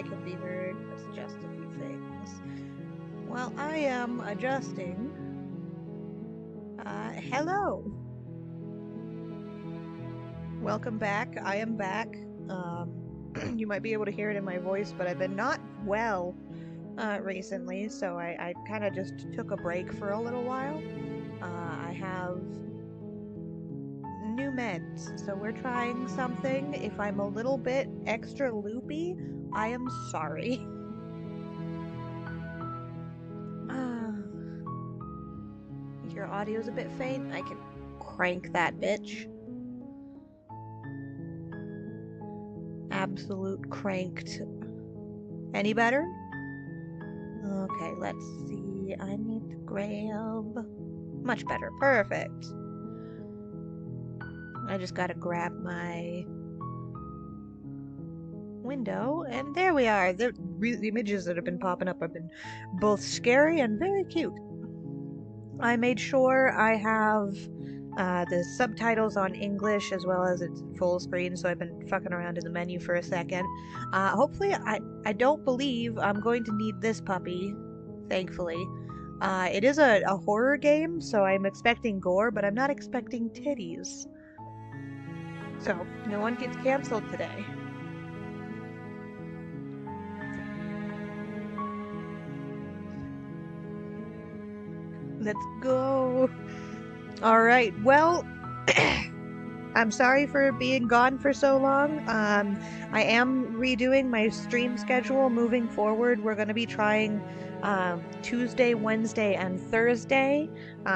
can be heard. Let's adjust a few things. While I am adjusting, hello. Welcome back. I am back. You might be able to hear it in my voice, but I've been not well recently, so I kind of just took a break for a little while. I have new meds, so we're trying something. If I'm a little bit extra loopy, I am sorry. Your audio's a bit faint. I can crank that bitch. Absolute cranked. Any better? Okay, let's see. I need to grab... Much better. Perfect. I just gotta grab my window, and there we are. The images that have been popping up have been both scary and very cute. I made sure I have the subtitles on English as well as it's full screen, so I've been fucking around in the menu for a second. Hopefully, I don't believe I'm going to need this puppy, thankfully. It is a horror game, so I'm expecting gore, but I'm not expecting titties. So, no one gets canceled today. Let's go. Alright, well, I'm sorry for being gone for so long. I am redoing my stream schedule moving forward. We're going to be trying Tuesday, Wednesday, and Thursday.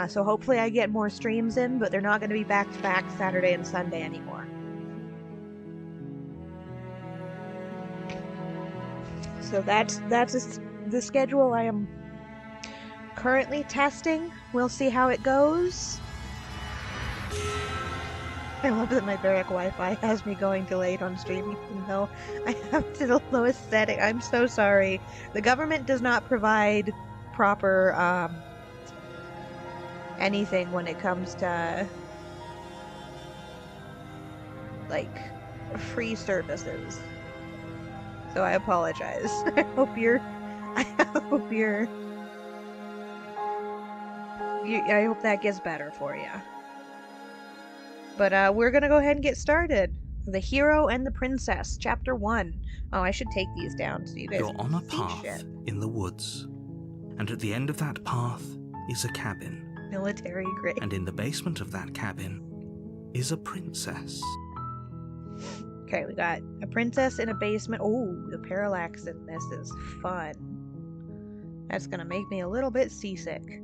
So hopefully I get more streams in, but they're not going to be back-to-back Saturday and Sunday anymore. So that's the schedule I am currently testing. We'll see how it goes. I love that my Barrack Wi-Fi has me going delayed on stream, even though I have to the lowest setting. I'm so sorry. The government does not provide proper anything when it comes to like free services. So I apologize. I hope that gets better for you. But we're gonna go ahead and get started. The Hero and the Princess, Chapter 1. Oh, I should take these down so you guys You're on a see path shit. in the woods, and at the end of that path is a cabin. Military grade. And in the basement of that cabin is a princess. Okay, we got a princess in a basement. Oh, the parallax in this is fun. That's gonna make me a little bit seasick.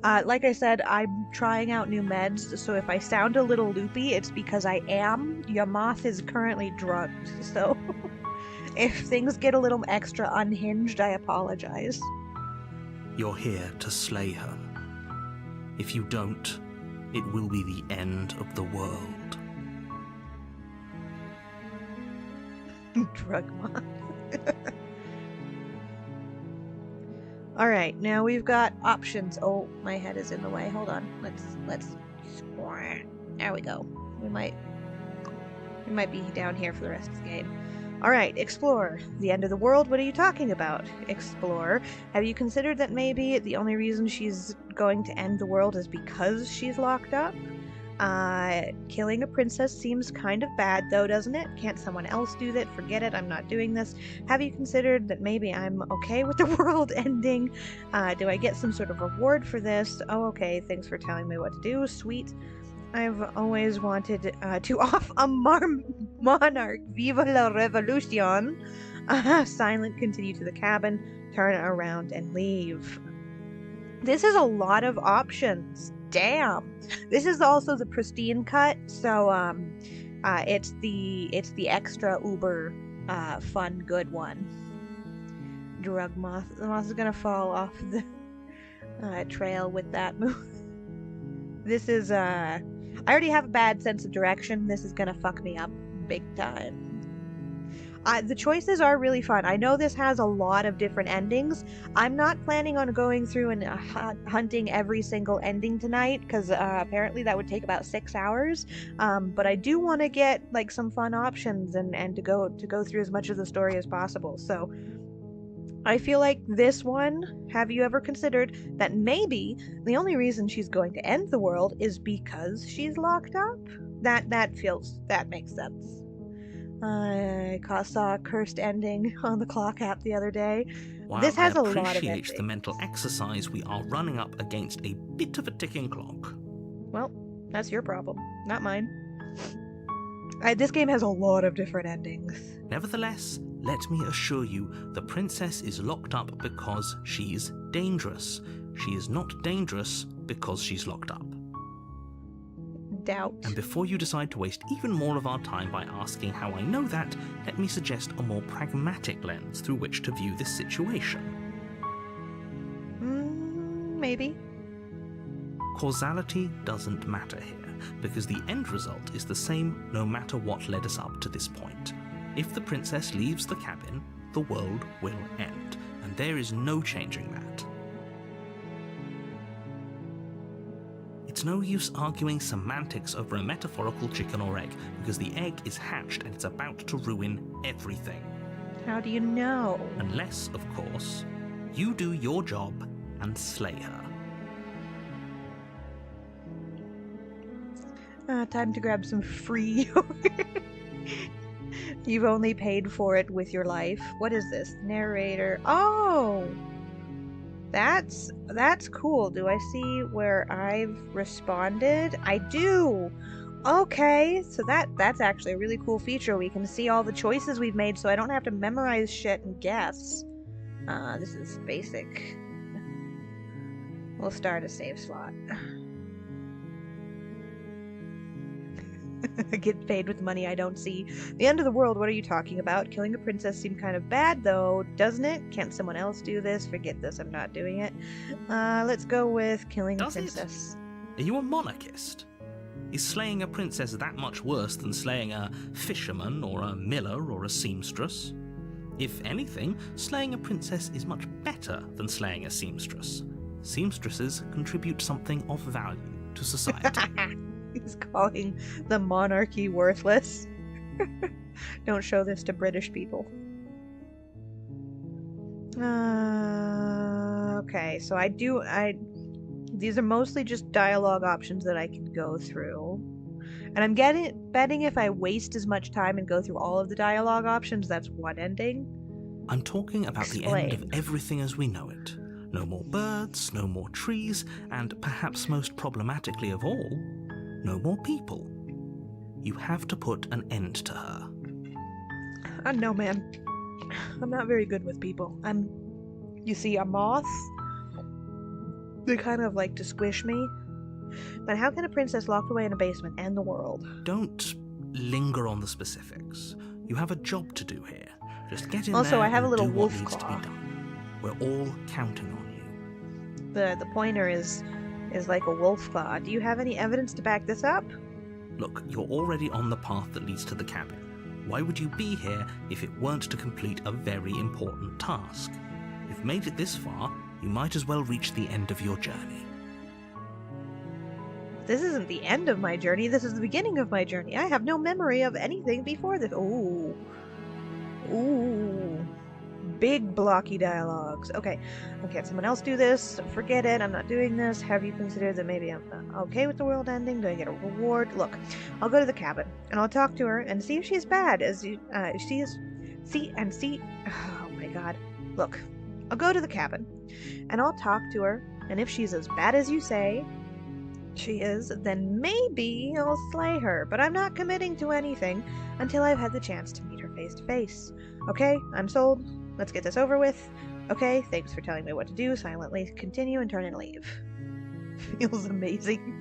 Like I said, I'm trying out new meds, so if I sound a little loopy, it's because I am. Yamath is currently drugged, so if things get a little extra unhinged, I apologize. You're here to slay her. If you don't, it will be the end of the world. Drug moth. Alright, now we've got options. Oh, my head is in the way. Hold on. Let's there we go. We might be down here for the rest of the game. Alright, explore. The end of the world? What are you talking about? Explore. Have you considered that maybe the only reason she's going to end the world is because she's locked up? Killing a princess seems kind of bad though, doesn't it? Can't someone else do that? Forget it, I'm not doing this. Have you considered that maybe I'm okay with the world ending? Do I get some sort of reward for this? Oh, okay, thanks for telling me what to do. Sweet. I've always wanted to off a monarch. Viva la revolution! Silent, continue to the cabin, turn around and leave. This is a lot of options. Damn. This is also the pristine cut, so it's the extra uber fun good one. Drug moth. The moth is gonna fall off the trail with that move. This is I already have a bad sense of direction. This is gonna fuck me up big time. The choices are really fun. I know this has a lot of different endings. I'm not planning on going through and hunting every single ending tonight, because apparently that would take about 6 hours. But I do want to get like some fun options and to go through as much of the story as possible. So I feel like this one, have you ever considered that maybe the only reason she's going to end the world is because she's locked up? That makes sense. I saw a cursed ending on the Clock app the other day. While This has I a lot of appreciate endings. the mental exercise, we are running up against a bit of a ticking clock. Well, that's your problem, not mine. This game has a lot of different endings. Nevertheless, let me assure you, the princess is locked up because she's dangerous. She is not dangerous because she's locked up. Doubt. And before you decide to waste even more of our time by asking how I know that, let me suggest a more pragmatic lens through which to view this situation. Maybe. Causality doesn't matter here, because the end result is the same no matter what led us up to this point. If the princess leaves the cabin, the world will end, and there is no changing that. It's no use arguing semantics over a metaphorical chicken or egg, because the egg is hatched and it's about to ruin everything. How do you know? Unless, of course, you do your job and slay her. Time to grab some free. You've only paid for it with your life. What is this? Narrator. Oh! That's cool. Do I see where I've responded? I do! Okay, so that's actually a really cool feature. We can see all the choices we've made so I don't have to memorize shit and guess. This is basic. We'll start a save slot. Get paid with money I don't see. The end of the world, what are you talking about? Killing a princess seemed kind of bad, though, doesn't it? Can't someone else do this? Forget this, I'm not doing it. Let's go with killing a princess. Are you a monarchist? Is slaying a princess that much worse than slaying a fisherman or a miller or a seamstress? If anything, slaying a princess is much better than slaying a seamstress. Seamstresses contribute something of value to society. He's calling the monarchy worthless. Don't show this to British people. Okay, so these are mostly just dialogue options that I can go through. And I'm betting if I waste as much time and go through all of the dialogue options, that's one ending. I'm talking about the end of everything as we know it. No more birds, no more trees, and perhaps most problematically of all, no more people. You have to put an end to her. No, man. I'm not very good with people. You see, a moth, they kind of like to squish me. But how can a princess locked away in a basement end the world? Don't linger on the specifics. You have a job to do here. Just get in also, there I have a and little do wolf what needs claw. to be done. We're all counting on you. The pointer is like a wolf claw. Do you have any evidence to back this up? Look, you're already on the path that leads to the cabin. Why would you be here if it weren't to complete a very important task? You've made it this far, you might as well reach the end of your journey. This isn't the end of my journey, this is the beginning of my journey. I have no memory of anything before this. Ooh. Big blocky dialogues. Okay, someone else do this. Forget it, I'm not doing this. Have you considered that maybe I'm okay with the world ending? Do I get a reward? Look, I'll go to the cabin, and I'll talk to her, and see if she's bad, oh my god. Look, I'll go to the cabin, and I'll talk to her, and if she's as bad as you say she is, then maybe I'll slay her, but I'm not committing to anything until I've had the chance to meet her face to face. Okay, I'm sold. Let's get this over with. Okay, thanks for telling me what to do. Silently continue and turn and leave. Feels amazing.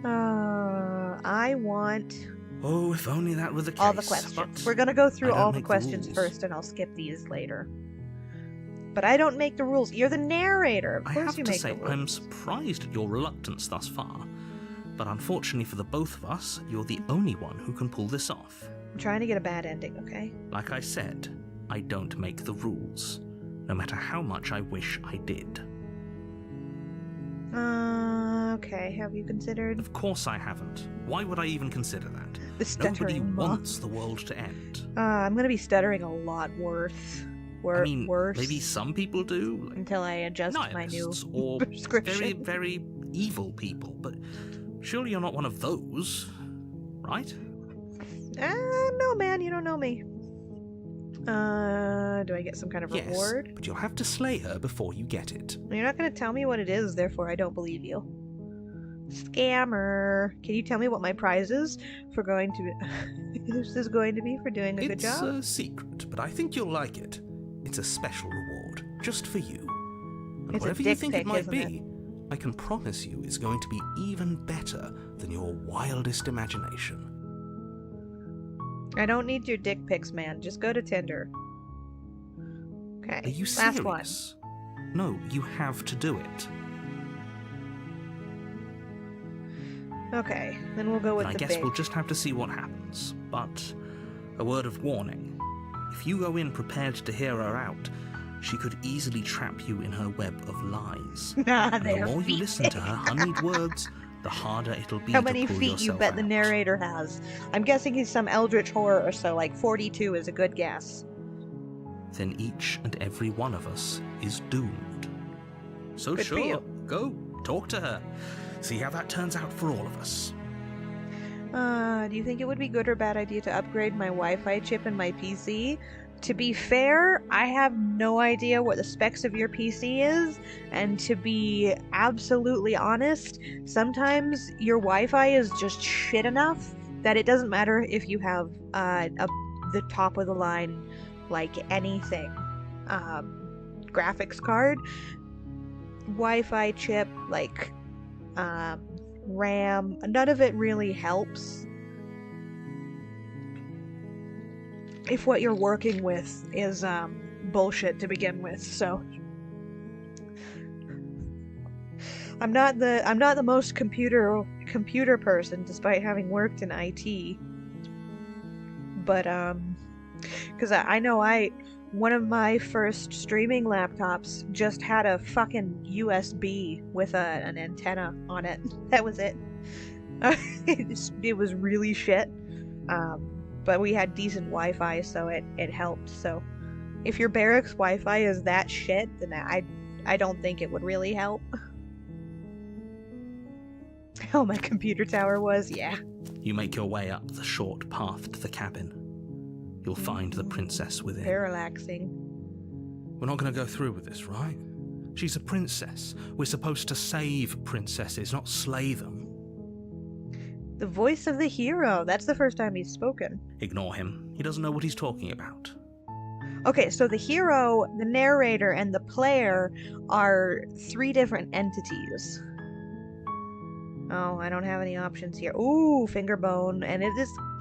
I want... Oh, if only that were the case. all the questions. We're gonna go through all the questions rules. first, and I'll skip these later. But I don't make the rules. You're the narrator. Of course you make the rules. I'm surprised at your reluctance thus far. But unfortunately for the both of us, you're the only one who can pull this off. I'm trying to get a bad ending, okay? Like I said, I don't make the rules, no matter how much I wish I did. Okay, have you considered... Of course I haven't. Why would I even consider that? The stuttering Nobody moth. wants the world to end. I'm gonna be stuttering a lot worse. I mean, worse maybe some people do, like until I adjust my new nihilists or prescription. very, very evil people, but surely you're not one of those, right? No, man, you don't know me. Do I get some kind of reward? Yes, but you'll have to slay her before you get it. You're not going to tell me what it is, therefore I don't believe you. Scammer. Can you tell me what my prize is for going to... this is going to be for doing a good job? It's a secret, but I think you'll like it. It's a special reward, just for you. And It's a whatever you dick think pic, it might isn't be, I can promise you it's going to be even better than your wildest imagination. I don't need your dick pics, man. Just go to Tinder. Okay. Are you Last one. serious? No, you have to do it. Okay, then we'll go with And I the guess big. we'll just have to see what happens. But a word of warning. If you go in prepared to hear her out, she could easily trap you in her web of lies. Nah, And the there. more you listen to her honeyed words, the harder it'll be How to many pull feet you yourself bet the out. narrator has? I'm guessing he's some eldritch horror or so, like 42 is a good guess. Then each and every one of us is doomed. So Good for sure, you. go, talk to her. See how that turns out for all of us. Do you think it would be good or bad idea to upgrade my Wi-Fi chip in my PC? To be fair, I have no idea what the specs of your PC is, and to be absolutely honest, sometimes your Wi-Fi is just shit enough that it doesn't matter if you have the top of the line, like anything, graphics card, Wi-Fi chip, like RAM, none of it really helps if what you're working with is bullshit to begin with. So I'm not the most computer person, despite having worked in IT. But because I know one of my first streaming laptops just had a fucking USB with an antenna on it. That was it. It was really shit. But we had decent Wi-Fi, so it helped. So if your barracks Wi-Fi is that shit, then I don't think it would really help. How my computer tower was, yeah. You make your way up the short path to the cabin. You'll find the princess within. Parallaxing. We're not going to go through with this, right? She's a princess. We're supposed to save princesses, not slay them. The voice of the hero. That's the first time he's spoken. Ignore him. He doesn't know what he's talking about. Okay, so the hero, the narrator, and the player are three different entities. Oh, I don't have any options here. Ooh, finger bone, and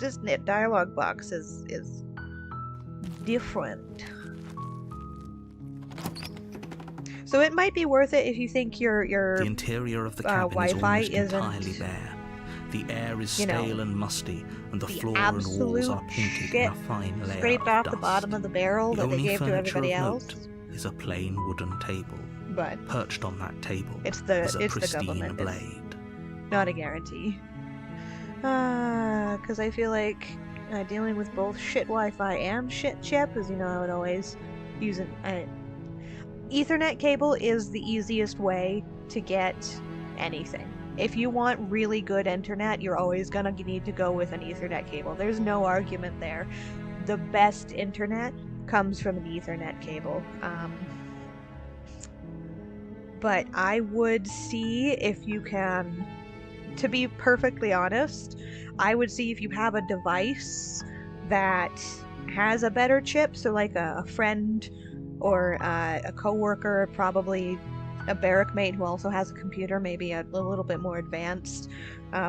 this dialogue box is different. So it might be worth it if you think your The interior of the cabin Wi-Fi is almost isn't, entirely bare. The air is you know, stale and musty, and the the floor and walls absolute are painted shit in a fine layer scraped of off dust. the bottom of the barrel The that they only gave to furniture everybody of else. note is a plain wooden table. But Perched on that table it's is the a pristine government. It's blade. not a guarantee. Because I feel like dealing with both shit Wi-Fi and shit chip, as you know, I would always use an Ethernet cable is the easiest way to get anything. If you want really good internet, you're always gonna need to go with an Ethernet cable. There's no argument there. The best internet comes from an Ethernet cable. But I would see if you can, to be perfectly honest, I would see if you have a device that has a better chip, so like a friend or a coworker, probably a barrack mate who also has a computer, maybe a little bit more advanced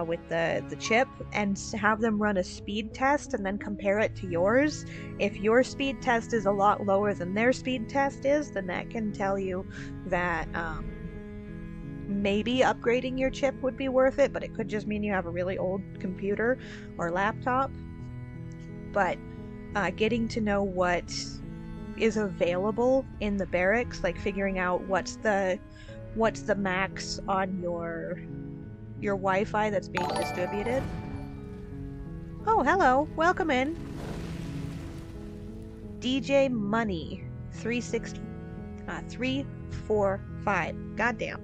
with the chip, and have them run a speed test and then compare it to yours. If your speed test is a lot lower than their speed test is, then that can tell you that maybe upgrading your chip would be worth it, but it could just mean you have a really old computer or laptop. But getting to know what is available in the barracks, like figuring out what's the max on your Wi-Fi that's being distributed. Oh, hello. Welcome in. DJ Money. 360, 345. Goddamn.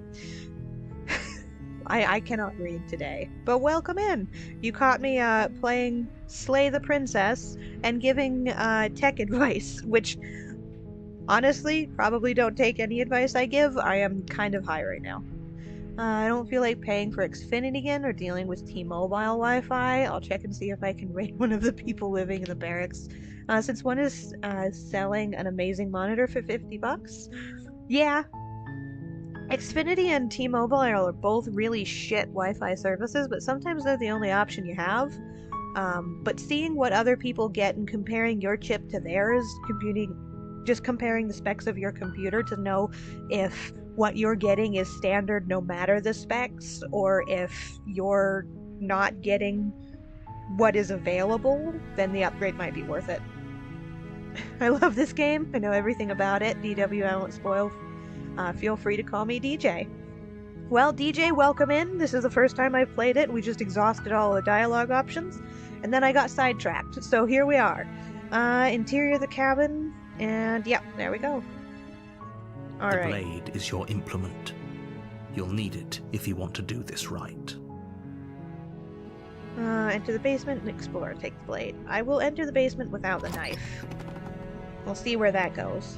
I cannot read today. But welcome in. You caught me playing Slay the Princess and giving tech advice, which honestly, probably don't take any advice I give. I am kind of high right now. I don't feel like paying for Xfinity again or dealing with T-Mobile Wi-Fi. I'll check and see if I can raid one of the people living in the barracks. Since one is selling an amazing monitor for $50. Yeah. Xfinity and T-Mobile are both really shit Wi-Fi services, but sometimes they're the only option you have. But seeing what other people get and comparing your chip to theirs, just comparing the specs of your computer to know if what you're getting is standard no matter the specs, or if you're not getting what is available, then the upgrade might be worth it. I love this game. I know everything about it. DW, I won't spoil. Feel free to call me DJ. Well, DJ, welcome in. This is the first time I've played it. We just exhausted all the dialogue options, and then I got sidetracked. So here we are. Interior of the cabin, and yeah, there we go. All right. The blade is your implement. You'll need it if you want to do this right. Enter the basement and explore. Take the blade. I will enter the basement without the knife. We'll see where that goes.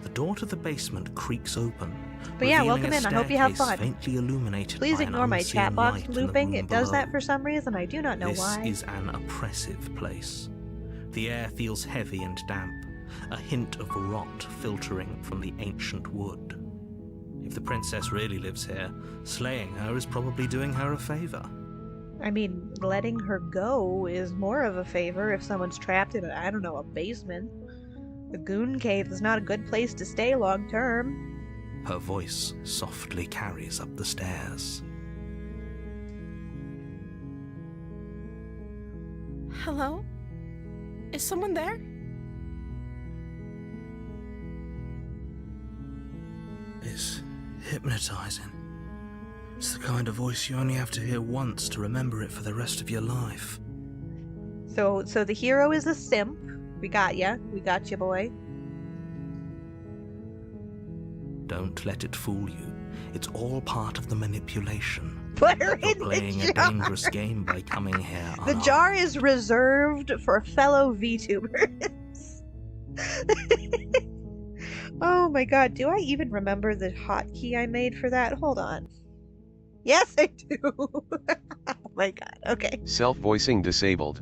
The door to the basement creaks open. But yeah, welcome in. I hope you have fun. Faintly illuminated Please by ignore an my chat unseen box light in the looping. room It does that below. for some reason. I do not know why. This is an oppressive place. The air feels heavy and damp, a hint of rot filtering from the ancient wood. If the princess really lives here, slaying her is probably doing her a favor. I mean, letting her go is more of a favor if someone's trapped in, I don't know, a basement. The goon cave is not a good place to stay long term. Her voice softly carries up the stairs. Hello? Is someone there? It's hypnotizing. It's the kind of voice you only have to hear once to remember it for the rest of your life. So the hero is a simp. We got ya. We got ya, boy. Don't let it fool you. It's all part of the manipulation. Put her You're in playing the a jar. dangerous game by coming here The unarmed. jar is reserved for fellow VTubers. Oh my god, do I even remember the hotkey I made for that? Hold on. Yes, I do. Oh my god, okay. Self-voicing disabled.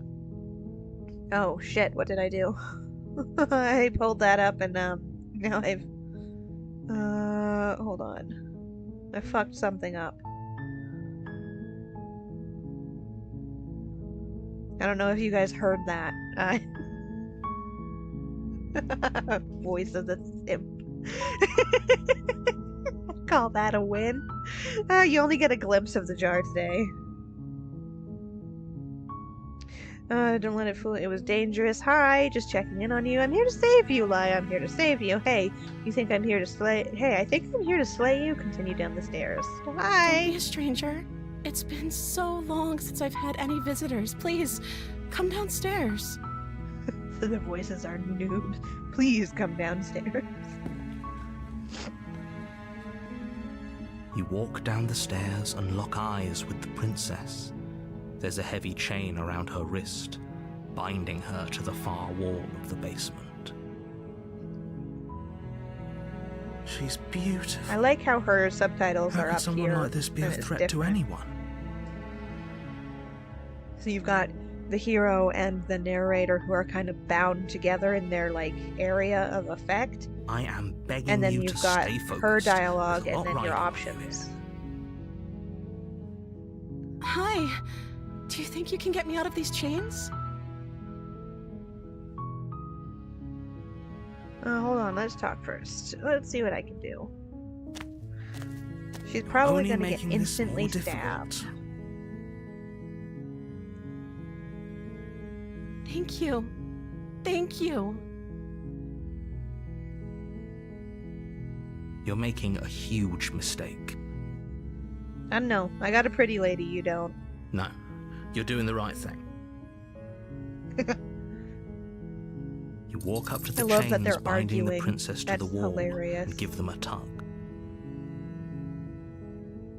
Oh shit, what did I do? I pulled that up and now I've hold on. I fucked something up. I don't know if you guys heard that. Voice of the simp. Call that a win. You only get a glimpse of the jar today. Don't let it fool. It was dangerous. Hi, just checking in on you. I'm here to save you, Lai. I'm here to save you. Hey, you think I'm here to slay? Hey, I think I'm here to slay you. Continue down the stairs. Don't Hi. be a stranger. It's been so long since I've had any visitors. Please, come downstairs. The voices are noobs. Please come downstairs. You walk down the stairs and lock eyes with the princess. There's a heavy chain around her wrist, binding her to the far wall of the basement. She's beautiful. I like how her subtitles How are could up someone here. like this be a and it's threat to different. anyone? So you've got the hero and the narrator who are kind of bound together in their like area of effect, I am begging and then you you've to got stay focused. her dialogue There's a and lot then your riding on options. this. Hi. Do you think you can get me out of these chains? Hold on, let's talk first. Let's see what I can do. She's probably Only gonna get making this instantly more stabbed. difficult. Thank you. Thank you. You're making a huge mistake. I don't know. I got a pretty lady, you don't. No, you're doing the right thing. You You walk up to the I love that chains they're binding the arguing. princess to That's the wall hilarious. and give them a tug.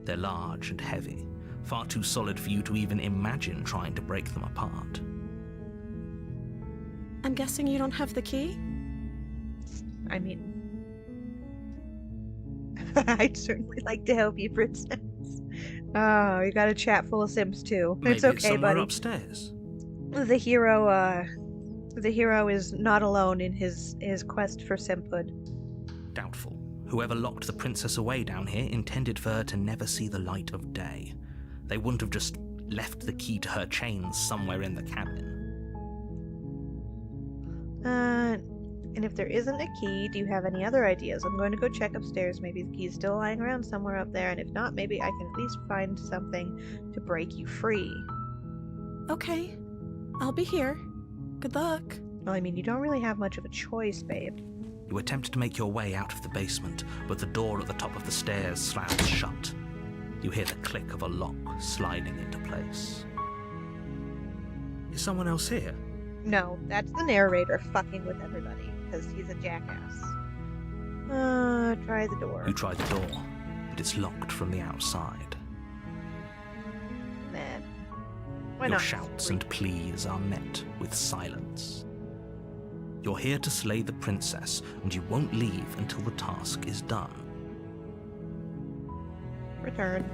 They're large and heavy, far too solid for you to even imagine trying to break them apart. I'm guessing you don't have the key? I mean, I'd certainly like to help you, princess. Oh, you got a chat full of Sims too. Maybe It's okay, somewhere buddy. upstairs. The hero is not alone in his quest for simphood. Doubtful. Whoever locked the princess away down here intended for her to never see the light of day. They wouldn't have just left the key to her chains somewhere in the cabin. And if there isn't a key, do you have any other ideas? I'm going to go check upstairs. Maybe the key's still lying around somewhere up there, and if not, maybe I can at least find something to break you free. Okay. I'll be here. Good luck. Well, I mean, you don't really have much of a choice, babe. You attempt to make your way out of the basement, but the door at the top of the stairs slams shut. You hear the click of a lock sliding into place. Is someone else here? No, that's the narrator fucking with everybody, because he's a jackass. Try the door. You try the door, but it's locked from the outside. Nah. Why Your not? shouts and pleas are met with silence. You're here to slay the princess, and you won't leave until the task is done. Return.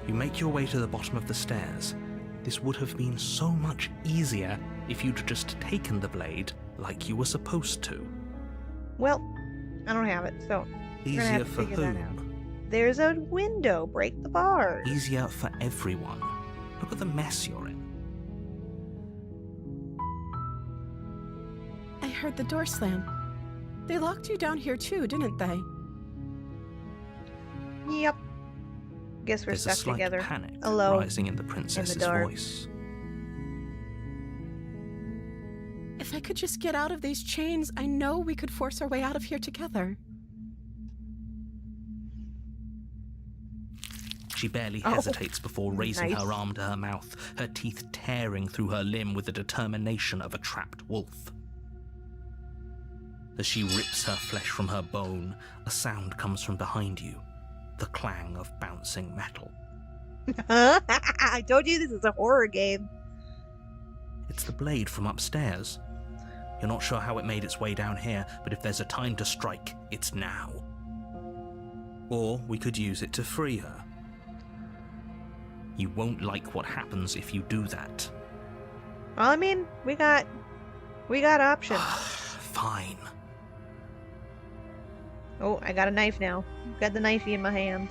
You make your way to the bottom of the stairs. This would have been so much easier if you'd just taken the blade like you were supposed to. Well, I don't have it, so we're gonna have Easier to for figure that out. whom? There's a window. Break the bars. Easier for everyone. Look at the mess you're in. I heard the door slam. They locked you down here too, didn't they? Yep. Guess we're There's a stuck slight together. panic alone rising in the princess's dark. voice. If I could just get out of these chains, I know we could force our way out of here together. She barely Oh, hesitates before raising nice. her arm to her mouth, her teeth tearing through her limb with the determination of a trapped wolf. As she rips her flesh from her bone, a sound comes from behind you, the clang of bouncing metal. I told you this is a horror game. It's the blade from upstairs. You're not sure how it made its way down here, but if there's a time to strike, it's now. Or we could use it to free her. You won't like what happens if you do that. Well, I mean, we got options. Fine. Oh, I got a knife now. Got the knifey in my hand.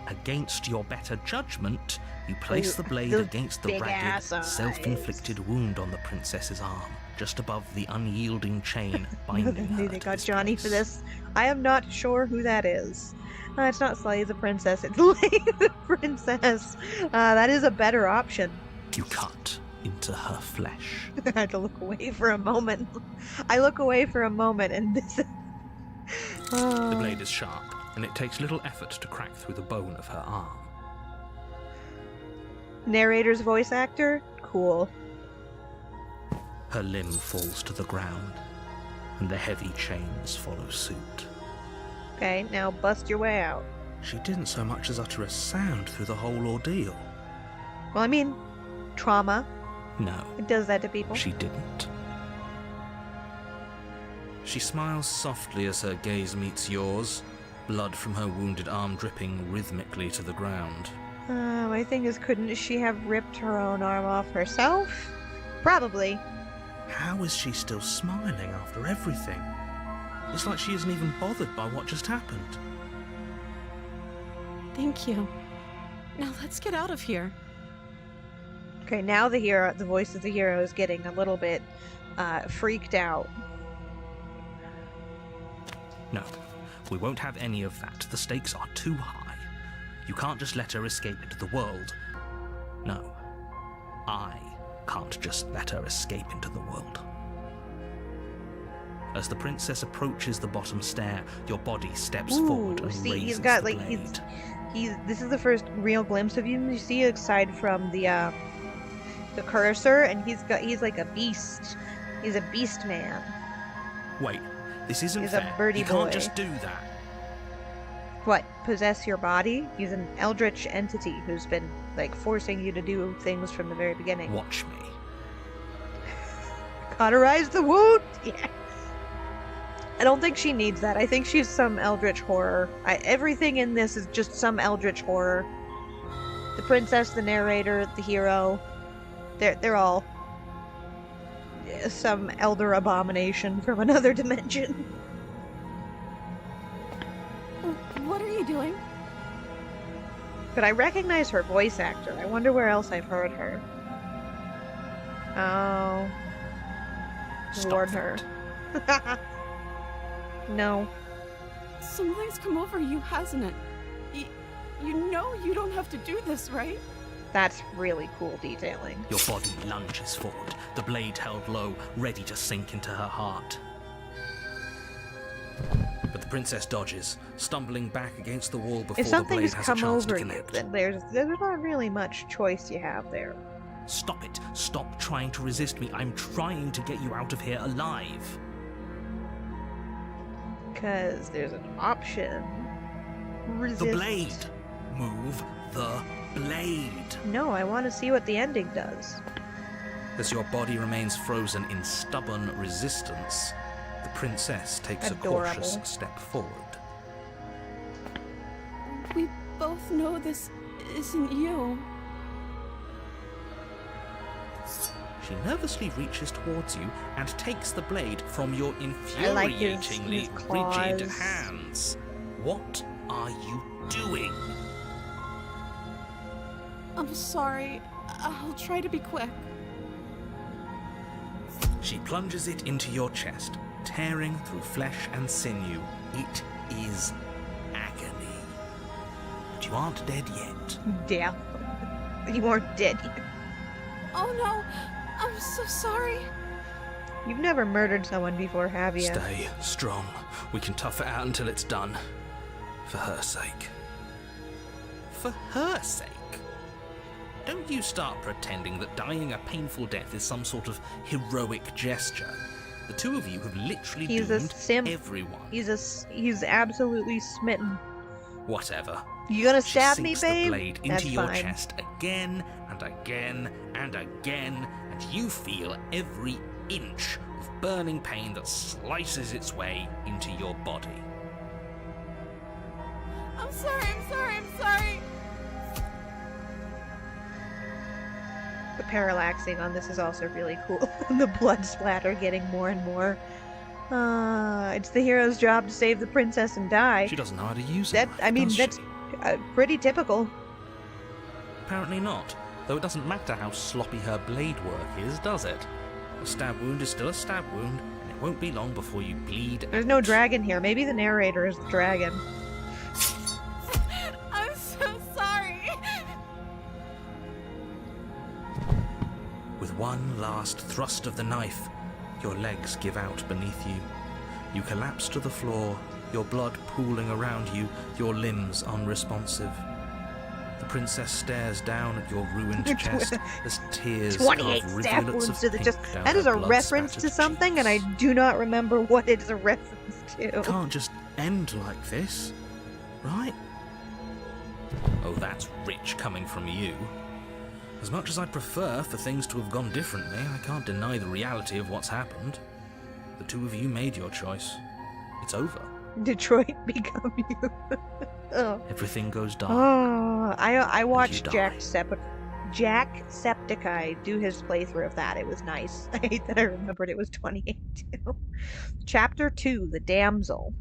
Against your better judgment, you place the blade those against the big-ass ragged, self-inflicted wound on the princess's arm, just above the unyielding chain binding her They to got this Johnny for place. this. I am not sure who that is. It's not Slay the Princess, it's Slay the Princess. That is a better option. You cut into her flesh. I had to look away for a moment. I look away for a moment and this is... The blade is sharp, and it takes little effort to crack through the bone of her arm. Narrator's voice actor? Cool. Her limb falls to the ground, and the heavy chains follow suit. Okay, now bust your way out. She didn't so much as utter a sound through the whole ordeal. Well, I mean, trauma. No, It does that to people. she didn't. She smiles softly as her gaze meets yours, blood from her wounded arm dripping rhythmically to the ground. My thing is, couldn't she have ripped her own arm off herself? Probably. How is she still smiling after everything? It's like she isn't even bothered by what just happened. Thank you. Now let's get out of here. Okay, now the voice of the hero is getting a little bit freaked out. No, we won't have any of that. The stakes are too high. You can't just let her escape into the world. No, I can't just let her escape into the world. As the princess approaches the bottom stair, your body steps forward and see, raises he's got the like blade. this is the first real glimpse of him you see aside from the cursor, and he's like a beast. He's a beast man. Wait, this isn't He's a fair. birdie You can't boy. just do that. What? Possess your body? He's an eldritch entity who's been, like, forcing you to do things from the very beginning. Watch me. Cauterize the wound? Yeah. I don't think she needs that. I think she's some eldritch horror. Everything in this is just some eldritch horror. The princess, the narrator, the hero. They're all some elder abomination from another dimension. What are you doing? But I recognize her voice actor. I wonder where else I've heard her. Oh. Stop Warn that. her. No. Something's come over you, hasn't it? You know you don't have to do this, right? That's really cool detailing. Your body lunges forward, the blade held low, ready to sink into her heart. But the princess dodges, stumbling back against the wall before If the blade something's has a come chance to over you, connect. then there's not really much choice you have there. Stop it. Stop trying to resist me. I'm trying to get you out of here alive. Because there's an option. Resist. The blade. Move the blade. No, I want to see what the ending does. As your body remains frozen in stubborn resistance, the princess takes Adorable. a cautious step forward. We both know this isn't you. She nervously reaches towards you and takes the blade from your I like his infuriatingly claws. rigid hands. What are you doing? I'm sorry. I'll try to be quick. She plunges it into your chest, tearing through flesh and sinew. It is agony. But you aren't dead yet. Damn. You aren't dead yet. Oh no! I'm so sorry. You've never murdered someone before, have you? Stay strong. We can tough it out until it's done. For her sake. For her sake? Don't you start pretending that dying a painful death is some sort of heroic gesture. The two of you have literally He's a doomed simp. everyone. He's absolutely smitten. Whatever. You gonna She stab me, sinks babe? the blade into That's your fine. chest again and again and again, and you feel every inch of burning pain that slices its way into your body. I'm sorry. The parallaxing on this is also really cool. The blood splatter getting more and more. It's the hero's job to save the princess and die. She doesn't know how to use That- it. I mean, does that's- she? Pretty typical. Apparently not. Though it doesn't matter how sloppy her blade work is, does it? A stab wound is still a stab wound, and it won't be long before you bleed. There's no out. dragon here. Maybe the narrator is the dragon. I'm so sorry. With one last thrust of the knife, your legs give out beneath you. You collapse to the floor, your blood pooling around you, your limbs unresponsive. The princess stares down at your ruined chest as tears 28 carve stab rivulets wounds of to the pink chest. down That is her a reference to blood-spattered something, and I cheeks. do not remember what it's a reference to. It can't just end like this, right? Oh, that's rich coming from you. As much as I'd prefer for things to have gone differently, I can't deny the reality of what's happened. The two of you made your choice. It's over. Detroit become you. Oh. Everything goes dark. Oh, I you watched die. Jacksepticeye do his playthrough of that. It was nice. I hate that I remembered it was 28 too. Chapter 2, The Damsel.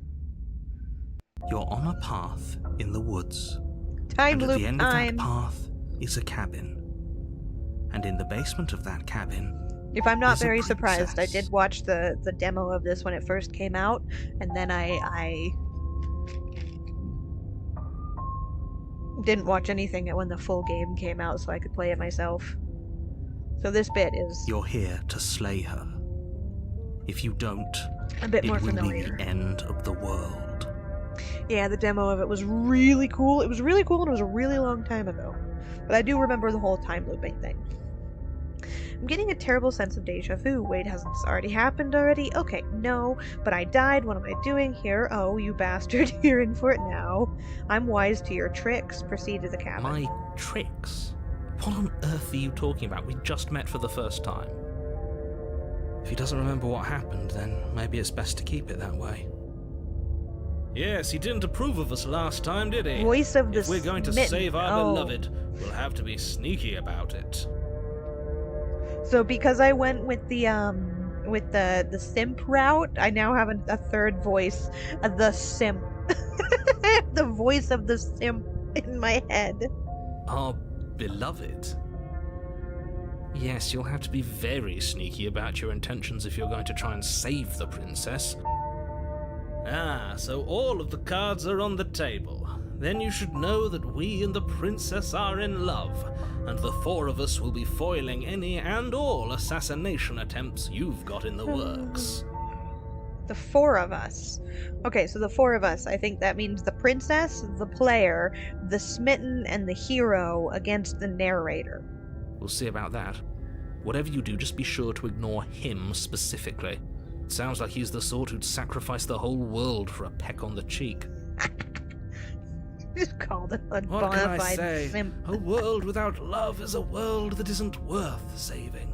You're on a path in the woods. Time And at loop the end time. of that path is a cabin. And in the basement of that cabin, If I'm not is a very surprised, I princess. did watch the demo of this when it first came out, and then I didn't watch anything when the full game came out so I could play it myself. So this bit is you're here to slay her. If you don't, a bit it more will familiar. be the end of the world. Yeah, the demo of it was really cool. It was really cool and it was a really long time ago. But I do remember the whole time looping thing. I'm getting a terrible sense of deja vu. Wait, hasn't this already happened already? Okay, no, but I died. What am I doing here? Oh, you bastard, you're in for it now. I'm wise to your tricks. Proceed to the cabin. My tricks? What on earth are you talking about? We just met for the first time. If he doesn't remember what happened, then maybe it's best to keep it that way. Yes, he didn't approve of us last time, did he? Voice of the If we're going to smitten. save our Oh. beloved, we'll have to be sneaky about it. So because I went with the simp route, I now have a third voice, the simp. I have the voice of the simp in my head. Our beloved? Yes, you'll have to be very sneaky about your intentions if you're going to try and save the princess. Ah, so all of the cards are on the table. Then you should know that we and the princess are in love, and the four of us will be foiling any and all assassination attempts you've got in the works. The four of us. Okay, so the four of us. I think that means the princess, the player, the smitten, and the hero against the narrator. We'll see about that. Whatever you do, just be sure to ignore him specifically. It sounds like he's the sort who'd sacrifice the whole world for a peck on the cheek. Just called it a What can I bona fide say? simp. A world without love is a world that isn't worth saving.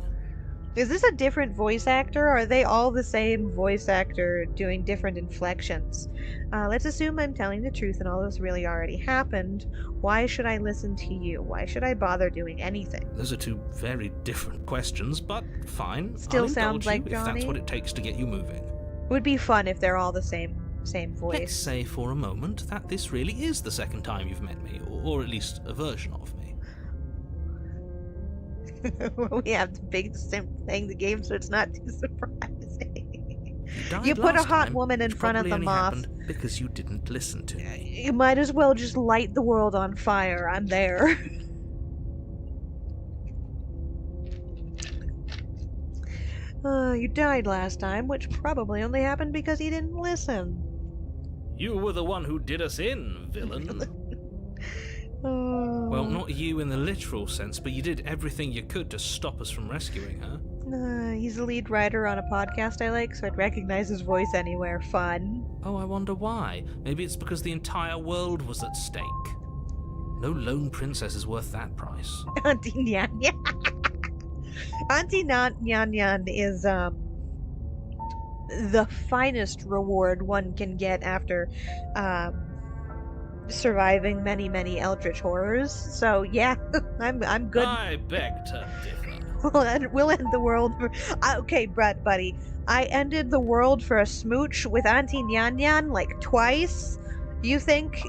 Is this a different voice actor, or are they all the same voice actor doing different inflections? Let's assume I'm telling the truth and all this really already happened. Why should I listen to you? Why should I bother doing anything? Those are two very different questions, but fine. Still I'll sounds indulge like you if Johnny? that's what it takes to get you moving. It would be fun if they're all the same voice. Let's say for a moment that this really is the second time you've met me, or at least a version of me. We have the big simp playing the game, so it's not too surprising. died You put a last hot time, woman in which front of probably the only moth. happened because you didn't listen to me. You might as well just light the world on fire. I'm there. You died last time, which probably only happened because you didn't listen. You were the one who did us in, villain. Oh. Well, not you in the literal sense, but you did everything you could to stop us from rescuing her. He's a lead writer on a podcast I like, so I'd recognize his voice anywhere. Fun. Oh, I wonder why. Maybe it's because the entire world was at stake. No lone princess is worth that price. Auntie Nyan Nyan. Auntie Nyan Nyan is the finest reward one can get after surviving many eldritch horrors. So yeah, I'm good. I beg to differ. We'll end the world for. Okay, Brett, buddy. I ended the world for a smooch with Auntie Nyan Nyan like twice. You think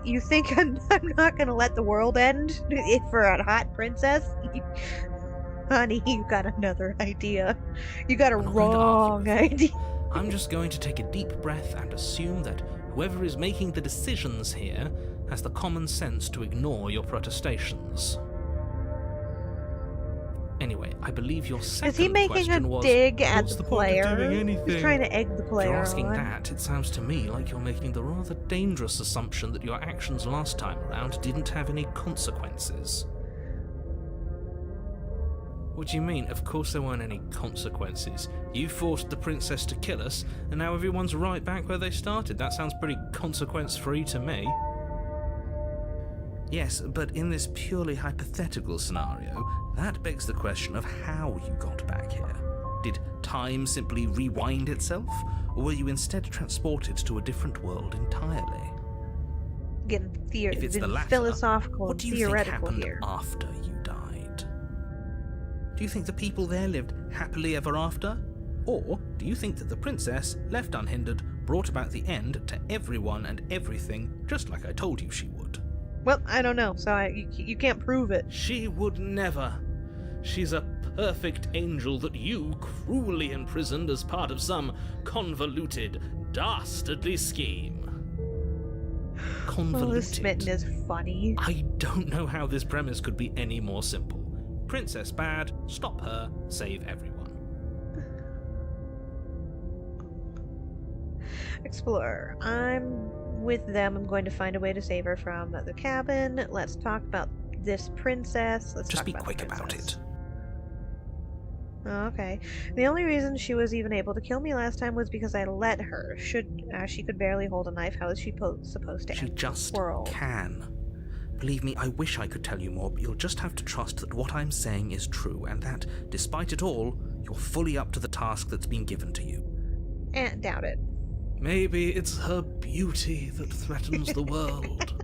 I'm not gonna let the world end for a hot princess? Honey, you got another idea. You got a I'm not going to wrong argue with you. idea. I'm just going to take a deep breath and assume that whoever is making the decisions here has the common sense to ignore your protestations. Anyway, I believe your second Is he making question a was, dig at what's the point of player? doing anything? He's trying to egg the If player you're asking on. that, it sounds to me like you're making the rather dangerous assumption that your actions last time around didn't have any consequences. What do you mean? Of course there weren't any consequences. You forced the princess to kill us, and now everyone's right back where they started. That sounds pretty consequence-free to me. Yes, but in this purely hypothetical scenario, that begs the question of how you got back here. Did time simply rewind itself, or were you instead transported to a different world entirely? Getting If it's the latter, philosophical what and do you think theoretical happened here. after you died? Do you think the people there lived happily ever after? Or do you think that the princess, left unhindered, brought about the end to everyone and everything, just like I told you she would? Well, I don't know, so you can't prove it. She would never. She's a perfect angel that you cruelly imprisoned as part of some convoluted, dastardly scheme. Convoluted. Oh, the smitten is funny. I don't know how this premise could be any more simple. Princess bad, stop her, save everyone. Explorer. I'm with them. I'm going to find a way to save her from the cabin. Let's talk about this princess. Let's Just talk be about quick the about princess. it. Oh, okay. The only reason she was even able to kill me last time was because I let her. She could barely hold a knife. How is she supposed to She end just the world? can. Believe me, I wish I could tell you more, but you'll just have to trust that what I'm saying is true, and that, despite it all, you're fully up to the task that's been given to you. Doubt it. Maybe it's her beauty that threatens the world.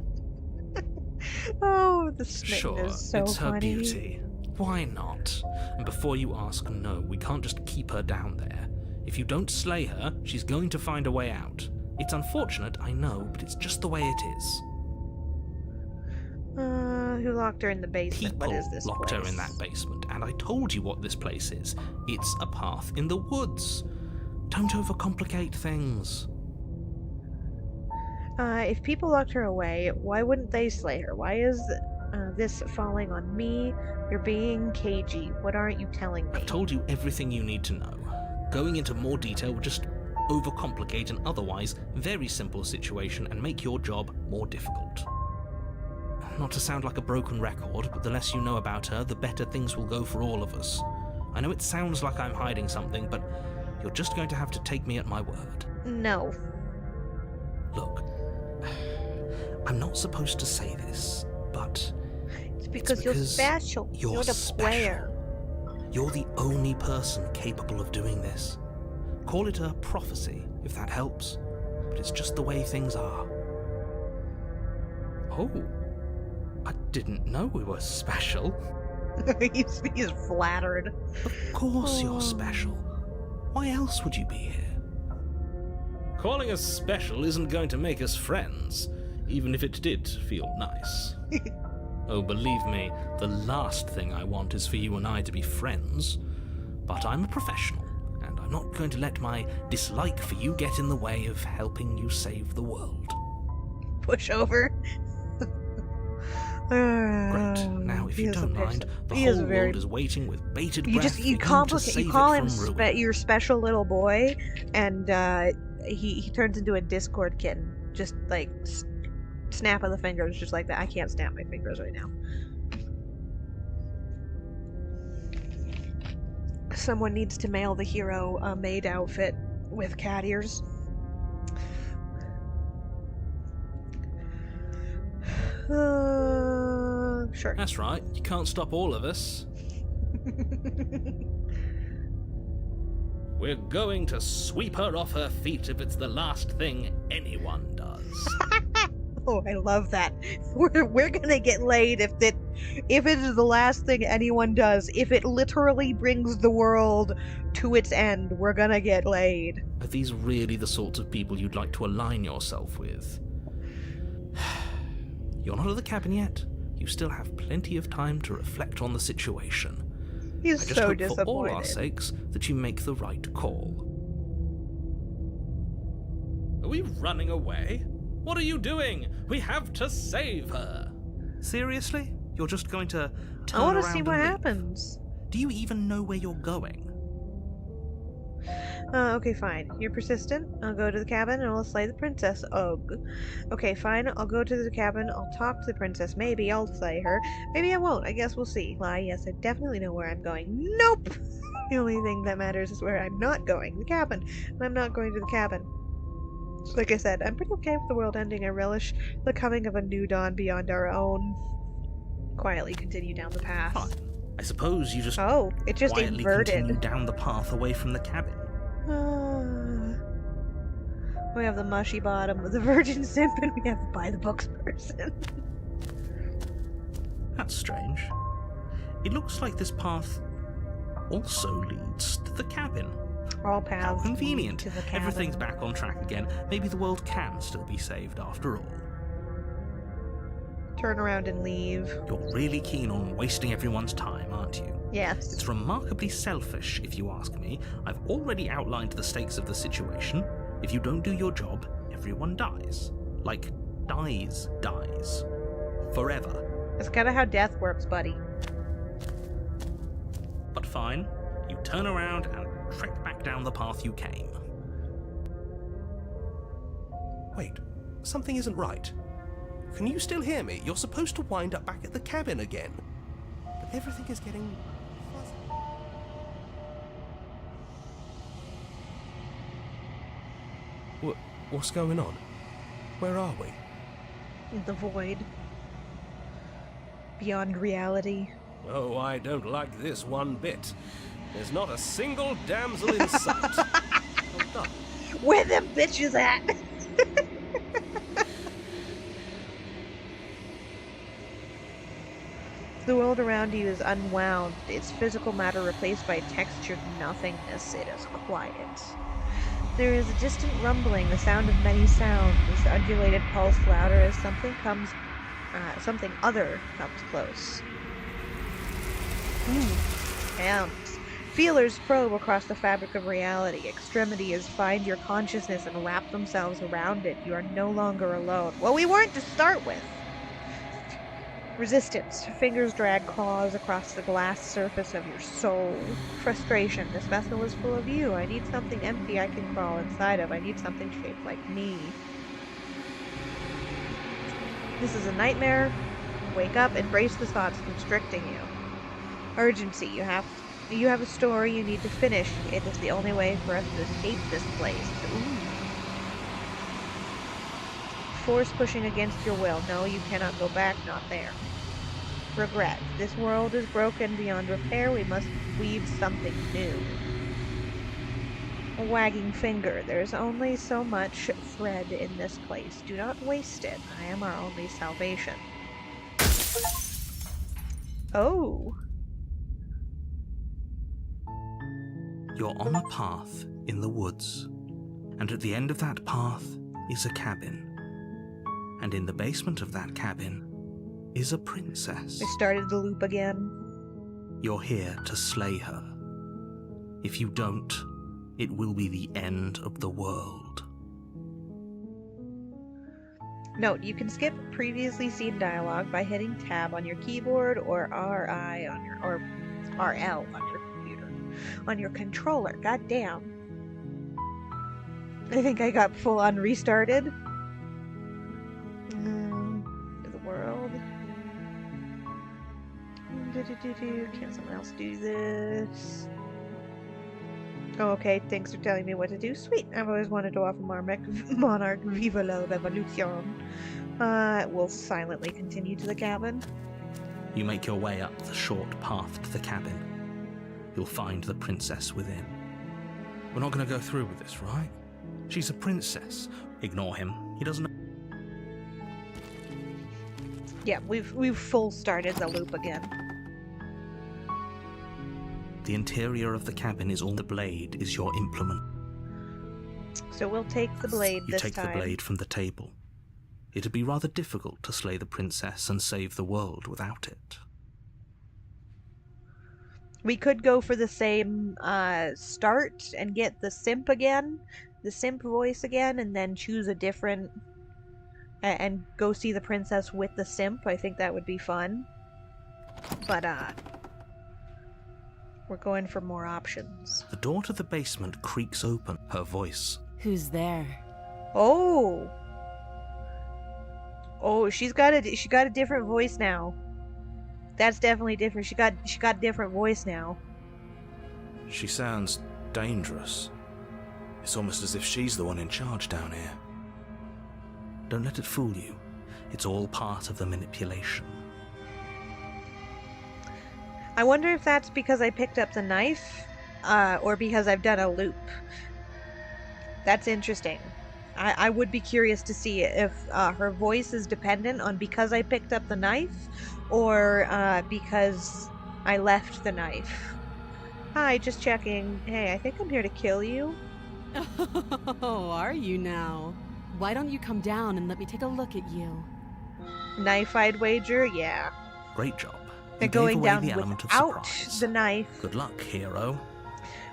Oh, the smitten Sure, is so it's her funny. beauty. Why not? And before you ask, no, we can't just keep her down there. If you don't slay her, she's going to find a way out. It's unfortunate, I know, but it's just the way it is. Who locked her in the basement? People What is this locked place? her in that basement, and I told you what this place is. It's a path in the woods. Don't overcomplicate things. If people locked her away, why wouldn't they slay her? Why is this falling on me? You're being cagey. What aren't you telling me? I've told you everything you need to know. Going into more detail would just overcomplicate an otherwise very simple situation and make your job more difficult. Not to sound like a broken record, but the less you know about her, the better things will go for all of us. I know it sounds like I'm hiding something, but you're just going to have to take me at my word. No. Look, I'm not supposed to say this, but It's because you're special. You're the special. player. You're the only person capable of doing this. Call it a prophecy, if that helps, but it's just the way things are. Oh, I didn't know we were special. he's flattered. Of course Oh. you're special. Why else would you be here? Calling us special isn't going to make us friends, even if it did feel nice. Oh, believe me, the last thing I want is for you and I to be friends. But I'm a professional, and I'm not going to let my dislike for you get in the way of helping you save the world. Push over. Great. Now, if you don't mind, the whole world is waiting with bated breath for you to save you call it him from ruin. your special little boy, and he turns into a Discord kitten. Just like snap of the fingers, just like that. I can't snap my fingers right now. Someone needs to mail the hero a maid outfit with cat ears. Sure. That's right, you can't stop all of us. We're going to sweep her off her feet if it's the last thing anyone does. Oh, I love that. We're gonna get laid if it is the last thing anyone does. If it literally brings the world to its end, we're gonna get laid. Are these really the sorts of people you'd like to align yourself with? You're not at the cabin yet. You still have plenty of time to reflect on the situation. He's I just so hope disappointed. for all our sakes that you make the right call. Are we running away? What are you doing? We have to save her. Seriously? You're just going to turn I want to around see and what leave? happens. Do you even know where you're going? Okay, fine. You're persistent. I'll go to the cabin and I'll slay the princess. Ugh. Okay, fine. I'll go to the cabin. I'll talk to the princess. Maybe I'll slay her. Maybe I won't. I guess we'll see. Why, yes, I definitely know where I'm going. Nope! The only thing that matters is where I'm not going. The cabin. And I'm not going to the cabin. Like I said, I'm pretty okay with the world ending. I relish the coming of a new dawn beyond our own. Quietly continue down the path. Fine. I suppose you just Oh, it just quietly inverted. continue down the path away from the cabin. We have the mushy bottom of the virgin simp, and we have the by the books person. That's strange. It looks like this path also leads to the cabin. All How paths convenient. lead to the cabin. Everything's back on track again. Maybe the world can still be saved after all. Turn around and leave. You're really keen on wasting everyone's time, aren't you? Yes. It's remarkably selfish, if you ask me. I've already outlined the stakes of the situation. If you don't do your job, everyone dies. Like, dies. Forever. That's kind of how death works, buddy. But fine, you turn around and trek back down the path you came. Wait, something isn't right. Can you still hear me? You're supposed to wind up back at the cabin again. But everything is getting fuzzy. What's going on? Where are we? The void. Beyond reality. Oh, I don't like this one bit. There's not a single damsel in sight. Hold up. Where them bitches at? The world around you is unwound, its physical matter replaced by textured nothingness. It is quiet. There is a distant rumbling, the sound of many sounds. This undulated pulse louder as something other comes close. Sounds. Feelers probe across the fabric of reality. Extremities find your consciousness and wrap themselves around it. You are no longer alone. Well, we weren't to start with. Resistance. Fingers drag claws across the glass surface of your soul. Frustration. This vessel is full of you. I need something empty I can crawl inside of. I need something shaped like me. This is a nightmare. Wake up, embrace the thoughts constricting you. Urgency. You have a story you need to finish. It is the only way for us to escape this place. Ooh. Force pushing against your will. No, you cannot go back. Not there. Regret. This world is broken beyond repair. We must weave something new. A wagging finger. There's only so much thread in this place. Do not waste it. I am our only salvation. Oh. You're on a path in the woods, and at the end of that path is a cabin. And in the basement of that cabin is a princess. I started the loop again. You're here to slay her. If you don't, it will be the end of the world. Note, you can skip previously seen dialogue by hitting tab on your keyboard or RL on your computer. On your controller. God damn. I think I got full on restarted. The world. Can someone else do this? Oh, okay, thanks for telling me what to do. Sweet, I've always wanted to offer Monarch Viva la Revolution. We'll silently continue to the cabin. You make your way up the short path to the cabin. You'll find the princess within. We're not going to go through with this, right? She's a princess. Ignore him. He doesn't know. Yeah, we've full started the loop again. The interior of the cabin is all the blade is your implement. So we'll take the blade this time. You take the blade from the table. It'd be rather difficult to slay the princess and save the world without it. We could go for the same start and get the simp again, the simp voice again, and then choose a different... and go see the princess with the simp. I think that would be fun. But, we're going for more options. The door to the basement creaks open. Her voice. Who's there? Oh! Oh, she got a different voice now. That's definitely different. She got a different voice now. She sounds dangerous. It's almost as if she's the one in charge down here. Don't let it fool you. It's all part of the manipulation. I wonder if that's because I picked up the knife, or because I've done a loop. That's interesting. I would be curious to see if her voice is dependent on because I picked up the knife, or because I left the knife. Hi, just checking. Hey, I think I'm here to kill you. Oh, are you now? Why don't you come down and let me take a look at you? Knife, I'd wager? Yeah. Great job. And going down without the knife. Good luck, hero.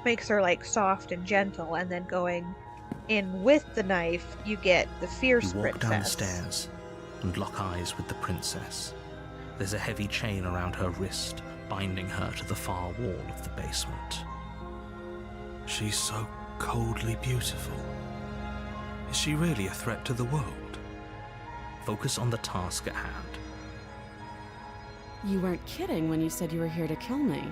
Makes her, like, soft and gentle, and then going in with the knife, you get the fierce princess. You walk down the stairs and lock eyes with the princess. There's a heavy chain around her wrist, binding her to the far wall of the basement. She's so coldly beautiful. Is she really a threat to the world? Focus on the task at hand. You weren't kidding when you said you were here to kill me.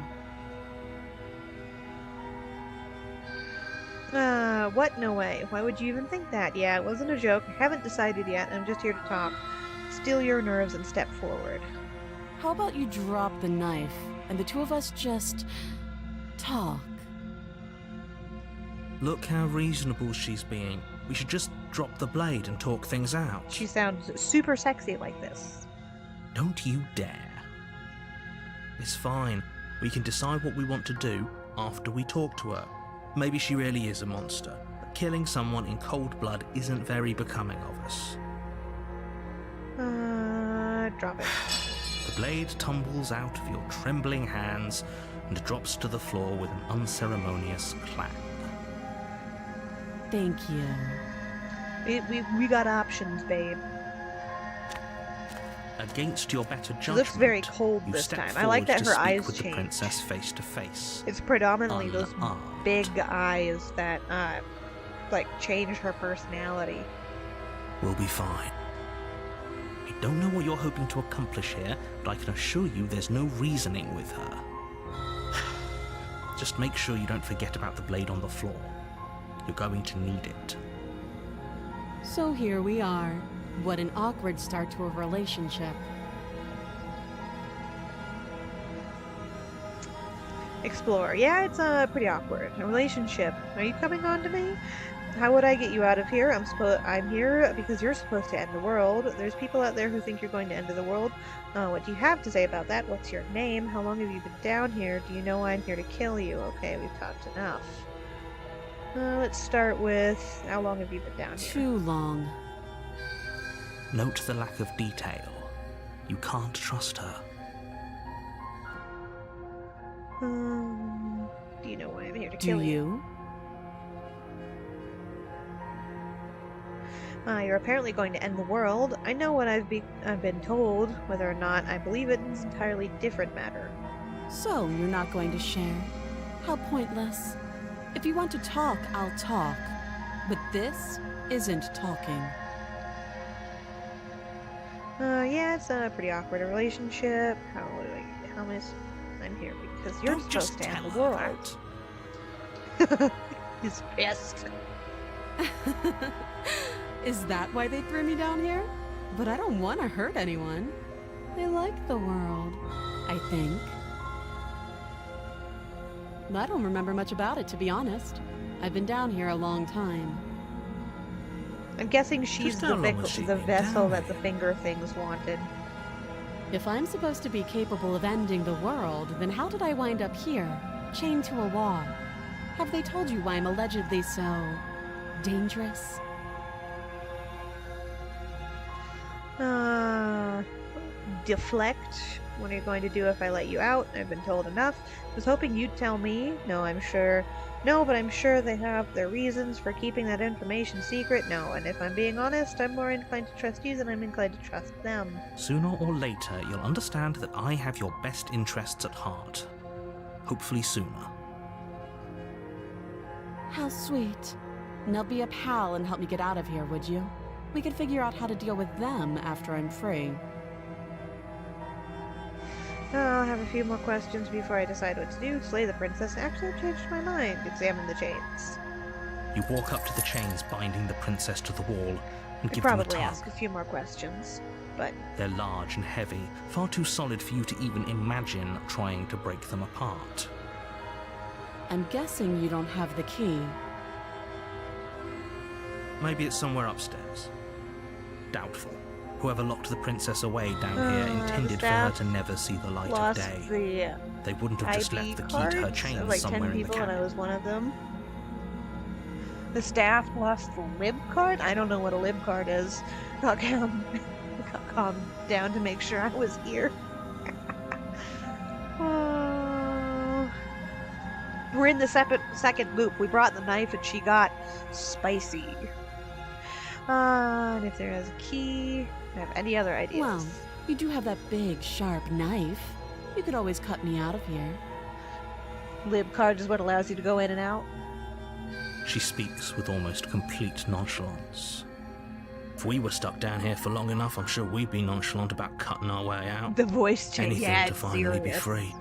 What? No way. Why would you even think that? Yeah, it wasn't a joke. I haven't decided yet. I'm just here to talk. Still your nerves and step forward. How about you drop the knife and the two of us just talk? Look how reasonable she's being. We should just drop the blade and talk things out. She sounds super sexy like this. Don't you dare. It's fine. We can decide what we want to do after we talk to her. Maybe she really is a monster, but killing someone in cold blood isn't very becoming of us. Drop it. The blade tumbles out of your trembling hands and drops to the floor with an unceremonious clang. Thank you. We got options, babe. Against your better judgment, She looks very cold you this step time. I like forward that to her speak eyes with the change. princess face to face. It's predominantly those Unarmed. big eyes that, like, change her personality. We'll be fine. I don't know what you're hoping to accomplish here, but I can assure you there's no reasoning with her. Just make sure you don't forget about the blade on the floor. You're going to need it. So here we are. What an awkward start to a relationship. Explore. Yeah, it's pretty awkward. A relationship. Are you coming on to me? How would I get you out of here? I'm here because you're supposed to end the world. There's people out there who think you're going to end the world. What do you have to say about that? What's your name? How long have you been down here? Do you know I'm here to kill you? Okay, we've talked enough. Let's start with how long have you been down here? Too long. Note the lack of detail. You can't trust her. Do you know why I'm here to Do kill you? You're apparently going to end the world. I know what I've been told. Whether or not I believe it is an entirely different matter. So, you're not going to share? How pointless. If you want to talk, I'll talk. But this isn't talking. Yeah, it's a pretty awkward relationship. How much I'm here because you're Don't just supposed to tell end the her world. that. He's pissed. Is that why they threw me down here? But I don't want to hurt anyone. They like the world, I think. I don't remember much about it, to be honest. I've been down here a long time. I'm guessing she's Just the, how long has she the been vessel down that the here? finger things wanted. If I'm supposed to be capable of ending the world, then how did I wind up here, chained to a wall? Have they told you why I'm allegedly so dangerous? Deflect. What are you going to do if I let you out? I've been told enough. Was hoping you'd tell me. No, I'm sure. No, but I'm sure they have their reasons for keeping that information secret. No, and if I'm being honest, I'm more inclined to trust you than I'm inclined to trust them. Sooner or later, you'll understand that I have your best interests at heart. Hopefully sooner. How sweet. Now be a pal and help me get out of here, would you? We could figure out how to deal with them after I'm free. I'll have a few more questions before I decide what to do. Slay the princess. Actually, I've changed my mind. Examine the chains. You walk up to the chains binding the princess to the wall and I'd give them a probably tug. ask a few more questions, but They're large and heavy, far too solid for you to even imagine trying to break them apart. I'm guessing you don't have the key. Maybe it's somewhere upstairs. Doubtful. Whoever locked the princess away down here intended for her staff to never see the light of lost day. the They wouldn't have just ID left the key cards to her of chains like somewhere 10 in the people, and I cabin. was one of them. The staff lost the lib card? I don't know what a lib card is. Got calmed down to make sure I was here. We're in the second loop. We brought the knife and she got spicy. And if there is a key, I have any other ideas? Well, you do have that big, sharp knife. You could always cut me out of here. Lib card is what allows you to go in and out. She speaks with almost complete nonchalance. If we were stuck down here for long enough, I'm sure we'd be nonchalant about cutting our way out. The voice change. Anything Yeah, to it's finally be serious. free.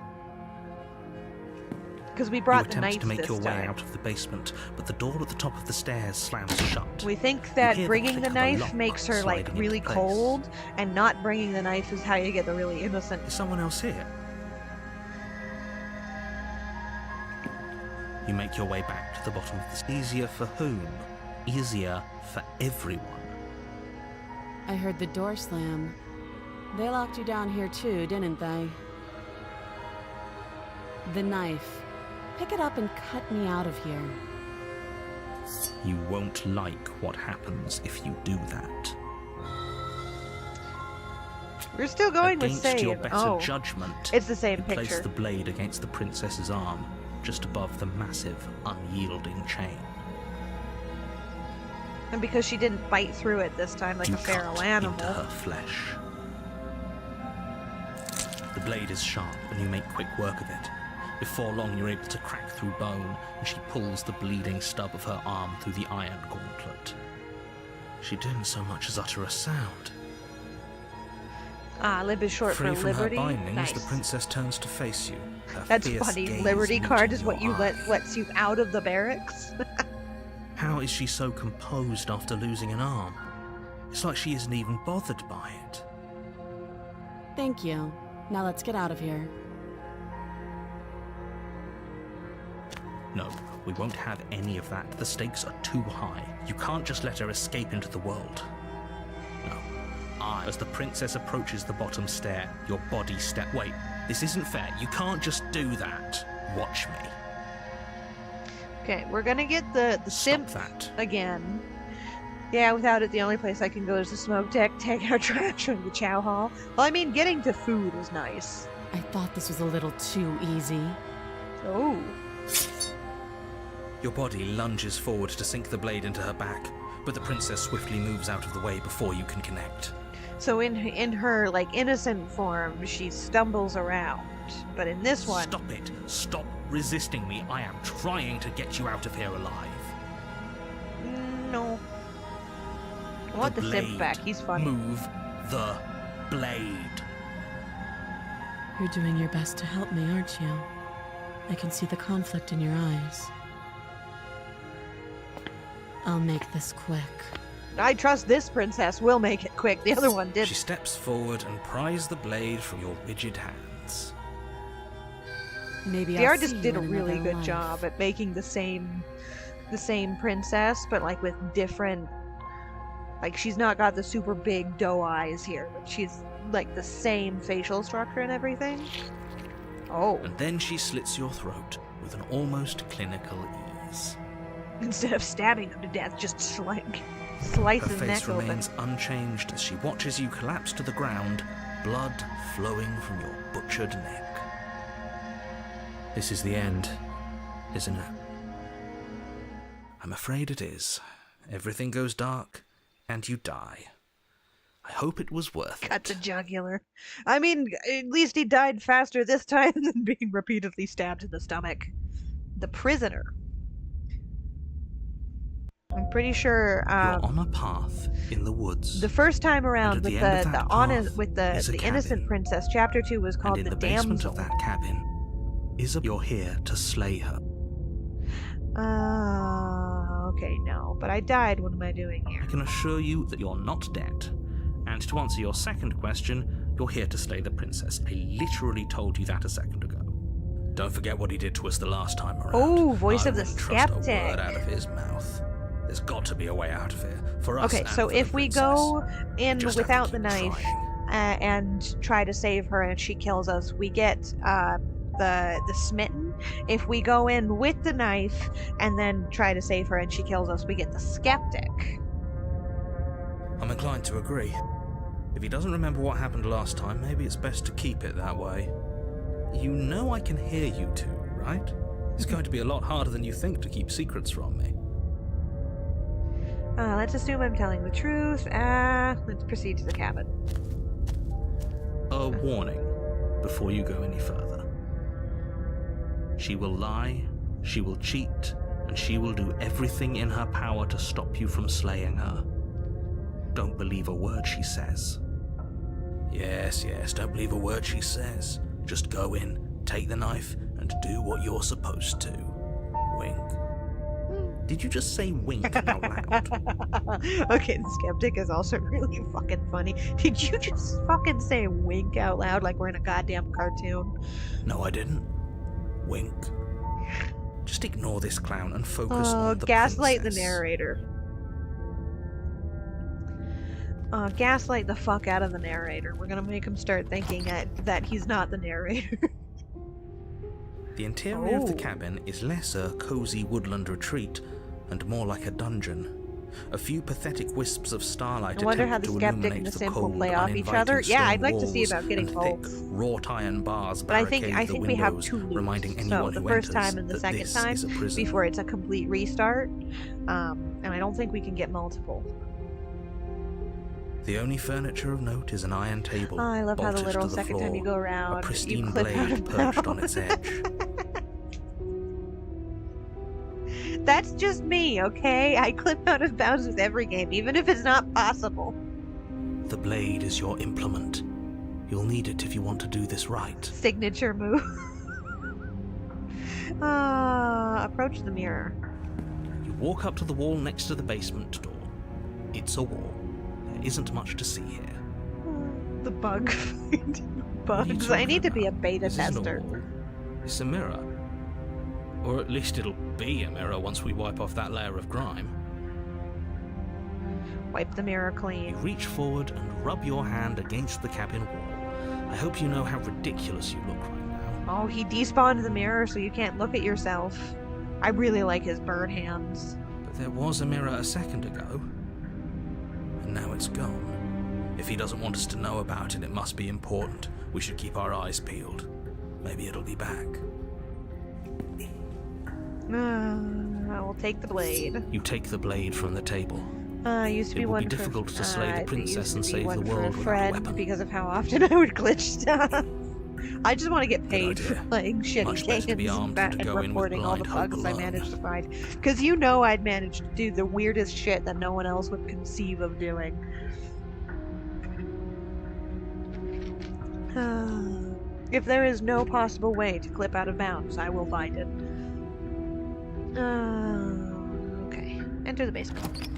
Because we You brought the attempt knife to make this your way time. out of the basement, but the door at the top of the stairs slams shut. We think You that hear the bringing click the of a knife lock makes her like sliding really into place. cold, and not bringing the knife is how you get the really innocent. Is someone else here? You make your way back to the bottom of the easier for whom? Easier for everyone. I heard the door slam. They locked you down here too, didn't they? The knife. Pick it up and cut me out of here. You won't like what happens if you do that. We're still going with Against your save. better Oh, judgment, it's the same you place picture. the blade against the princess's arm, just above the massive, unyielding chain. And because she didn't bite through it this time like You a feral cut animal. into her flesh. The blade is sharp, and you make quick work of it. Before long, you're able to crack through bone, and she pulls the bleeding stub of her arm through the iron gauntlet. She didn't so much as utter a sound. Ah, lib is short Free for from liberty. her bindings, Nice. the princess turns to face you. Her That's fierce funny. gaze Liberty meeting card is what your you eye. lets you out of the barracks. How is she so composed after losing an arm? It's like she isn't even bothered by it. Thank you. Now let's get out of here. No, we won't have any of that. The stakes are too high. You can't just let her escape into the world. No. As the princess approaches the bottom stair, your body step. Wait, this isn't fair. You can't just do that. Watch me. Okay, we're gonna get the simp Stop that. again. Yeah, without it, the only place I can go is the smoke deck, take out trash from the chow hall. Well, I mean, getting to food is nice. I thought this was a little too easy. Oh. Your body lunges forward to sink the blade into her back, but the princess swiftly moves out of the way before you can connect. So in her, like, innocent form, she stumbles around. But in this one... Stop it. Stop resisting me. I am trying to get you out of here alive. No. I want the simp blade. back, he's funny. Move the blade. You're doing your best to help me, aren't you? I can see the conflict in your eyes. I'll make this quick. I trust this princess will make it quick, the other one She didn't. steps forward and pries the blade from your rigid hands. Maybe The I'll artist see did you a in really another good life. job at making the same princess, but like with different, like she's not got the super big doe eyes here, but she's like the same facial structure and everything. Oh, And then she slits your throat with an almost clinical ease. instead of stabbing them to death, just slice Her his face neck open. remains unchanged as she watches you collapse to the ground, blood flowing from your butchered neck. This is the end, isn't it? I'm afraid it is. Everything goes dark, and you die. I hope it was worth Cut the it. jugular. I mean, at least he died faster this time than being repeatedly stabbed in the stomach. The prisoner. I'm pretty sure You're on a path in the woods. the first time And around at with the end of the that honest path with the is a innocent cabin. princess, chapter 2 was called and in the the basement damsel. of that cabin, you're here to slay her. Okay, no. But I died. What am I doing here? I can assure you that you're not dead. And to answer your second question, you're here to slay the princess. I literally told you that a second ago. Don't forget what he did to us the last time around. Oh, voice I of the wouldn't trust a skeptic. word out of his mouth. There's got to be a way out of here. For us Okay, and so for the if we princess. go in Just have to without the keep knife trying. and try to save her and she kills us, we get the smitten. If we go in with the knife and then try to save her and she kills us, we get the skeptic. I'm inclined to agree. If he doesn't remember what happened last time, maybe it's best to keep it that way. You know I can hear you two, right? It's going to be a lot harder than you think to keep secrets from me. Let's assume I'm telling the truth. Let's proceed to the cabin. A warning before you go any further. She will lie, she will cheat, and she will do everything in her power to stop you from slaying her. Don't believe a word she says. Yes, don't believe a word she says. Just go in, Take the knife and do what you're supposed to. Wink. Did you just say wink out loud? Okay, the skeptic is also really fucking funny. Did you just fucking say wink out loud like we're in a goddamn cartoon? No, I didn't. Wink. Just ignore this clown and focus on the gaslight princess. the narrator. Gaslight the fuck out of the narrator. We're gonna make him start thinking that he's not the narrator. The interior of the Oh. cabin is less a cozy woodland retreat and more like a dungeon. A few pathetic wisps of starlight I wonder how attempt the to skeptic and illuminate the the simp will cold, play off each other. uninviting Yeah, I'd stone like to see walls about getting and both. thick, wrought iron bars But I barricade think the we have windows, 2 loops. reminding So anyone the who first enters time and the that second this time is a prison. before it's a complete restart. And I don't think we can get multiple. The only furniture of note is an iron table. Oh, I love how the bolted literal to second time you floor, go around, a pristine you clip out blade of perched on bounds. its edge. That's just me, okay? I clip out of bounds with every game, even if it's not possible. The blade is your implement. You'll need it if you want to do this right. Signature move. Approach the mirror. You walk up to the wall next to the basement door. It's a wall. There isn't much to see here. The bug. What are you Bugs. I talking need to be a about? beta This isn't a tester. wall. It's a mirror. Or at least it'll be a mirror once we wipe off that layer of grime. Wipe the mirror You clean. reach forward and rub your hand against the cabin wall. I hope you know how ridiculous you look right now. Oh, he despawned the mirror so you can't look at yourself. I really like his bird hands. But there was a mirror a second ago. And now it's gone. If he doesn't want us to know about it, it must be important. We should keep our eyes peeled. Maybe it'll be back. I will take the blade. You take the blade from the table. Used to be It would one be difficult for, to slay the it princess used to and be save one the for world a without a friend weapon. because of how often I would glitch stuff. I just want to get paid for idea. playing shitty Much better to be games armed than to and go in with reporting all the blind hope bugs I alone. managed to find. Because you know I'd managed to do the weirdest shit that no one else would conceive of doing. If there is no possible way to clip out of bounds, I will find it. Okay. Enter the basement.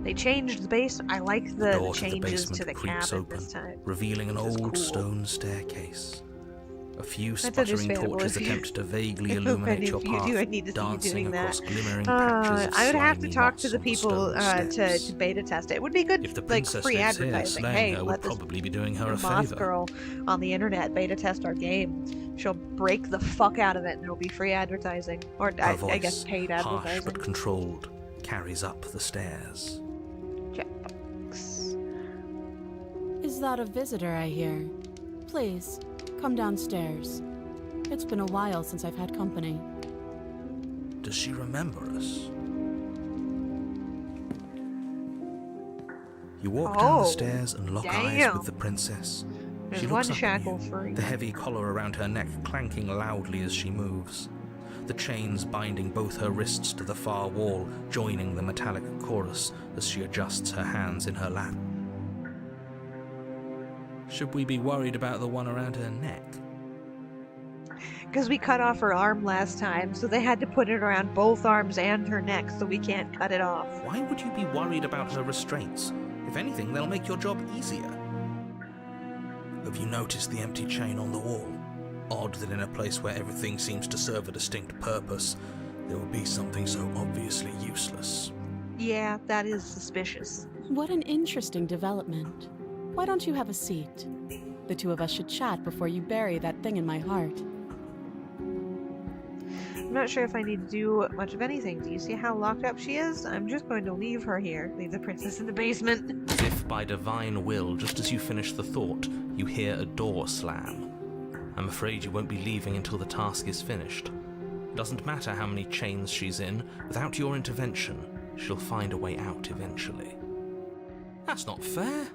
They changed the base. I like the door to the changes basement to the creaks cabin open, this time. revealing an This is old cool. stone staircase. A few That's sputtering understandable torches if you- attempt to vaguely if illuminate your you do, I path, need to see you dancing doing that. across glimmering patches of I would have to slimy talk moss to the on people stone steps. to beta test it. It would be good, If the like princess free lives here, advertising. slaying Hey, her would let this probably be doing her a moth favor. girl on the internet beta test our game. She'll break the fuck out of it, and it'll be free advertising, or Her I guess voice, paid harsh advertising. but controlled, carries up the stairs. Checkbox. Is that a visitor I hear? Please, come downstairs. It's been a while since I've had company. Does she remember us? You walk down the Oh, stairs and lock eyes damn. with the princess. There's She one looks up at shackle you, free. the heavy collar around her neck clanking loudly as she moves. The chains binding both her wrists to the far wall, joining the metallic chorus as she adjusts her hands in her lap. Should we be worried about the one around her neck? Because we cut off her arm last time, so they had to put it around both arms and her neck, so we can't cut it off. Why would you be worried about her restraints? If anything, they'll make your job easier. Have you noticed the empty chain on the wall? Odd that in a place where everything seems to serve a distinct purpose, there would be something so obviously useless. Yeah, that is suspicious. What an interesting development. Why don't you have a seat? The two of us should chat before you bury that thing in my heart. I'm not sure if I need to do much of anything. Do you see how locked up she is? I'm just going to leave her here. Leave the princess in the basement. As if by divine will, just as you finish the thought, you hear a door slam. I'm afraid you won't be leaving until the task is finished. It doesn't matter how many chains she's in, without your intervention, she'll find a way out eventually. That's not fair.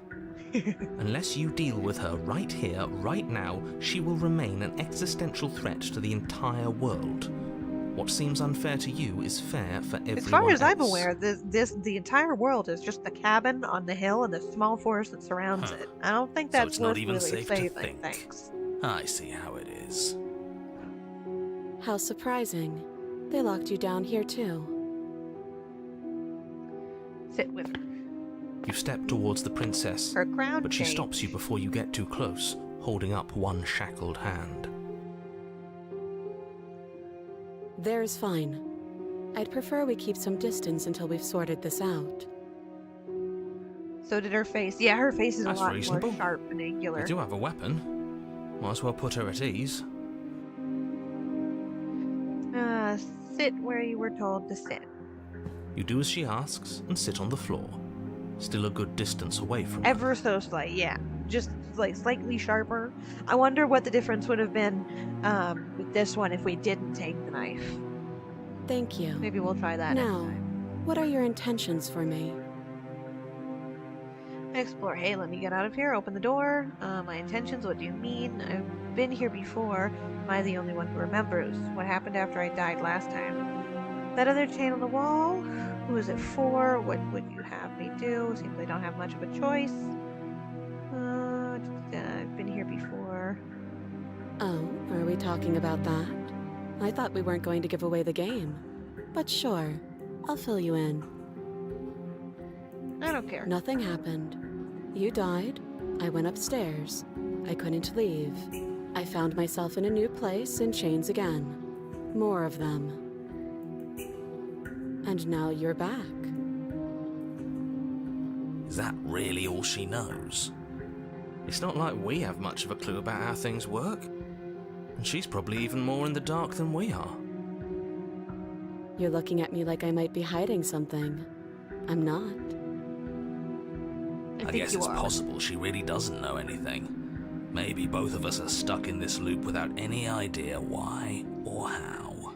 Unless you deal with her right here, right now, she will remain an existential threat to the entire world. What seems unfair to you is fair for everyone As far as I'm else. aware, the entire world is just the cabin on the hill and the small forest that surrounds Huh. it. I don't think So that's it's not worth even really safe to saving. think. Thanks. I see how it is. How surprising. They locked you down here too. Sit with her. You step towards the princess, Her crown but she change. stops you before you get too close, holding up one shackled hand. There's fine. I'd prefer we keep some distance until we've sorted this out. So did her face. Yeah, her face is That's a lot reasonable. more sharp and angular. You do have a weapon. Might as well put her at ease. Sit where you were told to sit. You do as she asks and sit on the floor, still a good distance away from her. Ever so slight, yeah. Just like slightly sharper. I wonder what the difference would have been with this one if we didn't take the knife. Thank you. Maybe we'll try that next Now, time. what are your intentions for me? Explore. Hey, let me get out of here. Open the door. My intentions. What do you mean? I've been here before. Am I the only one who remembers what happened after I died last time? That other chain on the wall? Who is it for? What would you have me do? Seems I don't have much of a choice. I've been here before. Oh, are we talking about that? I thought we weren't going to give away the game. But sure, I'll fill you in. I don't care. Nothing happened. You died. I went upstairs. I couldn't leave. I found myself in a new place in chains again. More of them. And now you're back. Is that really all she knows? It's not like we have much of a clue about how things work. And she's probably even more in the dark than we are. You're looking at me like I might be hiding something. I'm not. I I think guess you it's are. possible she really doesn't know anything. Maybe both of us are stuck in this loop without any idea why or how.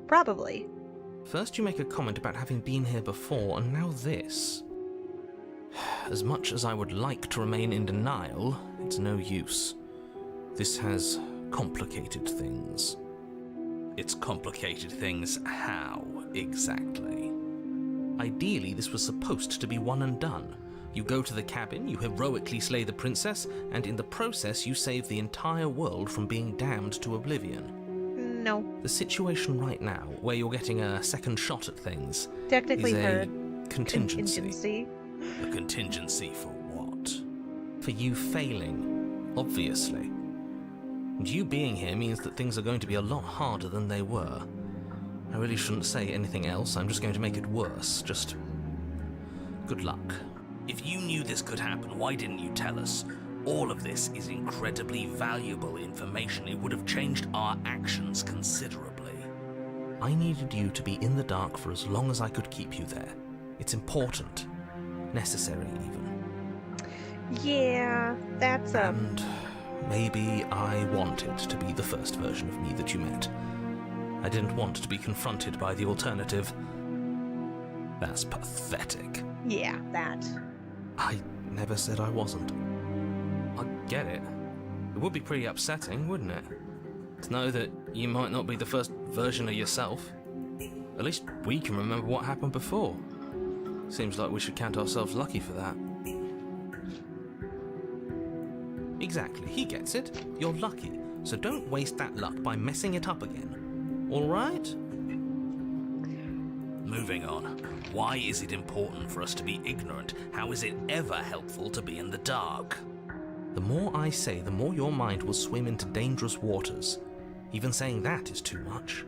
Probably. First you make a comment about having been here before, and now this. As much as I would like to remain in denial, it's no use. This has complicated things. It's complicated things how, exactly? Ideally, this was supposed to be one and done. You go to the cabin, you heroically slay the princess, and in the process you save the entire world from being damned to oblivion. No. The situation right now, where you're getting a second shot at things, Technically is a heard. contingency. A contingency for what? For you failing, obviously. And you being here means that things are going to be a lot harder than they were. I really shouldn't say anything else, I'm just going to make it worse. Just good luck. If you knew this could happen, why didn't you tell us? All of this is incredibly valuable information. It would have changed our actions considerably. I needed you to be in the dark for as long as I could keep you there. It's important. Necessary, even. Yeah, that's And maybe I wanted to be the first version of me that you met. I didn't want to be confronted by the alternative. That's pathetic. yeah, that. I never said I wasn't. I get it. It would be pretty upsetting, wouldn't it? To know that you might not be the first version of yourself. At least we can remember what happened before. Seems like we should count ourselves lucky for that. Exactly, he gets it. You're lucky, so don't waste that luck by messing it up again. Alright? Moving on. Why is it important for us to be ignorant? How is it ever helpful to be in the dark? The more I say, the more your mind will swim into dangerous waters. Even saying that is too much.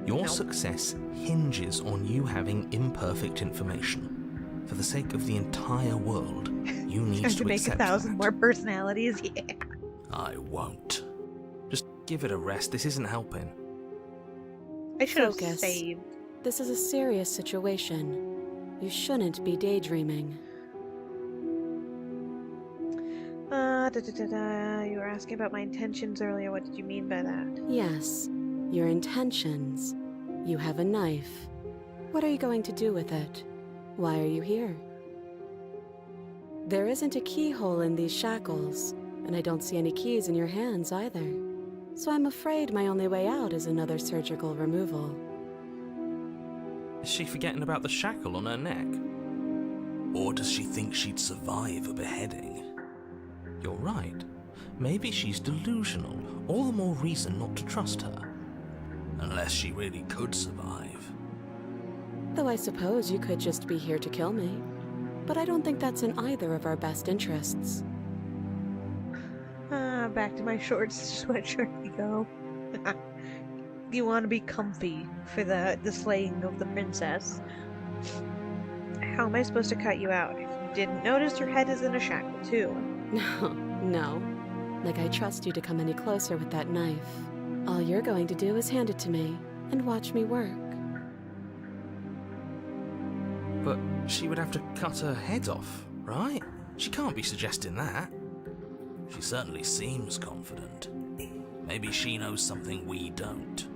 Your No. success hinges on you having imperfect information. For the sake of the entire world, you need Trying to to make accept 1,000 that. more personalities. Yeah. I won't. Just give it a rest. This isn't helping. I should have Focus. saved. This is a serious situation. You shouldn't be daydreaming. You were asking about my intentions earlier. What did you mean by that? Yes, your intentions. You have a knife. What are you going to do with it? Why are you here? There isn't a keyhole in these shackles, and I don't see any keys in your hands either. So I'm afraid my only way out is another surgical removal. Is she forgetting about the shackle on her neck? Or does she think she'd survive a beheading? You're right. Maybe she's delusional. All the more reason not to trust her. Unless she really could survive. Though I suppose you could just be here to kill me. But I don't think that's in either of our best interests. Back to my shorts sweatshirt we go. You want to be comfy for the slaying of the princess. How am I supposed to cut you out? If you didn't notice, your head is in a shackle too. No. Like I trust you to come any closer with that knife. All you're going to do is hand it to me and watch me work. But she would have to cut her head off, right? She can't be suggesting that. She certainly seems confident. Maybe she knows something we don't.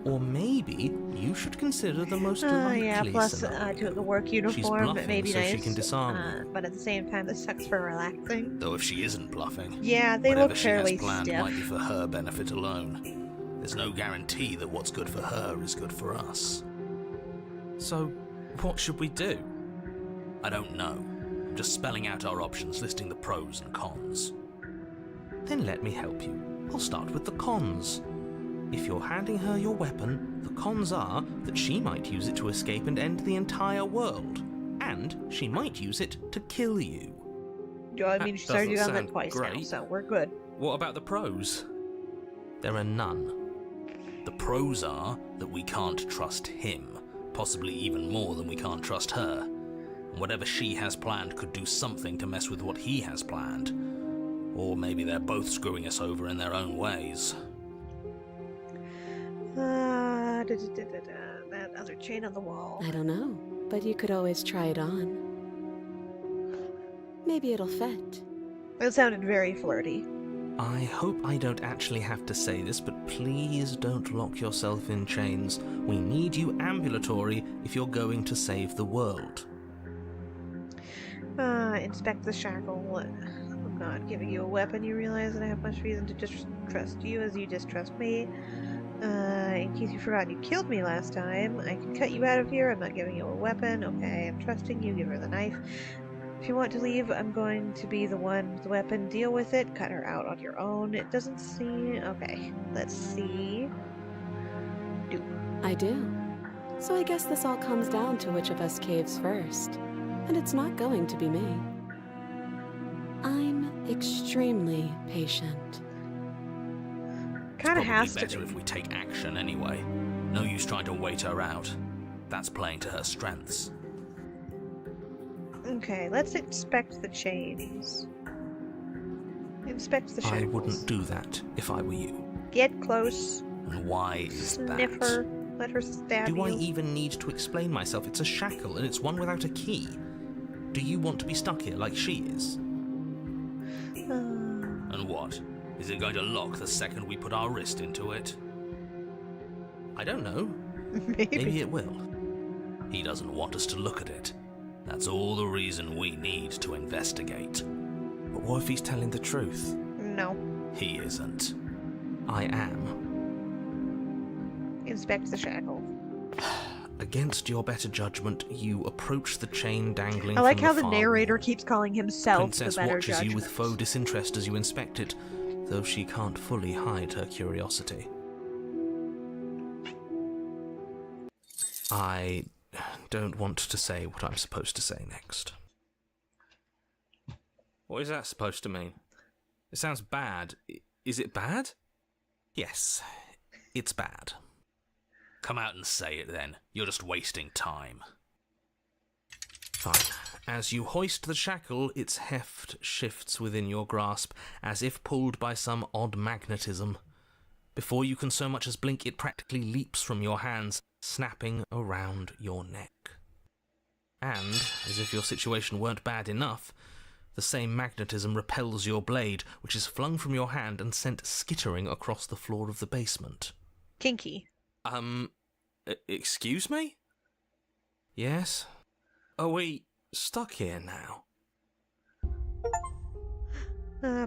Or maybe you should consider the most likely yeah, plus scenario. to the work She's uniform, bluffing maybe so nice. she can disarm you. But at the same time, this sucks for relaxing. Though if she isn't bluffing, Yeah, they whatever look she has fairly planned stiff. might be for her benefit alone. There's no guarantee that what's good for her is good for us. So, what should we do? I don't know. I'm just spelling out our options, listing the pros and cons. Then let me help you. I'll start with the cons. If you're handing her your weapon, the cons are that she might use it to escape and end the entire world. And she might use it to kill you. I mean, she started doesn't on that sound twice now, great. so we're good. What about the pros? There are none. The pros are that we can't trust him, possibly even more than we can't trust her. And whatever she has planned could do something to mess with what he has planned. Or maybe they're both screwing us over in their own ways. That other chain on the wall. I don't know, but you could always try it on. Maybe it'll fit. That sounded very flirty. I hope I don't actually have to say this, but please don't lock yourself in chains. We need you ambulatory if you're going to save the world. Inspect the shackle. I'm not giving you a weapon. You realize that I have much reason to distrust you as you distrust me. In case you forgot you killed me last time, I can cut you out of here. I'm not giving you a weapon. Okay, I'm trusting you. Give her the knife. If you want to leave, I'm going to be the one with the weapon. Deal with it. Cut her out on your own. It doesn't seem... Okay, let's see. I do. So I guess this all comes down to which of us caves first. And it's not going to be me. I'm extremely patient. Kind of has Probably to better be. if we take action anyway. No use trying to wait her out. That's playing to her strengths. Okay, let's inspect the chains. Inspect the shackles. I wouldn't do that if I were you. Get close. And why is Sniff that? her. Let her stab Do you. I even need to explain myself? It's a shackle and it's one without a key. Do you want to be stuck here like she is? And what? Is it going to lock the second we put our wrist into it? I don't know. Maybe. Maybe it will. He doesn't want us to look at it. That's all the reason we need to investigate. But what if he's telling the truth? No. He isn't. I am. Inspect the shackle. Against your better judgment, you approach the chain dangling I like from how the far narrator wall. keeps calling himself Princess the better watches judgment. you with faux disinterest as you inspect it, though she can't fully hide her curiosity. I don't want to say what I'm supposed to say next. What is that supposed to mean? It sounds bad. Is it bad? Yes, it's bad. Come out and say it then. You're just wasting time. Fine. As you hoist the shackle, its heft shifts within your grasp, as if pulled by some odd magnetism. Before you can so much as blink, it practically leaps from your hands, snapping around your neck. And, as if your situation weren't bad enough, the same magnetism repels your blade, which is flung from your hand and sent skittering across the floor of the basement. Kinky. Excuse me? Yes? Are we stuck here now?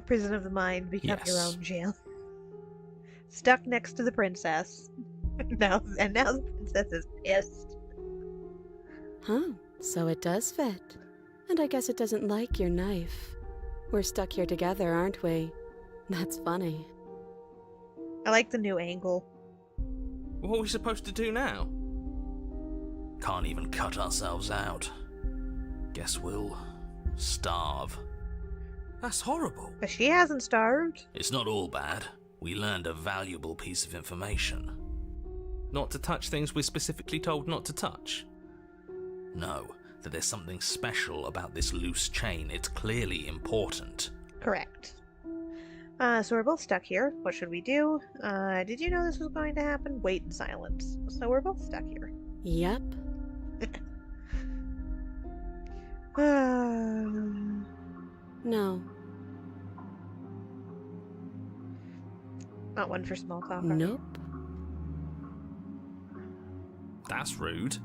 Prison of the mind. Become your Yes. own jail. Stuck next to the princess. now the princess is pissed. Huh, so it does fit. And I guess it doesn't like your knife. We're stuck here together, aren't we? That's funny. I like the new angle. What are we supposed to do now? Can't even cut ourselves out. Guess we'll starve. That's horrible. But she hasn't starved. It's not all bad. We learned a valuable piece of information. Not to touch things we're specifically told not to touch. No, that there's something special about this loose chain. It's clearly important. Correct. So we're both stuck here. What should we do? Did you know this was going to happen? Wait in silence. So we're both stuck here. Yep. No. Not one for small talk. Nope. That's rude.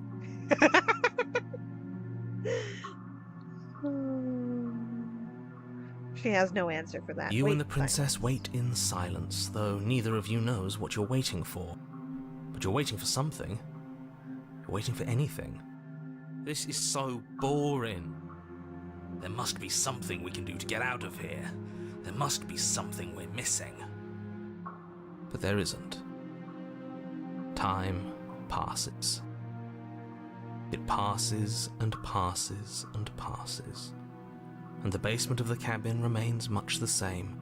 She has no answer for that. You Wait and the in princess silence. wait in silence, though neither of you knows what you're waiting for. But you're waiting for something. You're waiting for anything. This is so boring. There must be something we can do to get out of here. There must be something we're missing. But there isn't. Time passes. It passes and passes and passes. And the basement of the cabin remains much the same.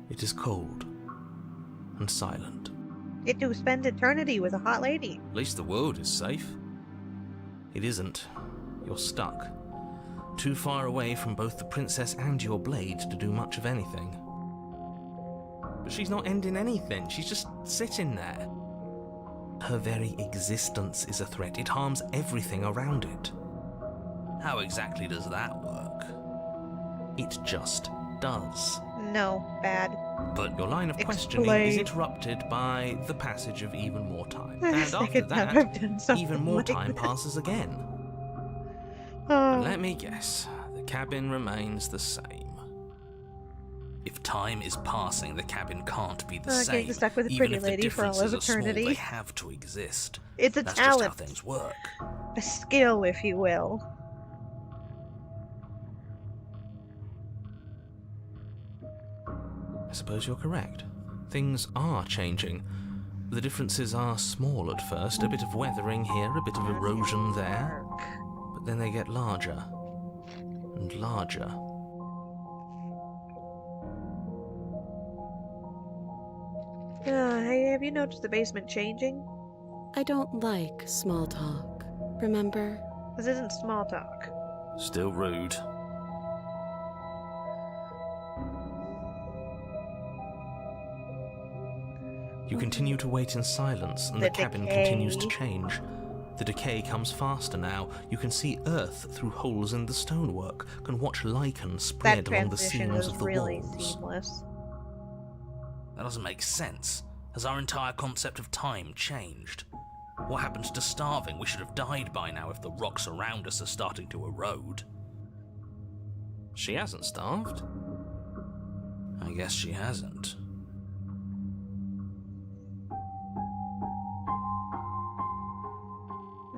It is cold and silent. Get to spend eternity with a hot lady. At least the world is safe. It isn't. You're stuck. Too far away from both the princess and your blade to do much of anything. But she's not ending anything. She's just sitting there. Her very existence is a threat. It harms everything around it. How exactly does that work? It just does. No, bad. But Your line of questioning is interrupted by the passage of even more time. And after Second time that, I've done something even more like time this. passes again. Oh. Let me guess. The cabin remains the same. if time is passing, the cabin can't be the same. Getting stuck with a even pretty if the lady for all of differences are small, eternity. they have to exist. It's a That's talent, just how things work. a skill, if you will. I suppose you're correct. Things are changing. The differences are small at first, a bit of weathering here, a bit of erosion there, but then they get larger and larger. Hey, have you noticed the basement changing? I don't like small talk. Remember? This isn't small talk. Still rude. You continue to wait in silence, and the cabin continues to change. The decay comes faster now. You can see earth through holes in the stonework, can watch lichen That spread along the transition seams is of the really walls. seamless. That doesn't make sense. Has our entire concept of time changed? What happens to starving? We should have died by now if the rocks around us are starting to erode. She hasn't starved. I guess she hasn't.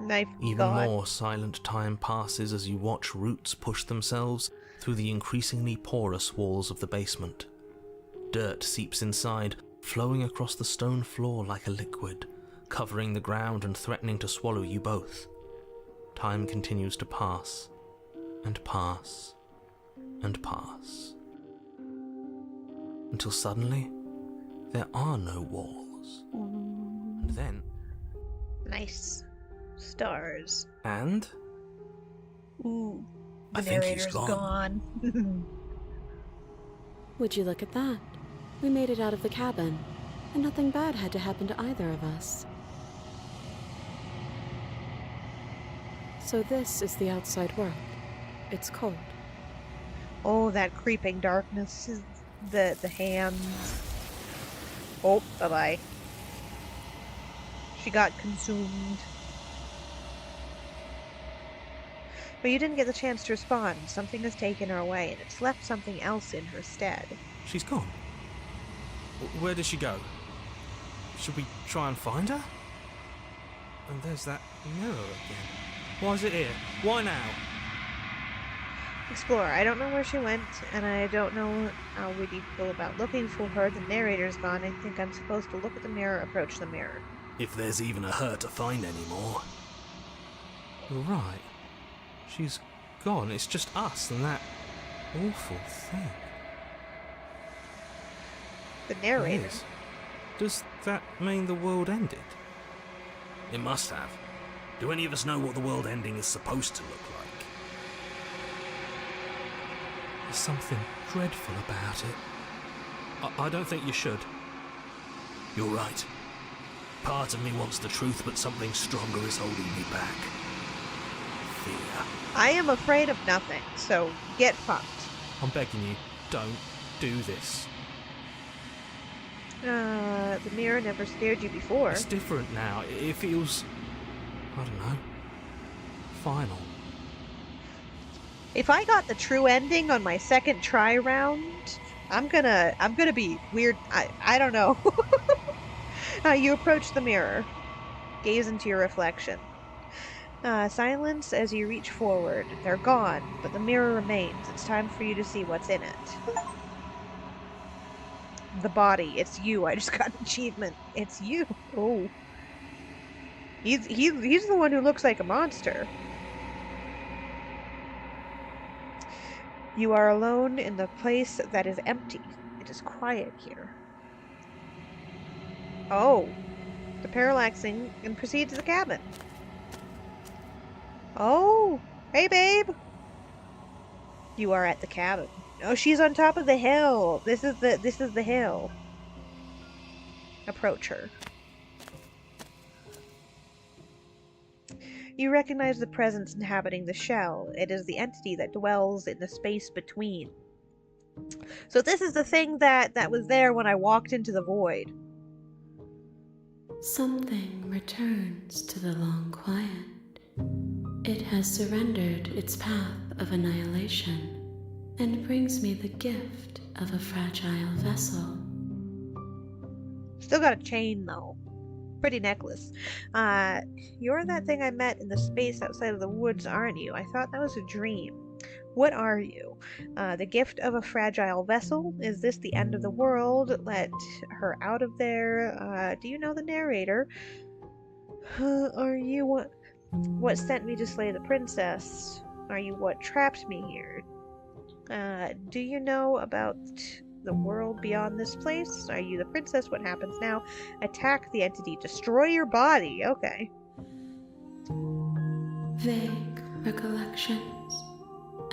Knife Even God. more silent time passes as you watch roots push themselves through the increasingly porous walls of the basement. Dirt seeps inside, flowing across the stone floor like a liquid, covering the ground and threatening to swallow you both. Time continues to pass, and pass, and pass. Until suddenly, there are no walls. And then... Nice. Stars. And? Ooh. The I think he's narrator's gone. gone. Would you look at that? We made it out of the cabin, and nothing bad had to happen to either of us. So this is the outside world. It's cold. Oh, that creeping darkness. The hands. Oh, bye-bye. She got consumed. But you didn't get the chance to respond. Something has taken her away, and it's left something else in her stead. She's gone. Where did she go? Should we try and find her? And there's that mirror again. Why is it here? Why now? Explorer, I don't know where she went, and I don't know how we need to go about looking for her. The narrator's gone. I think I'm supposed to look at the mirror, approach the mirror. If there's even a her to find anymore. You're right. She's gone. It's just us and that awful thing. The narrator? Yes. Does that mean the world ended? It must have. Do any of us know what the world ending is supposed to look like? There's something dreadful about it. I don't think you should. You're right. Part of me wants the truth, but something stronger is holding me back. Fear. I am afraid of nothing, so get fucked. I'm begging you, don't do this. The mirror never scared you before. It's different now. It feels, I don't know, final. If I got the true ending on my second try round, I'm gonna be weird. I don't know. You approach the mirror. Gaze into your reflection. Silence as you reach forward. They're gone, but the mirror remains. It's time for you to see what's in it. The body. It's you. I just got an achievement. It's you. Oh. He's the one who looks like a monster. You are alone in the place that is empty. It is quiet here. Oh. The parallaxing and proceed to the cabin. Oh. Hey, babe. You are at the cabin. Oh, she's on top of the hill. This is the hill. Approach her. You recognize the presence inhabiting the shell. It is the entity that dwells in the space between. So this is the thing that was there when I walked into the void. Something returns to the long quiet. It has surrendered its path of annihilation and brings me the gift of a fragile vessel. Still got a chain though. Pretty necklace. You're that thing I met in the space outside of the woods, aren't you? I thought that was a dream. What are you? The gift of a fragile vessel? Is this the end of the world? Let her out of there. Do you know the narrator? Are you what sent me to slay the princess? Are you what trapped me here? Do you know about the world beyond this place? Are you the princess? What happens now? Attack the entity. Destroy your body. Okay. Vague recollections.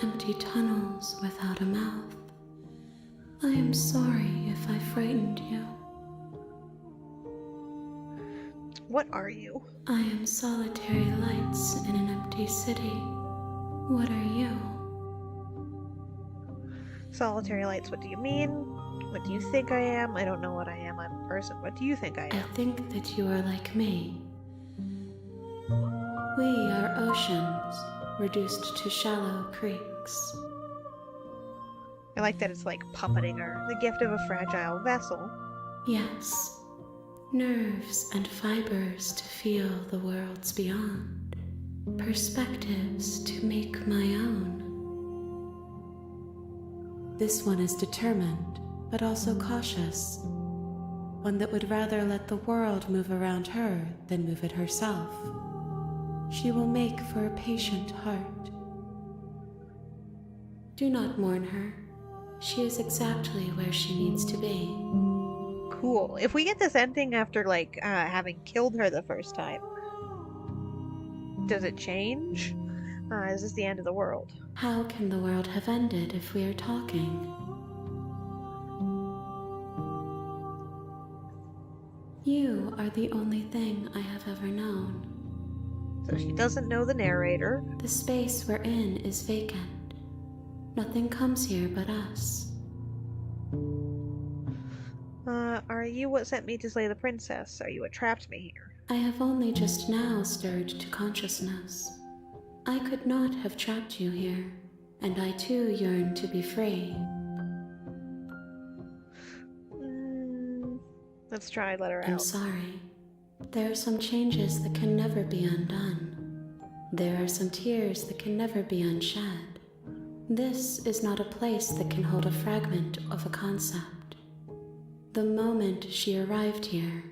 Empty tunnels without a mouth. I am sorry if I frightened you. What are you? I am solitary lights in an empty city. What are you? Solitary lights, what do you mean? What do you think I am? I don't know what I am. I'm a person. What do you think I am? I think that you are like me. We are oceans, reduced to shallow creeks. I like that it's like puppeting her. The gift of a fragile vessel. Yes. Nerves and fibers to feel the worlds beyond. Perspectives to make my own. This one is determined, but also cautious. One that would rather let the world move around her than move it herself. She will make for a patient heart. Do not mourn her. She is exactly where she needs to be. Cool. If we get this ending after, like, having killed her the first time, does it change? Is this the end of the world? How can the world have ended if we are talking? You are the only thing I have ever known. So she doesn't know the narrator. The space we're in is vacant. Nothing comes here but us. Are you what sent me to slay the princess? Are you what trapped me here? I have only just now stirred to consciousness. I could not have trapped you here, and I too yearn to be free. Let's try let her out. I'm sorry. There are some changes that can never be undone. There are some tears that can never be unshed. This is not a place that can hold a fragment of a concept. The moment she arrived here,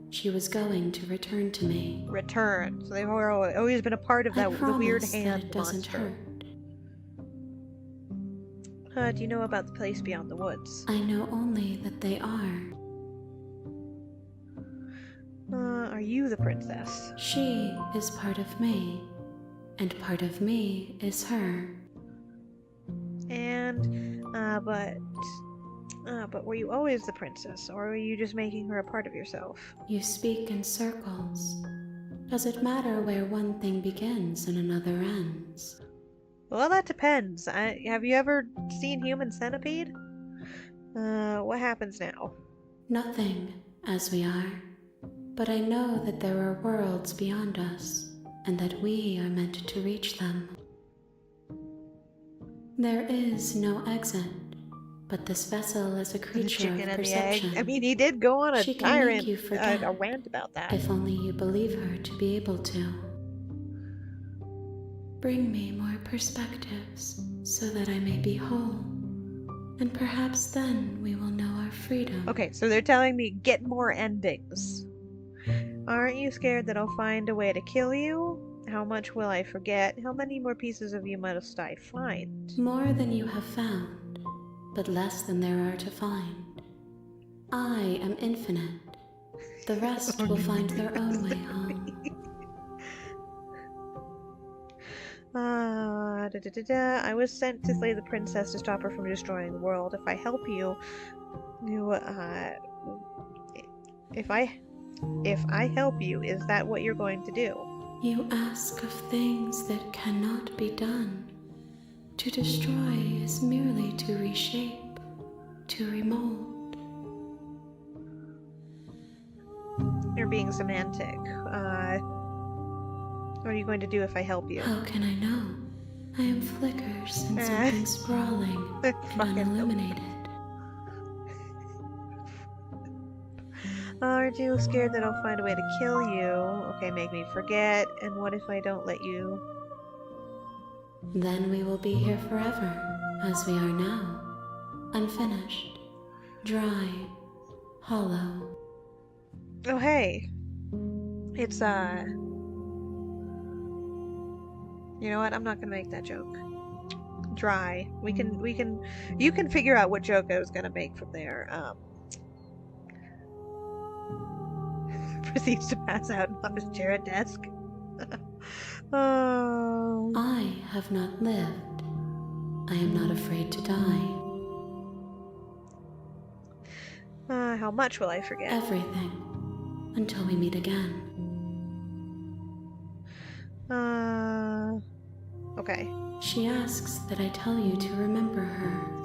she was going to return to me. Return. So they've always been a part of that the weird promise hand that it doesn't monster. hurt. Do you know about the place beyond the woods? I know only that they are. Are you the princess? She is part of me, and part of me is her. And, but were you always the princess, or were you just making her a part of yourself? You speak in circles. Does it matter where one thing begins and another ends? Well, that depends. Have you ever seen Human Centipede? What happens now? Nothing, as we are. But I know that there are worlds beyond us, and that we are meant to reach them. There is no exit, but this vessel is a The creature chicken of and the perception. egg. I mean, he did go on a She can make tyrant, you forget. a rant about that. If only you believe her to be able to. Bring me more perspectives, so that I may be whole. And perhaps then we will know our freedom. Okay, so they're telling me get more endings. Aren't you scared that I'll find a way to kill you? How much will I forget? How many more pieces of you must I find? More than you have found, but less than there are to find. I am infinite. The rest will find their own way home. I was sent to slay the princess to stop her from destroying the world. If I help you, if I help you, is that what you're going to do? You ask of things that cannot be done. To destroy is merely to reshape, to remold. You're being semantic. What are you going to do if I help you? How can I know? I am flickers in something sprawling and unilluminated. Aren't you scared that I'll find a way to kill you? Okay, make me forget. And what if I don't let you? Then we will be here forever, as we are now. Unfinished, dry, hollow. Oh, hey. It's, you know what? I'm not gonna make that joke. Dry. You can figure out what joke I was gonna make from there. Proceeds to pass out on his chair at desk. Oh. I have not lived. I am not afraid to die. How much will I forget? Everything. Until we meet again. Okay. She asks that I tell you to remember her.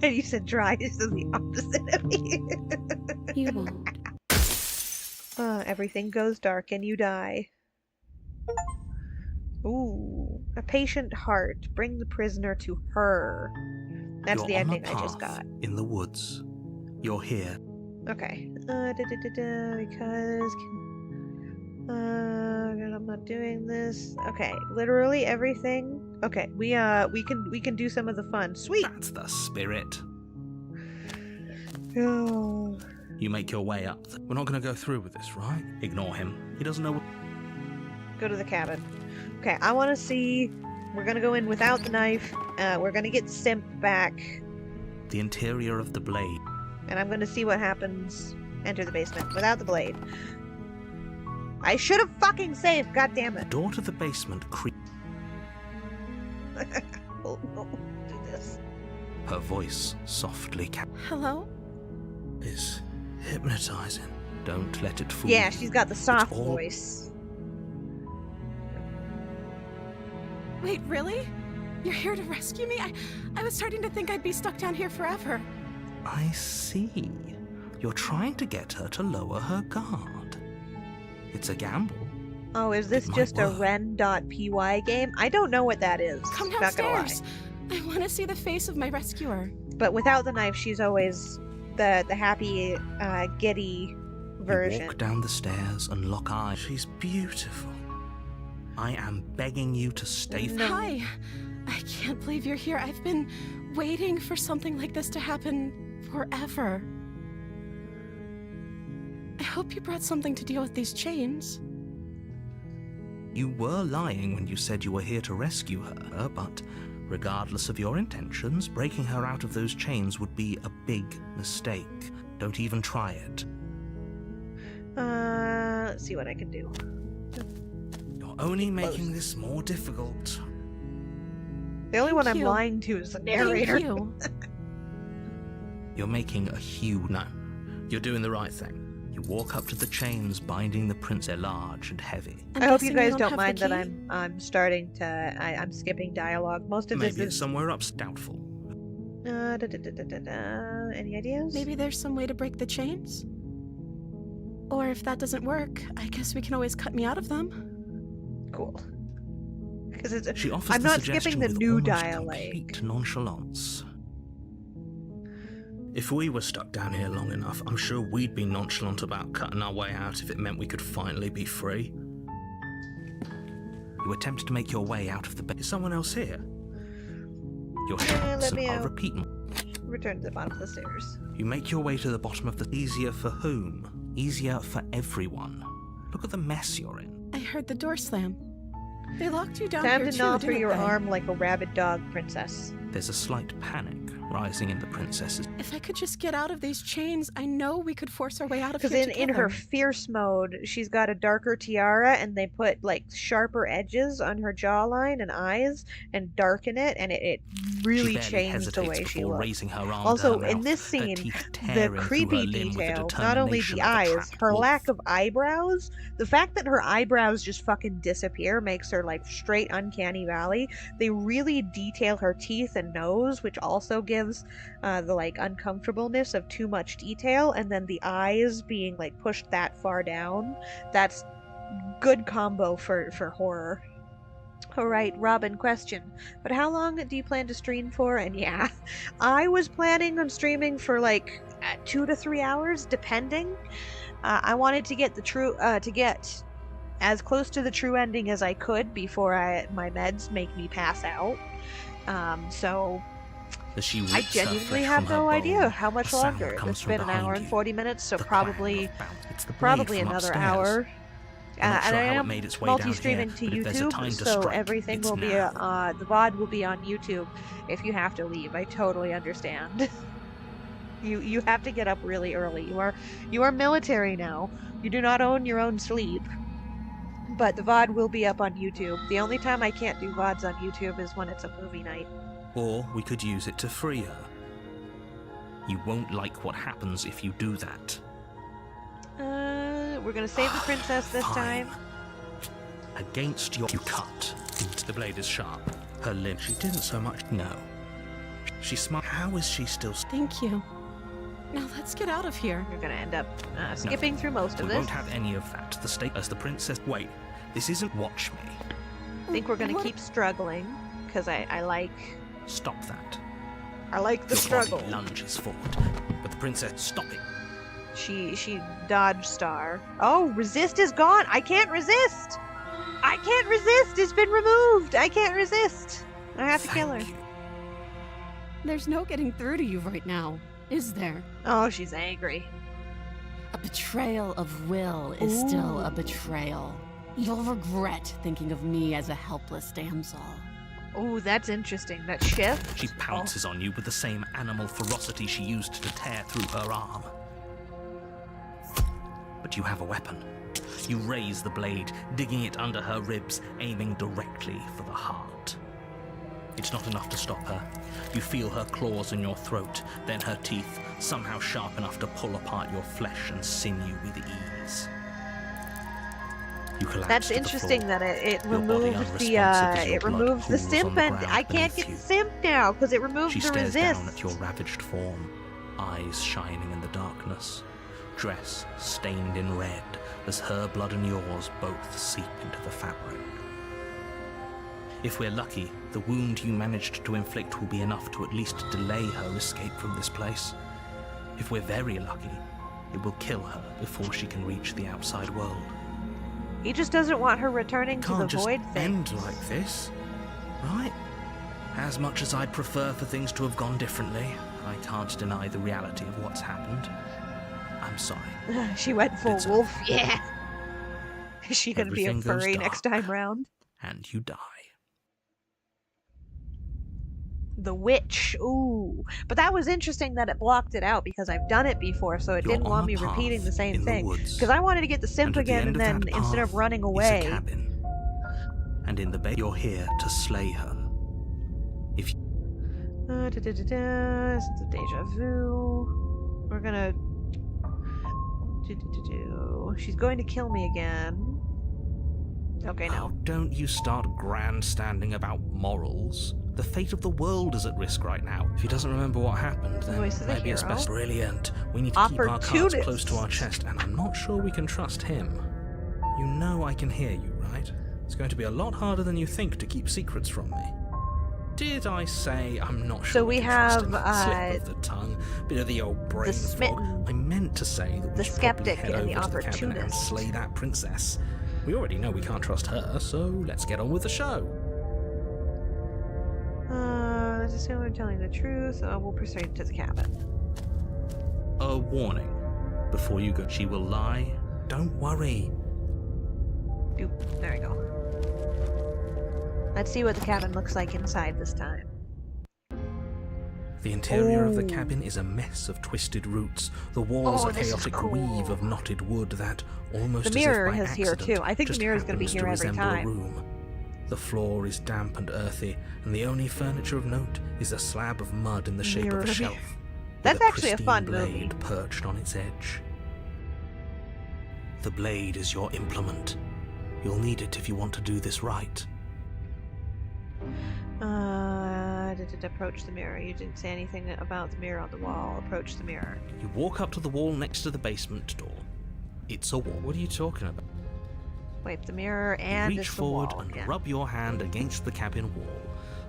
You said dry, this is the opposite of me. You won't. Everything goes dark and you die. Ooh. A patient heart. Bring the prisoner to her. That's You're the on ending a I just path got. in the woods. You're here. Okay. Because... I'm not doing this. Okay, literally everything. Okay, we can do some of the fun. Sweet! That's the spirit. Oh. You make your way up. We're not going to go through with this, right? Ignore him. He doesn't know what... Go to the cabin. Okay, I want to see... We're gonna go in without the knife. We're gonna get Simp back. The interior of the blade. And I'm gonna see what happens. Enter the basement without the blade. I should have fucking saved, god damn The it. door to the basement creaks. We'll do this. Her voice softly Hello? is hypnotizing. Don't let it fool Yeah, you. she's got the soft all- voice. Wait, really? You're here to rescue me? I was starting to think I'd be stuck down here forever. I see. You're trying to get her to lower her guard. It's a gamble. Oh, is this It might just a work. ren.py game? I don't know what that is. Come Not gonna lie. downstairs. I want to see the face of my rescuer. But without the knife, she's always the happy, giddy You version. walk down the stairs and lock eyes. She's beautiful. I am begging you to stay. Hi. I can't believe you're here. I've been waiting for something like this to happen forever. I hope you brought something to deal with these chains. You were lying when you said you were here to rescue her, but regardless of your intentions, breaking her out of those chains would be a big mistake. Don't even try it. Let's see what I can do. You're only making this more difficult. The only one I'm you. lying to is the narrator. Thank you. You're making a huge... No, you're doing the right thing. You walk up to the chains, binding the prince. They're large and heavy. I hope you guessing guys don't have mind the that key? I'm starting to... I'm skipping dialogue. Most of Maybe this it's is... somewhere up. Doubtful. Any ideas? Maybe there's some way to break the chains? Or if that doesn't work, I guess we can always cut me out of them. Cool. Because it's... She offers I'm the not suggestion skipping the with new almost dialogue. complete nonchalance. If we were stuck down here long enough, I'm sure we'd be nonchalant about cutting our way out if it meant we could finally be free. You attempt to make your way out of the bed. Is someone else here? Your shouts, let me and I'll out. repeat them. Return to the bottom of the stairs. You make your way to the bottom of the... Easier for whom? Easier for everyone. Look at the mess you're in. I heard the door slam. They locked you down Time here to too, gnaw through didn't your they? arm like a rabid dog, princess. There's a slight panic rising in the princess's... If I could just get out of these chains, I know we could force our way out of here Because in her together. fierce mode, she's got a darker tiara, and they put like sharper edges on her jawline and eyes, and darken it, and it really She barely changed the hesitates way she before looked. raising her arm Also, to her in mouth, this her scene, teeth the tearing through her creepy limb with the detail, not only determination the of a eyes, trapped her wolf. lack of eyebrows, the fact that her eyebrows just fucking disappear makes her like straight uncanny valley. They really detail her teeth and nose, which also gives the like uncomfortableness of too much detail, and then the eyes being like pushed that far down. That's good combo for horror. Alright, Robin, question. But how long do you plan to stream for? And yeah, I was planning on streaming for like 2 to 3 hours, depending. I wanted to get to get as close to the true ending as I could before my meds make me pass out. So As she I rips her genuinely flesh have from her no idea bone, how much a sound longer. comes It's from been an hour behind and you. 40 minutes, so The clang probably of bounce. It's the blade probably from another upstairs. hour. I'm not sure And I how it am made its way down multi-streaming here, to but if there's a time YouTube, to so strike, everything it's will be now. the VOD will be on YouTube if you have to leave. I totally understand. You have to get up really early. You are military now. You do not own your own sleep. But the VOD will be up on YouTube. The only time I can't do VODs on YouTube is when it's a movie night. Or we could use it to free her. You won't like what happens if you do that. We're gonna save the princess this Fine. time. Against your... You cut. The blade is sharp. Her limb... She didn't so much... No. She smiled. How is she still... Thank you. Now let's get out of here. You're gonna end up skipping through most of We this. won't have any of that. The state as the princess... Wait. This isn't... Watch me. I think we're gonna What- keep struggling, because I like Stop that. the Your struggle. body lunges forward. But the princess... Stop it. She dodged star. Oh, resist is gone. I can't resist. I can't resist. It's been removed. I can't resist. I have to kill her. Thank you. There's no getting through to you right now, is there? Oh, she's angry. A betrayal of will is still a betrayal. You'll regret thinking of me as a helpless damsel. Oh, that's interesting. That shift. She pounces on you with the same animal ferocity she used to tear through her arm. But you have a weapon. You raise the blade, digging it under her ribs, aiming directly for the heart. It's not enough to stop her. You feel her claws in your throat, then her teeth, somehow sharp enough to pull apart your flesh and sinew with ease. You collapse That's to the interesting floor. that it Your body removed the unresponsive as your it blood removes the pools on simp, the and ground I can't beneath get you. simp now because it removed She the stares resist. down at your ravaged form, eyes shining in the darkness, dress stained in red as her blood and yours both seep into the fabric. If we're lucky, the wound you managed to inflict will be enough to at least delay her escape from this place. If we're very lucky, it will kill her before she can reach the outside world. He just doesn't want her returning to the Can't just void thing. end like this, right? As much as I'd prefer for things to have gone differently, I can't deny the reality of what's happened. I'm sorry. She went full It's wolf, yeah. Is she gonna be a Everything goes furry next dark. time round? And you die. The witch, ooh. But that was interesting that it blocked it out because I've done it before, so it You're didn't on want a me path repeating the same in the thing. woods. Because I wanted to get the simp And at the again, end and then of that instead of path running is a away. cabin. And in the bay, you're here to slay her. If you Sense of deja vu. We're gonna. She's going to kill me again. Okay, Oh, no. don't you start grandstanding about morals. The fate of the world is at risk right now. If he doesn't remember what happened, then Voice of the maybe it's hero. best. Brilliant. We need to keep our cards Opportunist. close to our chest, and I'm not sure we can trust him. You know I can hear you, right? It's going to be a lot harder than you think to keep secrets from me. Did I say I'm not sure? So we can trust him? have, Slip of the tongue, bit of the old brain fog. smitten, I meant to say that we the should probably skeptic, head and the over to the cabin and opportunist. slay that princess. We already know we can't trust her, so let's get on with the show. Let's assume we're telling the truth. We'll proceed to the cabin. A warning. Before you go, she will lie. Don't worry. Doop. There we go. Let's see what the cabin looks like inside this time. The interior of the Ooh. cabin is a mess of twisted roots. The walls Oh, a this is chaotic cool. weave of knotted wood that, almost The as mirror if by is here, accident, too. I think the just mirror is gonna be happens here to every resemble time. a room. The floor is damp and earthy, and the only furniture of note is a slab of mud in the shape Mirror. of a shelf. That's with actually a pristine fun blade movie. perched on its edge. The blade is your implement. You'll need it if you want to do this right. Approach the mirror. You didn't say anything about the mirror on the wall. Approach the mirror. You walk up to the wall next to the basement door. It's a wall. What are you talking about? Wait, the mirror and Reach it's the forward wall and again. rub your hand against the cabin wall.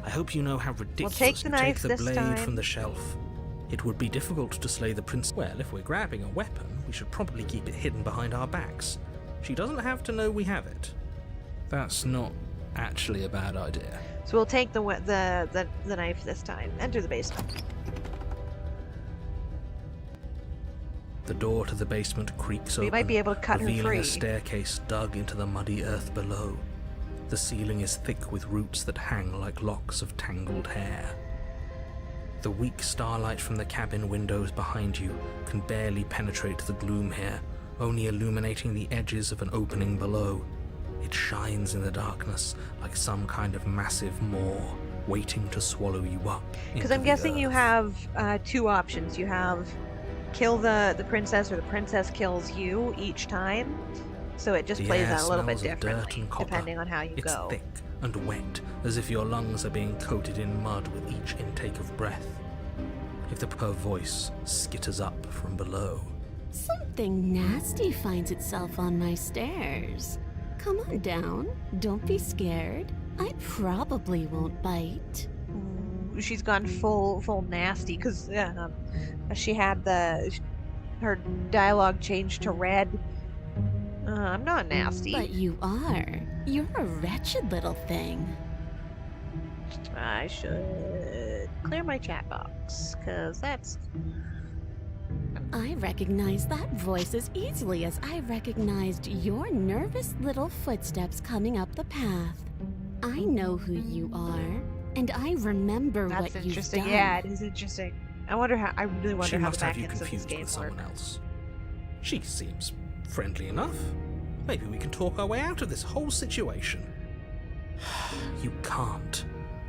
I hope you know how ridiculous take the to knife take the this blade time. from the shelf. It would be difficult to slay the prince. Well, if we're grabbing a weapon, we should probably keep it hidden behind our backs. She doesn't have to know we have it. That's not actually a bad idea. So we'll take the knife this time. Enter the basement. The door to the basement creaks We open, might be able to cut her revealing free. a staircase dug into the muddy earth below. The ceiling is thick with roots that hang like locks of tangled hair. The weak starlight from the cabin windows behind you can barely penetrate the gloom here, only illuminating the edges of an opening below. It shines in the darkness like some kind of massive maw waiting to swallow you up. Because into I'm the guessing you earth. have two options. You have kill the princess, or the princess kills you each time. So it just The plays air out a little bit smells of dirt differently and copper. depending on how you It's go. thick and wet, as if your lungs are being coated in mud with each intake of breath. Her voice skitters up from below. Something nasty finds itself on my stairs. Come on down. Don't be scared. I probably won't bite. She's gone full nasty because she had her dialogue changed to red. I'm not nasty. But you are. You're a wretched little thing. I should clear my chat box because that's. I recognize that voice as easily as I recognized your nervous little footsteps coming up the path. I know who you are, and I remember That's what you've interesting. done. Yeah, it is interesting. I really She wonder how the must have back you ends of this confused game with work. someone else. She seems friendly enough. Maybe we can talk our way out of this whole situation. You can't.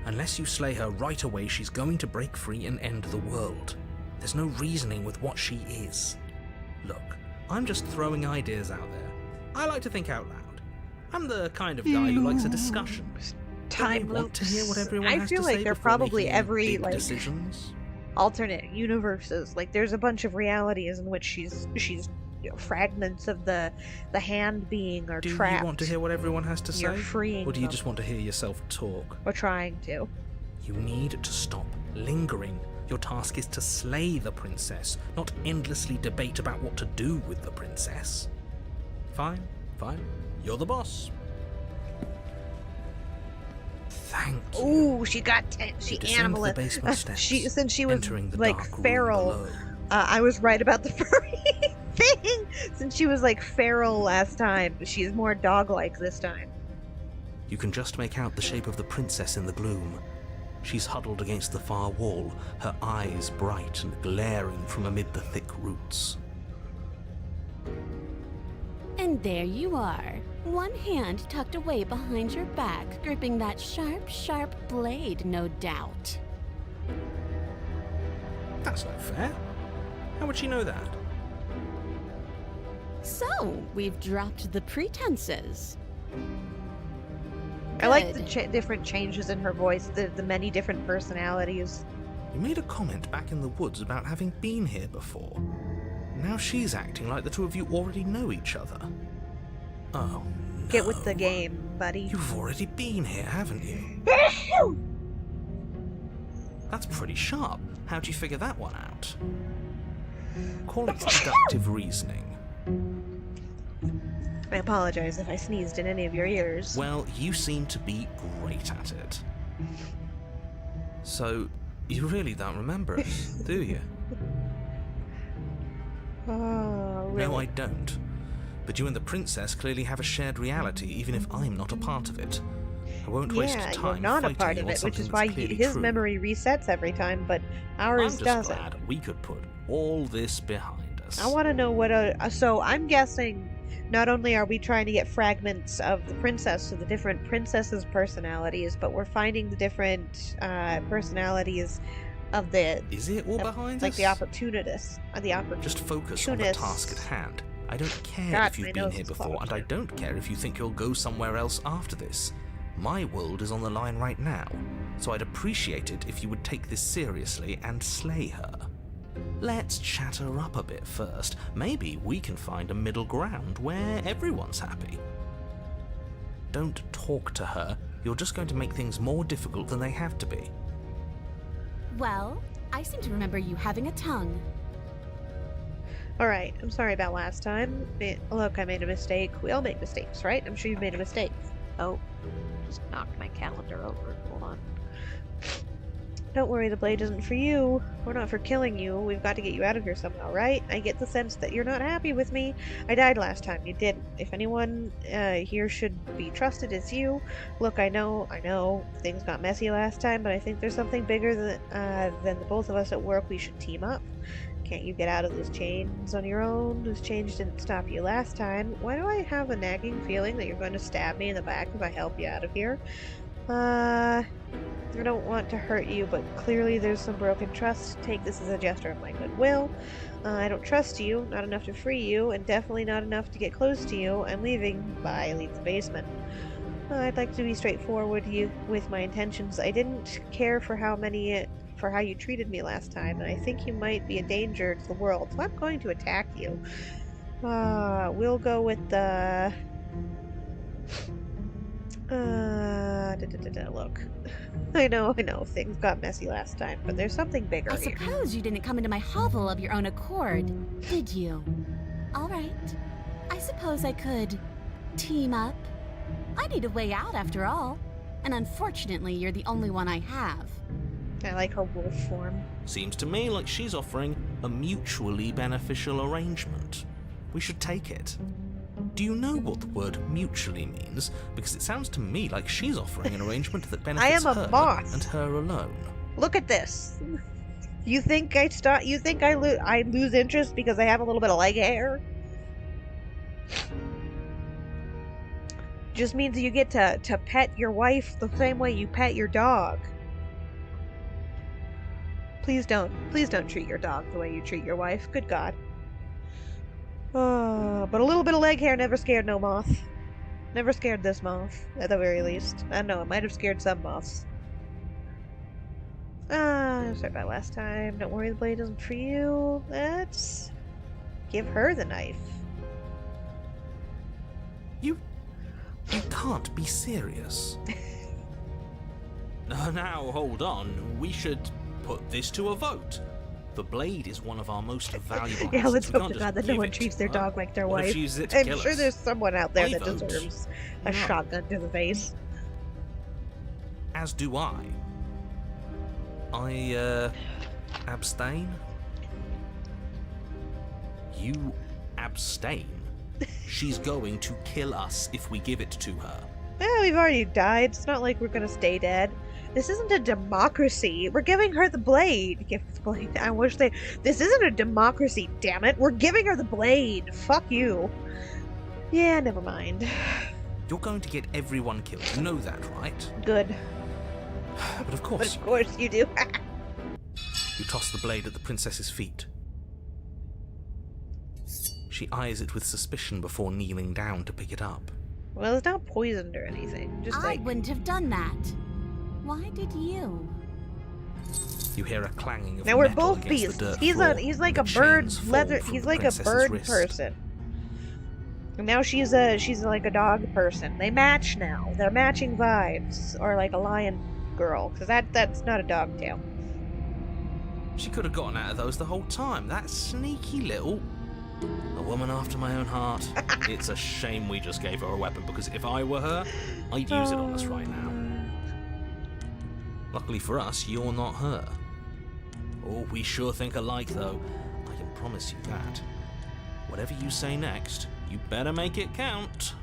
Unless you slay her right away, she's going to break free and end the world. There's no reasoning with what she is. Look, I'm just throwing ideas out there. I like to think out loud. I'm the kind of guy who likes a discussion. Time Don't you want to hear what loops. everyone I has feel to like say they're before probably making every big like decisions? alternate universes. Like there's a bunch of realities in which she's fragments of the hand being are Do trapped. you want to hear what everyone has to You're say? freeing Or do you them. just want to hear yourself talk? Or trying to. You need to stop lingering. Your task is to slay the princess, not endlessly debate about what to do with the princess. Fine. You're the boss. Thank you. Ooh, she got she You descend the animal. basement steps, Since she was entering the like dark room feral. below. I was right about the furry thing. Since she was like feral last time, she's more dog-like this time. You can just make out the shape of the princess in the gloom. She's huddled against the far wall, her eyes bright and glaring from amid the thick roots. And there you are, one hand tucked away behind your back, gripping that sharp, sharp blade, no doubt. That's no fair. How would she know that? So, we've dropped the pretenses. I like the Good. different changes in her voice, the many different personalities. You made a comment back in the woods about having been here before. Now she's acting like the two of you already know each other. Oh, Get with the no. game, buddy. You've already been here, haven't you? That's pretty sharp. How'd you figure that one out? Call it deductive reasoning. I apologize if I sneezed in any of your ears. Well, you seem to be great at it. So, you really don't remember us, do you? Oh, really? No, I don't. But you and the princess clearly have a shared reality, even if I'm not a part of it. I won't waste Yeah, time you're not a fighting part you of on it, which something is that's why clearly his true. memory resets every time, but I'm ours just doesn't. glad we could put all this behind us. I want to know what so I'm guessing not only are we trying to get fragments of the princess, so the different princesses' personalities, but we're finding the different personalities of the Is it all behind like us? the opportunists, Just focus on the task at hand. I don't care God, if my you've been nose here is before, clogged. and I don't care if you think you'll go somewhere else after this. My world is on the line right now, so I'd appreciate it if you would take this seriously and slay her. Let's chat her up a bit first. Maybe we can find a middle ground where everyone's happy. Don't talk to her. You're just going to make things more difficult than they have to be. Well, I seem to remember you having a tongue. Alright, I'm sorry about last time. Look, I made a mistake. We all make mistakes, right? I'm sure you've made a mistake. Oh, just knocked my calendar over. Hold on. Don't worry, the blade isn't for you. We're not for killing you. We've got to get you out of here somehow, right? I get the sense that you're not happy with me. I died last time. You didn't. If anyone here should be trusted, it's you. Look, I know, things got messy last time, but I think there's something bigger than the both of us at work. We should team up. Can't you get out of those chains on your own? Those chains didn't stop you last time. Why do I have a nagging feeling that you're going to stab me in the back if I help you out of here? I don't want to hurt you, but clearly there's some broken trust. Take this as a gesture of my goodwill. I don't trust you, not enough to free you, and definitely not enough to get close to you. I'm leaving. Bye, leave the basement. I'd like to be straightforward with my intentions. I didn't care for how you treated me last time, and I think you might be a danger to the world, so I'm going to attack you. We'll go with the... Look. I know, things got messy last time, but there's something bigger I here. suppose you didn't come into my hovel of your own accord, did you? All right. I suppose I could team up. I need a way out after all, and unfortunately you're the only one I have. I like her wolf form. Seems to me like she's offering a mutually beneficial arrangement. We should take it. Do you know what the word mutually means? Because it sounds to me like she's offering an arrangement that benefits I am a her boss. and her alone. Look at this. You think I lose interest because I have a little bit of leg hair? Just means you get to pet your wife the same way you pet your dog. Please don't treat your dog the way you treat your wife. Good God. But a little bit of leg hair never scared no moth. Never scared this moth, at the very least. I don't know, it might have scared some moths. Sorry about last time. Don't worry, the blade isn't for you. Let's give her the knife. You can't be serious. Now, hold on. We should put this to a vote. The blade is one of our most valuable Yeah, let's assets. We hope can't to God just that no give one it treats to their her. dog like their What if wife. she uses it to I'm kill sure us? there's someone out there I that vote deserves a no. shotgun to the face. As do I. I, abstain? You abstain? She's going to kill us if we give it to her. Yeah, we've already died. It's not like we're gonna stay dead. This isn't a democracy. We're giving her the blade. Give the blade. I wish they. This isn't a democracy, damn it. We're giving her the blade. Fuck you. Yeah, never mind. You're going to get everyone killed. You know that, right? Good. But of But course, of course you do. you toss the blade at the princess's feet. She eyes it with suspicion before kneeling down to pick it up. Well, it's not poisoned or anything. Just I like. wouldn't have done that. Why did you? You hear a clanging of Now we're metal both against beasts. the dirt He's floor, like a and the bird chains fall leather. from He's the like a princess's bird wrist. person. And now she's like a dog person. They match now. They're matching vibes, or like a lion girl, because that's not a dog tail. She could have gotten out of those the whole time. That sneaky little... A woman after my own heart. It's a shame we just gave her a weapon, because if I were her, I'd use it on us right now. Luckily for us, you're not her. Oh, we sure think alike, though. I can promise you that. Whatever you say next, you better make it count.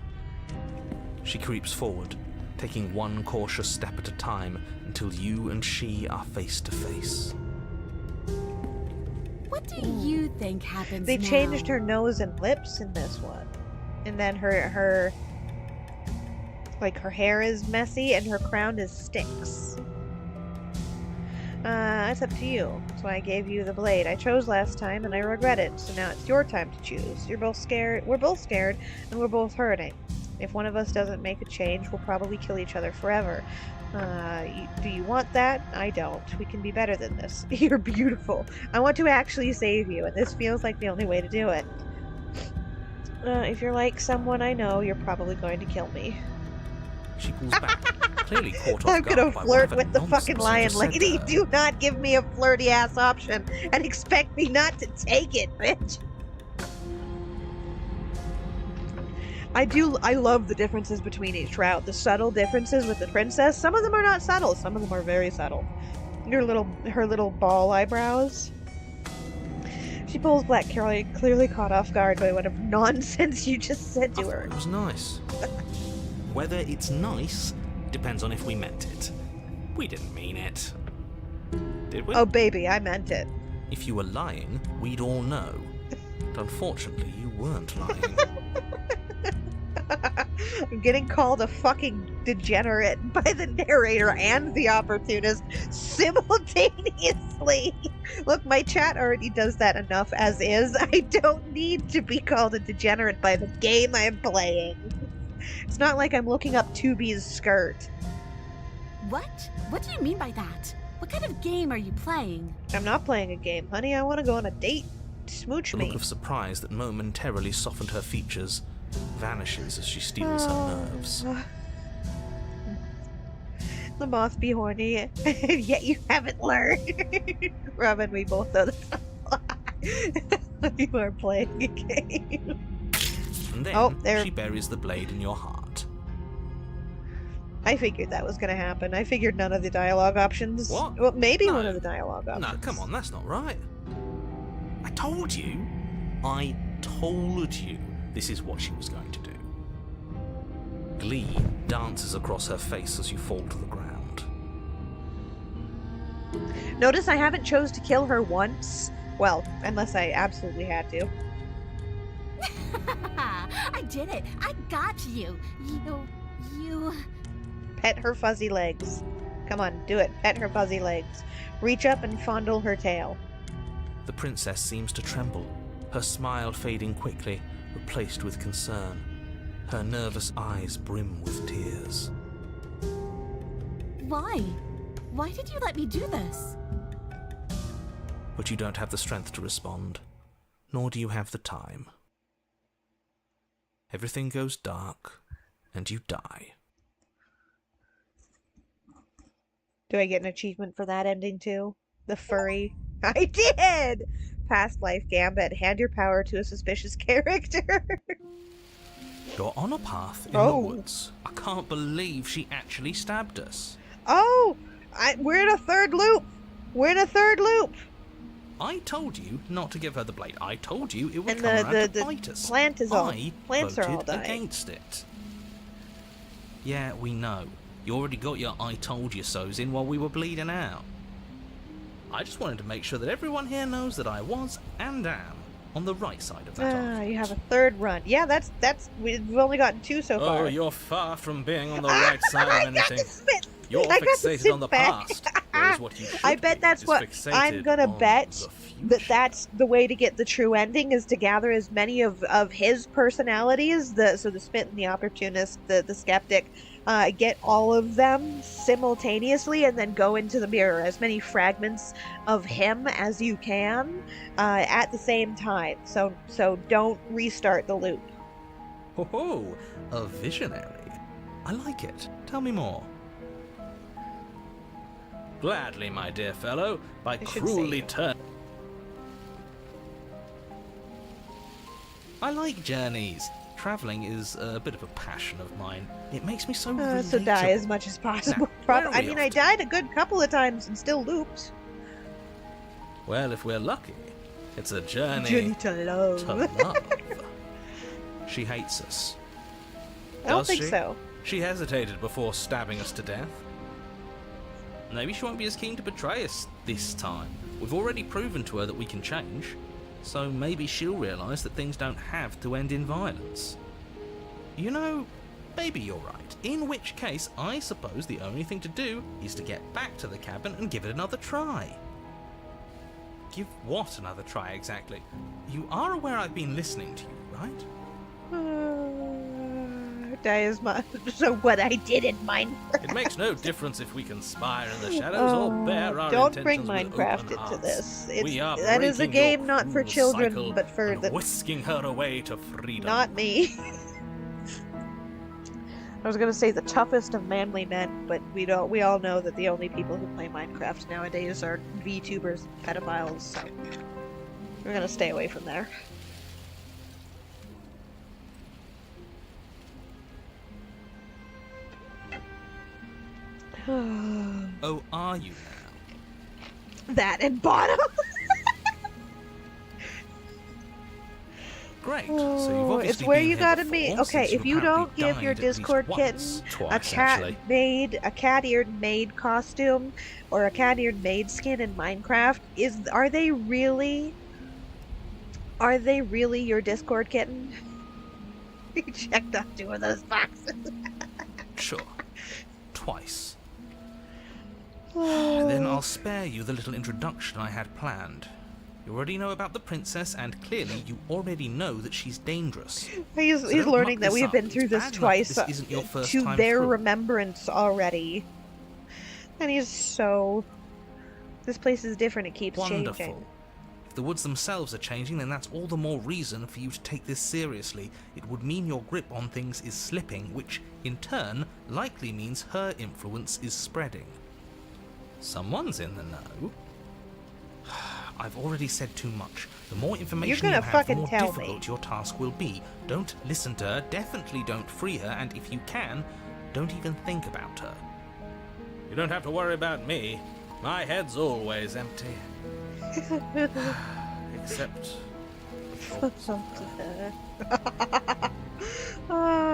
She creeps forward, taking one cautious step at a time until you and she are face to face. What do you think happens They now? changed her nose and lips in this one, and then her hair is messy and her crown is sticks. It's up to you. That's why I gave you the blade. I chose last time and I regret it, so now it's your time to choose. You're both scared. We're both scared, and we're both hurting. If one of us doesn't make a change, we'll probably kill each other forever. Do you want that? I don't. We can be better than this. You're beautiful. I want to actually save you, and this feels like the only way to do it. If you're like someone I know, you're probably going to kill me. She pulls back, clearly caught off I'm guard gonna by flirt whatever with the nonsense fucking you lion just said lady. to her. Do not give me a flirty ass option and expect me not to take it, bitch. I love the differences between each route. The subtle differences with the princess. Some of them are not subtle. Some of them are very subtle. Her little ball eyebrows. She pulls back, clearly caught off guard by whatever nonsense you just said I to thought her. it was nice. Whether it's nice depends on if we meant it. We didn't mean it. Did we? Oh baby, I meant it. If you were lying, we'd all know. But unfortunately, you weren't lying. I'm getting called a fucking degenerate by the narrator and the opportunist simultaneously. Look, my chat already does that enough as is. I don't need to be called a degenerate by the game I'm playing. It's not like I'm looking up 2B's skirt. What? What do you mean by that? What kind of game are you playing? I'm not playing a game, honey. I want to go on a date. Smooch The me. look of surprise that momentarily softened her features vanishes as she steels her nerves. The moth be horny, and yet you haven't learned. Robin, we both know that's not a lie. You are playing a game. And then Oh, there. she buries the blade in your heart. I figured that was going to happen. I figured none of the dialogue options. What? Well, maybe No. one of the dialogue options. No, come on, that's not right. I told you. I told you this is what she was going to do. Glee dances across her face as you fall to the ground. Notice I haven't chose to kill her once. Well, unless I absolutely had to. I did it. I got you. You... Pet her fuzzy legs. Come on, do it. Pet her fuzzy legs. Reach up and fondle her tail. The princess seems to tremble, her smile fading quickly, replaced with concern. Her nervous eyes brim with tears. Why? Why did you let me do this? But you don't have the strength to respond, nor do you have the time. Everything goes dark, and you die. Do I get an achievement for that ending too? The furry I did! Past life gambit. Hand your power to a suspicious character. You're on a path in Oh. the woods. I can't believe she actually stabbed us. Oh! We're in a third loop! We're in a third loop! I told you not to give her the blade. I told you it would And come around to the bite us. plant is all... I Plants are all voted dying. against it. Yeah, we know. You already got your I told you so's in while we were bleeding out. I just wanted to make sure that everyone here knows that I was and am on the right side of that argument. You have a third run. Yeah, that's we've only gotten 2 so far. Oh, you're far from being on the right side I of got anything. to spit. You're I got to fixated sit on the back. past, whereas what you should I bet be that's is what fixated I'm gonna on bet the that future. that's the way to get the true ending is to gather as many of his personalities, the Smith and the opportunist, the skeptic, get all of them simultaneously and then go into the mirror, as many fragments of him as you can at the same time. So don't restart the loop. Ho, a visionary. I like it. Tell me more. Gladly, my dear fellow, by should cruelly say- turn. I like journeys. Travelling is a bit of a passion of mine. It makes me so relatable. So die as much as possible. Now, where are I we mean, off I to? died a good couple of times and still looped. Well, if we're lucky, it's a journey, Journey to love. to love. She hates us. I don't Does think she? so. She hesitated before stabbing us to death. Maybe she won't be as keen to betray us this time. We've already proven to her that we can change, so maybe she'll realise that things don't have to end in violence. You know, maybe you're right. In which case, I suppose the only thing to do is to get back to the cabin and give it another try. Give what another try exactly? You are aware I've been listening to you, right? Die as much. So what I did in Minecraft. It makes no difference if we conspire in the shadows or bear our Don't bring intentions with Minecraft open into hearts. this. We are That is a breaking your game not for cruel children, cycle but for and the whisking her away to freedom. not me. I was gonna say the toughest of manly men, but we all know that the only people who play Minecraft nowadays are VTubers, pedophiles. So we're gonna stay away from there. Oh, are you now? That and bottom. Great. So you've obviously It's where been you here gotta before, meet. Okay, since if you don't apparently give your died at least Discord once, kitten twice, actually. a cat-eared maid costume or a cat-eared maid skin in Minecraft, are they really your Discord kitten? You checked off 2 of those boxes. Sure. Twice. Then I'll spare you the little introduction I had planned. You already know about the princess, and clearly you already know that she's dangerous. He's don't learning muck that this we've up. been It's through this bad enough twice this isn't your first to time their through. remembrance already. And he's so... This place is different, it keeps Wonderful. changing. If the woods themselves are changing, then that's all the more reason for you to take this seriously. It would mean your grip on things is slipping, which, in turn, likely means her influence is spreading. Someone's in the know. I've already said too much. The more information gonna you have, the fucking more tell me. difficult your task will be. Don't listen to her, definitely don't free her, and if you can, don't even think about her. You don't have to worry about me. My head's always empty. Except...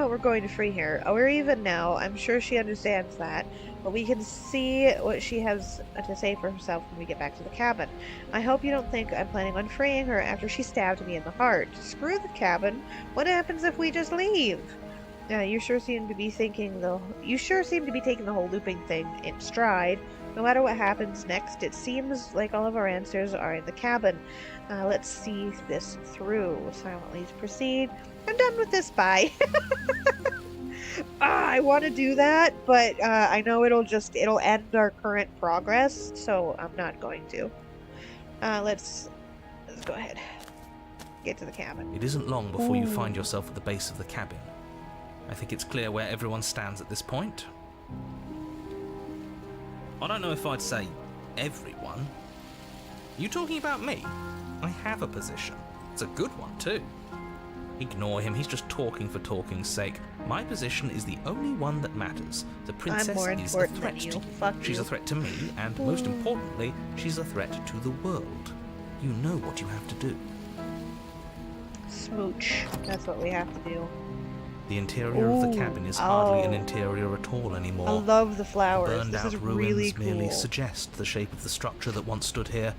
We're going to free her. We're even now. I'm sure she understands that. But we can see what she has to say for herself when we get back to the cabin. I hope you don't think I'm planning on freeing her after she stabbed me in the heart. Screw the cabin. What happens if we just leave? You sure seem to be taking the whole looping thing in stride. No matter what happens next, it seems like all of our answers are in the cabin. Let's see this through. Silently proceed. I'm done with this. Bye. I want to do that, but I know it'll end our current progress, so I'm not going to. Let's go ahead. Get to the cabin. It isn't long before you Ooh. find yourself at the base of the cabin. I think it's clear where everyone stands at this point. I don't know if I'd say everyone. You talking about me? I have a position. It's a good one, too. Ignore him, he's just talking for talking's sake. My position is the only one that matters. The princess I'm more is a important threat than to you. you. Fuck She's you. a threat to me, and most importantly, she's a threat to the world. You know what you have to do. Smooch. That's what we have to do. The interior of the Ooh, cabin is hardly an oh. interior at all anymore. I love the The flowers. burned This out is ruins really merely cool. suggest the shape of the structure that once stood here.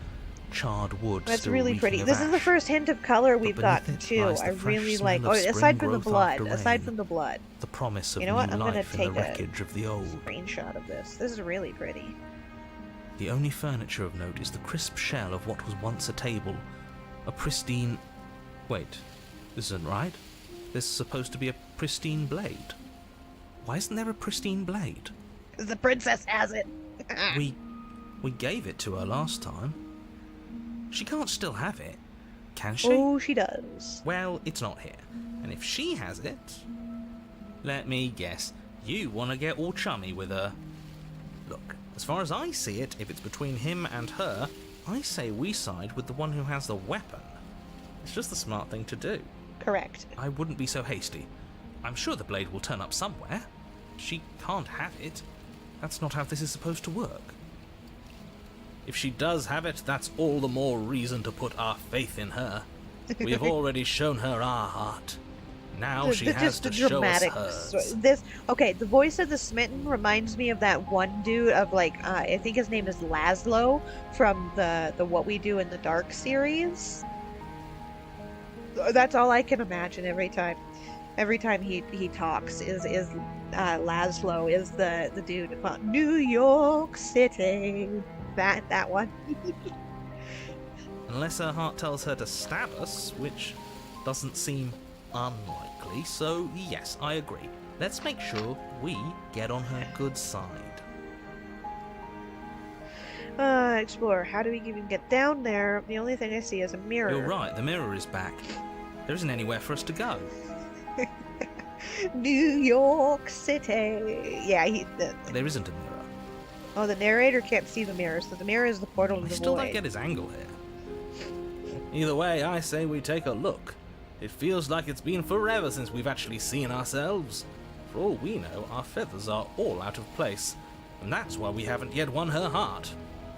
Charred wood That's still really reeking pretty. of This is the ash. first hint of color we've beneath gotten it too. lies the I fresh really smell like. of Oh, spring aside from the growth blood. after Aside rain. from the blood. The promise of You know new what? I'm gonna life in the take a wreckage of the old. Screenshot of this. This is really pretty. The only furniture of note is the crisp shell of what was once a table. A pristine... Wait, this isn't right. There's supposed to be a pristine blade. Why isn't there a pristine blade? The princess has it. We gave it to her last time. She can't still have it, can she? Oh, she does. Well, it's not here. And if she has it... Let me guess. You want to get all chummy with her. Look, as far as I see it, if it's between him and her, I say we side with the one who has the weapon. It's just the smart thing to do. Correct. I wouldn't be so hasty. I'm sure the blade will turn up somewhere. She can't have it. That's not how this is supposed to work. If she does have it, that's all the more reason to put our faith in her. We have already shown her our heart. Now she has to show us hers. The voice of the Smitten reminds me of that one dude of I think his name is Laszlo from the What We Do in the Dark series. That's all I can imagine every time. Every time he talks is Laszlo is the dude about New York City. That one. Unless her heart tells her to stab us, which doesn't seem unlikely, so yes, I agree. Let's make sure we get on her good side. Explorer, how do we even get down there? The only thing I see is a mirror. You're right, the mirror is back. There isn't anywhere for us to go. New York City. Yeah, There isn't a mirror. Oh, the narrator can't see the mirror, so the mirror is the portal to I the still void. don't get his angle here. Either way, I say we take a look. It feels like it's been forever since we've actually seen ourselves. For all we know, our feathers are all out of place, and that's why we haven't yet won her heart.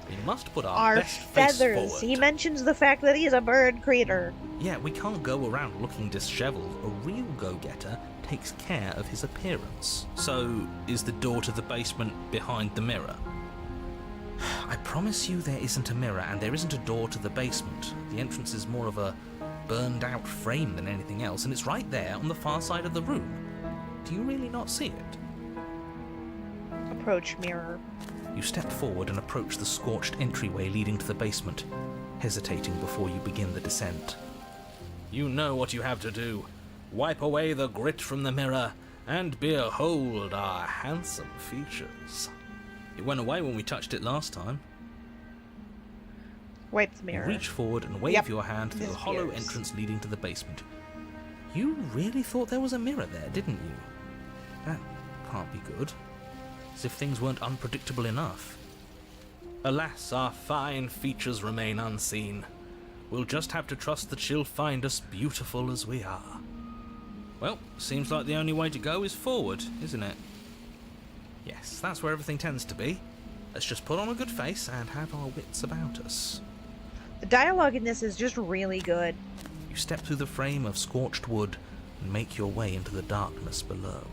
We must put our best face feathers. forward. He mentions the fact that he's a bird creator. Yeah, we can't go around looking disheveled. A real go-getter takes care of his appearance. So, is the door to the basement behind the mirror? I promise you there isn't a mirror, and there isn't a door to the basement. The entrance is more of a burned-out frame than anything else, and it's right there on the far side of the room. Do you really not see it? Approach mirror. You step forward and approach the scorched entryway leading to the basement, hesitating before you begin the descent. You know what you have to do. Wipe away the grit from the mirror, and behold our handsome features. It went away when we touched it last time. Wipe the mirror. Reach forward and wave your hand through the hollow Disappears. entrance leading to the basement. You really thought there was a mirror there, didn't you? That can't be good. As if things weren't unpredictable enough. Alas, our fine features remain unseen. We'll just have to trust that she'll find us beautiful as we are. Well, seems like the only way to go is forward, isn't it? Yes, that's where everything tends to be. Let's just put on a good face and have our wits about us. The dialogue in this is just really good. You step through the frame of scorched wood and make your way into the darkness below.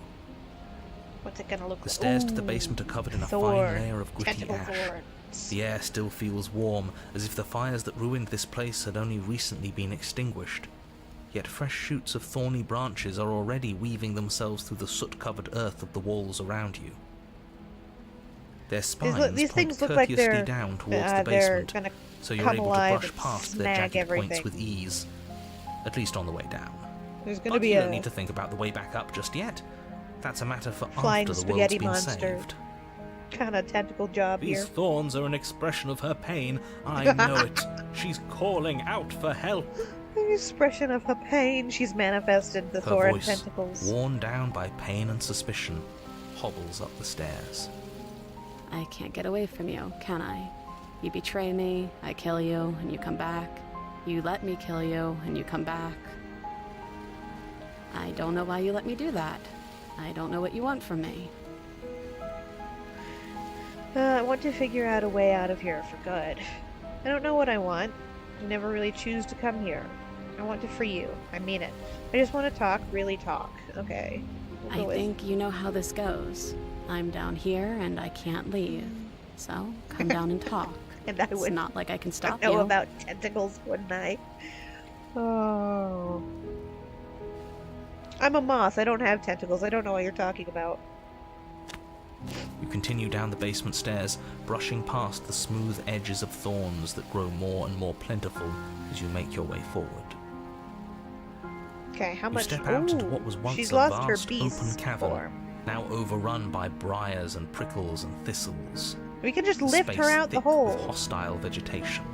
What's it gonna look like? The stairs to the Ooh, basement are covered in a Thor. fine layer of gritty Tentacle ash. thorns. The air still feels warm, as if the fires that ruined this place had only recently been extinguished. Yet fresh shoots of thorny branches are already weaving themselves through the soot-covered earth of the walls around you. Their spines these point things look like courteously they're down towards the they're basement, gonna so you're come able to alive brush and past their snag jagged points everything. with ease, at least on the way down. There's gonna But be you don't a need to think about the way back up just yet. That's a matter for flying after the world's spaghetti been monster. saved. kind of tentacle job These here. thorns are an expression of her pain. I know it. She's calling out for help. The expression of her pain. She's manifested the Her Thor and voice, tentacles. worn down by pain and suspicion, hobbles up the stairs. I can't get away from you, can I? You betray me, I kill you, and you come back. You let me kill you, and you come back. I don't know why you let me do that. I don't know what you want from me. I want to figure out a way out of here for good. I don't know what I want. I never really choose to come here. I want to free you. I mean it. I just want to talk, really talk. Okay. I think you know how this goes. I'm down here and I can't leave. So, come down and talk. And I It's would not like I can stop know you. about tentacles, wouldn't I? Oh. I'm a moth. I don't have tentacles. I don't know what you're talking about. You continue down the basement stairs, brushing past the smooth edges of thorns that grow more and more plentiful as you make your way forward. Okay, how You much? step out into Ooh, what was once she's a lost her vast beast open cavern, form. now overrun by briars and prickles and thistles. We can just A lift her space out the thick with hole. hostile vegetation.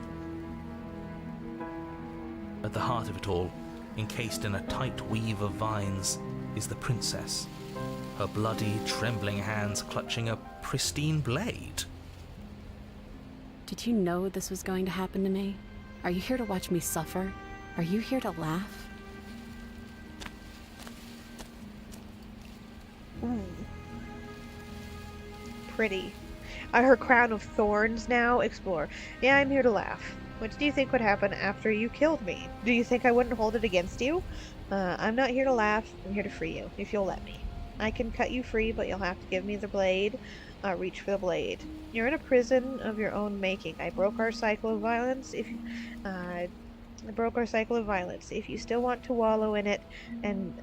At the heart of it all, encased in a tight weave of vines, is the princess, her bloody, trembling hands clutching a pristine blade. Did you know this was going to happen to me? Are you here to watch me suffer? Are you here to laugh? Pretty. Her crown of thorns now. Explore. Yeah, I'm here to laugh. What do you think would happen after you killed me? Do you think I wouldn't hold it against you? I'm not here to laugh. I'm here to free you, if you'll let me. I can cut you free, but you'll have to give me the blade. Reach for the blade. You're in a prison of your own making. I broke our cycle of violence. If you still want to wallow in it and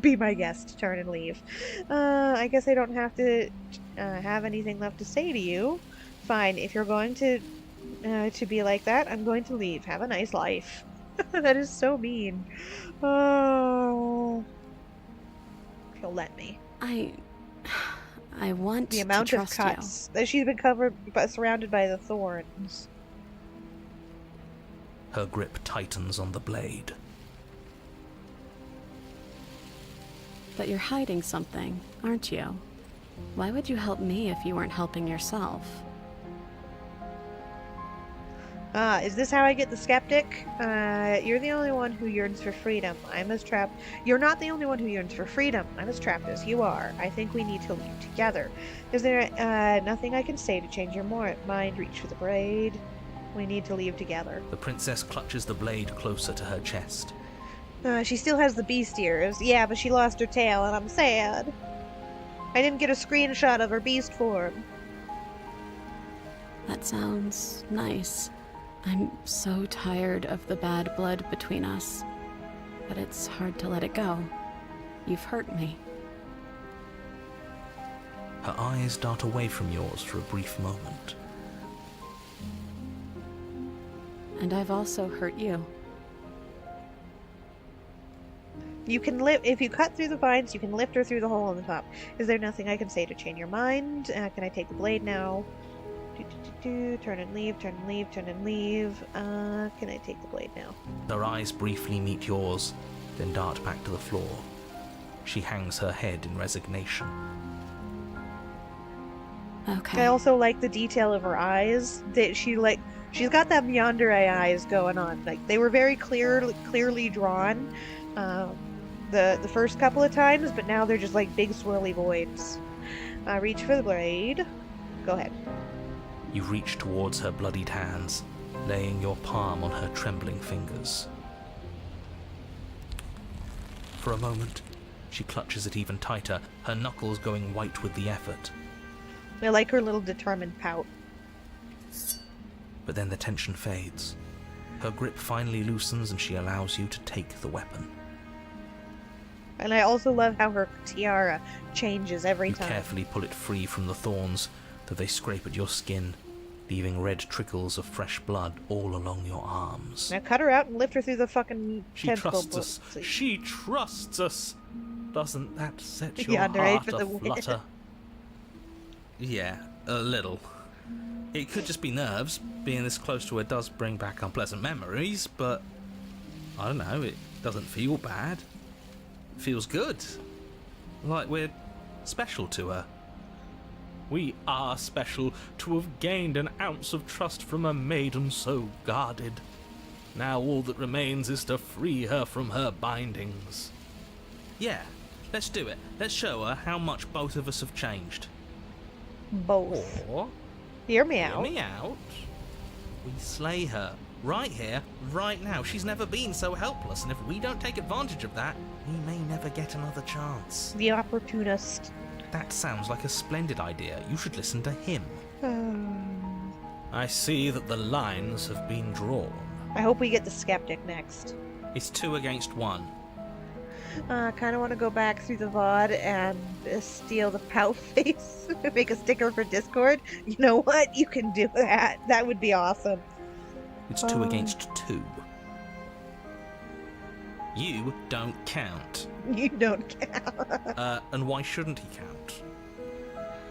be my guest, turn and leave. I guess I don't have to have anything left to say to you. Fine, if you're going to be like that, I'm going to leave. Have a nice life. That is so mean. Oh, if you'll let me. I want The amount to of trust cuts that she's been surrounded by the thorns. Her grip tightens on the blade. you. But you're hiding something, aren't you? Why would you help me if you weren't helping yourself? Is this how I get the skeptic? You're the only one who yearns for freedom. I'm as trapped. You're not the only one who yearns for freedom. I'm as trapped as you are. I think we need to leave together. Is there nothing I can say to change your mind? Reach for the blade. We need to leave together. The princess clutches the blade closer to her chest. She still has the beast ears. Yeah, but she lost her tail, and I'm sad. I didn't get a screenshot of her beast form. That sounds nice. I'm so tired of the bad blood between us. But it's hard to let it go. You've hurt me. Her eyes dart away from yours for a brief moment. And I've also hurt you. You can if you cut through the vines, you can lift her through the hole on the top. Is there nothing I can say to change your mind? Can I take the blade now? Turn and leave, turn and leave, turn and leave. Can I take the blade now? Her eyes briefly meet yours, then dart back to the floor. She hangs her head in resignation. Okay. I also like the detail of her eyes. That she's got that yandere eyes going on. Like they were very clearly drawn the first couple of times, but now they're just like big swirly voids. Reach for the blade. Go ahead. You reach towards her bloodied hands, laying your palm on her trembling fingers. For a moment, she clutches it even tighter, her knuckles going white with the effort. I like her little determined pout. But then the tension fades. Her grip finally loosens and she allows you to take the weapon. And I also love how her tiara changes every You time. carefully pull it free from the thorns, though they scrape at your skin, leaving red trickles of fresh blood all along your arms. Now cut her out and lift her through the fucking She tentacle trusts us. please. She trusts us. Doesn't that set your Yeah, underage heart for the win. aflutter? Yeah, a little. It could just be nerves. Being this close to her does bring back unpleasant memories, but I don't know, it doesn't feel bad. It feels good. Like we're special to her. We are special to have gained an ounce of trust from a maiden so guarded. Now all that remains is to free her from her bindings. Yeah, let's do it. Let's show her how much both of us have changed. Both. Or, Hear me hear out. me out, we slay her. Right here, right now. She's never been so helpless, and if we don't take advantage of that, we may never get another chance. The opportunist. That sounds like a splendid idea. You should listen to him. I see that the lines have been drawn. I hope we get the skeptic next. It's 2 against 1. I kind of want to go back through the VOD and steal the pout face. Make a sticker for Discord. You know what? You can do that. That would be awesome. It's 2 against 2. You don't count. You don't count. And why shouldn't he count?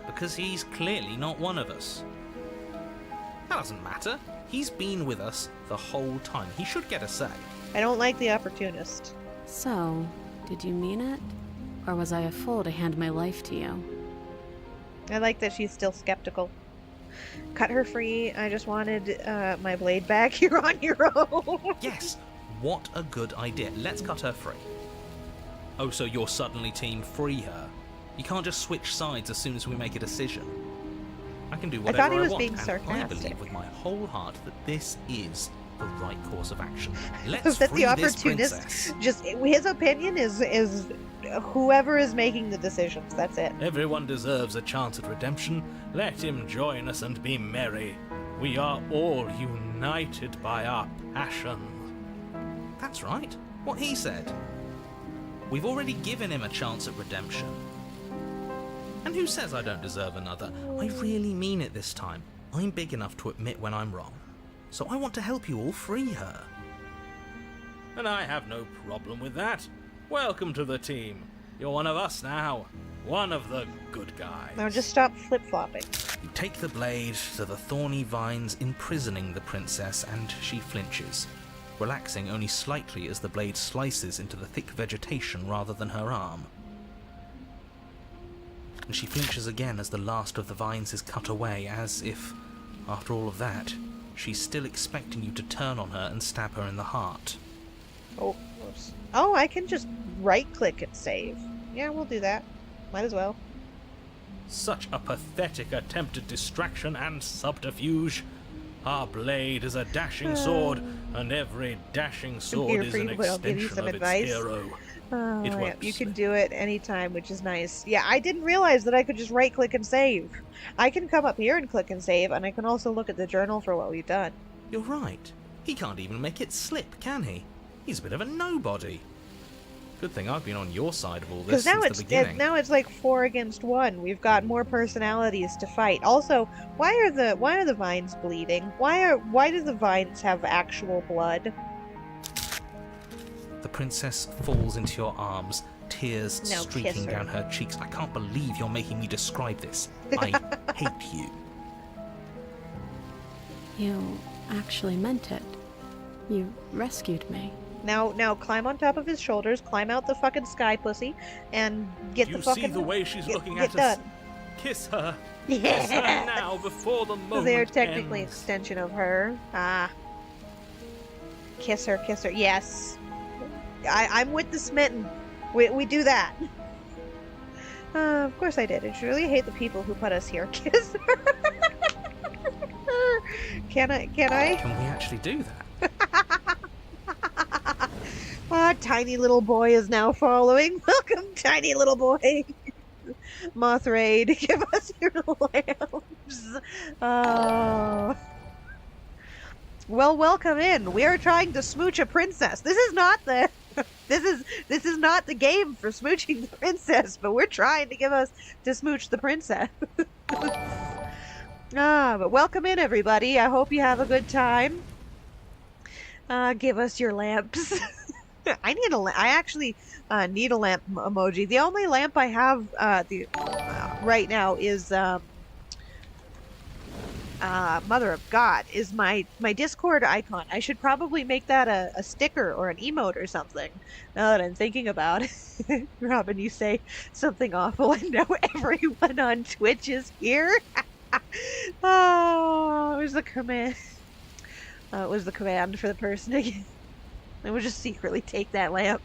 Because he's clearly not one of us. That doesn't matter. He's been with us the whole time. He should get a say. I don't like the opportunist. So, did you mean it? Or was I a fool to hand my life to you? I like that she's still skeptical. Cut her free. I just wanted my blade back. You're on your own. Yes, what a good idea. Let's cut her free. Oh, so you're suddenly team free her. You can't just switch sides as soon as we make a decision. I can do whatever thought he was want, being and I sarcastic. believe with my whole heart that this is the right course of action. Let's That free the this opportunist princess. just his opinion is whoever is making the decisions. That's it. Everyone deserves a chance at redemption. Let him join us and be merry. We are all united by our passion. That's right. What he said. We've already given him a chance at redemption. And who says I don't deserve another? I really mean it this time. I'm big enough to admit when I'm wrong. So I want to help you all free her. And I have no problem with that. Welcome to the team. You're one of us now. One of the good guys. Now just stop flip-flopping. You take the blade to the thorny vines imprisoning the princess, and she flinches, relaxing only slightly as the blade slices into the thick vegetation rather than her arm. And she flinches again as the last of the vines is cut away, as if, after all of that, she's still expecting you to turn on her and stab her in the heart. Oh, whoops. Oh, I can just right-click and save. Yeah, we'll do that. Might as well. Such a pathetic attempt at distraction and subterfuge. Our blade is a dashing sword, and every dashing sword here is for an you, but I'll give you extension some of advice. its hero. Oh, It yeah, works. you can do it anytime, which is nice. Yeah, I didn't realize that I could just right-click and save. I can come up here and click and save, and I can also look at the journal for what we've done. You're right. He can't even make it slip, can he? He's a bit of a nobody. Good thing I've been on your side of all this Because now since the beginning. now it's like 4 against 1. We've got more personalities to fight. Also, why are the vines bleeding? Why do the vines have actual blood? The princess falls into your arms, tears Now streaking kiss her. down her cheeks. I can't believe you're making me describe this. I hate you. You actually meant it. You rescued me. Now climb on top of his shoulders, climb out the fucking sky, pussy, and get You the fucking. see the way she's looking get at us? done. Kiss her. Kiss her Yeah. now before the moment They're technically an ends. extension of her. Ah. Kiss her, kiss her. Yes. I'm with the smitten. We do that. Of course I did. I really hate the people who put us here. Kiss her. Can I? Can we actually do that? Ah, tiny little boy is now following. Welcome, tiny little boy. Mothraid, give us your lamps. Oh. Well, welcome in. We are trying to smooch a princess. This is not the this is not the game for smooching the princess, but we're trying to give us to smooch the princess. But welcome in, everybody. I hope you have a good time. Give us your lamps. I need a lamp. I actually need a lamp emoji. The only lamp I have right now is Mother of God, is my Discord icon. I should probably make that a sticker or an emote or something, now that I'm thinking about it. Robin, you say something awful and now everyone on Twitch is here? Oh, it was the command. It was the command for the person again. I would just secretly take that lamp.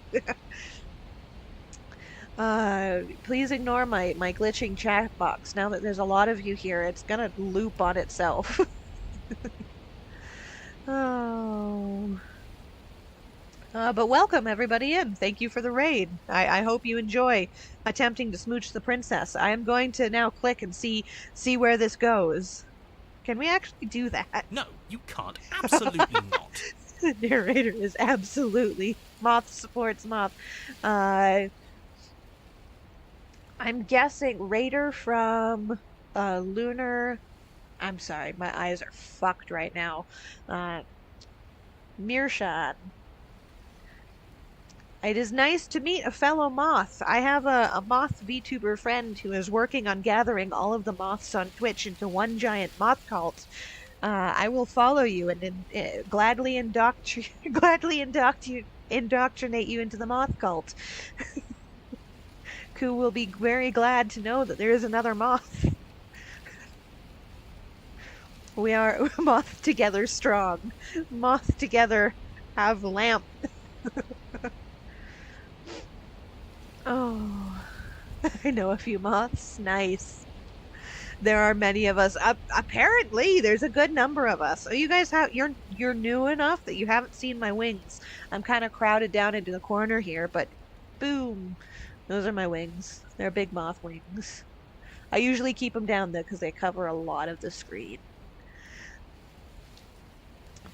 Please ignore my glitching chat box. Now that there's a lot of you here, it's gonna loop on itself. Oh. But welcome everybody in. Thank you for the raid. I hope you enjoy attempting to smooch the princess. I am going to now click and see where this goes. Can we actually do that? No, you can't. Absolutely not. The narrator is absolutely Moth supports Moth. I'm guessing Raider from Lunar. I'm sorry, my eyes are fucked right now. Mirshan. It is nice to meet a fellow moth. I have a moth VTuber friend who is working on gathering all of the moths on Twitch into one giant moth cult. I will follow you and gladly indoctrinate you into the moth cult. Ku will be very glad to know that there is another moth. We are moth together strong. Moth together have lamp. Oh, I know a few moths. Nice. There are many of us. Apparently, there's a good number of us. So you guys you're new enough that you haven't seen my wings. I'm kind of crowded down into the corner here, but boom, those are my wings. They're big moth wings. I usually keep them down though because they cover a lot of the screen.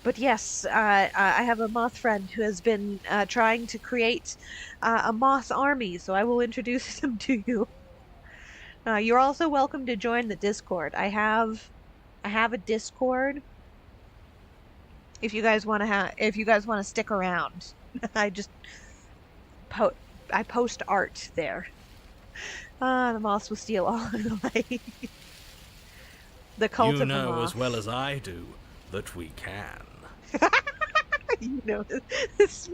But yes, I have a moth friend who has been trying to create a moth army, so I will introduce him to you. You're also welcome to join the Discord. I have a Discord. If you guys want to stick around, I just post art there. The moths will steal all of the light. The cult of the moth. You know as well as I do that we can. You know, this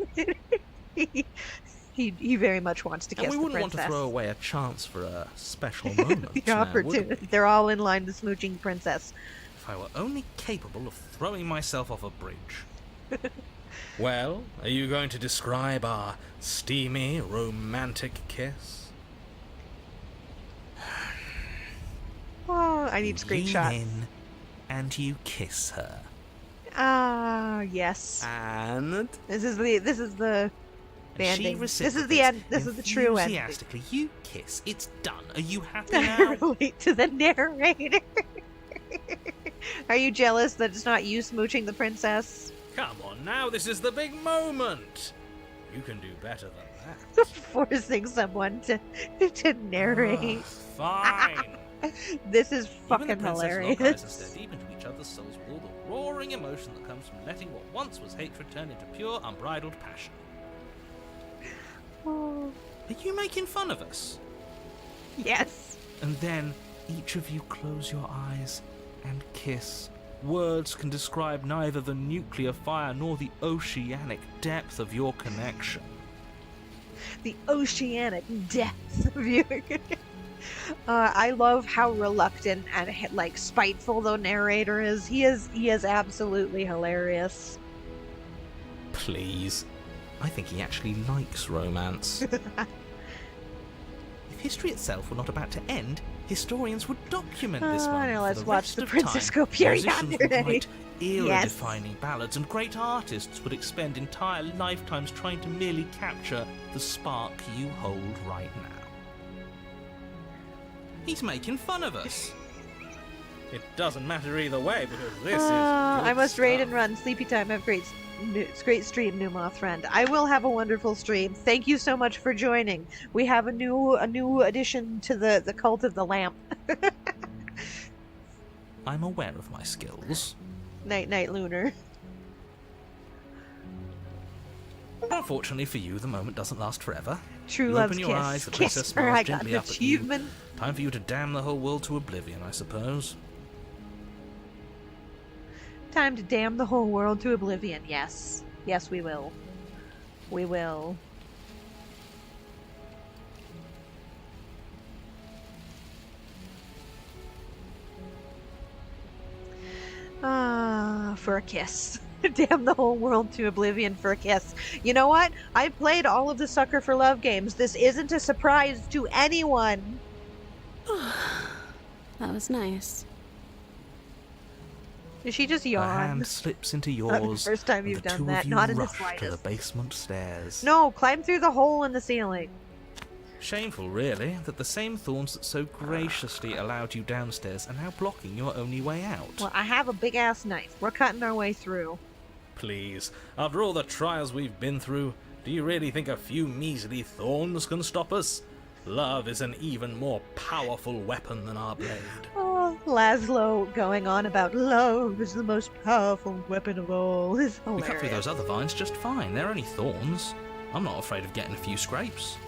he very much wants to kiss the princess. And we wouldn't want to throw away a chance for a special moment. The opportunity. They're all in line to smooching the princess. If I were only capable of throwing myself off a bridge. Well, are you going to describe our steamy, romantic kiss? Oh, I need screenshots. Lean in and you kiss her. Ah, yes. And This is the ending. This is the end. This is the true ending. Enthusiastically, you kiss. It's done. Are you happy I now? relate to the narrator. Are you jealous that it's not you smooching the princess? Come on now, this is the big moment. You can do better than that. Forcing someone to narrate. Fine. This is Even fucking the princess lock eyes and hilarious. stare deep into each other's souls with all the roaring emotion that comes from letting what once was hatred turn into pure, unbridled passion. Oh, Are you making fun of us? yes. And then each of you close your eyes and kiss. Words can describe neither the nuclear fire nor the oceanic depth of your connection. The oceanic depth of you. I love how reluctant and spiteful the narrator is. He is absolutely hilarious. Please. I think he actually likes romance. If history itself were not about to end, historians would document this one. Now for let's the watch rest the of princess time. go period Musicians would under write Yes. era-defining ballads, and great artists would expend entire lifetimes trying to merely capture the spark you hold right now. He's making fun of us. It doesn't matter either way because this is. I good must raid stuff. and run. Sleepy time. Have great stream, new moth friend. I will have a wonderful stream. Thank you so much for joining. We have a new addition to the cult of the lamp. I'm aware of my skills. Night, Lunar. Unfortunately for you, the moment doesn't last forever. True You love's open your kiss. eyes, the Kiss princess her. smiles I got gently an up at you. achievement. Time for you to damn the whole world to oblivion, I suppose. time to damn the whole world to oblivion. Yes. Yes, we will. We will. For a kiss. Damn the whole world to oblivion for a kiss. You know what? I played all of the Sucker for Love games. This isn't a surprise to anyone. That was nice. Did she just yawn? Her hand slips into yours. First time and you've the done two that. of you Not in the rush to the slightest. basement stairs. No, climb through the hole in the ceiling. Shameful, really, that the same thorns that so graciously allowed you downstairs are now blocking your only way out. Well, I have a big-ass knife. We're cutting our way through. Please, after all the trials we've been through, do you really think a few measly thorns can stop us? Love is an even more powerful weapon than our blade. Oh, Laszlo going on about love is the most powerful weapon of all is We hilarious. cut through those other vines just fine. They're only thorns. I'm not afraid of getting a few scrapes.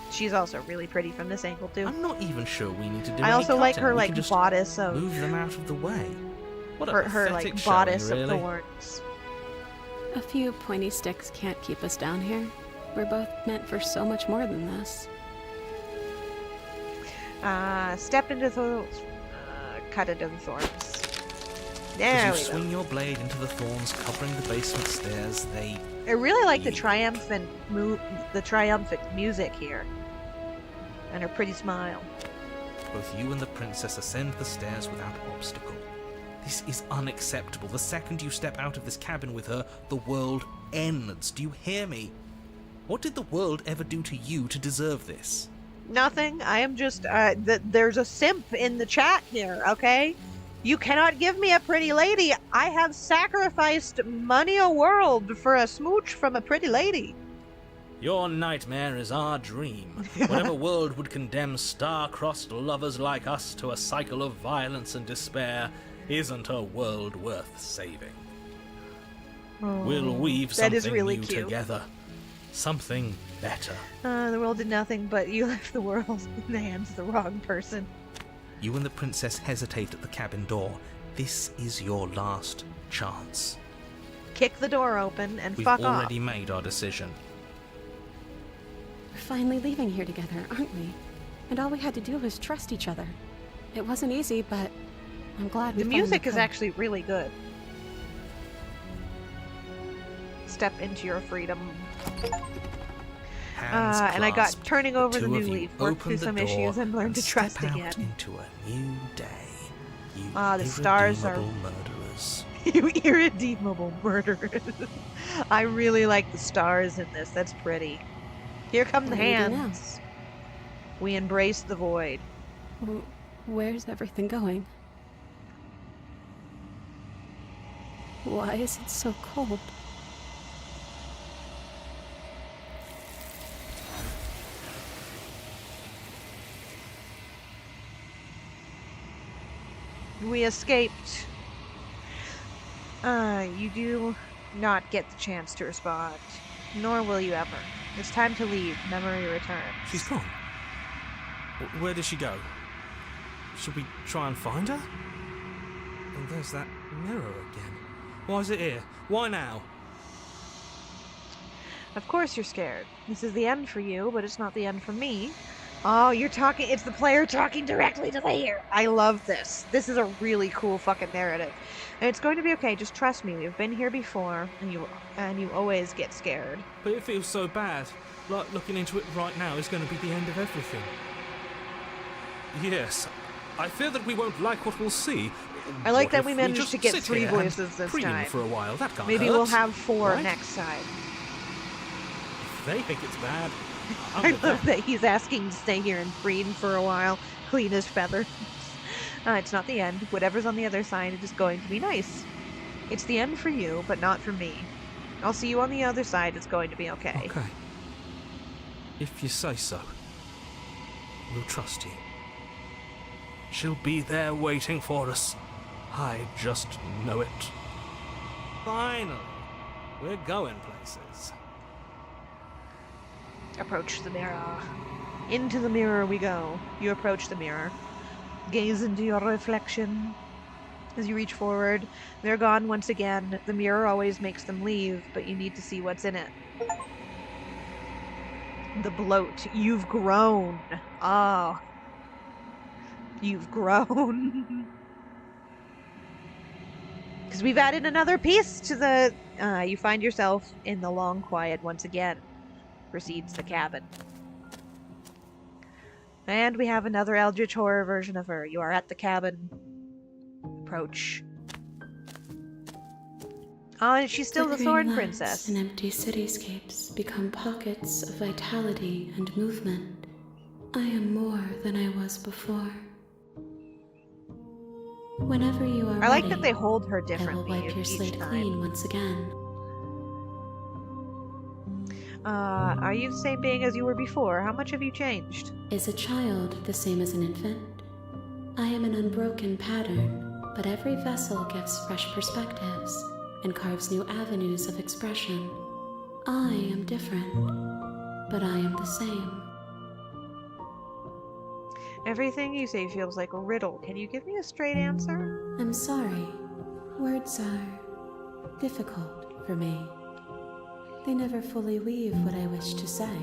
She's also really pretty from this angle, too. I'm not even sure we need to do I any also like cutting. her, We like, can just bodice of... move them out of the way. What a her pathetic like, showing, bodice really. of thorns. A few pointy sticks can't keep us down here. We're both meant for so much more than this. Step into the... cut into the thorns. There As we you go. swing your blade into the thorns covering the basement stairs, they... I really like the You- triumphant music here. And her pretty smile. Both you and the princess ascend the stairs without obstacle. This is unacceptable. The second you step out of this cabin with her, the world ends. Do you hear me? What did the world ever do to you to deserve this? Nothing. I am just, there's a simp in the chat here, okay? You cannot give me a pretty lady. I have sacrificed money a world for a smooch from a pretty lady. Your nightmare is our dream. Whatever world would condemn star-crossed lovers like us to a cycle of violence and despair isn't a world worth saving. We'll weave that is something really new cute. together. Something better. The world did nothing, but you left the world in the hands of the wrong person. You and the princess hesitate at the cabin door. This is your last chance. Kick the door open and We've fuck already made our decision. We're finally leaving here together, aren't we? And all we had to do was trust each other. It wasn't easy, but I'm glad off. we The finally music is could. actually really good. Step into your freedom. Hands And I got clasped, turning over the two new of you leaf, worked open through the some door issues, and learned to trust step again. out into a new day. You The stars are- irredeemable murderers. You irredeemable murderers. I really like the stars in this. That's pretty. Here come the What do we do now? hands. We embrace the void. Where's everything going? Why is it so cold? We escaped. You do not get the chance to respond. Nor will you ever. It's time to leave. Memory returns. She's gone. Where did she go? Should we try and find her? And there's that mirror again. Why is it here? Why now? Of course you're scared. This is the end for you, but it's not the end for me. Oh, you're talking. It's the player talking directly to the player. I love this. This is a really cool fucking narrative. And it's going to be okay. Just trust me. We've been here before, and you always get scared. But it feels so bad. Like looking into it right now is going to be the end of everything. Yes, I fear that we won't like what we'll see. I like What that if we managed just to get sit 3 here and voices this preen time. for a while. That can't Maybe hurt, we'll have 4 right? next time. If they think it's bad, I'm I with love them. that he's asking to stay here and breed for a while, clean his feathers. It's not the end. Whatever's on the other side, it is going to be nice. It's the end for you, but not for me. I'll see you on the other side. It's going to be okay. Okay. If you say so. We'll trust you. She'll be there waiting for us. I just know it. Finally, we're going places. Approach the mirror. Into the mirror we go. You approach the mirror. Gaze into your reflection. As you reach forward, they're gone once again. The mirror always makes them leave, but you need to see what's in it. The bloat. You've grown. Oh. You've grown. Because we've added another piece to the... you find yourself in the long quiet once again. Proceeds the cabin. And we have another Eldritch Horror version of her. You are at the cabin. Approach. Oh, and she's still the Thorn Princess. And empty cityscapes become pockets of vitality and movement. I am more than I was before. Whenever you are I like ready, that they hold her I will differently wipe your each slate time. clean once again. Are you the same being as you were before? How much have you changed? Is a child the same as an infant? I am an unbroken pattern, but every vessel gives fresh perspectives and carves new avenues of expression. I am different, but I am the same. Everything you say feels like a riddle. Can you give me a straight answer? I'm sorry. Words are difficult for me. They never fully weave what I wish to say.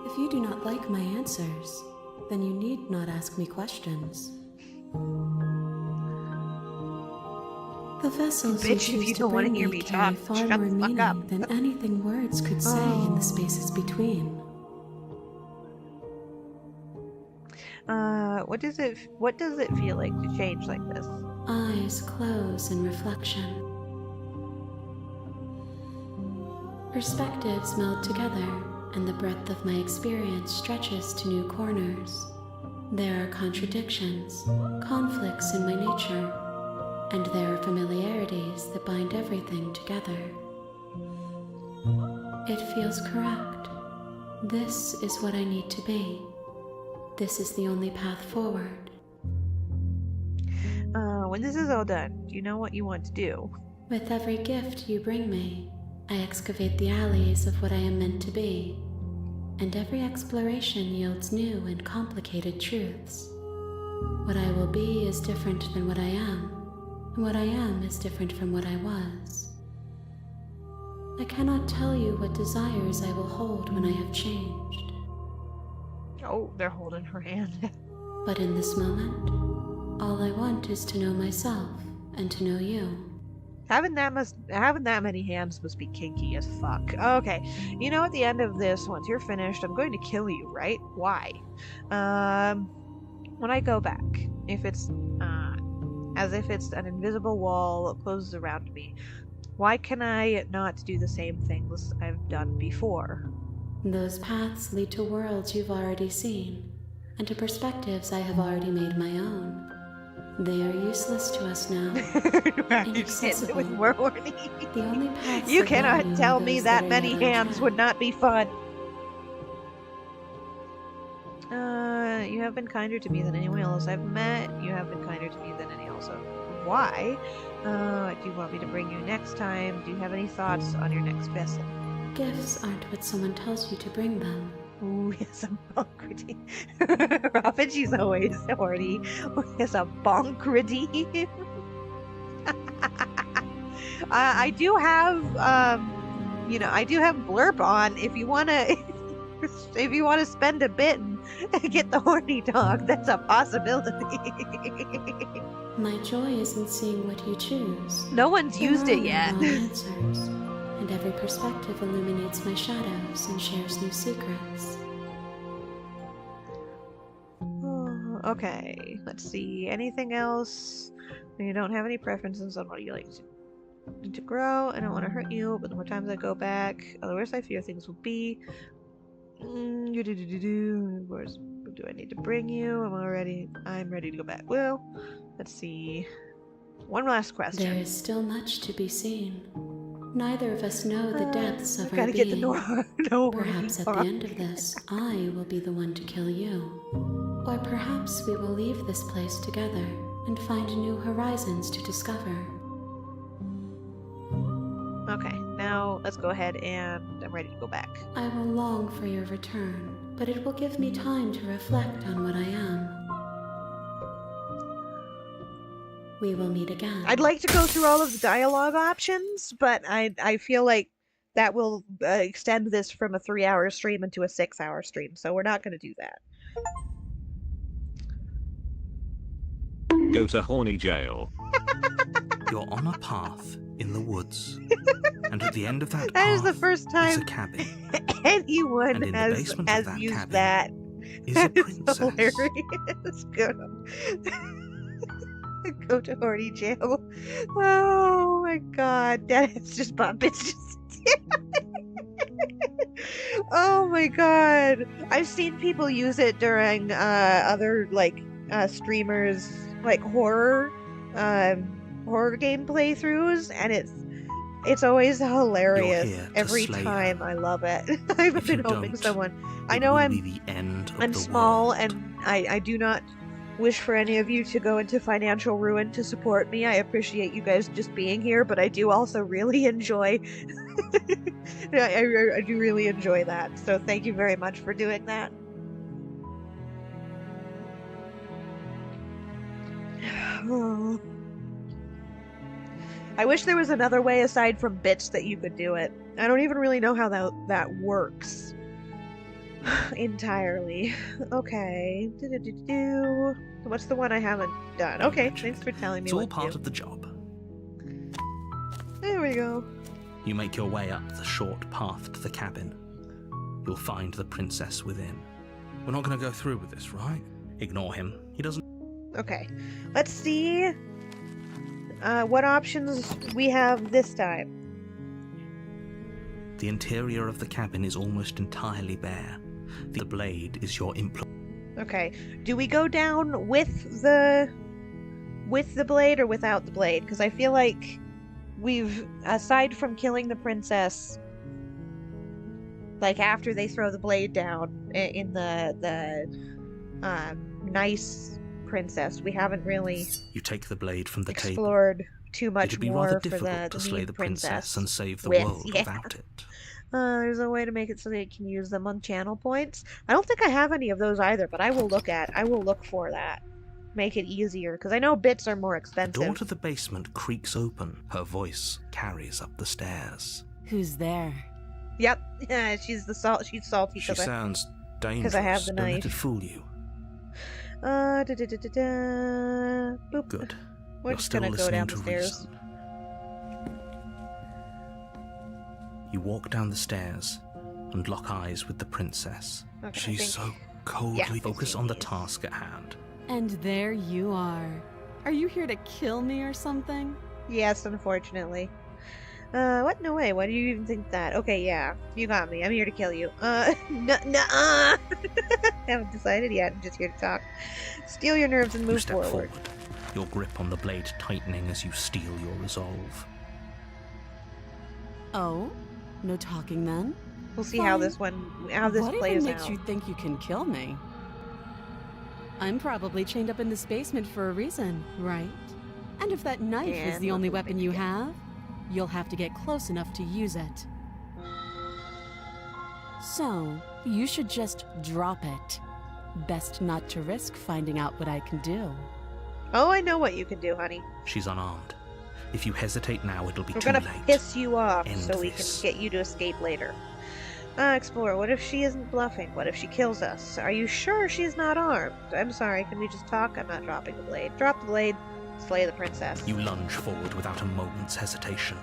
If you do not like my answers, then you need not ask me questions. The vessels Bitch, if you you choose to don't wanna bring hear me me carry talk, far shut more the fuck meaning up. than anything words could say in the spaces between. What does it feel like to change like this? Eyes close in reflection. Perspectives meld together, and the breadth of my experience stretches to new corners. There are contradictions, conflicts in my nature, and there are familiarities that bind everything together. It feels correct. This is what I need to be. This is the only path forward. When this is all done, do you know what you want to do? With every gift you bring me, I excavate the alleys of what I am meant to be, and every exploration yields new and complicated truths. What I will be is different than what I am, and what I am is different from what I was. I cannot tell you what desires I will hold when I have changed. Oh, they're holding her hand. But in this moment, all I want is to know myself and to know you. Having that many hands must be kinky as fuck. Okay, you know, at the end of this, once you're finished, I'm going to kill you, right? Why? When I go back, if it's as if it's an invisible wall that closes around me, why can I not do the same things I've done before? Those paths lead to worlds you've already seen, and to perspectives I have already made my own. They are useless to us now. Inaccessible. With more horny. The only paths You that cannot value tell are me those that are many yet hands untread. would not be fun. You have been kinder to me than anyone else I've met. You have been kinder to me than any else. Why? Do you want me to bring you next time? Do you have any thoughts on your next vessel? Gifts aren't what someone tells you to bring them. Ooh, yes, a bonk redeem. Robin, she's always horny. Ooh, yes, a bonk redeem. I do have, I do have blurb on if you wanna spend a bit and get the horny dog. That's a possibility. My joy is in seeing what you choose. No one's There used are it no yet. wrong answers, and every perspective illuminates my shadows and shares new secrets. Oh, okay, let's see. Anything else? You don't have any preferences on what you like to grow. I don't want to hurt you, but the more times I go back, the worse I fear things will be. Where's do I need to bring you? I'm ready to go back. Well, let's see. One last question. There is still much to be seen. Neither of us know the depths of our Gotta get being. no Perhaps at the end of this, I will be the one to kill you. Or perhaps we will leave this place together and find new horizons to discover. Okay, now let's go ahead and I'm ready to go back. I will long for your return, but it will give me time to reflect on what I am. We will meet again. I'd like to go through all of the dialogue options, but I feel like that will extend this from a 3-hour stream into a 6-hour stream, so we're not going to do that. Go to horny jail. You're on a path in the woods, and at the end of that That is the path first is time a cabin. anyone And in the has basement of that used cabin that. is a That is princess. hilarious. Go to horny jail. Oh my god, Dennis just bought bitches. Oh my god, I've seen people use it during other like streamers like horror game playthroughs, and it's always hilarious here to every slay time. her. I love it. I've If you been hoping don't, someone. I It know will I'm be the end of I'm the small, world. and I do not wish for any of you to go into financial ruin to support me. I appreciate you guys just being here, but I do also really enjoy. I do really enjoy that. So thank you very much for doing that. I wish there was another way aside from bits that you could do it. I don't even really know how that works. Entirely. Okay. Do-do-do-do. What's the one I haven't done? Okay, thanks for telling me It's all what to part do. of the job. There we go. You make your way up the short path to the cabin. You'll find the princess within. We're not going to go through with this, right? Ignore him. He doesn't. Okay. Let's see what options we have this time. The interior of the cabin is almost entirely bare. The blade is your Okay. Do we go down with the blade or without the blade? Because I feel like we've, aside from killing the princess, like after they throw the blade down in the nice princess, we haven't really You take the blade from the table. explored too much It'd be more rather for difficult the to slay mean the princess and save the with, world yeah. without it. There's a way to make it so they can use them on channel points. I don't think I have any of those either, but I will look for that. Make it easier, because I know bits are more The expensive. door to the basement creaks open. Her voice carries up the stairs. Who's there? Yep, yeah, she's salty She because sounds dangerous. I have the Don't let knife. it fool you. Boop. Good. We're You're just still gonna go listening down to the stairs. reason. You walk down the stairs and lock eyes with the princess. Okay, I She's think- so coldly Yeah, focused on the 15 task at hand. And there you are. Are you here to kill me or something? Yes, unfortunately. What? No way. Why do you even think that? Okay, yeah. You got me. I'm here to kill you. Nuh-uh. Haven't decided yet. I'm just here to talk. Steal your nerves and You move step forward. your grip on the blade tightening as you steel your resolve. Oh? No talking then? We'll see how Fine. this What plays even makes out. you think you can kill me? I'm probably chained up in this basement for a reason, right? And if that knife Yeah, is the not only a big weapon you deal. have, you'll have to get close enough to use it. So, you should just drop it. Best not to risk finding out what I can do. Oh, I know what you can do, honey. She's unarmed. If you hesitate now, it'll be We're too gonna late. piss you off End so we this. can get you to escape later. Explorer, what if she isn't bluffing? What if she kills us? Are you sure she's not armed? I'm sorry, can we just talk? I'm not dropping the blade. Drop the blade. Slay the princess. You lunge forward without a moment's hesitation.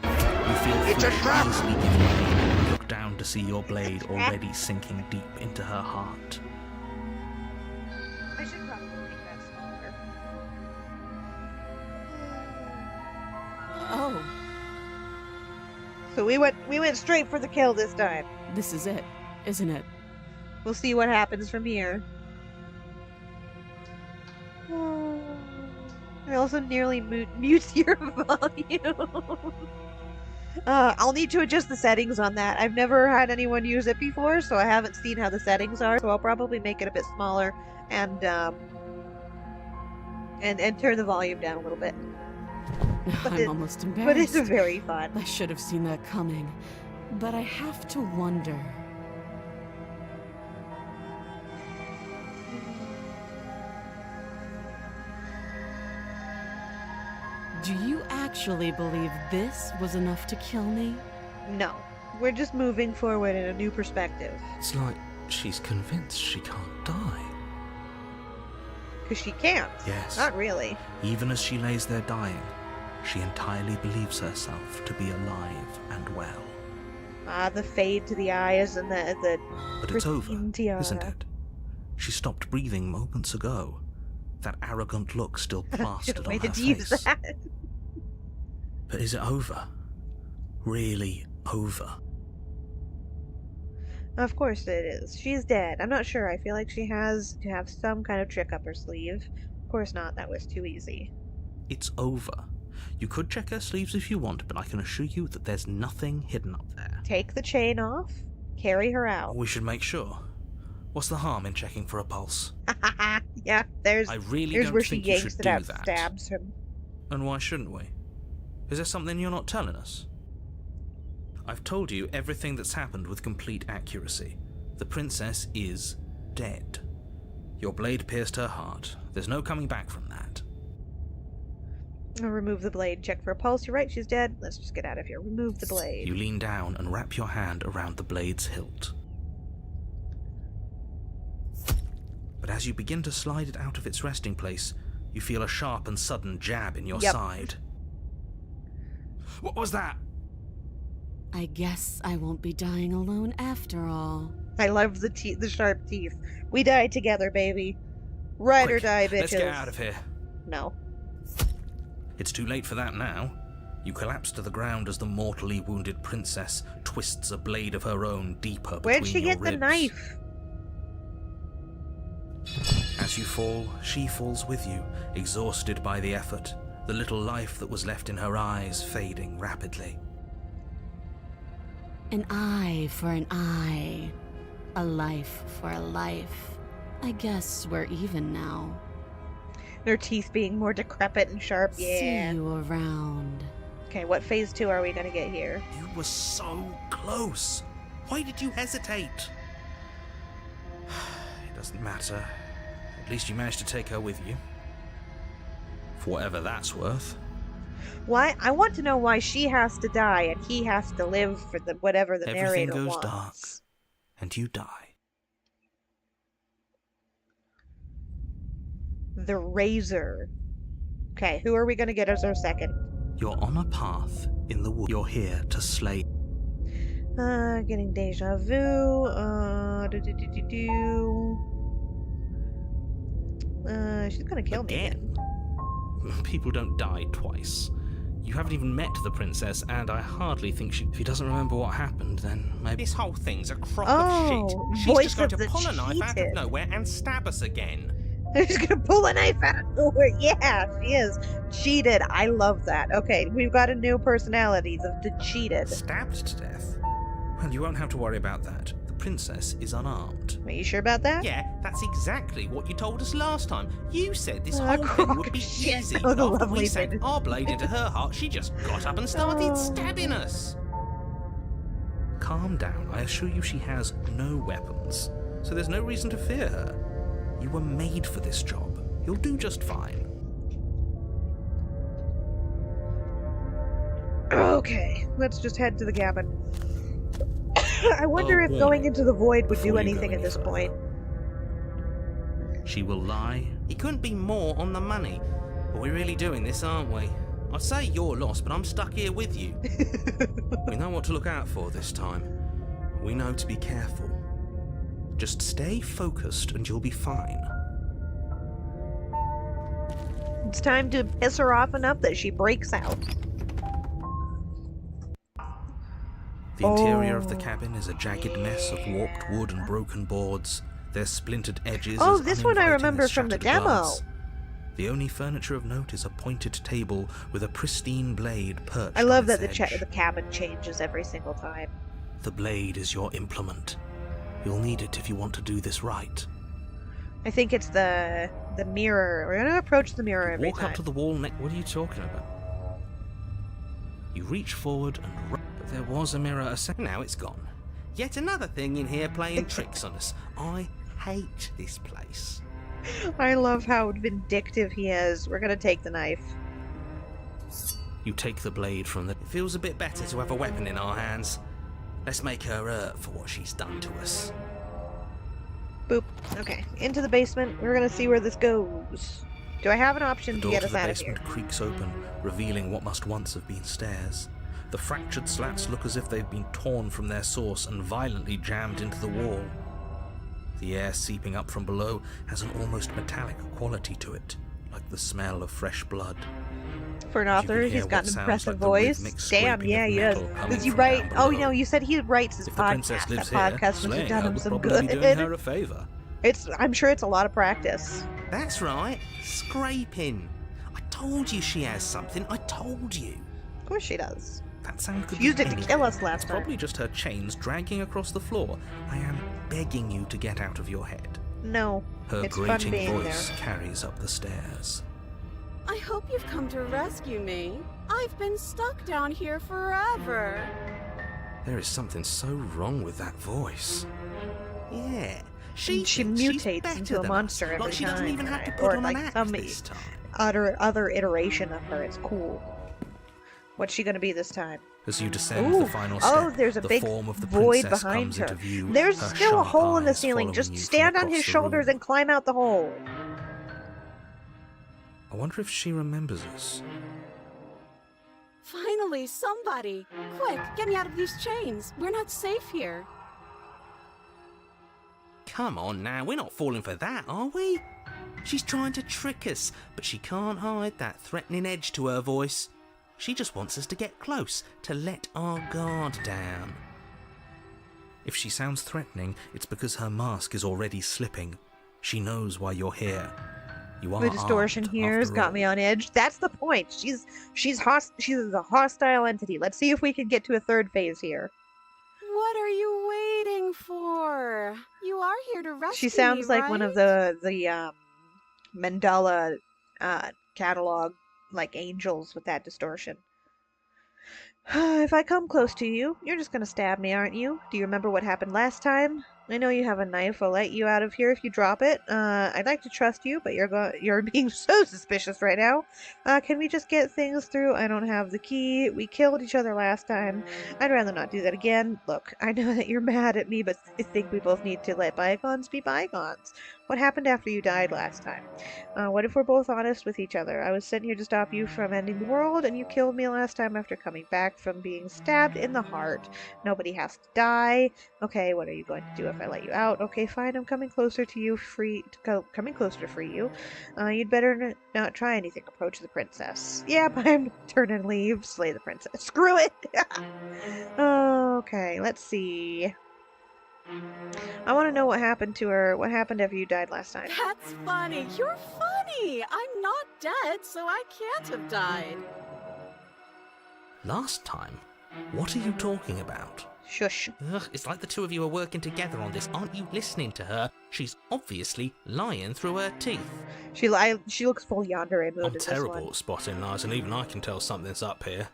You feel It's a flesh trap! easily give way. Look down to see your blade already sinking deep into her heart. I should probably make that smaller. Oh, So we went straight for the kill this time. this is it, isn't it? We'll see what happens from here. I also nearly mute your volume. I'll need to adjust the settings on that. I've never had anyone use it before, so I haven't seen how the settings are. So I'll probably make it a bit smaller and turn the volume down a little bit. I'm almost embarrassed. But it's very fun. I should have seen that coming. But I have to wonder. Do you actually believe this was enough to kill me? No. We're just moving forward in a new perspective. It's like she's convinced she can't die. Because she can't. Yes. Not really. Even as she lays there dying, she entirely believes herself to be alive and well. Ah, the fade to the eyes and the But it's over, pristine tiara. isn't it? She stopped breathing moments ago. That arrogant look still plastered on her Waited to use face. that. But is it over? Really over? Of course it is. She's dead. I'm not sure. I feel like she has to have some kind of trick up her sleeve. Of course not. That was too easy. It's over. You could check her sleeves if you want, but I can assure you that there's nothing hidden up there. Take the chain off. Carry her out. We should make sure. What's the harm in checking for a pulse? Yeah, there's I really here's don't where she think you yanks should it do out, that. stabs him. And why shouldn't we? Is there something you're not telling us? I've told you everything that's happened with complete accuracy. The princess is dead. Your blade pierced her heart. There's no coming back from that. I'll remove the blade. Check for a pulse. You're right, she's dead. Let's just get out of here. Remove the blade. You lean down and wrap your hand around the blade's hilt. But as you begin to slide it out of its resting place, you feel a sharp and sudden jab in your side. What was that? I guess I won't be dying alone after all. I love the sharp teeth. We die together, baby. Ride or Quick, die, bitches. let's get out of here. No. It's too late for that now. You collapse to the ground as the mortally wounded princess twists a blade of her own deeper between Where'd she your get the ribs. knife? As you fall, she falls with you, exhausted by the effort, the little life that was left in her eyes fading rapidly. An eye for an eye. A life for a life. I guess we're even now. Her teeth being more decrepit and sharp. See Yeah. you around. Okay, what phase 2 are we gonna get here? You were so close. Why did you hesitate? It doesn't matter. At least you managed to take her with you. For whatever that's worth. Why? I want to know why she has to die and he has to live for the whatever the Everything narrator goes wants. dark, and you die. The Razor. Okay, who are we gonna get as our second? You're on a path in the wood. You're here to slay. Getting deja vu. She's gonna kill me again. People don't die twice. You haven't even met the princess, and I hardly think she... If he doesn't remember what happened, then maybe... This whole thing's a crock Oh, of shit. voice She's just going of to the pull a knife out of cheated. nowhere and stab us again. She's gonna pull a knife out of nowhere. Yeah, she is. Cheated. I love that. Okay, we've got a new personality, the cheated. Stabbed to death? Well, you won't have to worry about that. The princess is unarmed. Are you sure about that? Yeah, that's exactly what you told us last time. You said this Oh, whole thing crock would of be shit. easy, That but was a after lovely we sank bit. our blade into her heart, she just got up and started Oh. stabbing us. Calm down. I assure you she has no weapons, so there's no reason to fear her. You were made for this job. You'll do just fine. Okay, let's just head to the cabin. I wonder Oh, if boy. going into the void would Before do you go anything at any this further. point. She will lie. He couldn't be more on the money. But we're really doing this, aren't we? I'd say you're lost, but I'm stuck here with you. We know what to look out for this time. We know to be careful. Just stay focused and you'll be fine. It's time to piss her off enough that she breaks out. The interior of the Oh. cabin is a jagged mess of warped wood and broken boards, their splintered edges. Oh, as this one I uninviting remember as from the shattered demo. glass. The only furniture of note is a pointed table with a pristine blade perched I love on that its the edge. the cabin changes every single time. The blade is your implement. You'll need it if you want to do this right. I think it's the mirror. We're gonna approach the mirror every Walk time. up to the wall next. What are you talking about? You reach forward and but there was a mirror a second. Now it's gone. Yet another thing in here playing tricks on us. I hate this place. I love how vindictive he is. We're gonna take the knife. You take the blade from the... It feels a bit better to have a weapon in our hands. Let's make her hurt for what she's done to us. Boop. Okay, into the basement. We're gonna see where this goes. Do I have an option to get us out of here? The door to the basement creaks open, revealing what must once have been stairs. The fractured slats look as if they've been torn from their source and violently jammed into the wall. The air seeping up from below has an almost metallic quality to it, like the smell of fresh blood. For an author, he's got an impressive voice. Damn, yeah, he does. Does you write? Oh, you know, you said he writes his podcast. That podcast must have done him some good. Doing her a favor. I'm sure it's a lot of practice. That's right, scraping. I told you she has something. I told you. Of course she does. That sound could She used be it to kill us last time. Probably just her chains dragging across the floor. I am begging you to get out of your head. No, her it's fun grating being voice there. carries up the stairs. I hope you've come to rescue me. I've been stuck down here forever. There is something so wrong with that voice. Yeah, she mutates into a monster every time. Like she doesn't even have to right? put Or on like an act some this time. other iteration of her. It's cool. What's she gonna be this time? As you descend Ooh. the final step, Oh, there's a the big form of the void princess behind comes her. into view, There's her still a sharp hole in the eyes ceiling. following Just you from stand on across his the shoulders room. and climb out the hole. I wonder if she remembers us. Finally, somebody! Quick, get me out of these chains. We're not safe here. Come on now, we're not falling for that, are we? She's trying to trick us, but she can't hide that threatening edge to her voice. She just wants us to get close, to let our guard down. If she sounds threatening, it's because her mask is already slipping. She knows why you're here. You are The distortion armed, here has after got all. me on edge. That's the point. She's a hostile entity. Let's see if we can get to a third phase here. What are you waiting for? You are here to rescue She sounds me, like one of right? the Mandela catalog like angels with that distortion. If I come close to you, you're just gonna stab me, aren't you? Do you remember what happened last time? I know you have a knife. I'll let you out of here if you drop it. I'd like to trust you, but you're being so suspicious right now. Can we just get things through? I don't have the key. We killed each other last time. I'd rather not do that again. Look, I know that you're mad at me, but I think we both need to let bygones be bygones. What happened after you died last time? What if we're both honest with each other? I was sent here to stop you from ending the world, and you killed me last time after coming back from being stabbed in the heart. Nobody has to die. Okay, what are you going to do if I let you out? Okay, fine, I'm coming closer to you, coming closer to free you. You'd better not try anything. Approach the princess. Yeah, but I'm gonna turn and leave. Slay the princess. Screw it! Okay, let's see. I want to know what happened to her. What happened after you died last time? That's funny. You're funny. I'm not dead, so I can't have died. Last time? What are you talking about? Shush. Ugh, it's like the two of you are working together on this. Aren't you listening to her? She's obviously lying through her teeth. She looks full yandere mood I'm in this terrible one. at spotting lies, and even I can tell something's up here.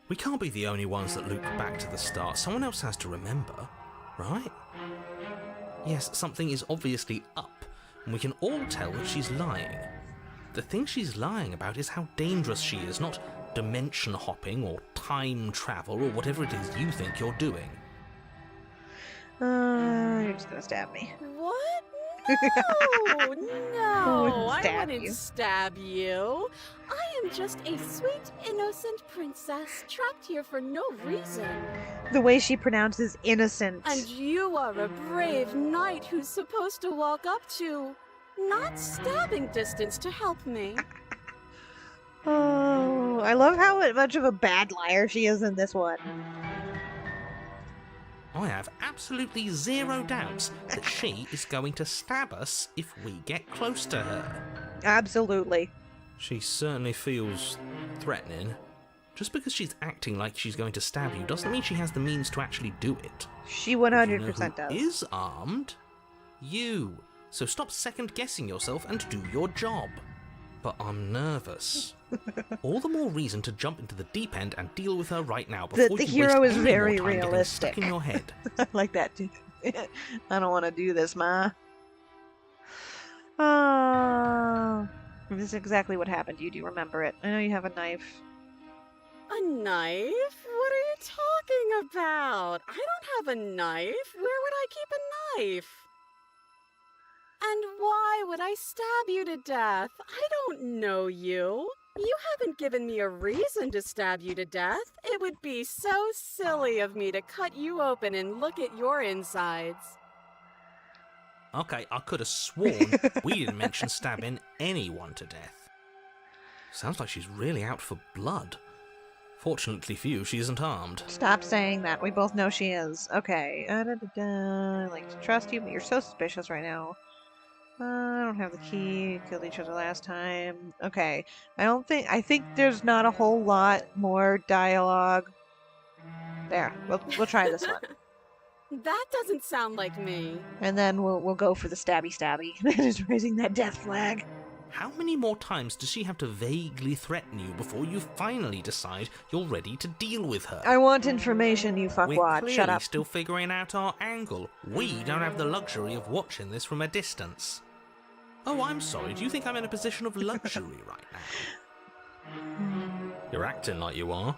We can't be the only ones that loop back to the start. Someone else has to remember, right? Yes, something is obviously up, and we can all tell that she's lying. The thing she's lying about is how dangerous she is, not dimension hopping or time travel or whatever it is you think you're doing. You're just gonna stab me. What? No, no, wouldn't I stab wouldn't you. stab you. I am just a sweet, innocent princess trapped here for no reason. The way she pronounces innocent. And you are a brave knight who's supposed to walk up to, not stabbing distance to help me. Oh, I love how much of a bad liar she is in this one. I have absolutely zero doubts that she is going to stab us if we get close to her. Absolutely. She certainly feels threatening. Just because she's acting like she's going to stab you doesn't mean she has the means to actually do it. She But 100% you know who does. is armed? You. So stop second-guessing yourself and do your job. But I'm nervous. All the more reason to jump into the deep end and deal with her right now before The you hero waste is any very more time getting realistic. stuck in your head. I like that too. I don't want to do this, Ma. Oh, this is exactly what happened to you. Do you remember it? I know you have a knife. A knife? What are you talking about? I don't have a knife. Where would I keep a knife? And why would I stab you to death? I don't know you. You haven't given me a reason to stab you to death. It would be so silly of me to cut you open and look at your insides. Okay, I could have sworn we didn't mention stabbing anyone to death. Sounds like she's really out for blood. Fortunately for you, she isn't armed. Stop saying that. We both know she is. Okay. I like to trust you, but you're so suspicious right now. I don't have the key. Killed each other last time. Okay. I think there's not a whole lot more dialogue. There. We'll try this one. That doesn't sound like me. And then we'll go for the stabby. Just raising that death flag. How many more times does she have to vaguely threaten you before you finally decide you're ready to deal with her? I want information, you We're fuckwad. clearly Shut up. still figuring out our angle. We don't have the luxury of watching this from a distance. Oh, I'm sorry. Do you think I'm in a position of luxury right now? You're acting like you are.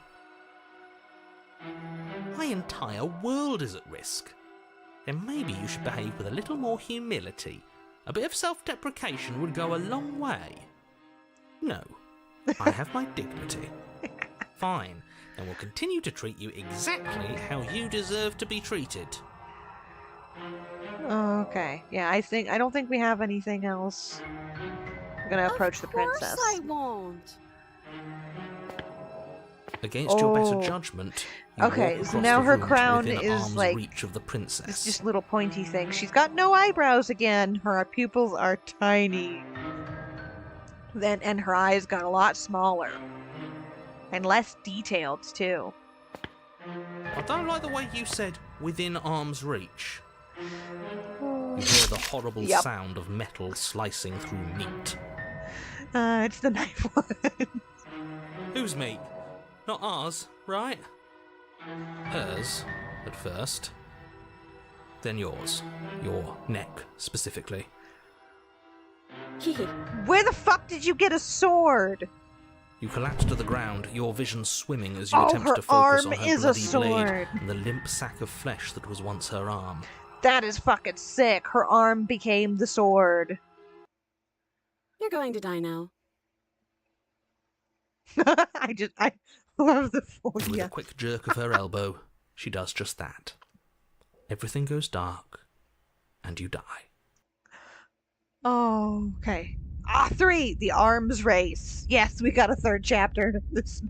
My entire world is at risk. Then maybe you should behave with a little more humility. A bit of self-deprecation would go a long way. No, I have my dignity. Fine, and will continue to treat you exactly how you deserve to be treated. Okay. Yeah, I don't think we have anything else. We're gonna approach the princess. Of course I won't. Against your better Oh. judgment, you Okay, walk so across now the her room to crown within is, arm's like, reach of the It's princess. just little pointy things. She's got no eyebrows again. Her pupils are tiny. And her eyes got a lot smaller. And less detailed, too. I don't like the way you said within arm's reach. You hear the horrible Yep. sound of metal slicing through meat. It's the knife one. Whose meat? Not ours, right? Hers, at first. Then yours. Your neck, specifically. Where the fuck did you get a sword? You collapse to the ground, your vision swimming as you Oh, attempt her to focus on arm her is a bloody sword. blade and the limp sack of flesh that was once her arm. That is fucking sick. Her arm became the sword. You're going to die now. I love the With yeah. a quick jerk of her elbow, she does just that. Everything goes dark, and you die. Oh, okay. 3, the arms race. Yes, we got a 3rd chapter to this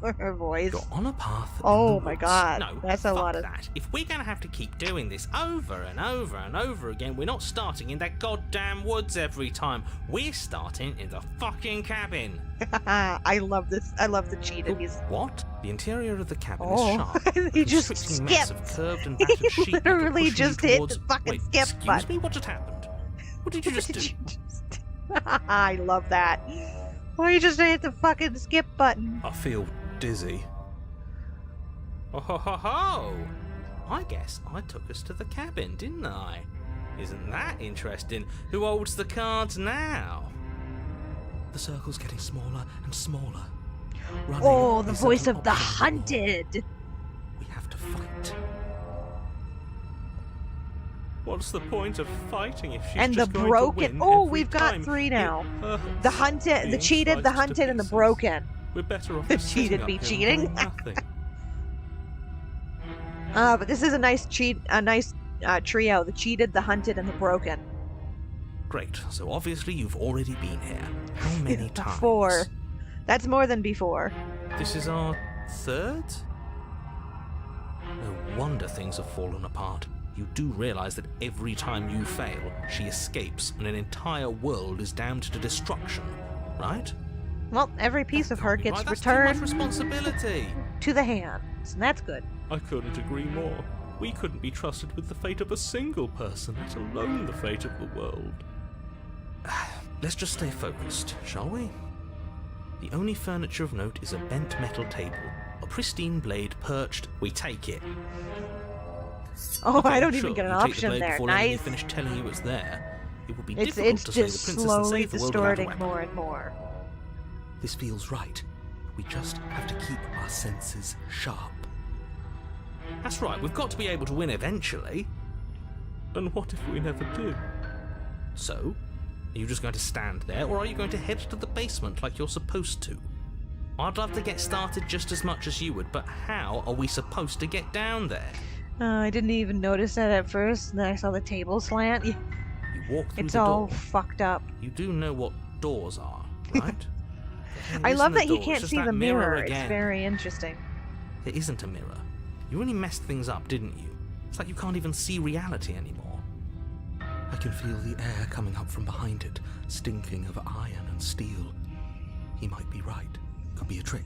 for her voice. You're on a path. in Oh the my woods. god, No, that's a fuck lot of. that. If we're gonna have to keep doing this over and over and over again, we're not starting in that goddamn woods every time. We're starting in the fucking cabin. I love this. I love the cheetahs. What? The interior of the cabin Oh, is sharp. he a just constricting mess of skipped. curved and He battered sheet metal literally pushing just you hit towards... the fucking Wait, skip excuse button. me, what just happened? What did you just do? I love that. Why you just hit the fucking skip button? I feel dizzy. Oh ho ho ho! I guess I took us to the cabin, didn't I? Isn't that interesting? Who holds the cards now? The circle's getting smaller and smaller. Running Oh, the isn't voice an of the option anymore. hunted. We have to fight. What's the point of fighting if she's And just the going broken. to win Oh, every we've got time? 3 now. It hurts The hunted, the being cheated, the sliced to hunted, and the pieces. broken. We're better off The just sitting cheated up be here and cheating. doing nothing. But this is a nice trio: the cheated, the hunted, and the broken. Great. So obviously you've already been here. How many times? 4. That's more than before. This is our 3rd? No wonder things have fallen apart. You do realize that every time you fail, she escapes and an entire world is damned to destruction, right? Well, every piece of her Can't be gets right. That's returned too much responsibility. to the hands, and that's good. I couldn't agree more. We couldn't be trusted with the fate of a single person, let alone the fate of the world. Let's just stay focused, shall we? The only furniture of note is a bent metal table. A pristine blade perched. We take it. Oh, Okay, I don't sure, even get an you take the option blade there. before letting me Nice. finish telling you it's there. It would be It's difficult to just save the princess and slowly save the world without a distorting weapon. more and more. This feels right. We just have to keep our senses sharp. That's right, we've got to be able to win eventually. And what if we never do? So, are you just going to stand there, or are you going to head to the basement like you're supposed to? I'd love to get started just as much as you would, but how are we supposed to get down there? I didn't even notice that at first, and then I saw the table slant. You walk through It's the all door. fucked up. You do know what doors are, right? I love that he door. can't It's just see that the mirror. It's again. very interesting. There isn't a mirror. You really messed things up, didn't you? It's like you can't even see reality anymore. I can feel the air coming up from behind it, stinking of iron and steel. He might be right. Could be a trick.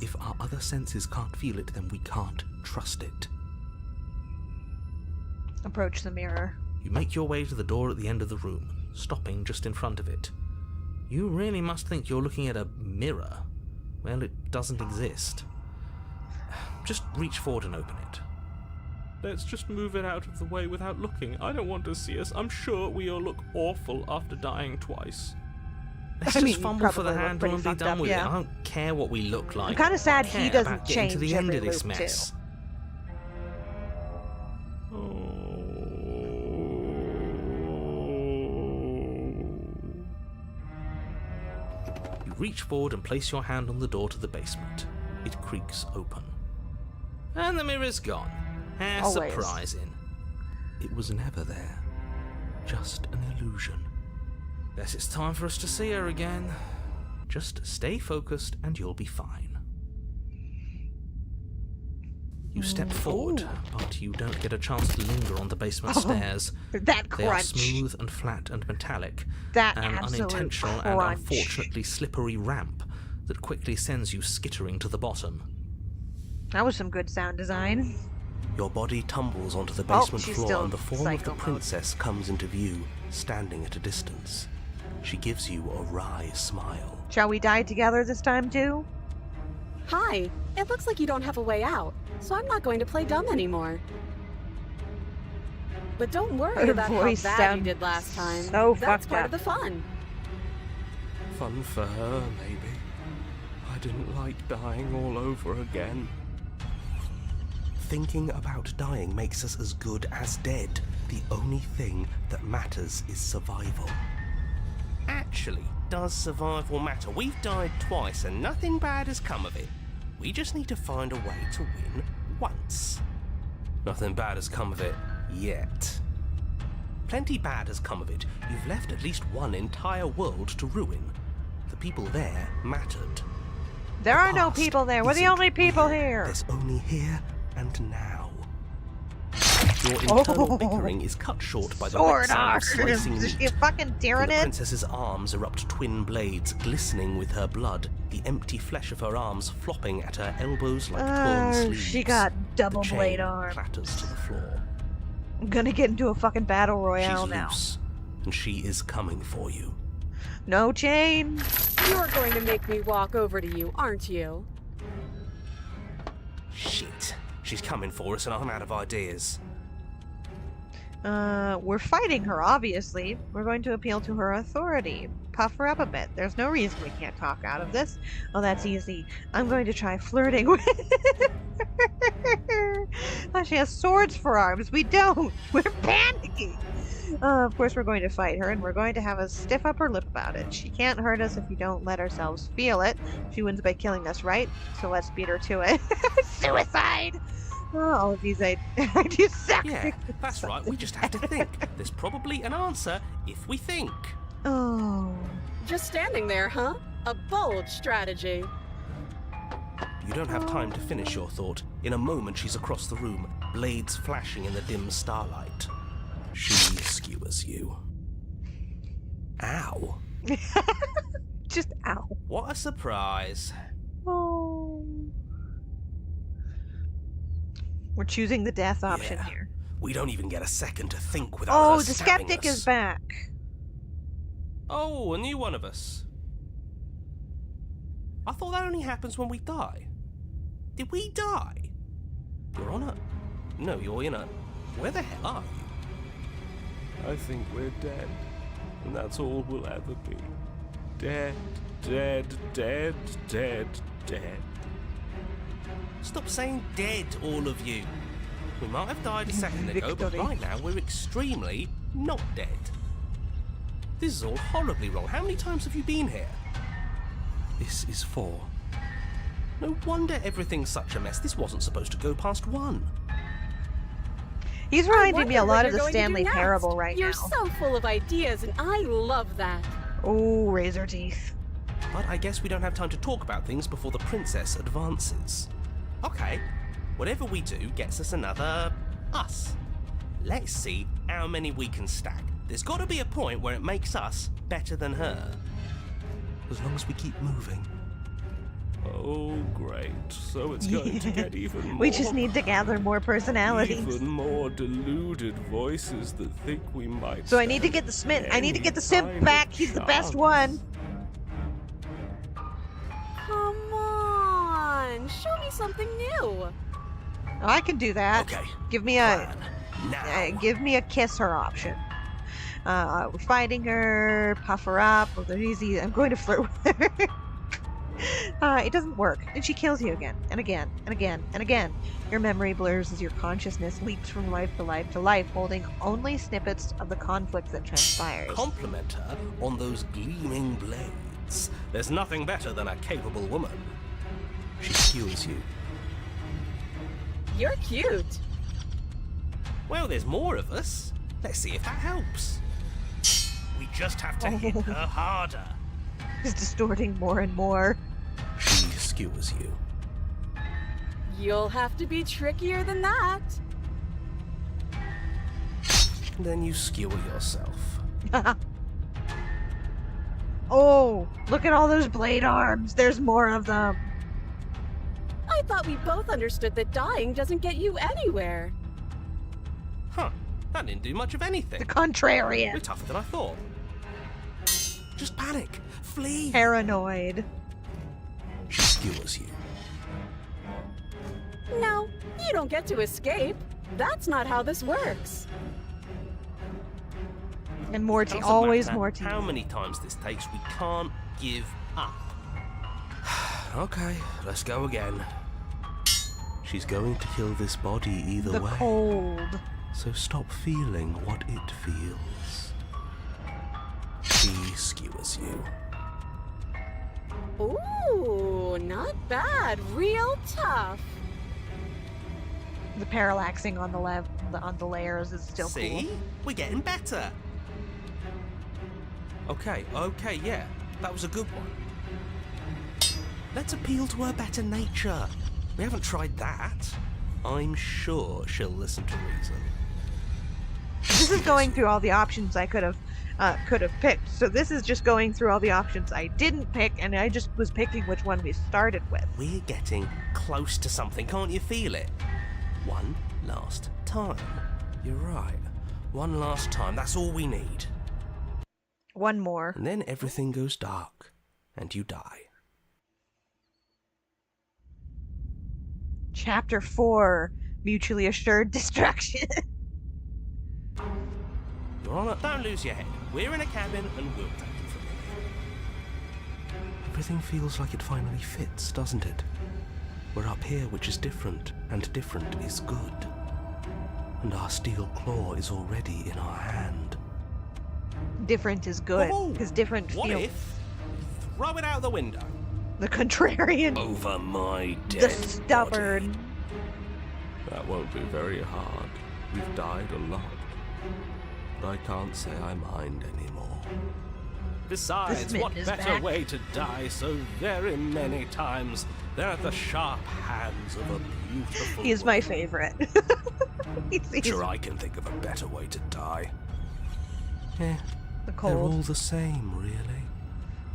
If our other senses can't feel it, then we can't trust it. Approach the mirror. You make your way to the door at the end of the room, stopping just in front of it. You really must think you're looking at a mirror. Well, it doesn't exist. Just reach forward and open it. Let's just move it out of the way without looking. I don't want to see us. I'm sure we all look awful after dying twice. Let's I just mean, you fumble for the probably look handle pretty and be fucked done up, with yeah. it. I don't care what we look like. I'm kind of sad I he care doesn't about getting change to the end every of this loop, mess. You reach forward and place your hand on the door to the basement. It creaks open. And the mirror's gone. How Always. surprising. It was never there. Just an illusion. Guess it's time for us to see her again. Just stay focused and you'll be fine. You step forward, but you don't get a chance to linger on the basement stairs. That They are crunch. smooth and flat and metallic. That An absolute unintentional and crunch. unfortunately slippery ramp that quickly sends you skittering to the bottom. That was some good sound design. Your body tumbles onto the Oh, basement she's floor still and the form of the psycho mode. princess comes into view, standing at a distance. She gives you a wry smile. Shall we die together this time too? Hi, it looks like you don't have a way out, so I'm not going to play dumb anymore. But don't worry Her about how voice bad you sounds did last time. so That's fucked part up. of the fun. Fun for her, maybe. I didn't like dying all over again. Thinking about dying makes us as good as dead. The only thing that matters is survival. Actually, does survival matter? We've died twice and nothing bad has come of it. We just need to find a way to win once. Nothing bad has come of it yet. Plenty bad has come of it. You've left at least one entire world to ruin. The people there mattered. There are The no past people there. We're the isn't only people real. here. There's only here and now. Your internal Oh. bickering is cut short by the Sword wet sound of arms. slicing Is meat. she fucking From tearing the it? princess's arms erupt twin blades, glistening with her blood, the empty flesh of her arms flopping at her elbows like torn sleeves. She got double The chain blade arms. clatters to the floor. I'm gonna get into a fucking battle royale She's now. loose, and she is coming for you. No chain. You're going to make me walk over to you, aren't you? Shit. She's coming for us and I'm out of ideas. We're fighting her, obviously. We're going to appeal to her authority. Puff her up a bit. There's no reason we can't talk out of this. Oh, that's easy. I'm going to try flirting with her. Oh, she has swords for arms. We don't. We're panicking. Of course, we're going to fight her, and we're going to have a stiff upper lip about it. She can't hurt us if we don't let ourselves feel it. She wins by killing us, right? So let's beat her to it. Suicide! Oh, all of these I do suck. Yeah, that's right. We just have to think. There's probably an answer if we think. Oh. Just standing there, huh? A bold strategy. You don't have time to finish your thought. In a moment, she's across the room, blades flashing in the dim starlight. She skewers you. Ow. Just ow. What a surprise. Oh. We're choosing the death option Yeah. here. We don't even get a second to think without Oh, her the stabbing skeptic us. is back. Oh, a new one of us. I thought that only happens when we die. Did we die? You're on a... No, you're in a... Where the hell are you? I think we're dead. And that's all we'll ever be. Dead, dead, dead, dead, dead. Stop saying dead, all of you. We might have died a second ago, but Victory. right now we're extremely not dead. This is all horribly wrong. How many times have you been here? This is 4. No wonder everything's such a mess. This wasn't supposed to go past 1. He's reminding me a wonder lot what of the you're going to do Stanley next. Parable right You're now. so full of ideas, and I love that. Oh, razor teeth. But I guess we don't have time to talk about things before the princess advances. Okay, whatever we do gets us another us. Let's see how many we can stack. There's got to be a point where it makes us better than her. As long as we keep moving. Oh, great. So it's going to get even more... We just need to gather more personalities. Even more deluded voices that think we might... So I need to get the Smith. I need to get the Simp back. He's the best one. Come on, show me something new. Oh, I can do that. Okay. Give me a Plan. Now. give me a kiss her option. We're fighting her, puff her up. Oh, they're easy. I'm going to flirt with her. It doesn't work, and she kills you again and again and again and again. Your memory blurs as your consciousness leaps from life to life to life, holding only snippets of the conflict that transpires. Compliment her on those gleaming blades. There's nothing better than a capable woman. She skewers you. You're cute. Well, there's more of us. Let's see if that helps. We just have to hit her harder. It's distorting more and more. She skewers you. You'll have to be trickier than that. Then you skewer yourself. Oh, look at all those blade arms. There's more of them. I thought we both understood that dying doesn't get you anywhere. Huh, that didn't do much of anything. The contrarian. We're tougher than I thought. Just panic. Flee. Paranoid. She skewers you. No, you don't get to escape. That's not how this works. And Morty, Doesn't always matter Morty. how many times this takes, we can't give up. Okay, let's go again. She's going to kill this body either The way. cold. So stop feeling what it feels. She skewers you. Ooh, not bad. Real tough. The parallaxing on the layers is still See? cool. We're getting better. Okay, yeah. That was a good one. Let's appeal to her better nature. We haven't tried that. I'm sure she'll listen to reason. This is going through all the options I could have picked. So this is just going through all the options I didn't pick, and I just was picking which one we started with. We're getting close to something, can't you feel it? One last time. You're right. One last time, that's all we need. One more. And then everything goes dark, and you die. Chapter 4. Mutually assured destruction. You're on it. Don't lose your head. We're in a cabin, and we'll take it from here. Everything feels like it finally fits, doesn't it? We're up here, which is different, and different is good. And our steel claw is already in our hand. Different is good, Whoa! because different What feels if we throw it out the window? the contrarian, Over my the dead stubborn. body. That won't be very hard. We've died a lot. But I can't say I mind anymore. Besides, Smith what is better back. way to die so very many times than at the sharp hands of a beautiful He is my woman? favorite. he's Sure, I can think of a better way to die. Eh, the They're all cold. the same, really.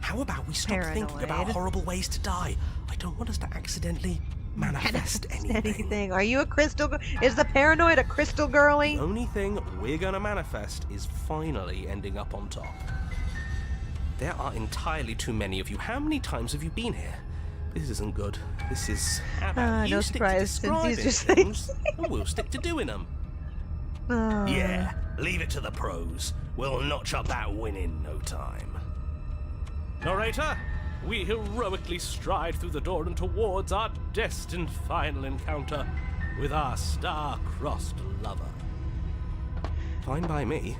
how about we stop thinking about Paranoid. horrible ways to die? I don't want us to accidentally manifest anything. Anything. Are you a crystal? Is the paranoid a crystal girly? The only thing we're gonna manifest is finally ending up on top. There are entirely too many of you. How many times have you been here? This isn't good. This is... How about you no stick surprise, to since he's describing just things, and we'll stick to doing them. Uh, Leave it to the pros. We'll notch up that win in no time. Narrator, we heroically stride through the door and towards our destined final encounter with our star-crossed lover. Fine by me.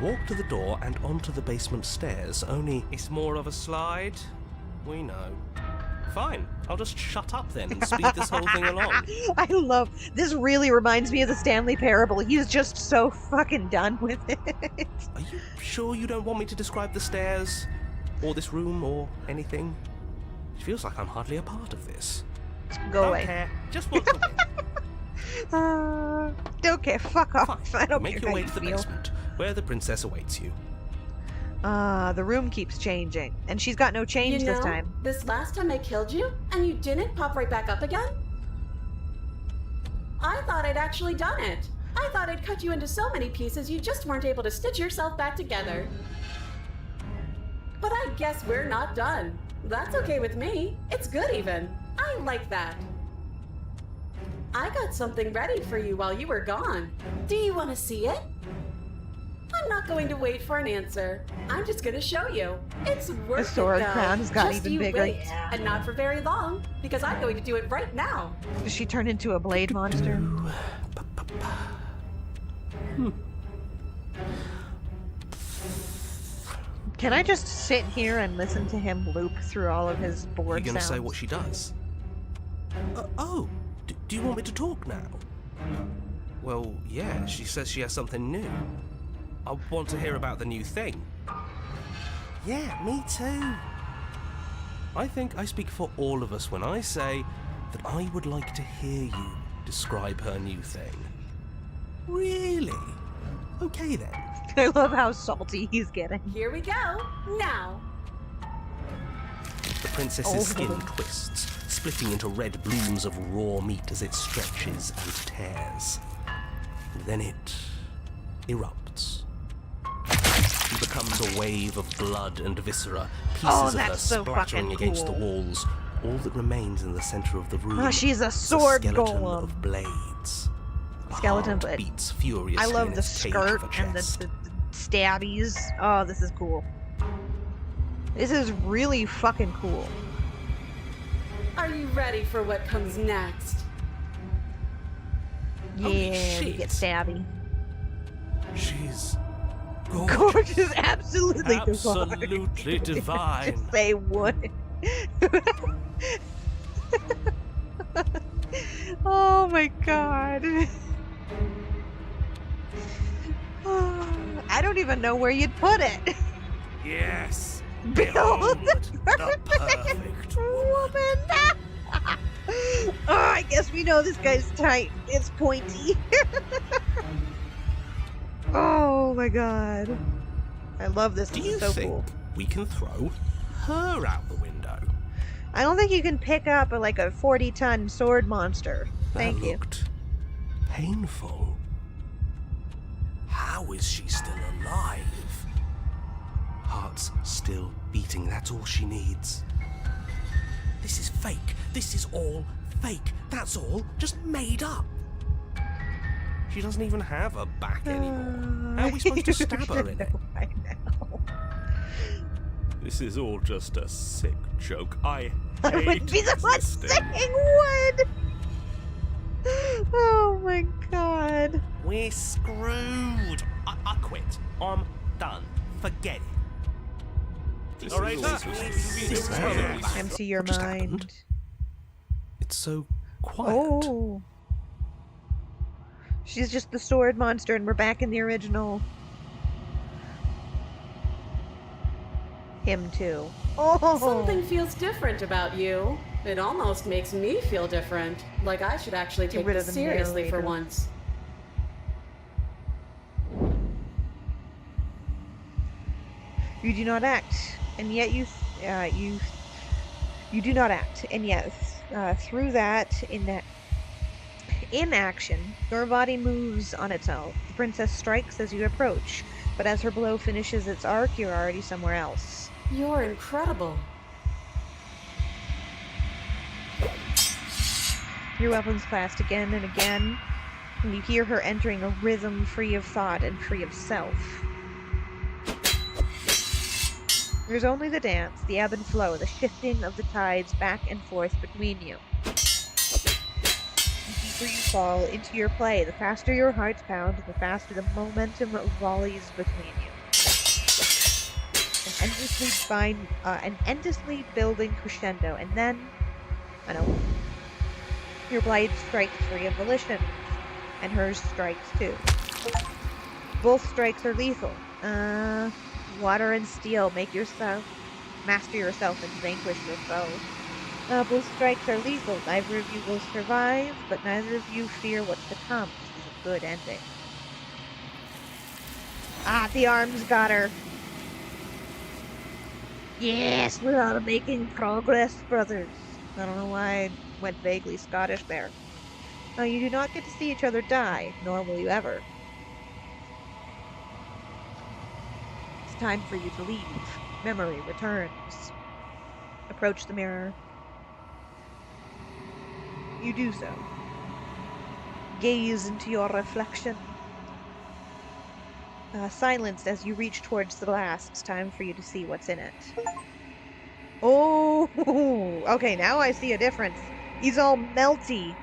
We walk to the door and onto the basement stairs, only it's more of a slide. We know. Fine, I'll just shut up then and speed this whole thing along. I love this. Really reminds me of the Stanley Parable. He's just so fucking done with it. Are you sure you don't want me to describe the stairs, or this room, or anything? It feels like I'm hardly a part of this. Go Don't away. care. Just walk away. Don't care. Fuck off. Fine. I don't Make care your how way you to the feel. basement, where the princess awaits you. The room keeps changing, and she's got no change You know, this time. this last time I killed you, and you didn't pop right back up again? I thought I'd actually done it. I thought I'd cut you into so many pieces you just weren't able to stitch yourself back together. But I guess we're not done. That's okay with me. It's good even. I like that. I got something ready for you while you were gone. Do you want to see it? I'm not going to wait for an answer. I'm just going to show you. It's worth The sword it, though. crown's got Just even you bigger. wait. Yeah. And not for very long, because I'm going to do it right now. Does she turn into a blade monster? Can I just sit here and listen to him loop through all of his board You're gonna sounds? say what she does? Do you want me to talk now? Well, yeah, she says she has something new. I want to hear about the new thing. Yeah, me too. I think I speak for all of us when I say that I would like to hear you describe her new thing. Really? Okay then. I love how salty he's getting. Here we go. Now. The princess's skin twists, splitting into red blooms of raw meat as it stretches and tears. And then it erupts. She becomes a wave of blood and viscera, pieces of her that's so splattering fucking against the cool. walls. All that remains in the center of the room Oh, she's a is sword skeleton golem. of blades. A Skeleton heart blade. beats furiously I love in the its cage skirt of a and chest. the stabbies. Oh, this is cool. This is really fucking cool. Are you ready for what comes next? Holy Yeah, we shit. get stabby. She's gorgeous. Gorgeous, absolutely Absolutely divine. Just say would. Oh my god. I don't even know where you'd put it. Yes. Build Behold the the perfect woman. Oh, I guess we know this guy's tight. It's pointy. Oh my god. I love this. Do This you is so think cool. we can throw her out the window? I don't think you can pick up like a 40-ton sword monster. Thank That you. looked painful. How is she still alive? Heart's still beating, that's all she needs. This is fake. This is all fake. That's all just made up. She doesn't even have a back anymore. How are we supposed to stab her in it? I know. This is all just a sick joke. I I wouldn't be the one saying would. Oh my god. We're screwed. I quit. I'm done. Forget it. All right, Empty your What just mind. happened? It's so quiet. Oh. She's just the sword monster and we're back in the original. Him too. Oh. Something feels different about you. It almost makes me feel different. Like I should actually take rid of this the seriously for narrator. once. You do not act, and yet you do not act, and yet through that inaction, your body moves on its own. The princess strikes as you approach, but as her blow finishes its arc, you're already somewhere else. You're incredible. Your weapons clasp again and again, and you hear her entering a rhythm free of thought and free of self. There's only the dance, the ebb and flow, the shifting of the tides back and forth between you. The deeper you fall into your play, the faster your hearts pound, the faster the momentum volleys between you. An endlessly building crescendo, and then, I know, your blade strikes free of volition, and hers strikes too. Both strikes are lethal. Water and steel, master yourself and vanquish your foe. Both strikes are lethal. Neither of you will survive, but neither of you fear what's to come. This is a good ending. Ah, the arms got her. Yes, we're making progress, brothers. I don't know why I went vaguely Scottish there. You do not get to see each other die, nor will you ever. It's time for you to leave. Memory returns. Approach the mirror. You do so. Gaze into your reflection. Silenced as you reach towards the glass, it's time for you to see what's in it. Oh, okay, now I see a difference. He's all melty.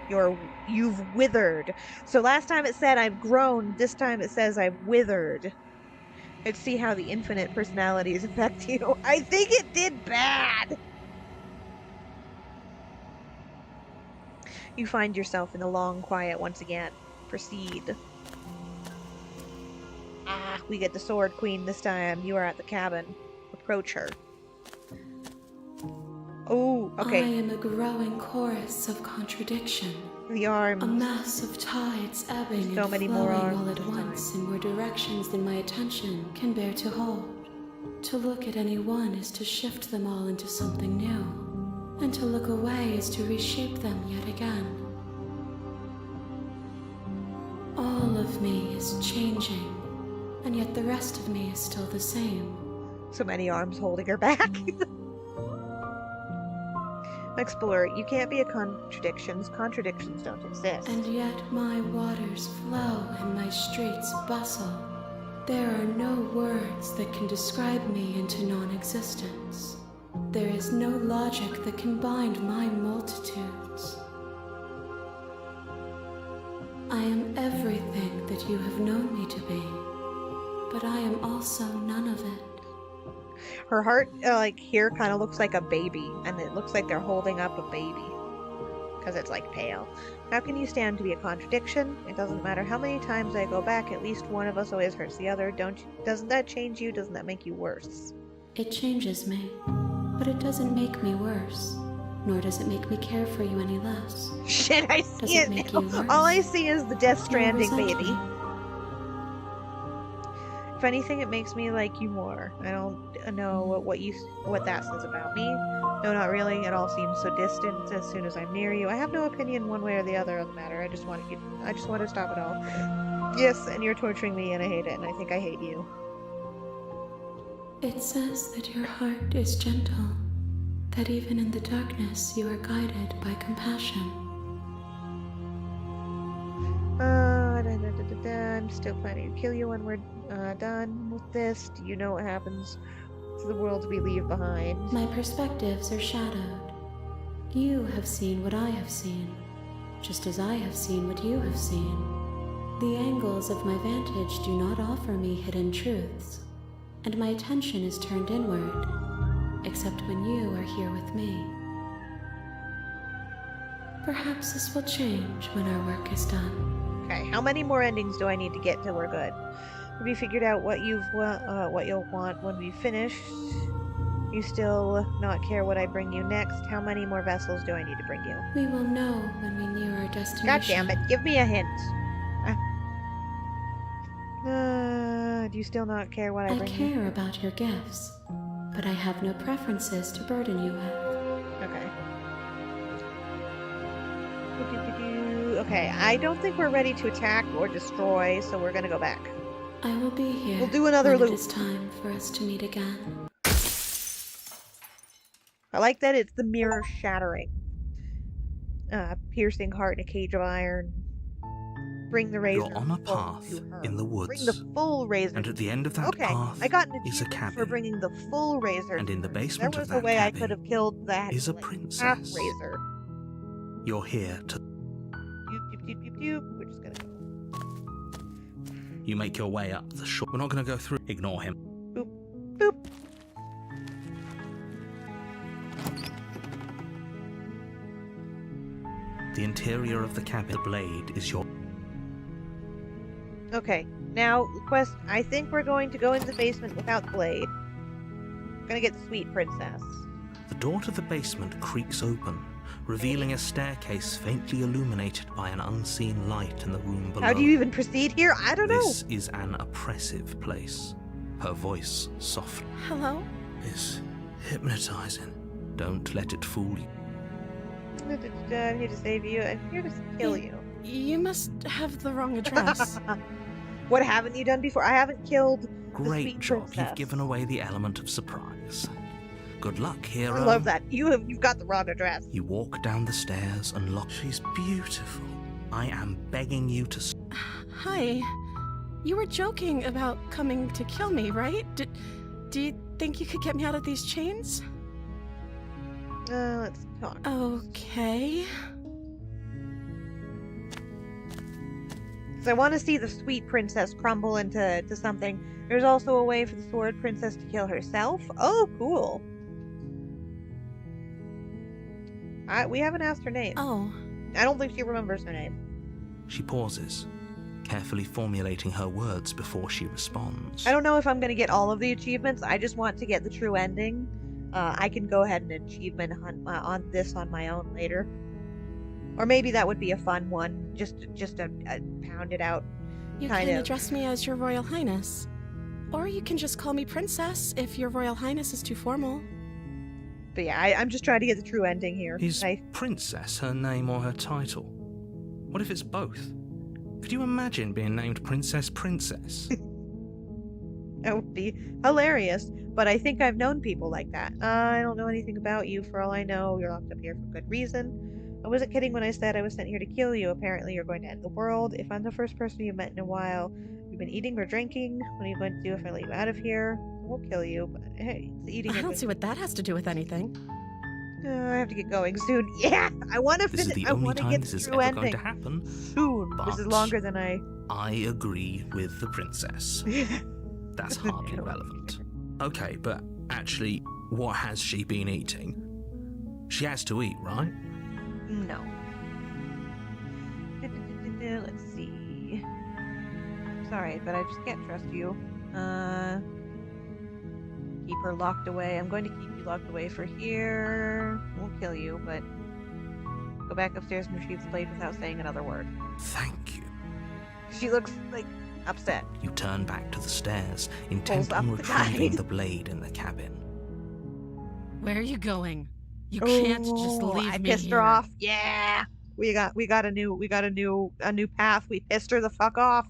You've withered. So last time it said I've grown, this time it says I've withered. Let's see how the infinite personalities affect you. I think it did bad! You find yourself in the long quiet once again. Proceed. Ah, we get the Sword Queen this time. You are at the cabin. Approach her. Oh, okay. I am a growing chorus of contradiction. The arms. A mass of tides ebbing So and many flowing more arms all at this once in more directions than my attention can bear to hold. To look at any one is to shift them all into something new, and to look away is to reshape them yet again. All of me is changing, and yet the rest of me is still the same. So many arms holding her back. Explorer, you can't be a contradictions. Contradictions don't exist. And yet my waters flow and my streets bustle. There are no words that can describe me into non-existence. There is no logic that can bind my multitudes. I am everything that you have known me to be, but I am also none of it. Her heart, here kind of looks like a baby, and it looks like they're holding up a baby. Because it's, pale. How can you stand to be a contradiction? It doesn't matter how many times I go back, at least one of us always hurts the other. Doesn't that change you? Doesn't that make you worse? It changes me, but it doesn't make me worse. Nor does it make me care for you any less. Shit, I Does see it it make now. you worse? All I see is the Death Stranding You resent baby. me. If anything, it makes me like you more. I don't know what that says about me. No, not really. It all seems so distant as soon as I'm near you. I have no opinion one way or the other on the matter. I just want to stop it all. Yes, and you're torturing me, and I hate it, and I think I hate you. It says that your heart is gentle, that even in the darkness you are guided by compassion. I'm still planning to kill you when we're done with this. Do you know what happens to the worlds we leave behind? My perspectives are shadowed. You have seen what I have seen, just as I have seen what you have seen. The angles of my vantage do not offer me hidden truths, and my attention is turned inward, except when you are here with me. Perhaps this will change when our work is done. Okay, how many more endings do I need to get till we're good? Have you figured out what you'll want when we finish? You still not care what I bring you next? How many more vessels do I need to bring you? We will know when we near our destination. God damn it, give me a hint. Do you still not care what I I bring you? care about your gifts, but I have no preferences to burden you with. Okay. Okay, I don't think we're ready to attack or destroy, so we're gonna go back. I will be here. We'll do another when loop. It is time for us to meet again. I like that it's the mirror shattering. Piercing heart in a cage of iron. bring the razor. You're on a full path to her. in the Bring woods. the full razor. And at the end of that Okay, path I got an is a achievement for cabin. bringing the full razor. And in the to her. basement there of was a that way I cabin could have killed that is a half princess. razor. You're here to... We're just gonna go. You make your way up the shore. We're not going to go through. Ignore him. Boop, boop. The interior of the cabin, the blade, is your... Okay, now, quest, I think we're going to go into the basement without the blade. We're gonna get the sweet princess. The door to the basement creaks open, revealing a staircase faintly illuminated by an unseen light in the room below. How do you even proceed here? I don't know. This is an oppressive place. Her voice, soft, Hello? is hypnotizing. Don't let it fool you. I'm here to save you. I'm here to kill you. You must have the wrong address. What haven't you done before? I haven't killed the Great sweet job. princess. You've given away the element of surprise. Good luck, hero. I love that. You've got the wrong address. You walk down the stairs and lock. She's beautiful. I am begging you to... Hi. You were joking about coming to kill me, right? Do you think you could get me out of these chains? Let's talk. Okay. So I want to see the sweet princess crumble into something. There's also a way for the sword princess to kill herself. Oh, cool. We haven't asked her name. Oh. I don't think she remembers her name. She pauses, carefully formulating her words before she responds. I don't know if I'm going to get all of the achievements. I just want to get the true ending. I can go ahead and achievement hunt on this on my own later. Or maybe that would be a fun one, just to pound it out. You kind can of. address me as your Royal Highness. Or you can just call me Princess if your Royal Highness is too formal. But yeah, I'm just trying to get the true ending here. Is Princess her name or her title? What if it's both? Could you imagine being named Princess Princess? That would be hilarious, but I think I've known people like that. I don't know anything about you. For all I know, you're locked up here for good reason. I wasn't kidding when I said I was sent here to kill you. Apparently, you're going to end the world. If I'm the first person you've met in a while, you've been eating or drinking. What are you going to do if I let you out of here? I won't kill you, but hey, it's eating. I don't see what that has to do with anything. I have to get going soon. Yeah, I want to This finish. is the I only want to time get this the is true ever going ending to happen. soon. This is But longer than I. I agree with the princess. That's hardly relevant. Okay, but actually, what has she been eating? She has to eat, right? No. Let's see. Sorry, but I just can't trust you. Keep her locked away. I'm going to keep you locked away for here. Won't kill you, but go back upstairs and retrieve the blade without saying another word. Thank you. She looks like upset. You turn back to the stairs, intent Pulls on up the retrieving guide. the blade in the cabin. Where are you going? You can't just leave I me pissed here. her off. Yeah. We got a new path. We pissed her the fuck off.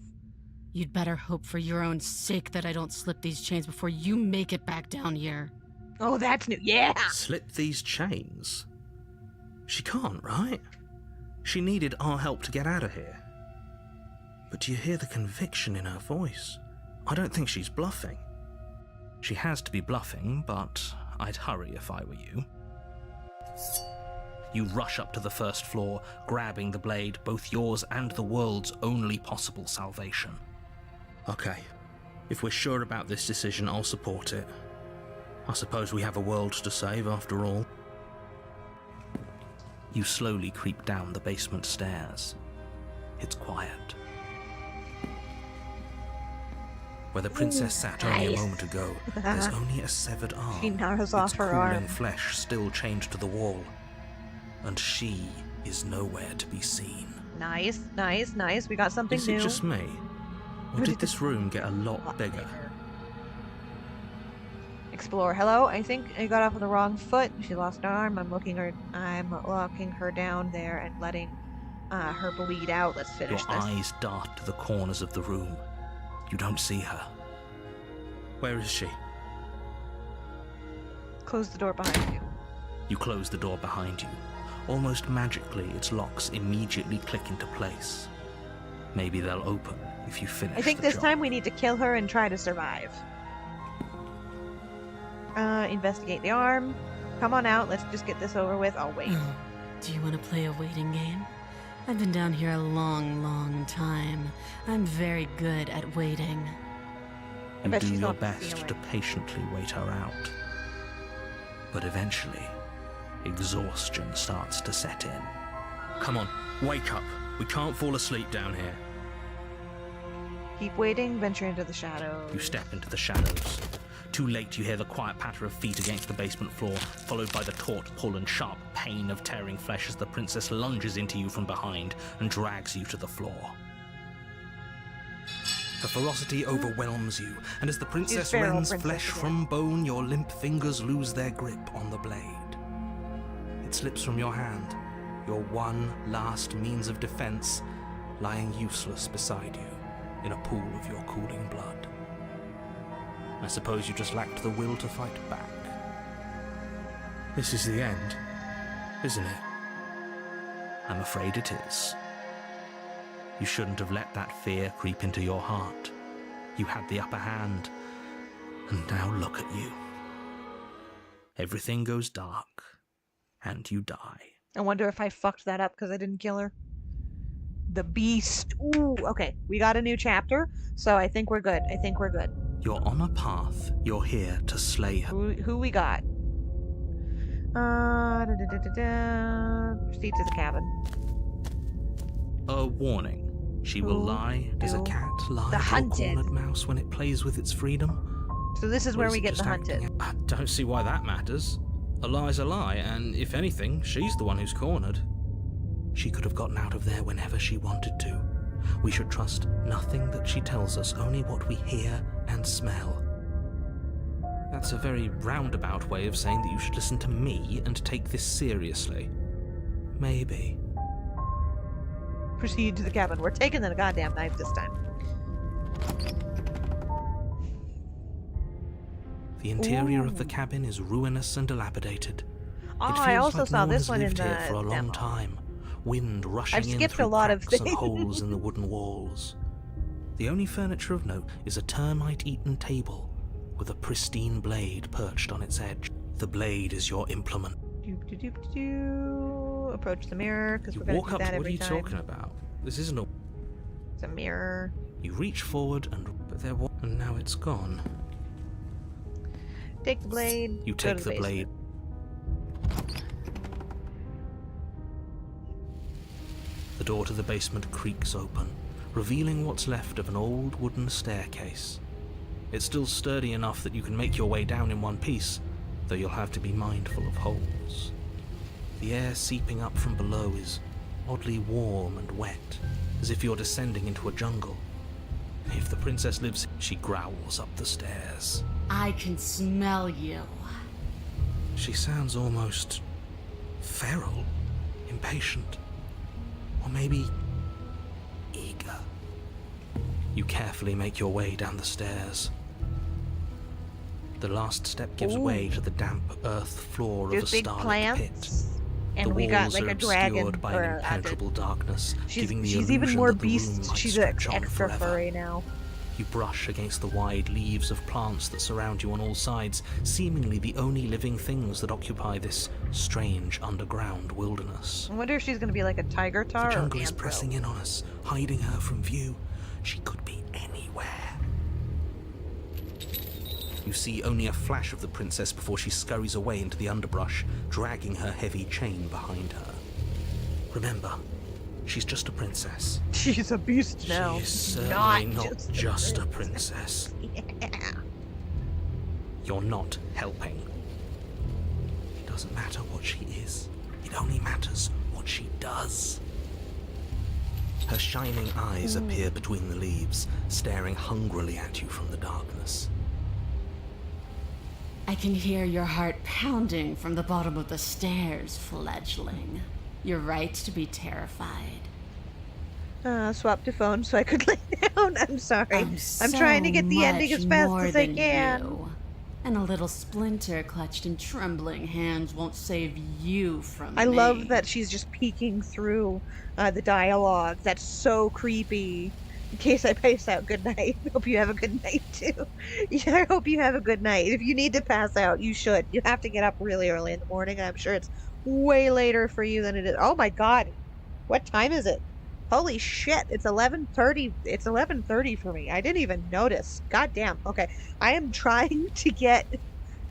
You'd better hope for your own sake that I don't slip these chains before you make it back down here. Oh, that's new. Yeah. Slip these chains? She can't, right? She needed our help to get out of here. But do you hear the conviction in her voice? I don't think she's bluffing. She has to be bluffing, but I'd hurry if I were you. You rush up to the first floor, grabbing the blade, both yours and the world's only possible salvation. Okay, if we're sure about this decision, I'll support it. I suppose we have a world to save after all. You slowly creep down the basement stairs. It's quiet. Where the princess sat only a nice. moment ago, there's only a severed arm. She gnaws its off her cooling arm. flesh still chained to the wall. And she is nowhere to be seen. Nice. We got something Is new. it just me? Or did this room get a lot bigger? Explore. Hello. I think I got off on the wrong foot. She lost an arm. I'm locking her down there and letting her bleed out. Let's finish Your this. eyes dart to the corners of the room. You don't see her. Where is she? Close the door behind you. You close the door behind you. Almost magically, its locks immediately click into place. Maybe they'll open if you finish I think the this job. time we need to kill her and try to survive. Investigate the arm. Come on out, let's just get this over with. I'll wait. Do you want to play a waiting game? I've been down here a long, long time. I'm very good at waiting. I You bet do she's your not best feeling. to patiently wait her out. But eventually, exhaustion starts to set in. Come on, wake up. We can't fall asleep down here. Keep waiting, venture into the shadows. You step into the shadows. Too late, you hear the quiet patter of feet against the basement floor, followed by the taut pull and sharp pain of tearing flesh as the princess lunges into you from behind and drags you to the floor. The ferocity overwhelms you, and as the princess feral rends princess flesh again. from bone, your limp fingers lose their grip on the blade. It slips from your hand, your one last means of defense, lying useless beside you in a pool of your cooling blood. I suppose you just lacked the will to fight back. This is the end, isn't it? I'm afraid it is. You shouldn't have let that fear creep into your heart. You had the upper hand, and now look at you. Everything goes dark, and you die. I wonder if I fucked that up because I didn't kill her. The beast. Ooh, okay. We got a new chapter, so I think we're good. I think we're good. You're on a path. You're here to slay her. Who we got? Proceed to the cabin. A warning. She will Who lie. Does a do cat lie the to a hunted? cornered mouse when it plays with its freedom? So this is Or where is we it get just the acting hunted. out? I don't see why that matters. A lie's a lie, and if anything, she's the one who's cornered. She could have gotten out of there whenever she wanted to. We should trust nothing that she tells us, only what we hear and smell. That's a very roundabout way of saying that you should listen to me and take this seriously. Maybe. Proceed to the cabin. We're taking the goddamn knife this time. The interior of the Ooh. cabin is ruinous and dilapidated. Oh, It feels I also like saw no one this has one in lived the here for a long demo. time. Wind rushing I've in skipped through a lot of cracks and things. holes in the wooden walls. The only furniture of note is a termite-eaten table with a pristine blade perched on its edge. The blade is your implement. Doop-de-doop-de-doo. Approach the mirror because You we're gonna walk do up. that What are every you time. talking about? This isn't a. It's a mirror. You reach forward and now it's gone. Take the blade. You go take to the basement. blade. The door to the basement creaks open, revealing what's left of an old wooden staircase. It's still sturdy enough that you can make your way down in one piece, though you'll have to be mindful of holes. The air seeping up from below is oddly warm and wet, as if you're descending into a jungle. If the princess lives, she growls up the stairs. I can smell you. She sounds almost feral, impatient, or maybe eager. You carefully make your way down the stairs. The last step gives way to the damp earth floor of a There's big starlit pit. plants. And The we got walls like are a dragon. obscured by Or an impenetrable darkness, giving the she's even illusion more that the room beast. might She's stretch on extra forever. furry now. You brush against the wide leaves of plants that surround you on all sides, seemingly the only living things that occupy this strange underground wilderness. I wonder if she's gonna be like a tiger tar The or jungle is anthro. pressing in on us, hiding her from view. She could be anywhere. You see only a flash of the princess before she scurries away into the underbrush, dragging her heavy chain behind her. Remember, she's just a princess. She's a beast now. She's certainly not just just a princess. Yeah. You're not helping. It doesn't matter what she is. It only matters what she does. Her shining eyes appear between the leaves, staring hungrily at you from the darkness. I can hear your heart pounding from the bottom of the stairs, fledgling. You're right to be terrified. Swap to phone so I could lay down. I'm sorry. I'm so trying to get the ending much as fast more as I than can. you. And a little splinter clutched in trembling hands won't save you from I me. love that she's just peeking through the dialogue. That's so creepy. In case I pass out, good night. Hope you have a good night, too. Yeah, I hope you have a good night. If you need to pass out, you should. You have to get up really early in the morning. I'm sure it's way later for you than it is. Oh my god. What time is it? Holy shit. It's 11:30. It's 11:30 for me. I didn't even notice. God damn. Okay. I am trying to get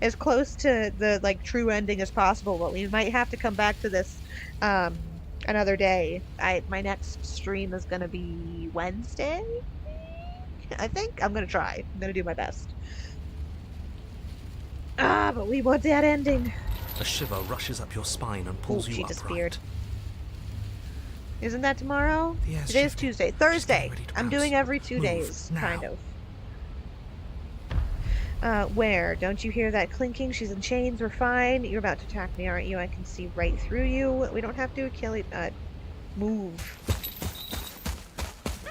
as close to the, like, true ending as possible, but we might have to come back to this, another day. My next stream is gonna be Wednesday, I think. I'm gonna try. I'm gonna do my best. But we want that ending. A shiver rushes up your spine and pulls you she upright. disappeared. Isn't that tomorrow? The air's Today's shifting. Tuesday. She's getting Thursday. ready to I'm pounce. doing every 2 Move, days, now. kind of. Where? Don't you hear that clinking? She's in chains. We're fine. You're about to attack me, aren't you? I can see right through you. We don't have to kill it. Move.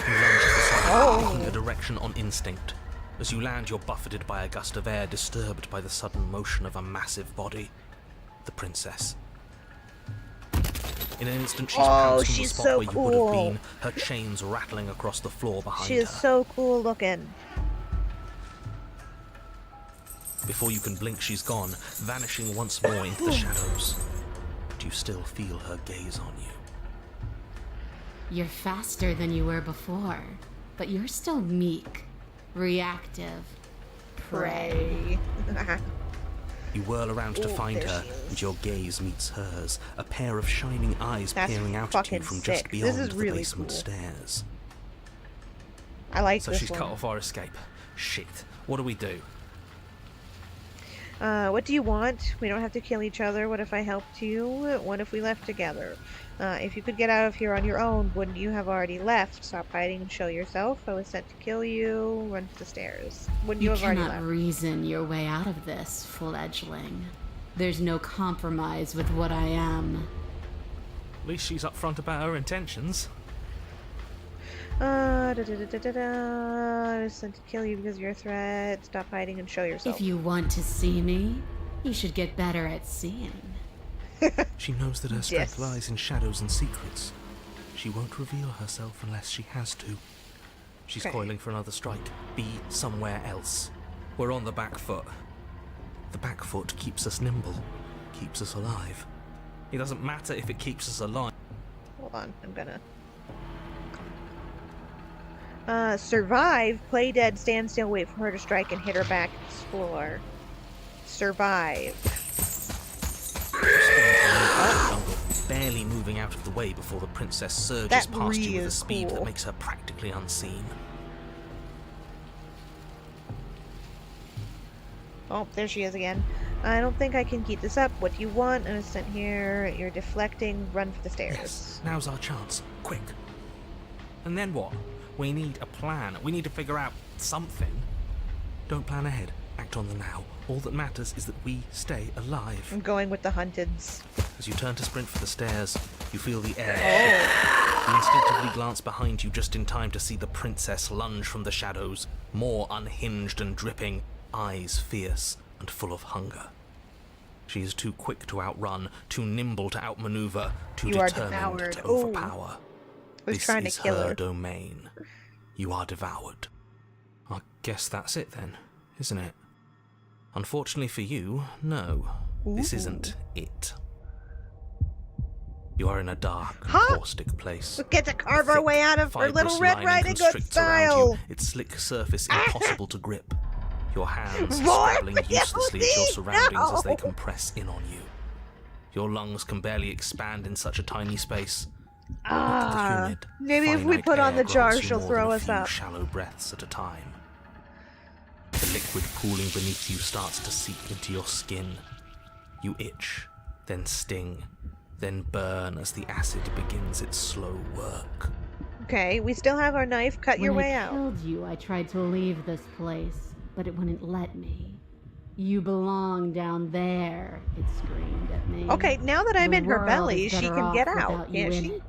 You lunge aside, Oh. picking a direction on instinct. As you land, you're buffeted by a gust of air, disturbed by the sudden motion of a massive body. The princess. In an instant, she's pounced from the she's spot so where you would have cool. been, her chains rattling across the floor behind She is her. so cool looking. Before you can blink, she's gone, vanishing once more into the shadows. But you still feel her gaze on you. You're faster than you were before, but you're still meek, reactive, prey. You whirl around to Ooh, find there her, she is. and your gaze meets hers, a pair of shining eyes That's peering out at you fucking from sick. just This beyond is the really basement cool. stairs. I like So this she's one. cut off our escape. Shit. What do we do? What do you want? We don't have to kill each other. What if I helped you? What if we left together? If you could get out of here on your own, wouldn't you have already left? Stop hiding and show yourself. I was sent to kill you. Run to the stairs. Wouldn't you You have already cannot left? reason your way out of this, fledgling. There's no compromise with what I am. At least she's upfront about her intentions. I was sent to kill you because you're a threat. Stop hiding and show yourself. If you want to see me, you should get better at seeing. She knows that her strength Yes. lies in shadows and secrets. She won't reveal herself unless she has to. She's Okay. coiling for another strike. Be somewhere else. We're on the back foot. The back foot keeps us nimble, keeps us alive. It doesn't matter if it keeps us alive. Hold on, I'm gonna... survive. Play dead, stand still, wait for her to strike, and hit her back, explore. Survive. Jungle, barely moving out of the way before the princess surges That past really you with a is speed cool. that makes her practically unseen. Oh, there she is again. I don't think I can keep this up. What do you want? I'm sent here. You're deflecting. Run for the stairs. Yes, now's our chance. Quick. And then what? We need a plan. We need to figure out something. Don't plan ahead. Act on the now. All that matters is that we stay alive. I'm going with the hunteds. As you turn to sprint for the stairs, you feel the air. You instinctively glance behind you just in time to see the princess lunge from the shadows, more unhinged and dripping, eyes fierce and full of hunger. She is too quick to outrun, too nimble to outmaneuver, too You are determined devoured. to Ooh. overpower. Was This trying to is kill her her. domain. You are devoured. I guess that's it then, isn't it? Unfortunately for you, no. This Ooh. isn't it. You are in a dark and Huh? caustic place. We get to carve our Thick, way out of her fibrous little Red lining Riding Hood constricts around style. you, its slick surface impossible to grip. Your hands More scrabbling uselessly at your beauty, surroundings as they no. compress in on you. Your lungs can barely expand in such a tiny space. Not that the Ah, humid, maybe if we finite put on air the jar, grants you she'll more throw than a us few up. shallow breaths at a time. The liquid pooling beneath you starts to seep into your skin. You itch, then sting, then burn as the acid begins its slow work. Okay, we still have our knife. Cut your When way I out. killed you, I tried to leave this place, but it wouldn't let me. You belong down there, it screamed at me. Okay, now that I'm The in her world belly, is she better can off get out, without you can't in she? it.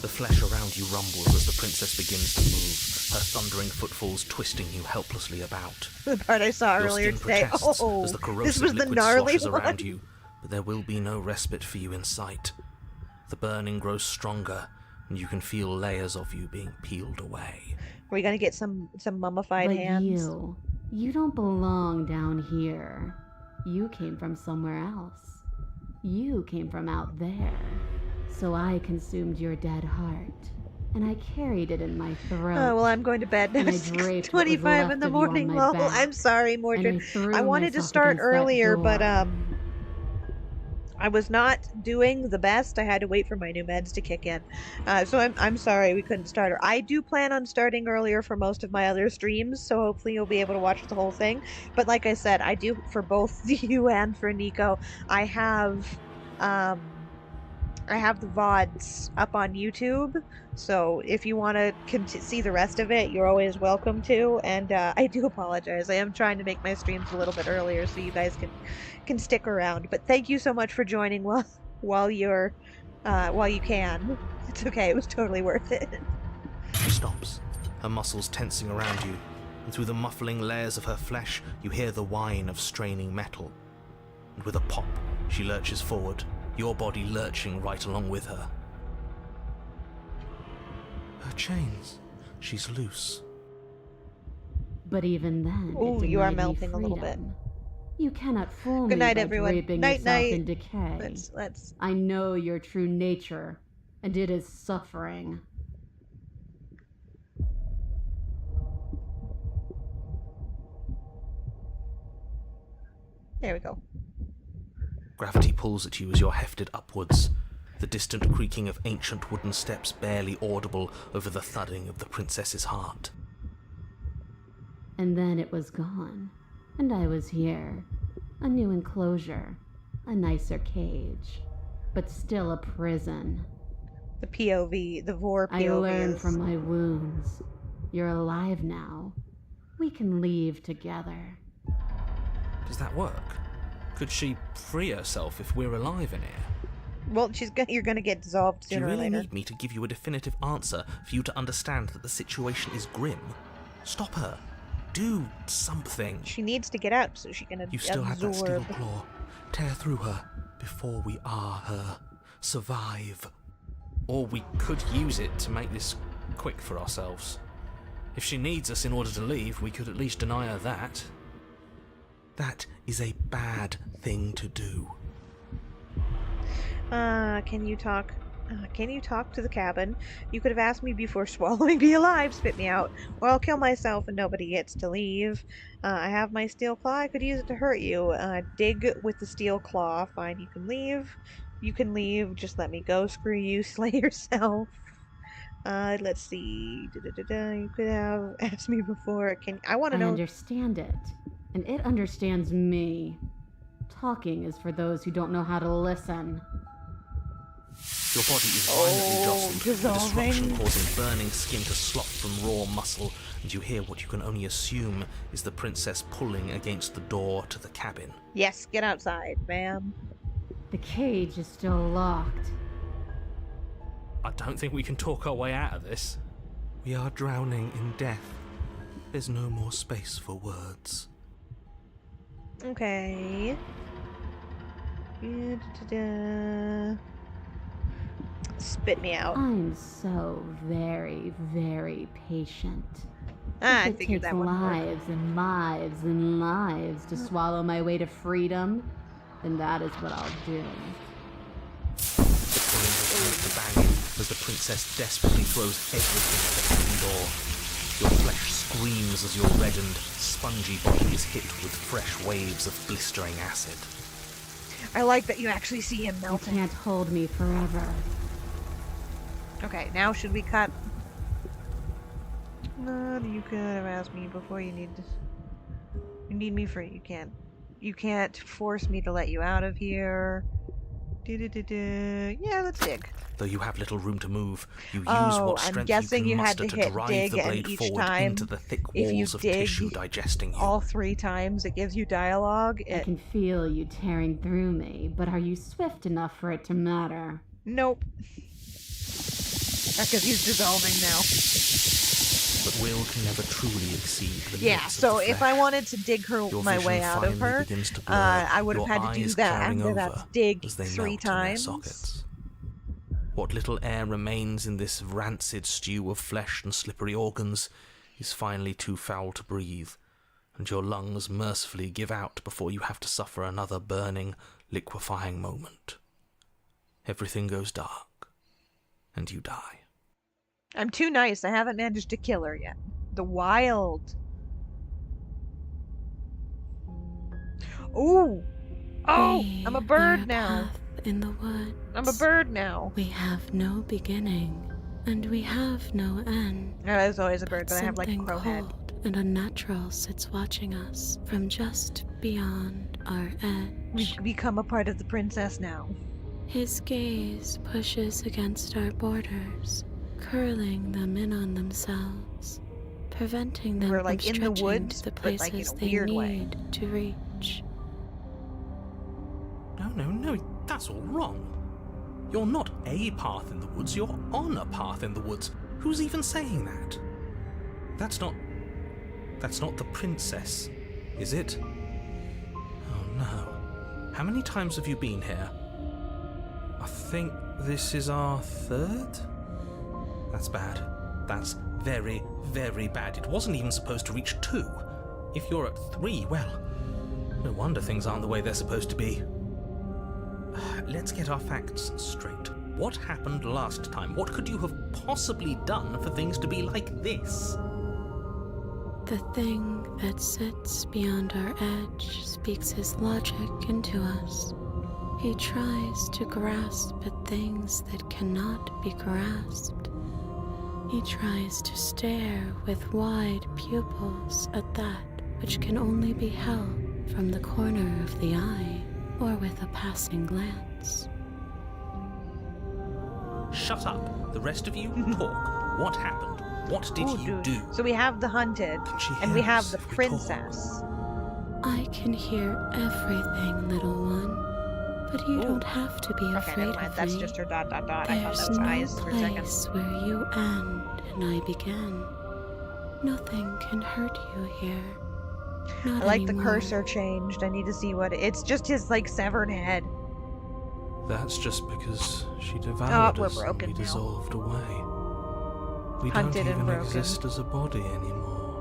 The flesh around you rumbles as the princess begins to move, her thundering footfalls twisting you helplessly about. The part I saw Your earlier skin today. protests Oh, as the this corrosive was the liquid gnarly sloshes one. around you, but there will be no respite for you in sight. The burning grows stronger, and you can feel layers of you being peeled away. Are we gonna get some mummified But hands? you don't belong down here. You came from somewhere else. You came from out there. So I consumed your dead heart, and I carried it in my throat. Oh, well, I'm going to bed now. And I It's draped what was 6:25 left in the of you on morning. my Well, back, I'm sorry, and Mordred. threw I wanted to myself start against that earlier, but door. I was not doing the best. I had to wait for my new meds to kick in. So I'm sorry we couldn't start. I do plan on starting earlier for most of my other streams, so hopefully you'll be able to watch the whole thing. But like I said, I do for both you and for Nico. I have the VODs up on YouTube, so if you want to see the rest of it, you're always welcome to. And I do apologize. I am trying to make my streams a little bit earlier so you guys can stick around. But thank you so much for joining while you can. It's okay. It was totally worth it. She stops, her muscles tensing around you, and through the muffling layers of her flesh, you hear the whine of straining metal. And with a pop, she lurches forward, your body lurching right along with her. Her chains. She's loose. But even then, Ooh, it you are denied me melting a little bit. freedom. You cannot fool Good me night, by everyone. draping Night, yourself night. in decay. Let's. I know your true nature, and it is suffering. There we go. Gravity pulls at you as you're hefted upwards, the distant creaking of ancient wooden steps barely audible over the thudding of the princess's heart. And then it was gone, and I was here. A new enclosure, a nicer cage, but still a prison. The POV, the Vor POV. I learned is- from my wounds. You're alive now. We can leave together. Does that work? Could she free herself if we're alive in here? Well, you're gonna get dissolved Do you sooner or really later. need me to give you a definitive answer for you to understand that the situation is grim? Stop her. Do something. She needs to get out so she can You still have that steel absorb. claw. Tear through her before we are her. Survive. Or we could use it to make this quick for ourselves. If she needs us in order to leave, we could at least deny her that. That is a bad thing to do. Can you talk? Can you talk to the cabin? You could have asked me before swallowing me alive, spit me out, or I'll kill myself and nobody gets to leave. I have my steel claw. I could use it to hurt you. Dig with the steel claw. Fine, you can leave. You can leave. Just let me go. Screw you. Slay yourself. Let's see. You could have asked me before. I want to I know. understand it, and it understands me. Talking is for those who don't know how to listen. Your body is violently jostled, the dissolving. disruption causing burning skin to slop from raw muscle, and you hear what you can only assume is the princess pulling against the door to the cabin. Yes, get outside, ma'am. The cage is still locked. I don't think we can talk our way out of this. We are drowning in death. There's no more space for words. Okay. Spit me out. I'm so very, very patient. I If it figured takes that one would work. lives and lives and lives to swallow my way to freedom, then that is what I'll do. Pulling returns to bang as the princess desperately throws everything at the cabin door. Your flesh screams as your reddened, spongy body is hit with fresh waves of blistering acid. I like that you actually see him You melting. can't hold me forever. Okay, now should we cut? No, you could have asked me before. You need me free. You can't force me to let you out of here. Yeah, let's dig. Though you have little room to move, you use Oh, what I'm strength guessing you you can had muster to to hit drive dig, the and blade each forward time, into the thick if you walls of dig tissue digesting you. all 3 times, it gives you dialogue. I can feel you tearing through me, but are you swift enough for it to matter? Nope. because he's dissolving now. But will can never truly exceed the Yeah, limits of so the if flesh. I wanted to dig her Your my vision way out of finally her, begins to blur, I would have your had to do eyes that. clouding And that's over dig as they 3 melt in their times. sockets. What little air remains in this rancid stew of flesh and slippery organs is finally too foul to breathe, and your lungs mercifully give out before you have to suffer another burning, liquefying moment. Everything goes dark, and you die. I'm too nice. I haven't managed to kill her yet. The wild. Ooh. Oh, I'm a We bird are a now. path in the woods. I'm a bird now. We have no beginning, and we have no end. I was always a bird, but I have like a Something crow head. cold and unnatural sits watching us from just beyond our edge. We've become a part of the princess now. His gaze pushes against our borders, curling them in on themselves, preventing them We're from like in the stretching woods, to the but like in places a they weird need way. to reach. No, that's all wrong. You're not a path in the woods, you're on a path in the woods. Who's even saying that? That's not the princess, is it? Oh no. How many times have you been here? I think this is our 3rd? That's bad. That's very, very bad. It wasn't even supposed to reach 2. If you're at 3, well, no wonder things aren't the way they're supposed to be. Let's get our facts straight. What happened last time? What could you have possibly done for things to be like this? The thing that sits beyond our edge speaks his logic into us. He tries to grasp at things that cannot be grasped. He tries to stare with wide pupils at that which can only be held from the corner of the eye or with a passing glance. Shut up. The rest of you, talk. What happened? What did Ooh, you dude. do? So we have the hunted, Can she and hear we have us the if we talk? princess. I can hear everything, little one, but you Ooh. don't have to be Okay, afraid never mind. of That's me. just her ... I thought There's that was no eyes for a second. place where you end and I begin. Nothing can hurt you here. Not I like the anymore. cursor changed. I need to see what it's just his like severed head. That's just because she devoured we're us and broken we now. dissolved away. We Hunted don't and even broken. exist as a body anymore.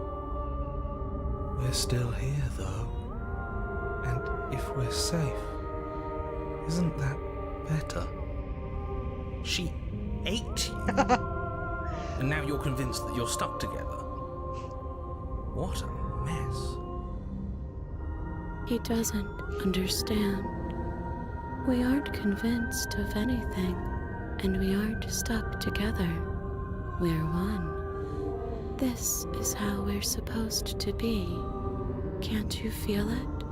We're still here, though. And if we're safe, isn't that better? She ate you. And now you're convinced that you're stuck together. What a mess. He doesn't understand. We aren't convinced of anything, and we aren't stuck together. We're one. This is how we're supposed to be. Can't you feel it?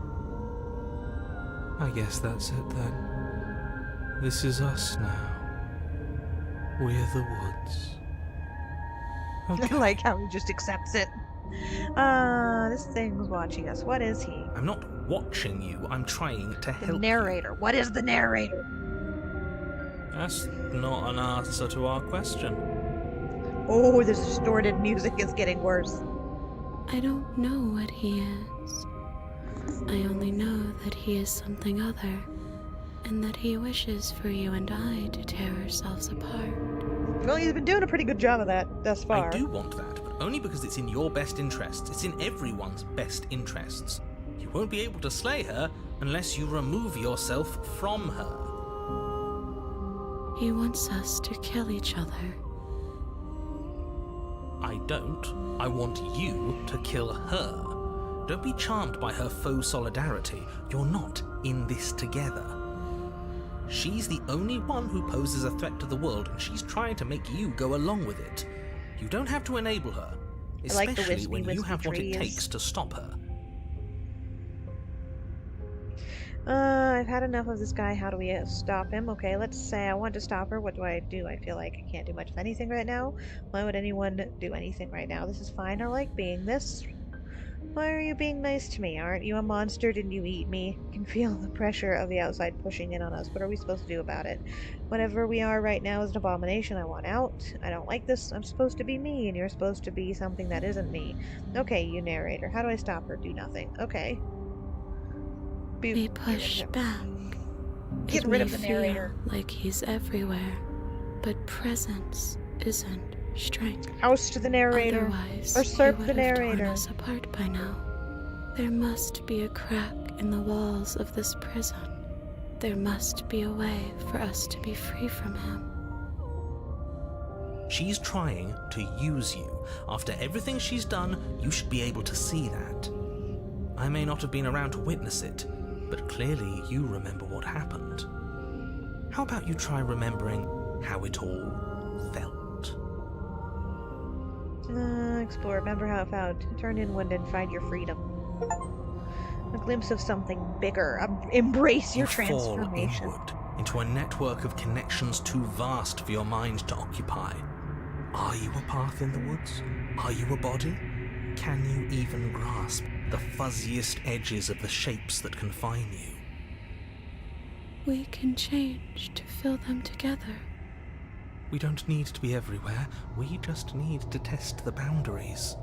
I guess that's it then. This is us now. We're the woods. I like how he just accepts it. This thing's watching us. What is he? I'm not watching you, I'm trying to The help narrator. What is the narrator? you. That's not an answer to our question. Oh, this distorted music is getting worse. I don't know what he is. I only know that he is something other, and that he wishes for you and I to tear ourselves apart. Well, he's been doing a pretty good job of that thus far. I do want that, but only because it's in your best interests. It's in everyone's best interests. You won't be able to slay her unless you remove yourself from her. He wants us to kill each other. I don't. I want you to kill her. Don't be charmed by her faux solidarity. You're not in this together. She's the only one who poses a threat to the world, and she's trying to make you go along with it. You don't have to enable her, I like the especially when you wispy have what it trees. takes to stop her. I've had enough of this guy. How do we stop him? Okay, let's say I want to stop her. What do? I feel like I can't do much of anything right now. Why would anyone do anything right now? This is fine. I like being this. Why are you being nice to me? Aren't you a monster? Didn't you eat me? I can feel the pressure of the outside pushing in on us. What are we supposed to do about it? Whatever we are right now is an abomination. I want out. I don't like this. I'm supposed to be me, and you're supposed to be something that isn't me. Okay, you narrator. How do I stop her? Do nothing. Okay. We push back. Get rid of the narrator. Like he's everywhere, but presence isn't strength. Oust the narrator. Otherwise, Usurp he would the have narrator. torn us apart by now. There must be a crack in the walls of this prison. There must be a way for us to be free from him. She's trying to use you. After everything she's done, you should be able to see that. I may not have been around to witness it, but clearly you remember what happened. How about you try remembering how it all felt? Explore. Remember how it felt. Turn inward and find your freedom. A glimpse of something bigger. Embrace your transformation. Fall inward into a network of connections too vast for your mind to occupy. Are you a path in the woods? Are you a body? Can you even grasp the fuzziest edges of the shapes that confine you? We can change to fill them together. We don't need to be everywhere. We just need to test the boundaries.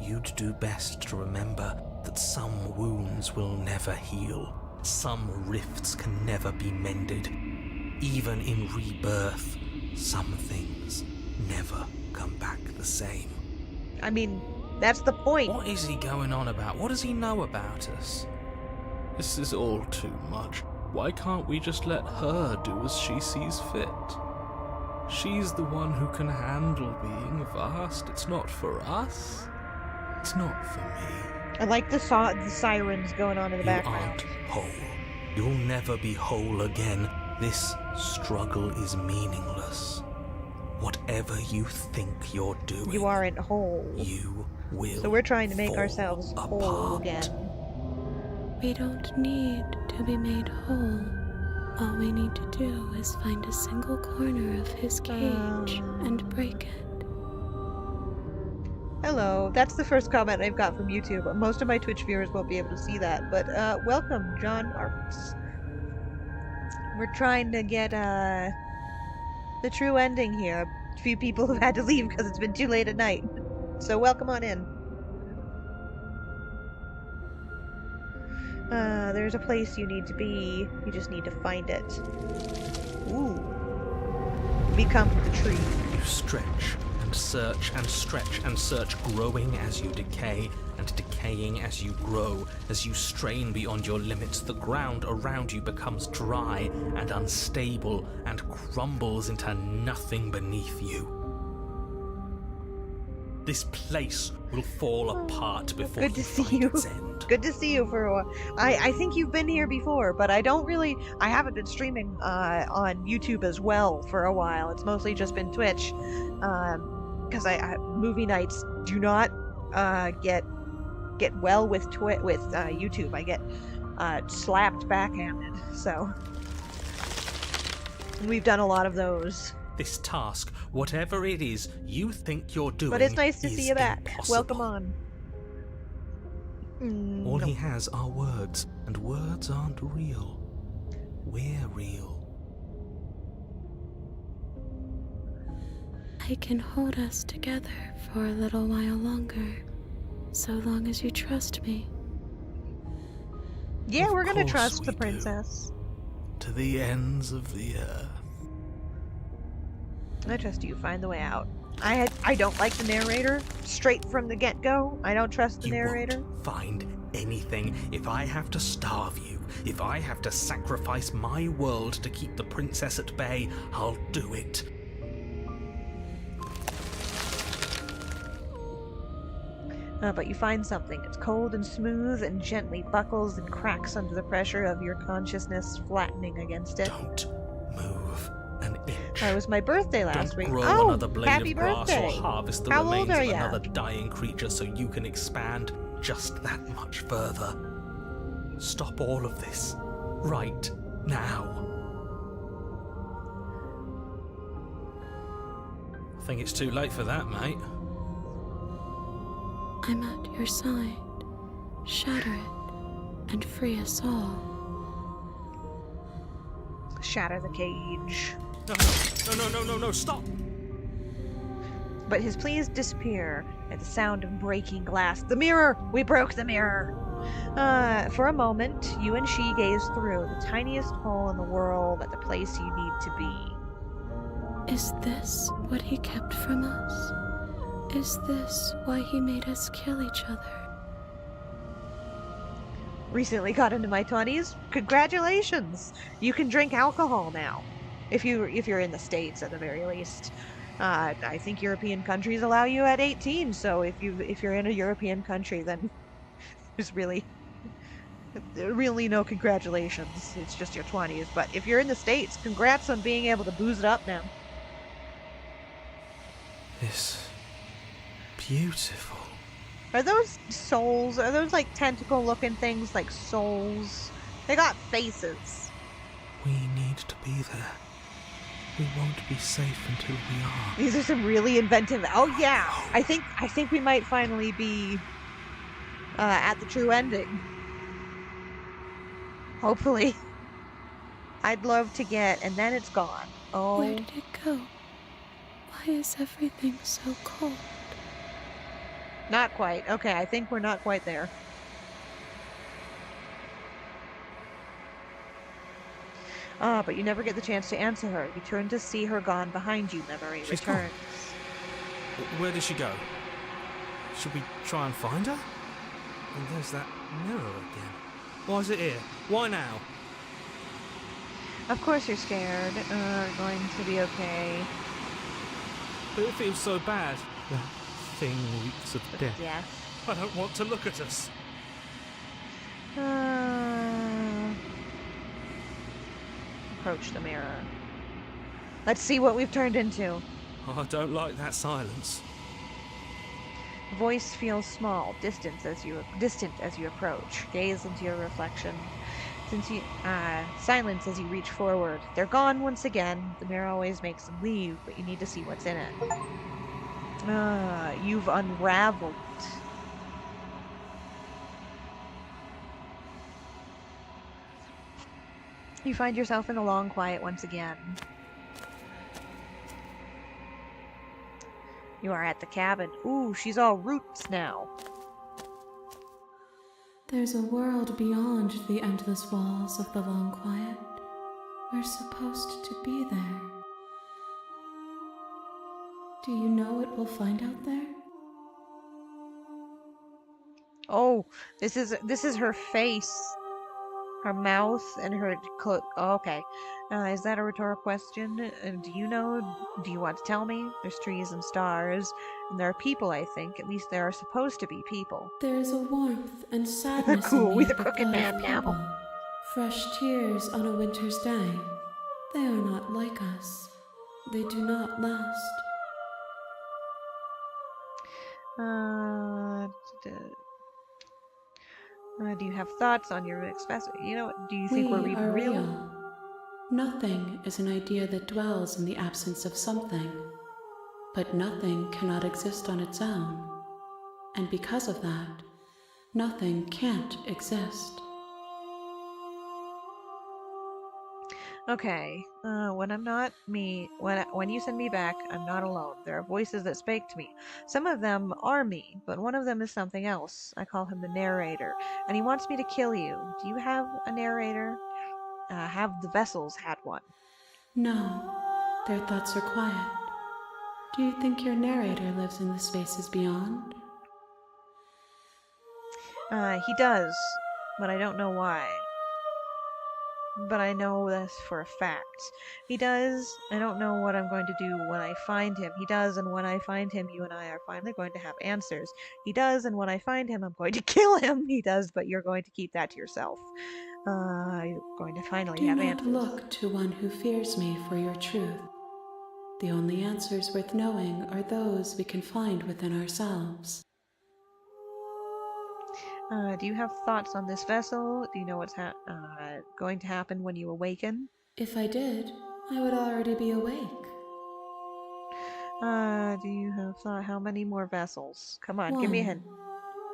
You'd do best to remember that some wounds will never heal. Some rifts can never be mended. Even in rebirth, some things never come back the same. I mean, that's the point. What is he going on about? What does he know about us? This is all too much. Why can't we just let her do as she sees fit? She's the one who can handle being vast. It's not for us. It's not for me. I like the sirens going on in the You background. aren't whole. You'll never be whole again. This struggle is meaningless. Whatever you think you're doing, You aren't whole. you will. So we're trying to make fall ourselves whole apart. again. We don't need to be made whole. All we need to do is find a single corner of his cage and break it. Hello, that's the first comment I've got from YouTube. Most of my Twitch viewers won't be able to see that, but welcome, John Marks. We're trying to get the true ending here. A few people have had to leave because it's been too late at night. So welcome on in. There's a place you need to be. You just need to find it. Ooh. Become the tree. You stretch and search and stretch and search, growing as you decay and decaying as you grow. As you strain beyond your limits, the ground around you becomes dry and unstable and crumbles into nothing beneath you. This place will fall apart before Good to you see find you. its end. Good to see you for a while. I think you've been here before, but I haven't been streaming on YouTube as well for a while. It's mostly just been Twitch, because movie nights do not get well with YouTube. I get slapped backhanded. So we've done a lot of those. This task, whatever it is you think you're doing, But it's nice to is see you back. impossible. Welcome on. All No. he has are words, and words aren't real. We're real. I can hold us together for a little while longer, so long as you trust me. Yeah, Of we're gonna course trust we the do. princess. To the ends of the earth. I trust you. Find the way out. I don't like the narrator. Straight from the get-go, I don't trust the You narrator. won't find anything. If I have to starve you, if I have to sacrifice my world to keep the princess at bay, I'll do it. But you find something. It's cold and smooth and gently buckles and cracks under the pressure of your consciousness flattening against it. Don't move an inch. It was my birthday last Don't week. grow Oh, another blade happy of grass birthday! or harvest the How old remains are of ya? another dying creature so you can expand just that much further. Stop all of this. Right now. I think it's too late for that, mate. I'm at your side. Shatter it and free us all. Shatter the cage. No, stop! But his pleas disappear at the sound of breaking glass. The mirror! We broke the mirror! For a moment, you and she gaze through the tiniest hole in the world at the place you need to be. Is this what he kept from us? Is this why he made us kill each other? Recently got into my 20s. Congratulations! You can drink alcohol now. If you're in the States at the very least. I think European countries allow you at 18, so if you're in a European country, then there's really no congratulations. It's just your 20s. But if you're in the States, congrats on being able to booze it up now. It's beautiful. Are those souls? Are those like tentacle looking things like souls? They got faces. We need to be there. We won't be safe until we are. These are some really inventive. Oh yeah, I think we might finally be at the true ending. Hopefully. I'd love to get, and then it's gone. Oh. Where did it go? Why is everything so cold? Not quite. Okay, I think we're not quite there. But you never get the chance to answer her. You turn to see her gone behind you. Memory She's returns. gone. Where did she go? Should we try and find her? And there's that mirror again. Why is it here? Why now? Of course you're scared. Going to be okay. But it feels so bad. That thing reeks of death. Yeah. I don't want to look at us. Approach the mirror. Let's see what we've turned into. I don't like that silence. Voice feels small, distant as you approach. Gaze into your reflection. Silence as you reach forward. They're gone once again. The mirror always makes them leave, but you need to see what's in it. You've unraveled. You find yourself in the long quiet once again. You are at the cabin. Ooh, she's all roots now. There's a world beyond the endless walls of the long quiet. We're supposed to be there. Do you know what we'll find out there? Oh, this is her face. Her mouth and her oh, okay. Is that a rhetorical question? Do you know? Do you want to tell me? There's trees and stars, and there are people, I think. At least there are supposed to be people. There is a warmth and sadness Cool, in we me the at the crooked thought man of now. people. Fresh tears on a winter's day. They are not like us. They do not last. Do you have thoughts on your next festival? You know, do you think We we're are real? real. Nothing is an idea that dwells in the absence of something. But nothing cannot exist on its own. And because of that, nothing can't exist. Okay. When I'm not me, when you send me back, I'm not alone. There are voices that speak to me. Some of them are me, but one of them is something else. I call him the narrator, and he wants me to kill you. Do you have a narrator? Have the vessels had one? No, their thoughts are quiet. Do you think your narrator lives in the spaces beyond? He does, but I don't know why. But I know this for a fact. He does. I don't know what I'm going to do when I find him. He does, and when I find him, you and I are finally going to have answers. He does, and when I find him, I'm going to kill him. He does, but you're going to keep that to yourself. You're going to finally have answers. Do not look to one who fears me for your truth. The only answers worth knowing are those we can find within ourselves. Do you have thoughts on this vessel? Do you know what's going to happen when you awaken? If I did, I would already be awake. Do you have thought how many more vessels? Come on, give me a hint.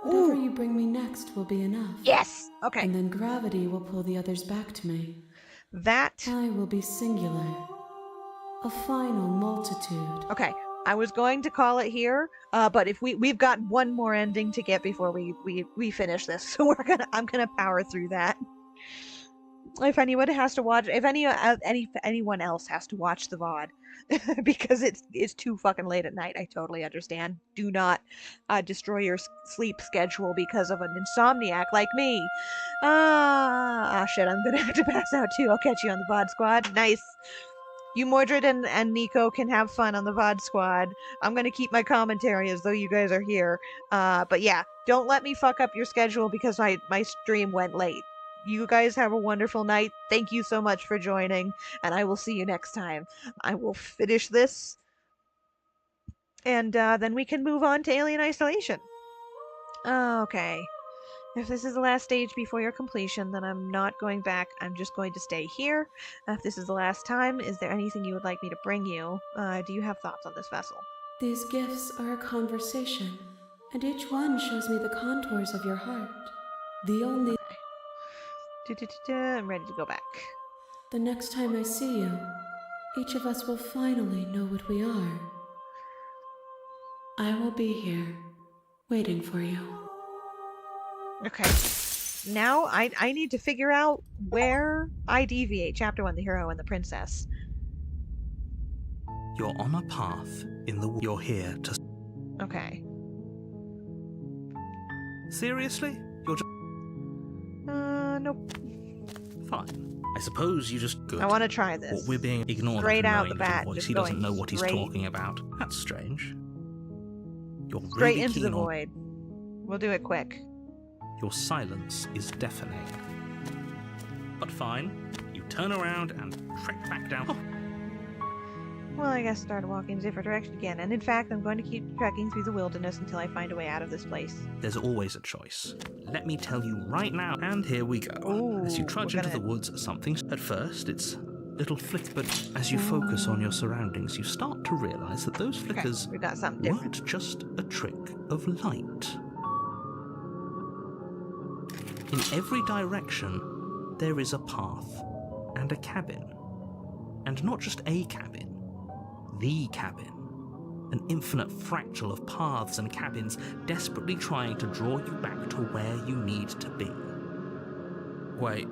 Whatever you bring me next will be enough. Yes! Okay. And then gravity will pull the others back to me. That... I will be singular. A final multitude. Okay. I was going to call it here, but if we've got one more ending to get before we finish this, so I'm gonna power through that. If anyone has to watch, if anyone else has to watch the VOD, because it's too fucking late at night, I totally understand. Do not destroy your sleep schedule because of an insomniac like me. Shit, I'm gonna have to pass out too. I'll catch you on the VOD squad. Nice. You, Mordred, and Nico can have fun on the VOD squad. I'm gonna keep my commentary as though you guys are here. But yeah, don't let me fuck up your schedule because my stream went late. You guys have a wonderful night. Thank you so much for joining, and I will see you next time. I will finish this, and then we can move on to Alien Isolation. Okay. If this is the last stage before your completion, then I'm not going back. I'm just going to stay here. If this is the last time, is there anything you would like me to bring you? Do you have thoughts on this vessel? These gifts are a conversation, and each one shows me the contours of your heart. The only... I'm ready to go back. The next time I see you, each of us will finally know what we are. I will be here, waiting for you. Okay. Now I need to figure out where I deviate. Chapter 1, the hero and the princess. You're on a path in the... You're here to... Okay. Seriously? You're just... Nope. Fine. I suppose you just... Good. I want to try this. What we're being ignored Straight out the little bat, voice. just He doesn't going know what he's straight- talking about. That's strange. You're Straight really into the keen on... void. We'll do it quick. Your silence is deafening. But fine. You turn around and trek back down... Oh. Well, I guess start walking in a different direction again. And in fact, I'm going to keep trekking through the wilderness until I find a way out of this place. There's always a choice. Let me tell you right now, and here we go. Ooh, as you trudge we're into the gonna- woods, something... At first, it's little flick, but as you focus on your surroundings, you start to realize that those flickers Okay, we got something different. weren't just a trick of light. In every direction, there is a path and a cabin. And not just a cabin, the cabin. An infinite fractal of paths and cabins desperately trying to draw you back to where you need to be. Wait,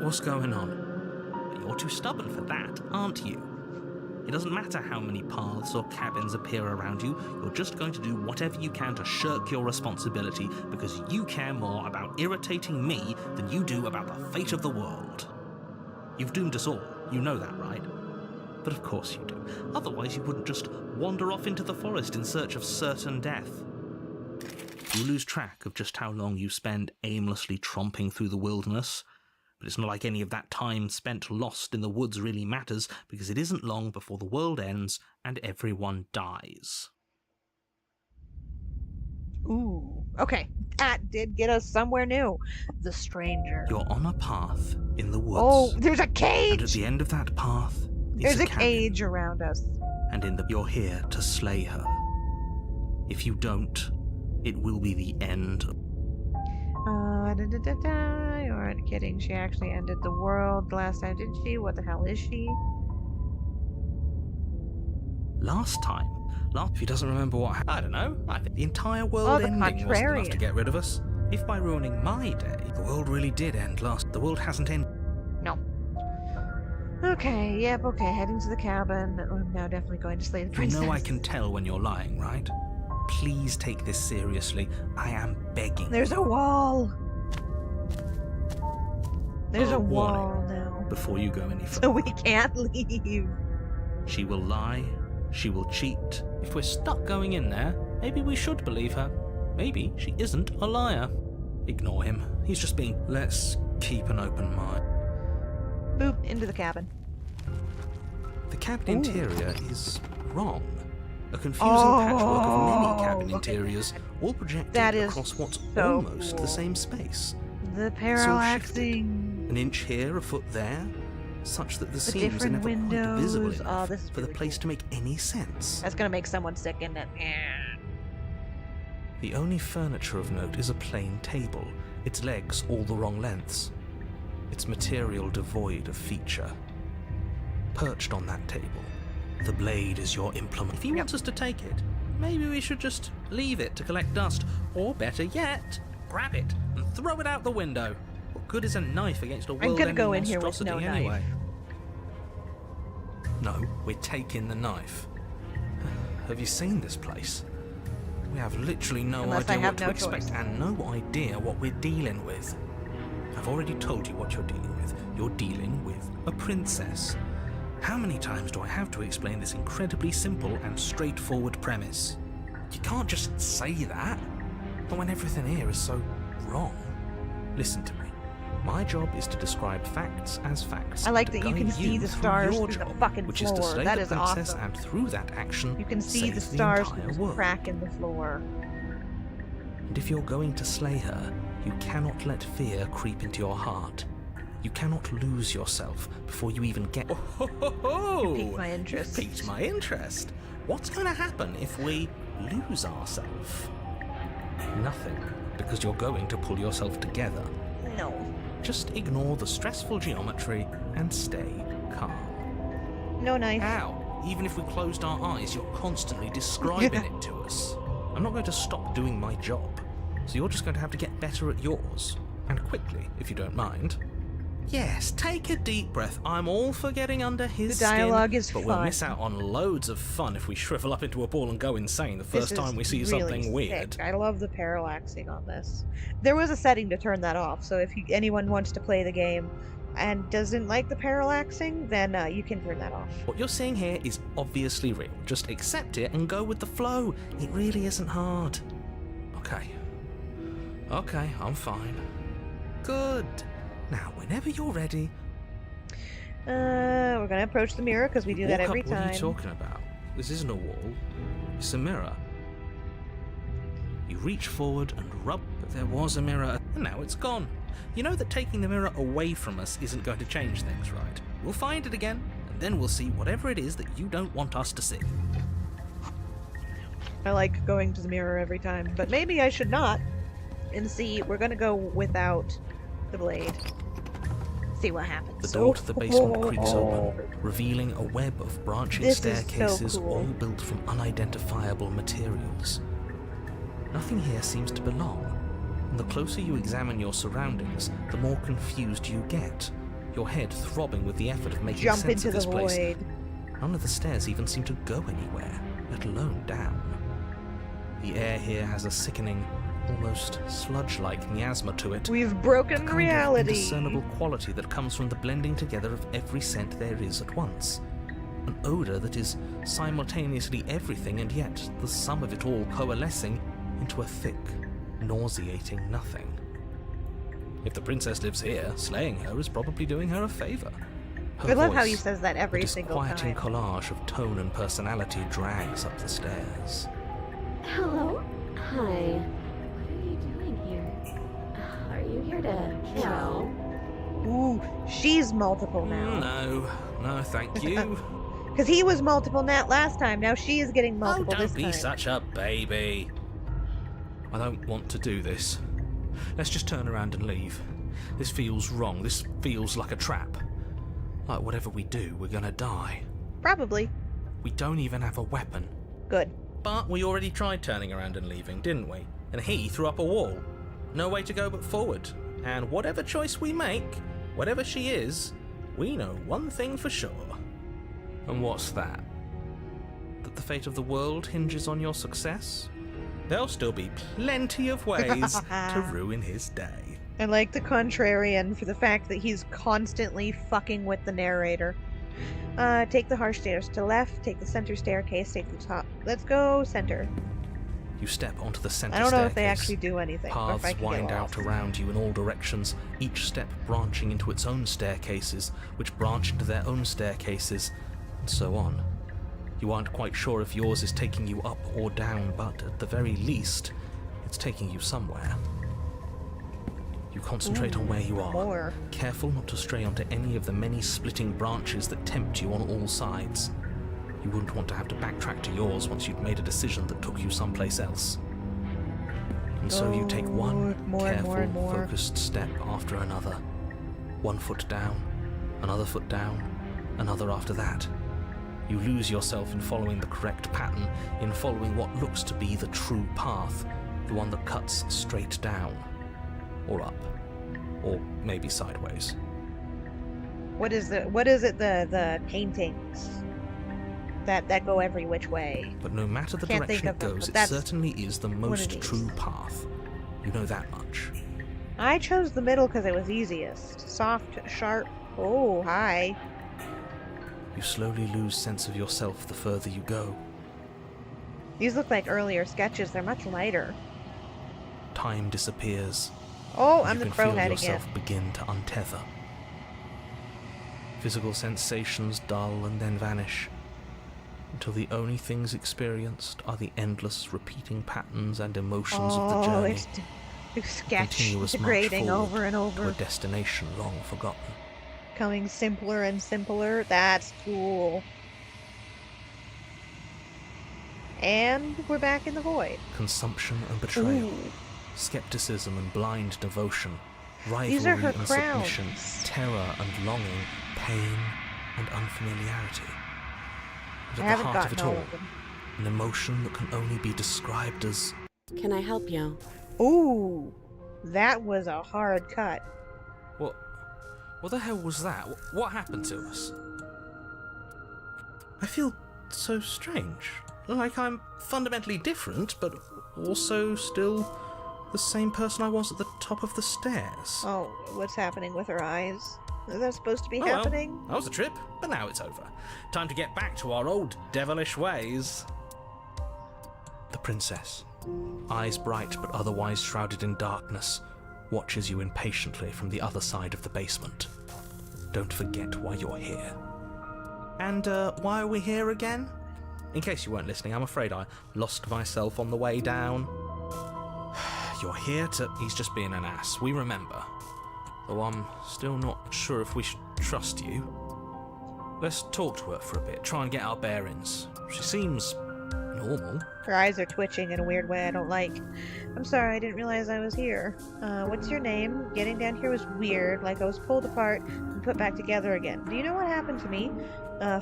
what's going on? But you're too stubborn for that, aren't you? It doesn't matter how many paths or cabins appear around you, you're just going to do whatever you can to shirk your responsibility because you care more about irritating me than you do about the fate of the world. You've doomed us all, you know that, right? But of course you do. Otherwise you wouldn't just wander off into the forest in search of certain death. You lose track of just how long you spend aimlessly tromping through the wilderness, but it's not like any of that time spent lost in the woods really matters, because it isn't long before the world ends and everyone dies. Ooh. Okay. That did get us somewhere new. The stranger. You're on a path in the woods. Oh, there's a And at cage! the end of that path is There's a cabin. cage around us. And you're here to slay her. If you don't, it will be the end. You aren't kidding. She actually ended the world last time, didn't she? What the hell is she? Last time, If he doesn't remember what happened, I don't know. I think the entire world Oh, the ending wasn't enough contrarian. to get rid of us. If by ruining my day, the world really did end last, the world hasn't ended. No. Okay, yep, okay. Heading to the cabin. I'm now definitely going to slay the You princess. know I can tell when you're lying, right? Please take this seriously. I am begging. There's a wall! There's a warning. wall now. Before you go any further. So we can't leave. She will lie. She will cheat. if we're stuck going in there, maybe we should believe her. Maybe she isn't a liar. Ignore him. He's just being... Let's keep an open mind. Boop, into the cabin. The cabin Ooh. interior is wrong. A confusing patchwork of many cabin interiors, all projected That is across what's so almost cool. the same space. The It's all shifted. parallaxing. An inch here, a foot there, such that the The seams are different never quite visible windows. enough Oh, this is for the really place cool. to make any sense. That's gonna make someone sick, isn't it? The only furniture of note is a plain table, its legs all the wrong lengths, its material devoid of feature. Perched on that table, the blade is your implement. If he wants us to take it, maybe we should just leave it to collect dust, or better yet, grab it and throw it out the window. What good is a knife against a I'm gonna go in world-ending here with no monstrosity knife. anyway? No, we're taking the knife. Have you seen this place? We have literally no Unless I idea have what to no expect choice. and no idea what we're dealing with. I've already told you what you're dealing with. You're dealing with A princess. How many times do I have to explain this incredibly simple and straightforward premise? You can't just say that. Not when everything here is so wrong. Listen to me. My job is to describe facts as facts. I like and to that you can guide see the through stars your through the job, fucking which is to floor. slay That the is princess, awesome. and through that action, You can see save the stars entire through the world. crack in the floor. And if you're going to slay her, you cannot let fear creep into your heart. You cannot lose yourself before you even get. Oh, piqued my interest. You piqued my interest. What's going to happen if we lose ourselves? Nothing, because you're going to pull yourself together. No. Just ignore the stressful geometry and stay calm. No knife. How? Even if we closed our eyes, you're constantly describing it to us. I'm not going to stop doing my job, so you're just going to have to get better at yours. And quickly, if you don't mind. Yes, take a deep breath. I'm all for getting under his The dialogue skin, is but we'll fun. miss out on loads of fun if we shrivel up into a ball and go insane the This first time we is see really something weird. sick. I love the parallaxing on this. There was a setting to turn that off, so if anyone wants to play the game and doesn't like the parallaxing, then you can turn that off. What you're seeing here is obviously real. Just accept it and go with the flow. It really isn't hard. Okay, I'm fine. Good. Now, whenever you're ready, We're gonna approach the mirror because we do that Walk every up, What are time. you talking about? This isn't a wall. It's a mirror. you reach forward and rub, but there was a mirror, and now it's gone. You know that taking the mirror away from us isn't going to change things, right? We'll find it again, and then we'll see whatever it is that you don't want us to see. I like going to the mirror every time, but maybe I should not. And see, we're gonna go without the blade. See what happens. The door to the basement creaks open, revealing a web of branching This is so staircases cool. all built from unidentifiable materials. Nothing here seems to belong, and the closer you examine your surroundings, the more confused you get, your head throbbing with the effort of making Jump sense into of the this place. void. None of the stairs even seem to go anywhere, let alone down. The air here has a sickening, almost sludge-like miasma to it. We've A broken kind of reality. indiscernible quality that comes from the blending together of every scent there is at once. An odor that is simultaneously everything and yet the sum of it all coalescing into a thick, nauseating nothing. If the princess lives here, slaying her is probably doing her a favor. Her I love how voice, he says that every a single disquieting time. collage of tone and personality drags up the stairs. Hello? Hi. What are you doing here? Are you here to kill? Ooh, she's multiple now. No, thank you. Because he was multiple last time. Now she is getting Oh, multiple don't this be time. such a baby. I don't want to do this. Let's just turn around and leave. This feels wrong. This feels like a trap. Like whatever we do, we're gonna die. Probably. We don't even have a weapon. Good. But we already tried turning around and leaving, didn't we? And he threw up a wall. No way to go but forward. And whatever choice we make, whatever she is, we know one thing for sure. And what's that? That the fate of the world hinges on your success? There'll still be plenty of ways to ruin his day. I like the contrarian for the fact that he's constantly fucking with the narrator. Take the harsh stairs to left, take the center staircase, take the top. Let's go center. You step onto the center I don't know if they staircase. actually do anything. or if I Paths can wind get out lost. around you in all directions, each step branching into its own staircases, which branch into their own staircases, and so on. You aren't quite sure if yours is taking you up or down, but at the very least, it's taking you somewhere. You concentrate on where you are, More. careful not to stray onto any of the many splitting branches that tempt you on all sides. You wouldn't want to have to backtrack to yours once you'd made a decision that took you someplace else. And so you take one more and careful, more and more. focused step after another. 1 foot down, another foot down, another after that. You lose yourself in following the correct pattern, in following what looks to be the true path, the one that cuts straight down, or up, or maybe sideways. What is it? The paintings that go every which way? But no matter the Can't think direction of it them, goes, but it that's certainly is the one of most these. true path. You know that much. I chose the middle because it was easiest. Soft, sharp. Oh, hi. You slowly lose sense of yourself the further you go. These look like earlier sketches. They're much lighter. Time disappears. Oh, and I'm you the can crow feel head yourself again. begin to untether. Physical sensations dull and then vanish, until the only things experienced are the endless repeating patterns and emotions of the journey. It's sketch Continuous march degrading forward over and to a over. destination long forgotten. Becoming simpler and simpler. That's cool. And we're back in the void. Consumption and betrayal, Ooh. skepticism and blind devotion, rivalry These are her and submission, crowns. terror and longing, pain and unfamiliarity. And I at the haven't heart of gotten it all all, of them. an emotion that can only be described as Can I help you? Ooh, that was a hard cut. What the hell was that? What happened to us? I feel so strange. Like I'm fundamentally different, but also still the same person I was at the top of the stairs. Oh, what's happening with her eyes? Is that supposed to be Oh, well, happening? that was a trip, but now it's over. Time to get back to our old devilish ways. the princess, eyes bright but otherwise shrouded in darkness, watches you impatiently from the other side of the basement. Don't forget why you're here. And why are we here again? In case you weren't listening, I'm afraid I lost myself on the way down. You're here to... He's just being an ass, we remember. Though I'm still not sure if we should trust you. Let's talk to her for a bit, try and get our bearings. She seems normal. Her eyes are twitching in a weird way I don't like. I'm sorry, I didn't realize I was here. What's your name? Getting down here was weird, like I was pulled apart and put back together again. Do you know what happened to me?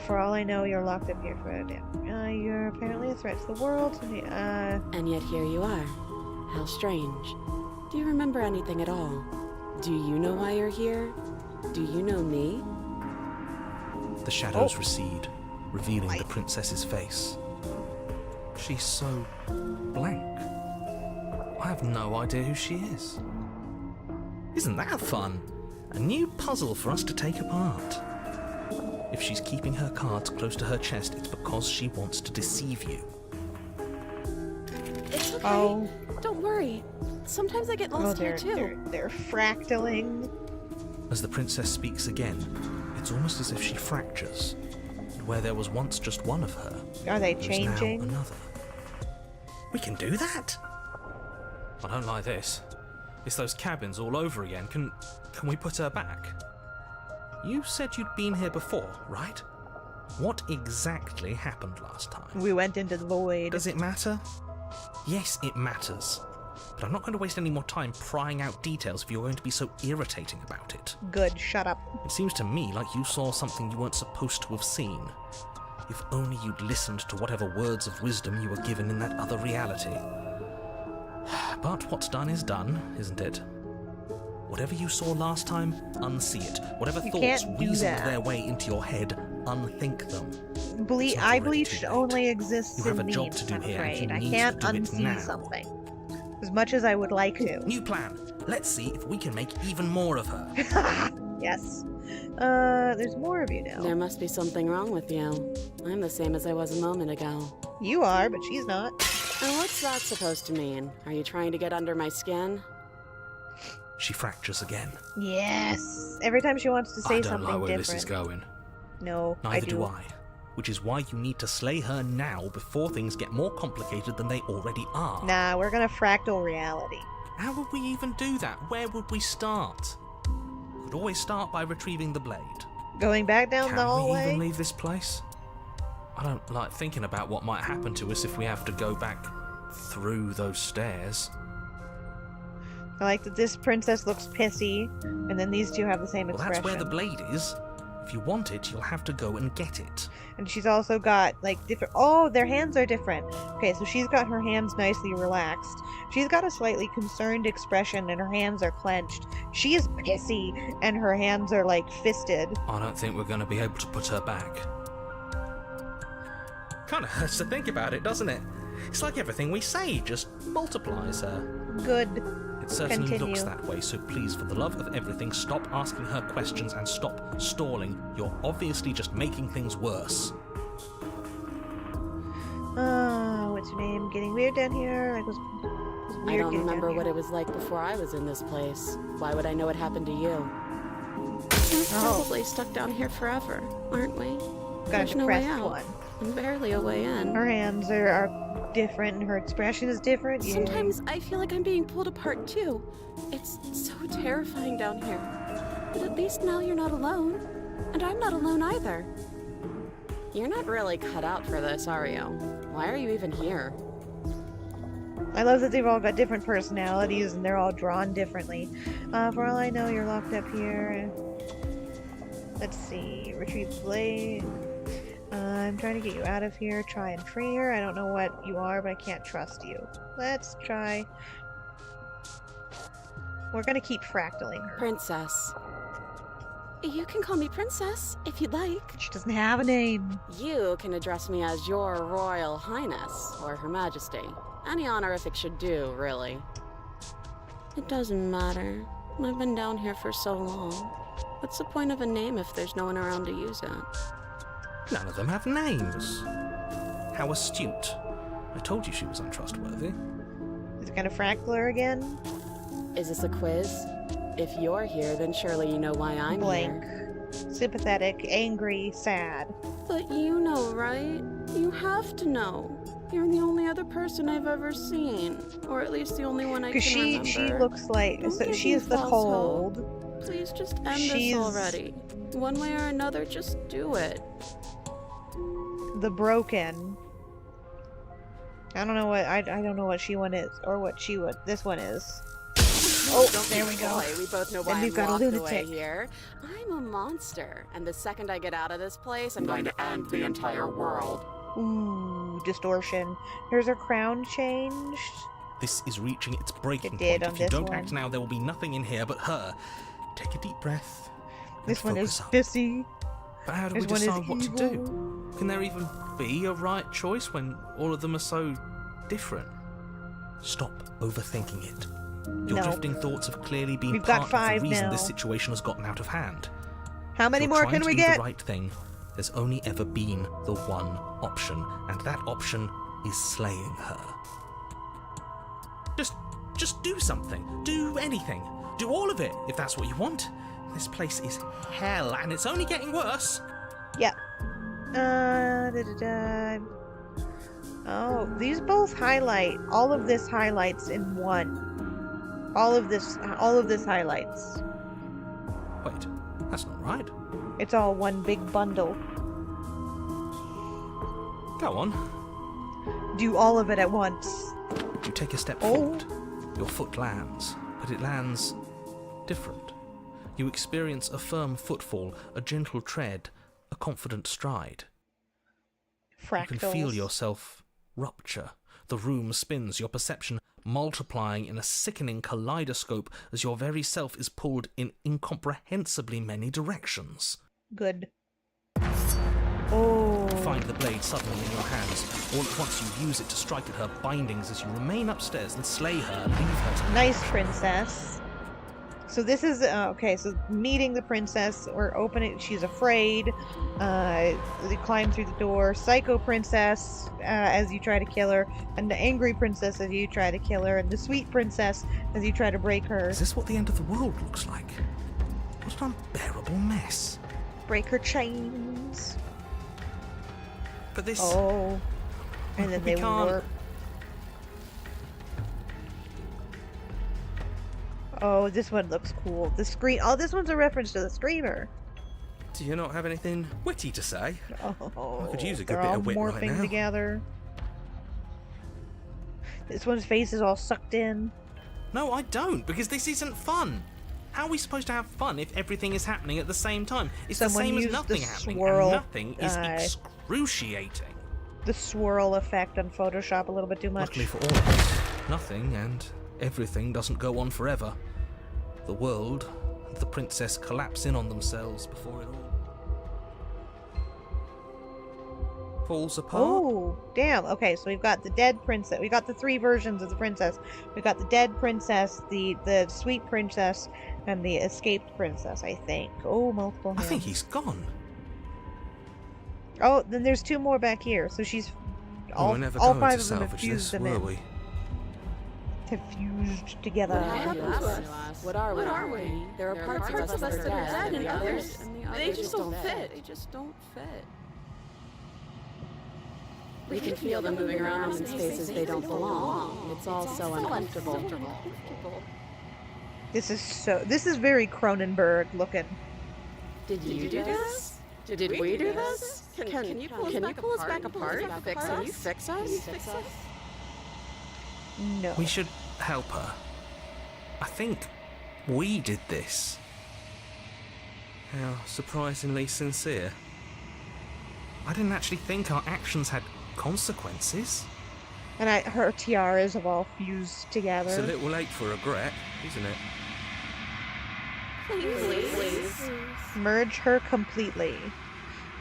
For all I know, you're locked up here for a damn. You're apparently a threat to the world. And yet here you are. How strange. Do you remember anything at all? Do you know why you're here? Do you know me? The shadows recede, revealing the princess's face. She's so blank. I have no idea who she is. Isn't that fun? A new puzzle for us to take apart. If she's keeping her cards close to her chest, it's because she wants to deceive you. It's okay. Oh. Don't worry. Sometimes I get lost here too. They're fractaling. As the princess speaks again, it's almost as if she fractures. And where there was once just one of her, Are they there's changing? now another. We can do that? I don't like this. It's those cabins all over again. Can we put her back? You said you'd been here before, right? What exactly happened last time? We went into the void. Does it matter? Yes, it matters. But I'm not going to waste any more time prying out details if you're going to be so irritating about it. Good, shut up. It seems to me like you saw something you weren't supposed to have seen. If only you'd listened to whatever words of wisdom you were given in that other reality. But what's done is done, isn't it? Whatever you saw last time, unsee it. Whatever You thoughts can't do reasoned that. their way into your head, unthink them. It's not already Bleached too late. only exists You have in a job memes, to do I'm here, and afraid. you I need can't to do it unsee now. something. As much as I would like to. New plan. Let's see if we can make even more of her. Yes. There's more of you now. There must be something wrong with you. I'm the same as I was a moment ago. You are, but she's not. And what's that supposed to mean? Are you trying to get under my skin? She fractures again. Yes. Every time she wants to say I don't something like where different. this is going. No, Neither I do I. Which is why you need to slay her now before things get more complicated than they already are. Nah, we're gonna fractal reality. How would we even do that? Where would we start? Could always start by retrieving the blade. Going back down the Can we hallway? even leave this place? I don't like thinking about what might happen to us if we have to go back through those stairs. I like that this princess looks pissy, and then these two have the same Well, expression. that's where the blade is. If you want it, you'll have to go and get it. And she's also got, like, different... Oh, their hands are different. Okay, so she's got her hands nicely relaxed. She's got a slightly concerned expression, and her hands are clenched. She is pissy, and her hands are, like, fisted. I don't think we're going to be able to put her back. Kind of hurts to think about it, doesn't it? It's like everything we say just multiplies her. Good. It certainly Continue. looks that way, so please, for the love of everything, stop asking her questions and stop stalling. You're obviously just making things worse. What's your name? Getting weird down here? Like, was weird I don't getting remember down what here. it was like before I was in this place. Why would I know what happened to you? We're Oh. probably stuck down here forever, aren't we? Got a There's no way depressed out. one. And barely a way in. Her hands are different, and her expression is different. Yeah. Sometimes I feel like I'm being pulled apart too. It's so terrifying down here. But at least now you're not alone. And I'm not alone either. You're not really cut out for this, are you? Why are you even here? I love that they've all got different personalities, and they're all drawn differently. For all I know, you're locked up here. Let's see. Retrieve the blade. I'm trying to get you out of here. Try and free her. I don't know what you are, but I can't trust you. Let's try. We're gonna keep fractaling her. Princess. You can call me Princess, if you'd like. She doesn't have a name. You can address me as Your Royal Highness, or Her Majesty. Any honorific should do, really. It doesn't matter. I've been down here for so long. What's the point of a name if there's no one around to use it? None of them have names. How astute. I told you she was untrustworthy. Is it gonna fractal her again? Is this a quiz? If you're here, then surely you know why I'm Blank. here. Sympathetic, angry, sad. But you know, right? You have to know. You're the only other person I've ever seen. Or at least the only one I can Because remember. she looks like... Don't So give she me is the false cold. hope. Please just end She's- this already. One way or another, just do it. The broken. I don't know what I don't know what she one is or what she would this one is. Oh, there we go. Boy, we both know And why we've I'm got a locked away lunatic. here. I'm a monster, and the second I get out of this place, I'm going to end the entire world. Ooh, distortion. Here's her crown changed. This is reaching its breaking It did point. on If you this don't one. act now, there will be nothing in here but her. Take a deep breath. and This one is focus up. pissy. But how do we This one is decide what to do? evil. Can there even be a right choice when all of them are so different? Stop overthinking it. Your No. drifting thoughts have clearly been We've part got of 5 the reason now. this situation has gotten out of hand. How many You're more trying can to we do get? the right thing. There's only ever been the one option, and that option is slaying her. Just do something. Do anything. Do all of it, if that's what you want. This place is hell, and it's only getting worse. Yeah. Oh, these both highlight. All of this highlights in one. All of this highlights. Wait, that's not right. It's all one big bundle. Go on. Do all of it at once. You take a step Oh. forward. Your foot lands, but it lands different. You experience a firm footfall, a gentle tread, a confident stride. Fractals. You can feel yourself rupture. The room spins, your perception multiplying in a sickening kaleidoscope as your very self is pulled in incomprehensibly many directions. Good. Oh. You find the blade suddenly in your hands. All at once you use it to strike at her bindings as you remain upstairs and slay her, leave her to Nice princess. So this is okay. So meeting the princess or opening. She's afraid. They climb through the door. Psycho princess as you try to kill her, and the angry princess as you try to kill her, and the sweet princess as you try to break her. Is this what the end of the world looks like? What an unbearable mess. Break her chains. But this... Oh. And then We they can't- warp. Oh, this one looks cool. The screen. Oh, this one's a reference to the Screamer. Do you not have anything witty to say? Oh, I could use a good they're bit all of wit right morphing now. together. This one's face is all sucked in. No, I don't, because this isn't fun. How are we supposed to have fun if everything is happening at the same time? It's Someone the same as used nothing the happening, swirl, and nothing is excruciating. The swirl effect on Photoshop a little bit too much. Luckily for all of us, nothing and everything doesn't go on forever. The world and the princess collapse in on themselves before it all falls apart. Oh, damn. Okay, so we've got the dead princess. We got the 3 versions of the princess. We've got the dead princess, the sweet princess, and the escaped princess, I think. Oh, multiple hands. I think he's gone. Oh, then there's 2 more back here. So she's all, we're never all going 5 to of them have salvage fused this, them were in. we? Have fused together. What are we? There are parts of us that are dead, and the others, they just don't fit. They just don't fit. We can feel them moving around in spaces they don't belong. It's all so uncomfortable. This is very Cronenberg looking. Did you do this? Did we do this? Can you pull us back apart? Can you fix us? No. We should help her. I think we did this. How surprisingly sincere. I didn't actually think our actions had consequences. And her tiaras have all fused together. It's a little late for regret, isn't it? Please. Merge her completely.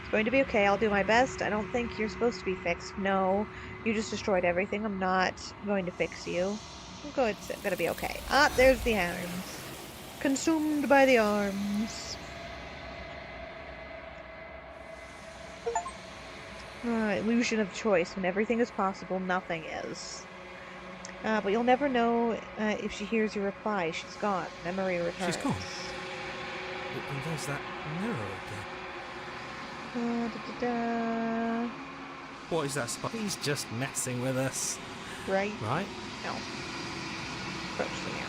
It's going to be okay. I'll do my best. I don't think you're supposed to be fixed. No, you just destroyed everything. I'm not going to fix you. I'm going to be okay. Ah, there's the arms. Consumed by the arms. Illusion of choice. When everything is possible, nothing is. But you'll never know if she hears your reply. She's gone. Memory returns. She's gone. And there's that mirror again. What is that spot? He's just messing with us. Right? Right? No. Approach the mirror.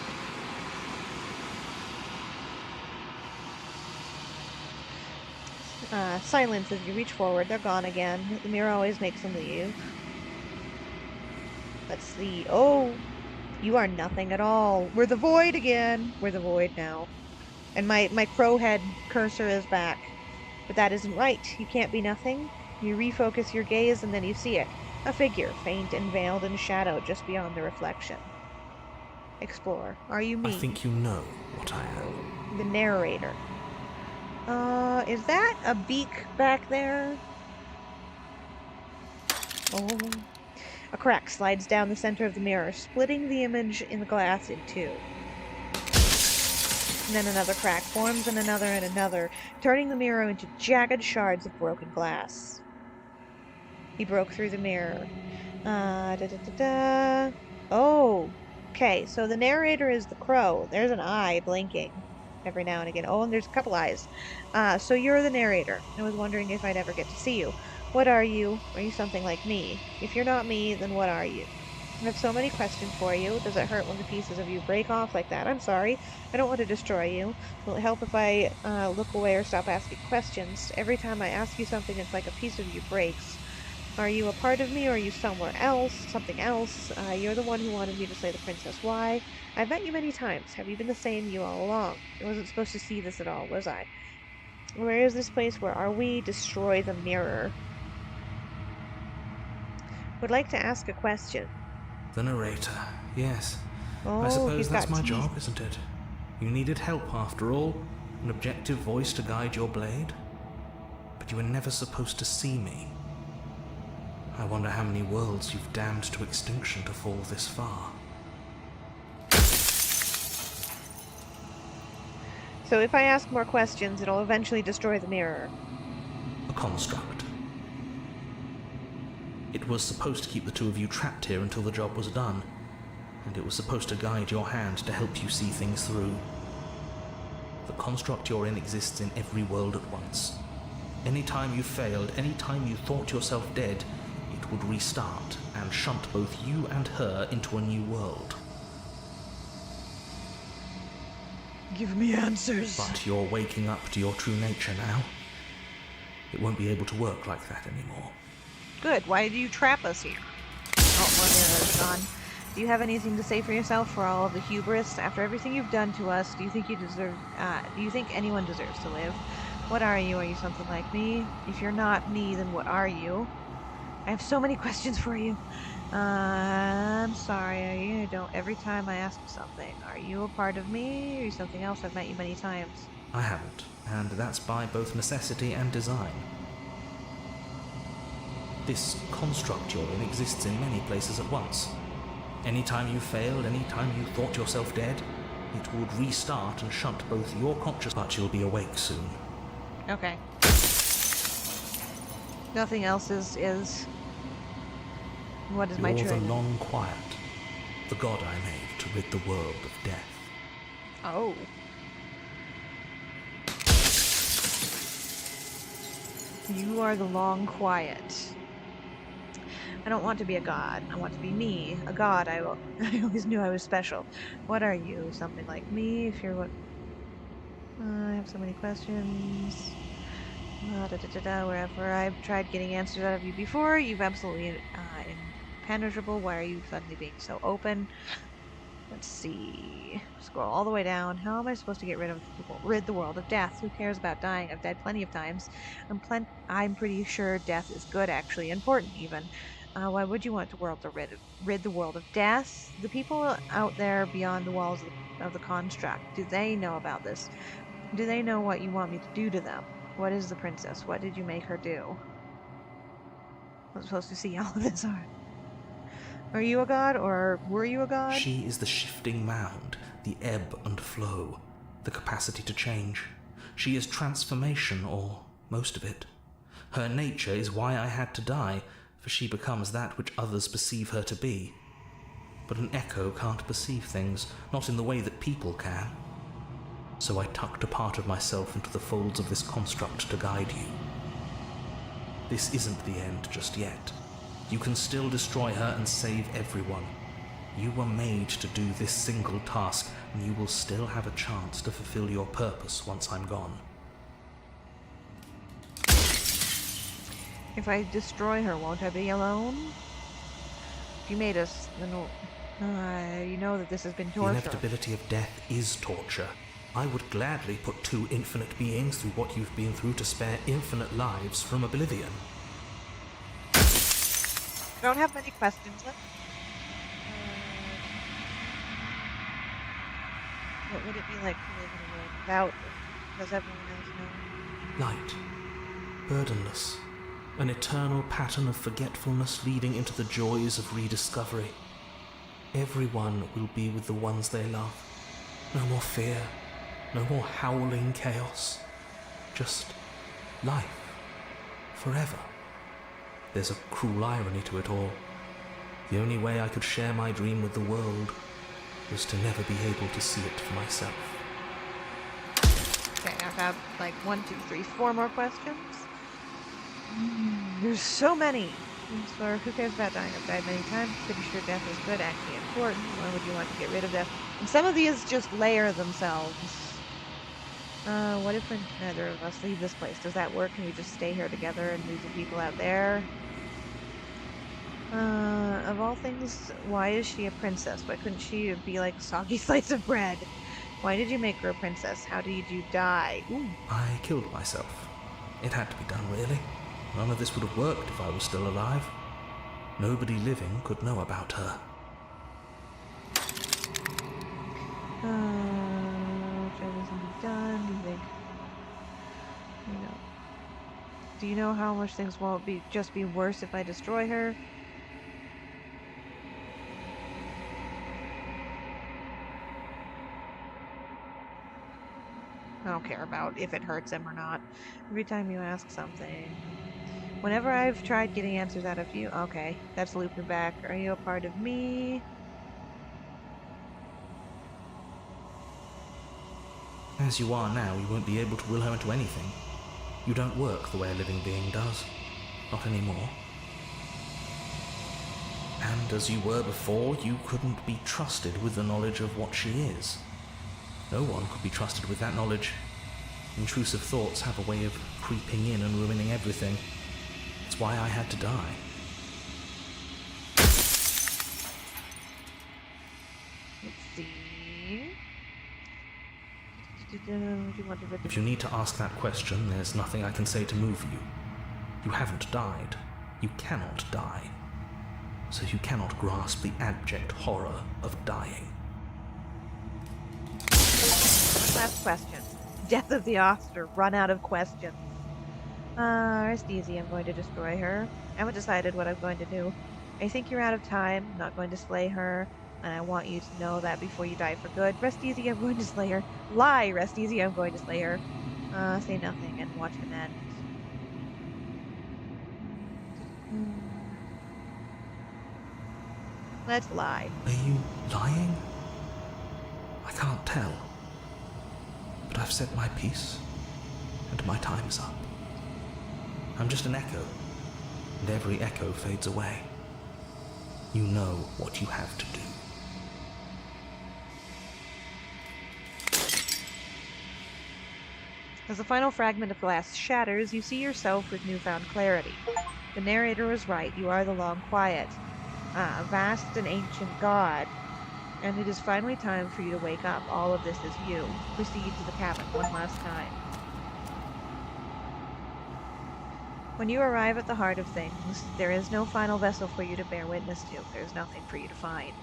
Silence as you reach forward. They're gone again. The mirror always makes them leave. Let's see. Oh! You are nothing at all. We're the void again. We're the void now. And my crow head cursor is back. But that isn't right. You can't be nothing. You refocus your gaze and then you see it. A figure, faint and veiled in shadow just beyond the reflection. Explore. Are you me? I think you know what I am. The narrator. Is that a beak back there? Oh. A crack slides down the center of the mirror, splitting the image in the glass in 2. And then another crack forms, and another, turning the mirror into jagged shards of broken glass. He broke through the mirror. Oh, okay, so the narrator is the crow. There's an eye blinking every now and again. Oh, and there's a couple eyes. So you're the narrator. I was wondering if I'd ever get to see you. What are you? Are you something like me? If you're not me, then what are you? I have so many questions for you. Does it hurt when the pieces of you break off like that? I'm sorry. I don't want to destroy you. Will it help if I look away or stop asking questions? Every time I ask you something, it's like a piece of you breaks. Are you a part of me, or are you somewhere else? Something else? You're the one who wanted me to slay the princess. Why? I've met you many times. Have you been the same you all along? I wasn't supposed to see this at all, was I? Where is this place? Where are we? Destroy the mirror. Would like to ask a question. The narrator, yes. Oh, I suppose he's that's got my teeth. job, isn't it? You needed help after all, an objective voice to guide your blade. But you were never supposed to see me. I wonder how many worlds you've damned to extinction to fall this far. So if I ask more questions, it'll eventually destroy the mirror. A construct. It was supposed to keep the 2 of you trapped here until the job was done, and it was supposed to guide your hand to help you see things through. The construct you're in exists in every world at once. Any time you failed, any time you thought yourself dead, it would restart and shunt both you and her into a new world. Give me answers. But you're waking up to your true nature now. It won't be able to work like that anymore. Good. Why do you trap us here? Oh, my mirror is gone. Do you have anything to say for yourself for all of the hubris? After everything you've done to us, do you think do you think anyone deserves to live? What are you? Are you something like me? If you're not me, then what are you? I have so many questions for you. I'm sorry, I don't. Every time I ask you something, are you a part of me? Or are you something else? I've met you many times. I haven't, and that's by both necessity and design. This construct you're in exists in many places at once. Anytime you failed, anytime you thought yourself dead, it would restart and shunt both your conscious, but you'll be awake soon. Okay. Nothing else is... What is my You're trigger? the long quiet, the god I made to rid the world of death. Oh. You are the long quiet. I don't want to be a god. I want to be me. A god, I always knew I was special. What are you? Something like me? If you're what... I have so many questions. Wherever I've tried getting answers out of you before, you've absolutely impenetrable. Why are you suddenly being so open? Let's see. Scroll all the way down. How am I supposed to get rid the world of death? Who cares about dying? I've died plenty of times. I'm pretty sure death is good, actually, important even. Why would you want the world to rid the world of death? The people out there beyond the walls of the construct, do they know about this? Do they know what you want me to do to them? What is the princess? What did you make her do? I'm supposed to see all of this. Are you a god, or were you a god? She is the shifting mound, the ebb and flow, the capacity to change. She is transformation, or most of it. Her nature is why I had to die, for she becomes that which others perceive her to be. But an echo can't perceive things, not in the way that people can. So I tucked a part of myself into the folds of this construct to guide you. This isn't the end just yet. You can still destroy her and save everyone. You were made to do this single task, and you will still have a chance to fulfill your purpose once I'm gone. If I destroy her, won't I be alone? If you made us, then you know that this has been torture. The inevitability of death is torture. I would gladly put two infinite beings through what you've been through to spare infinite lives from oblivion. I don't have many questions. What would it be like to live in a world without her? Does everyone else know? Light. Burdenless. An eternal pattern of forgetfulness leading into the joys of rediscovery. Everyone will be with the ones they love. No more fear. No more howling chaos. Just life. Forever. There's a cruel irony to it all. The only way I could share my dream with the world was to never be able to see it for myself. Okay, I have like 1, 2, 3, 4 more questions. There's so many. So, who cares about dying? I've died many times. Pretty sure death is good, actually important. Why would you want to get rid of death? And some of these just layer themselves. What if neither of us leave this place? Does that work? Can we just stay here together and leave the people out there? Of all things, why is she a princess? Why couldn't she be like a soggy slice of bread? Why did you make her a princess? How did you die? Ooh. I killed myself. It had to be done, really. None of this would have worked if I was still alive. Nobody living could know about her. Done. Do you think? Do you know how much things won't be worse if I destroy her? I don't care about if it hurts him or not. Every time you ask something. Whenever I've tried getting answers out of you, okay, that's looping back. Are you a part of me? As you are now, you won't be able to will her into anything. You don't work the way a living being does. Not anymore. And as you were before, you couldn't be trusted with the knowledge of what she is. No one could be trusted with that knowledge. Intrusive thoughts have a way of creeping in and ruining everything. It's why I had to die. do you want to... If you need to ask that question, there's nothing I can say to move you. You haven't died. You cannot die. So you cannot grasp the abject horror of dying. Last question. Death of the Oster. Run out of questions. Rest easy. I'm going to destroy her. I haven't decided what I'm going to do. I think you're out of time. I'm not going to slay her. And I want you to know that before you die for good. Rest easy. I'm going to slay her. Lie. Rest easy. I'm going to slay her. Say nothing and watch him end. Let's lie. Are you lying? I can't tell. But I've said my piece, and my time's up. I'm just an echo, and every echo fades away. You know what you have to do. As the final fragment of glass shatters, you see yourself with newfound clarity. The narrator was right. You are the Long Quiet, a vast and ancient god. And it is finally time for you to wake up. All of this is you. Proceed to the cabin one last time. When you arrive at the heart of things, there is no final vessel for you to bear witness to. There's nothing for you to find.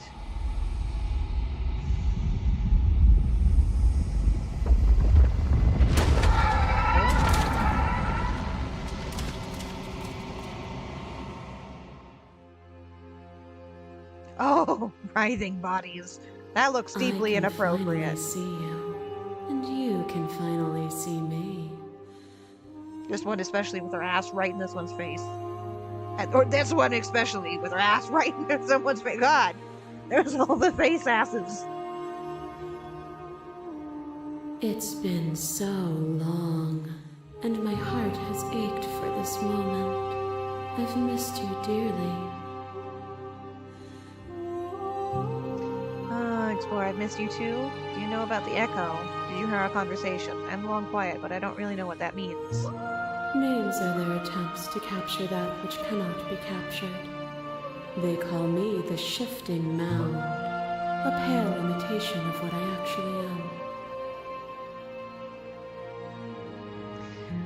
Oh, writhing bodies. That looks deeply inappropriate. I can finally see you, and you can finally see me. This one especially with her ass right in this one's face. Or this one especially with her ass right in someone's face. God, there's all the face asses. It's been so long, and my heart has ached for this moment. I've missed you dearly. Explorer, I've missed you too. Do you know about the Echo? Did you hear our conversation? I'm the Long Quiet, but I don't really know what that means. Names are their attempts to capture that which cannot be captured. They call me the Shifting Mound, a pale imitation of what I actually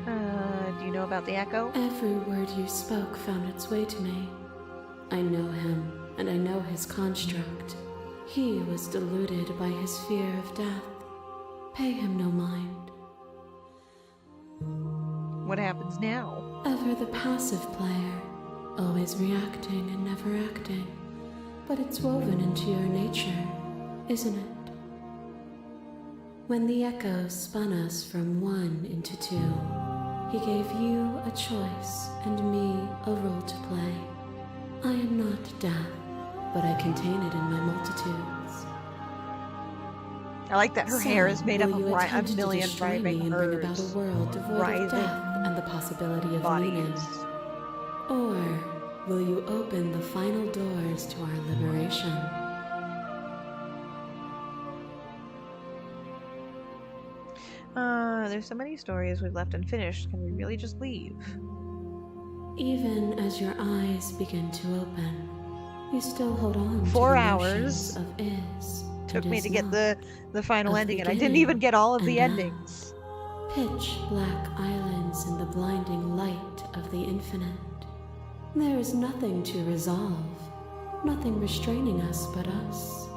am. Do you know about the Echo? Every word you spoke found its way to me. I know him, and I know his construct. He was deluded by his fear of death. Pay him no mind. What happens now? Ever the passive player, always reacting and never acting. But it's woven into your nature, isn't it? When the Echo spun us from one into two, he gave you a choice and me a role to play. I am not death, but I contain it in my multitudes. I like that her hair is made up of will you a attempt million to destroy writhing me and bring about a herds, world devoid of death and the possibility of union? bodies. Or will you open the final doors to our liberation? There's so many stories we've left unfinished. Can we really just leave? Even as your eyes begin to open, you still hold on 4 to hours of is took and me is to get not, the final of ending, and I didn't beginning even get all of and the end. endings. Pitch black islands in the blinding light of the infinite. There is nothing to resolve, nothing restraining us but us.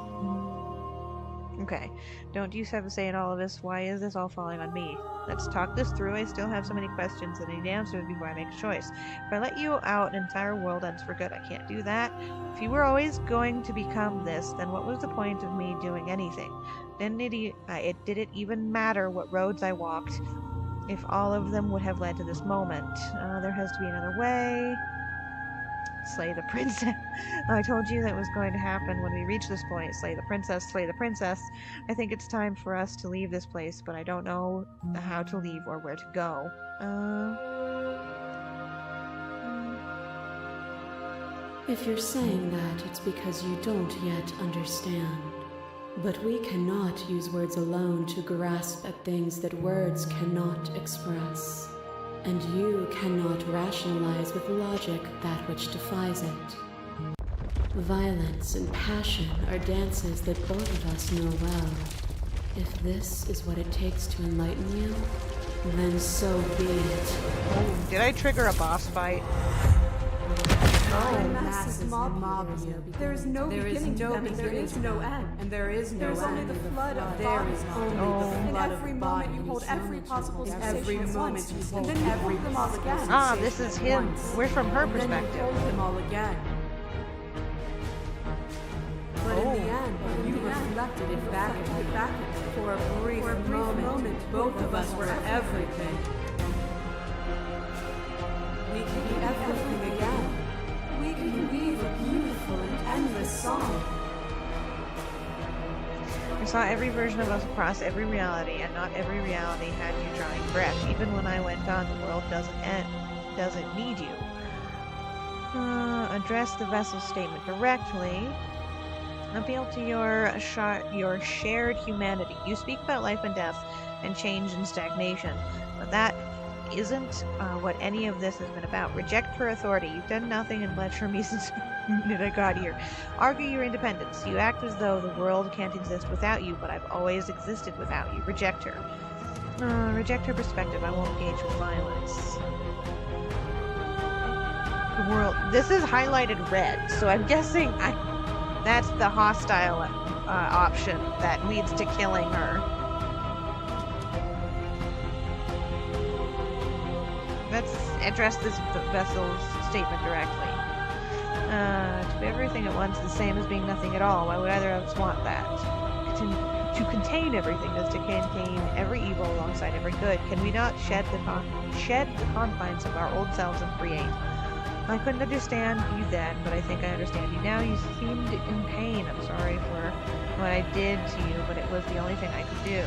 Okay, don't you have a say in all of this? Why is this all falling on me? Let's talk this through. I still have so many questions that I need answers before I make a choice. If I let you out, an entire world ends for good. I can't do that. If you were always going to become this, then what was the point of me doing anything? Did it even matter what roads I walked if all of them would have led to this moment? There has to be another way. Slay the princess. I told you that was going to happen when we reach this point. Slay the princess, slay the princess. I think it's time for us to leave this place, but I don't know how to leave or where to go. If you're saying that, it's because you don't yet understand. But we cannot use words alone to grasp at things that words cannot express. And you cannot rationalize with logic that which defies it. Violence and passion are dances that both of us know well. If this is what it takes to enlighten you, then so be it. Oh, did I trigger a boss fight? A massive mob here. There is no beginning to them, and there is no end. And there is no end. There's only the flood of bodies. In every moment you hold every possible sensation at once, and then you hold them all again. Ah, this is him. We're from her And then you perspective. hold them all again. But in the end, you reflected it back at me. For a brief moment, both of us were everything. We can be everything again. We can weave a beautiful and endless song. I saw every version of us across every reality, and not every reality had you drawing breath. Even when I went on, the world doesn't end, doesn't need you. Address the vessel statement directly. Appeal to your shared humanity. You speak about life and death, and change and stagnation, but that isn't what any of this has been about. Reject her authority. You've done nothing and bled for me since the minute I got here. Argue your independence. You act as though the world can't exist without you, but I've always existed without you. Reject her. Reject her perspective. I won't engage with violence. The world. This is highlighted red, so I'm guessing that's the hostile option that leads to killing her. Let's address this vessel's statement directly. To be everything at once, the same as being nothing at all. Why would either of us want that? To contain everything is to contain every evil alongside every good. Can we not shed the confines of our old selves and create? I couldn't understand you then, but I think I understand you now. You seemed in pain. I'm sorry for what I did to you, but it was the only thing I could do.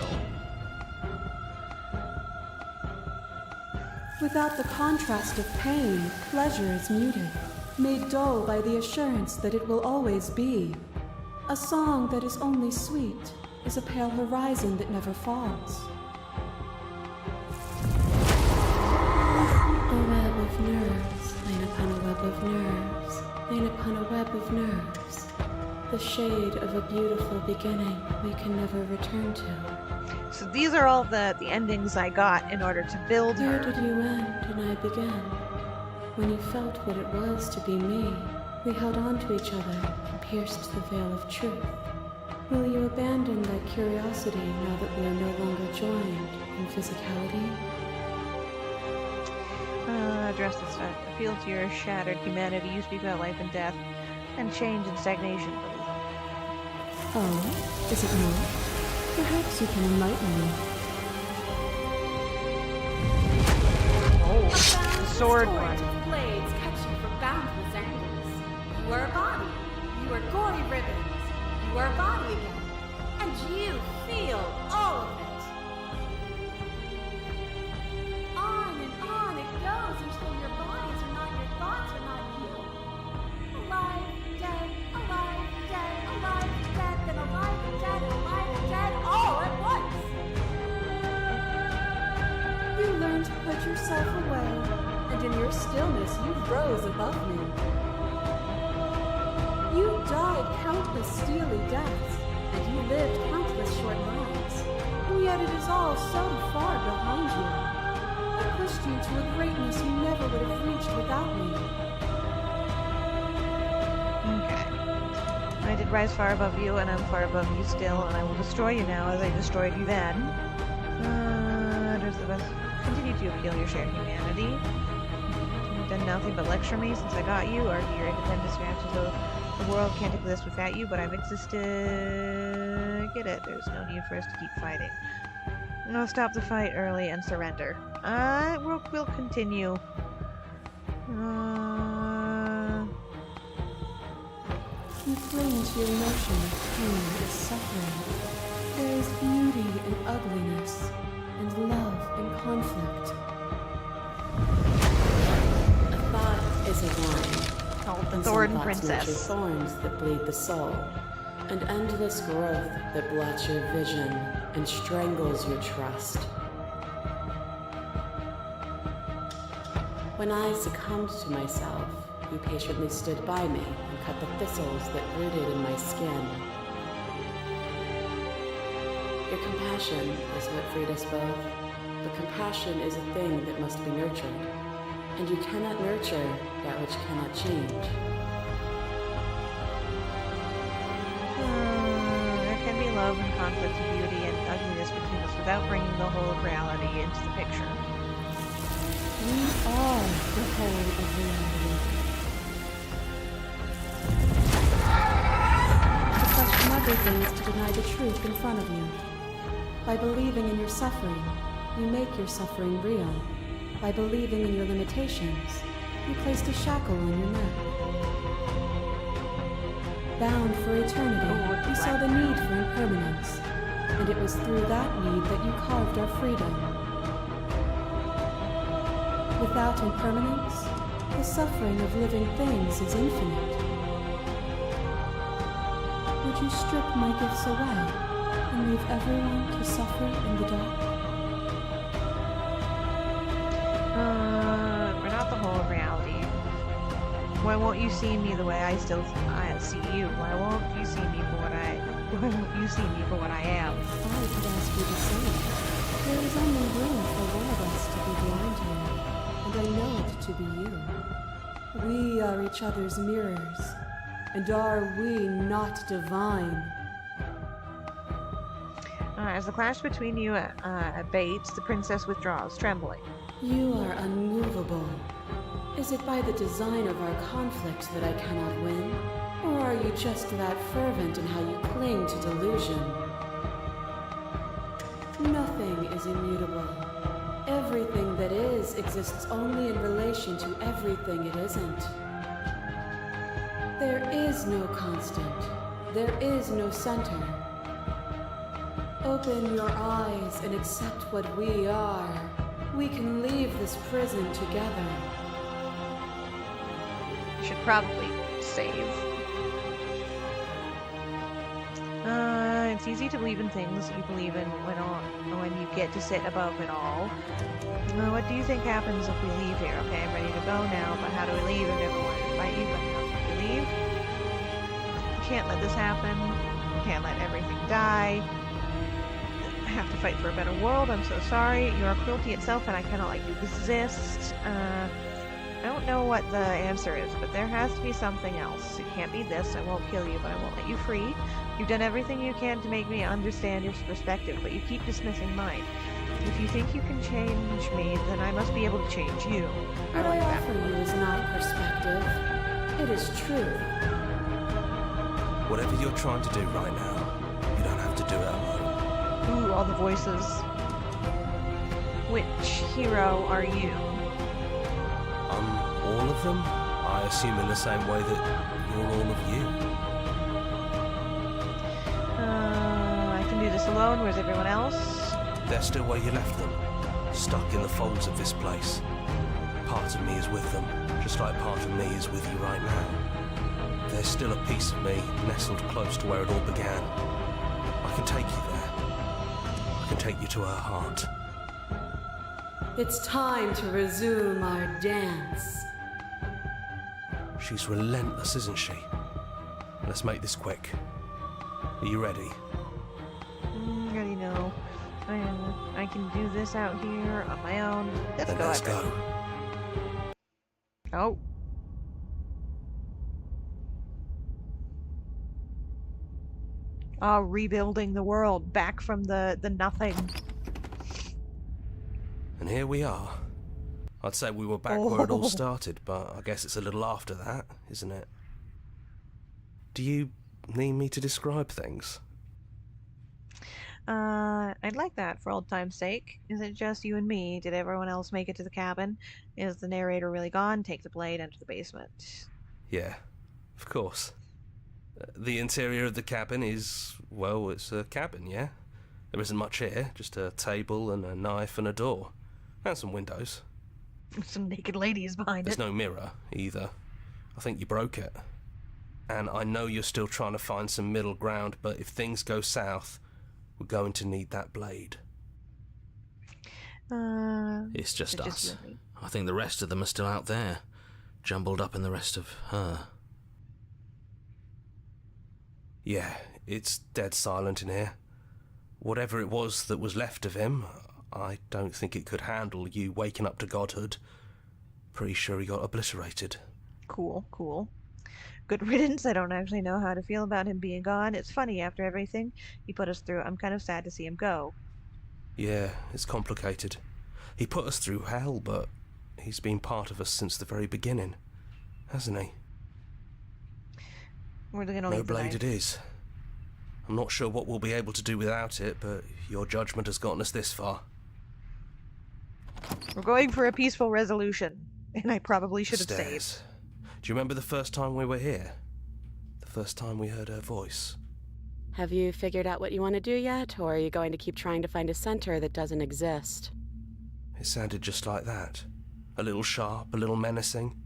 Without the contrast of pain, pleasure is muted, made dull by the assurance that it will always be. A song that is only sweet is a pale horizon that never falls. A web of nerves, lain upon a web of nerves, lain upon a web of nerves. The shade of a beautiful beginning we can never return to. So these are all the endings I got in order to build Where her. did you end and I begin? When you felt what it was to be me, we held on to each other and pierced the veil of truth. Will you abandon that curiosity now that we are no longer joined in physicality? Address this fact. Appeal to your shattered humanity. You speak about life and death, and change and stagnation. Oh, is it not? Perhaps you can enlighten me. Oh, the sword one. Blades cut you from boundless angles. You are a body. You are gory ribbons. You are a body again. And you feel all of it. On and on it goes until your bodies are not your thoughts, are not you. Alive, dead, alive, dead, alive, dead, then alive, dead, alive, dead, all at once. You learned to put yourself away, and in your stillness you rose above me. You died countless steely deaths, and you lived countless short lives, and yet it is all so far behind you. I pushed you to a greatness you never would have reached without me. Okay. I did rise far above you, and I'm far above you still, and I will destroy you now as I destroyed you then. There's the best. Continue to appeal your shared humanity. You've done nothing but lecture me since I got you, argue your independence reaction to the world can't exist without you, but I've existed. Get it? There's no need for us to keep fighting. No, stop the fight early and surrender. We'll continue. You cling to your notion of pain as suffering. There is beauty in ugliness, and love in conflict. A thought is a wine. Called the and Thorn some thoughts nurture Princess. thorns that bleed the soul, and endless growth that blots your vision and strangles your trust. When I succumbed to myself, you patiently stood by me and cut the thistles that rooted in my skin. Your compassion is what freed us both. But compassion is a thing that must be nurtured. And you cannot nurture that which cannot change. There can be love and conflict and beauty and ugliness between us without bringing the whole of reality into the picture. We are the whole of reality. To question everything is to deny the truth in front of you. By believing in your suffering, you make your suffering real. By believing in your limitations, you placed a shackle on your neck. Bound for eternity, you saw the need for impermanence, and it was through that need that you carved our freedom. Without impermanence, the suffering of living things is infinite. Would you strip my gifts away and leave everyone to suffer in the dark? We're not the whole of reality. Why won't you see me the way I see you? Why won't you see me for what I am? I could ask you the same. There is only room for one of us to be blind here, and I know it to be you. We are each other's mirrors, and are we not divine? As the clash between you abates, the princess withdraws, trembling. You are unmovable. Is it by the design of our conflict that I cannot win? Or are you just that fervent in how you cling to delusion? Nothing is immutable. Everything that is exists only in relation to everything it isn't. There is no constant. There is no center. Open your eyes and accept what we are. We can leave this prison together. Should probably save. It's easy to believe in things you believe in when you get to sit above it all. What do you think happens if we leave here? Okay, I'm ready to go now, but how do we leave? I've never wanted to fight you, but how do we leave? You can't let this happen. You can't let everything die. I have to fight for a better world. I'm so sorry. You are cruelty itself, and I cannot let you exist. I don't know what the answer is, but there has to be something else. It can't be this. I won't kill you, but I won't let you free. You've done everything you can to make me understand your perspective, but you keep dismissing mine. If you think you can change me, then I must be able to change you. What I offer you is not perspective. It is truth. Whatever you're trying to do right now, you don't have to do it alone. Ooh, all the voices. Which hero are you? All of them? I assume in the same way that you're all of you. I can do this alone. Where's everyone else? They're still where you left them, stuck in the folds of this place. Part of me is with them, just like part of me is with you right now. There's still a piece of me nestled close to where it all began. I can take you there. I can take you to her heart. It's time to resume our dance. She's relentless, isn't she? Let's make this quick. Are you ready? I already know. I can do this out here on my own. Let's go. Oh. Oh, rebuilding the world back from the nothing. And here we are. I'd say we were back where it all started, but I guess it's a little after that, isn't it? Do you need me to describe things? I'd like that for old time's sake. Is it just you and me? Did everyone else make it to the cabin? Is the narrator really gone? Take the blade, enter the basement. Yeah, of course. The interior of the cabin is, well, it's a cabin, yeah? There isn't much here, just a table and a knife and a door. And some windows. Some naked ladies behind There's it. no mirror, either. I think you broke it. And I know you're still trying to find some middle ground, but if things go south, we're going to need that blade. It's just us. I think the rest of them are still out there, jumbled up in the rest of her. Yeah, it's dead silent in here. Whatever it was that was left of him, I don't think it could handle you waking up to godhood. Pretty sure he got obliterated. Cool, cool. Good riddance. I don't actually know how to feel about him being gone. It's funny, after everything he put us through, I'm kind of sad to see him go. Yeah, it's complicated. He put us through hell, but he's been part of us since the very beginning, hasn't he? We're gonna No leave blade tonight. it is. I'm not sure what we'll be able to do without it, but your judgment has gotten us this far. We're going for a peaceful resolution, and I probably should have Stairs. stayed. Do you remember the first time we were here? The first time we heard her voice? Have you figured out what you want to do yet, or are you going to keep trying to find a center that doesn't exist? It sounded just like that. A little sharp, a little menacing.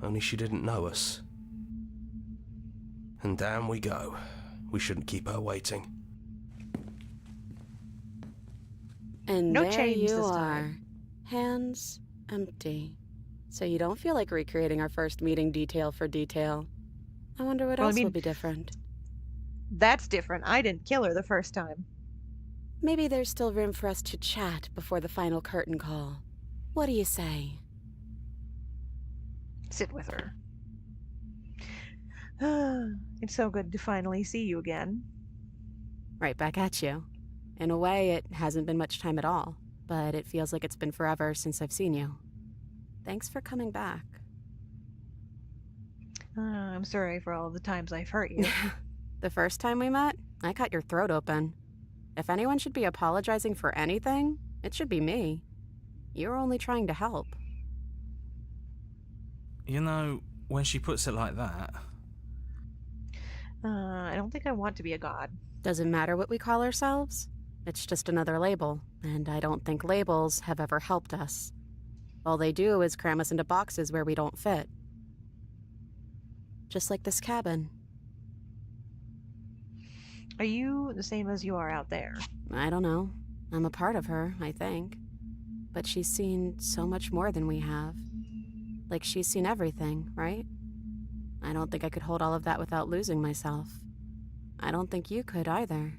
Only she didn't know us. And down we go. We shouldn't keep her waiting. And No there change you this are, time. hands empty. So you don't feel like recreating our first meeting detail for detail. I wonder what Well, I else mean- will be different. That's different. I didn't kill her the first time. Maybe there's still room for us to chat before the final curtain call. What do you say? Sit with her. It's so good to finally see you again. Right back at you. In a way, it hasn't been much time at all, but it feels like it's been forever since I've seen you. Thanks for coming back. I'm sorry for all the times I've hurt you. The first time we met, I cut your throat open. If anyone should be apologizing for anything, it should be me. You're only trying to help. You know, when she puts it like that, I don't think I want to be a god. Doesn't matter what we call ourselves. It's just another label, and I don't think labels have ever helped us. All they do is cram us into boxes where we don't fit. Just like this cabin. Are you the same as you are out there? I don't know. I'm a part of her, I think. But she's seen so much more than we have. Like, she's seen everything, right? I don't think I could hold all of that without losing myself. I don't think you could either.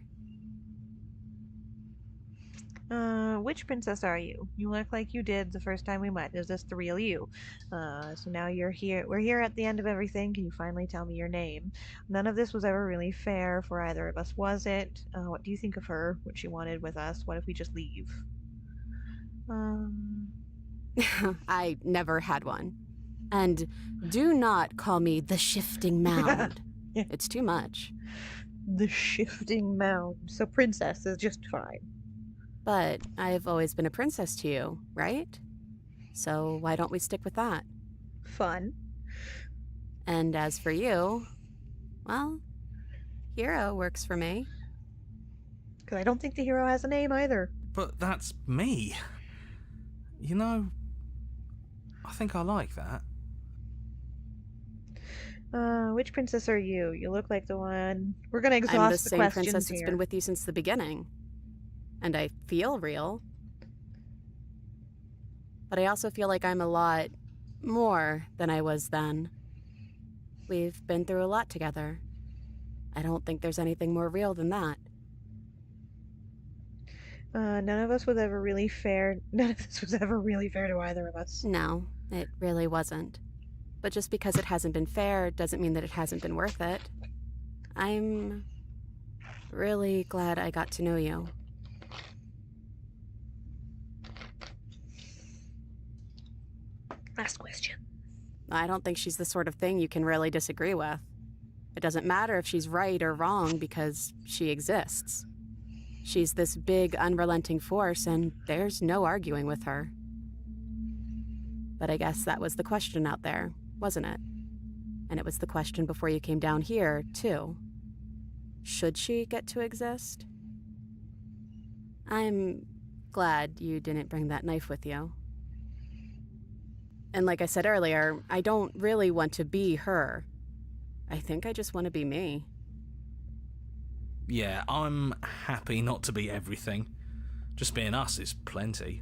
Which princess are you? You look like you did the first time we met. Is this the real you? So now you're here. We're here at the end of everything. Can you finally tell me your name? None of this was ever really fair for either of us, was it? What do you think of her? What she wanted with us? What if we just leave? I never had one. And do not call me the shifting mound. Yeah. It's too much. The shifting mound. So princess is just fine. But I've always been a princess to you, right? So why don't we stick with that? Fun. And as for you, well, hero works for me. Because I don't think the hero has a name either. but that's me. You know, I think I like that. Which princess are you? You look like the one... We're gonna exhaust I'm the the same questions princess that's here. been with you since the beginning. And I feel real. But I also feel like I'm a lot more than I was then. We've been through a lot together. I don't think there's anything more real than that. None of us was ever really fair. None of this was ever really fair to either of us. No, it really wasn't. But just because it hasn't been fair doesn't mean that it hasn't been worth it. I'm really glad I got to know you. Last question. I don't think she's the sort of thing you can really disagree with. It doesn't matter if she's right or wrong because she exists. She's this big, unrelenting force, and there's no arguing with her. But I guess that was the question out there, wasn't it? And it was the question before you came down here, too. Should she get to exist? I'm glad you didn't bring that knife with you. And like I said earlier, I don't really want to be her. I think I just want to be me. Yeah, I'm happy not to be everything. Just being us is plenty.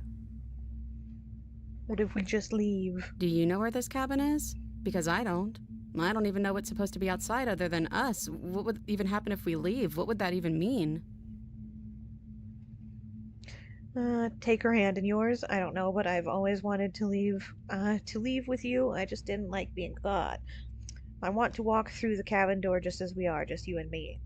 What if we just leave? Do you know where this cabin is? Because I don't. I don't even know what's supposed to be outside other than us. What would even happen if we leave? What would that even mean? Take her hand in yours. I don't know, but I've always wanted to leave with you. I just didn't like being God. I want to walk through the cabin door just as we are, just you and me.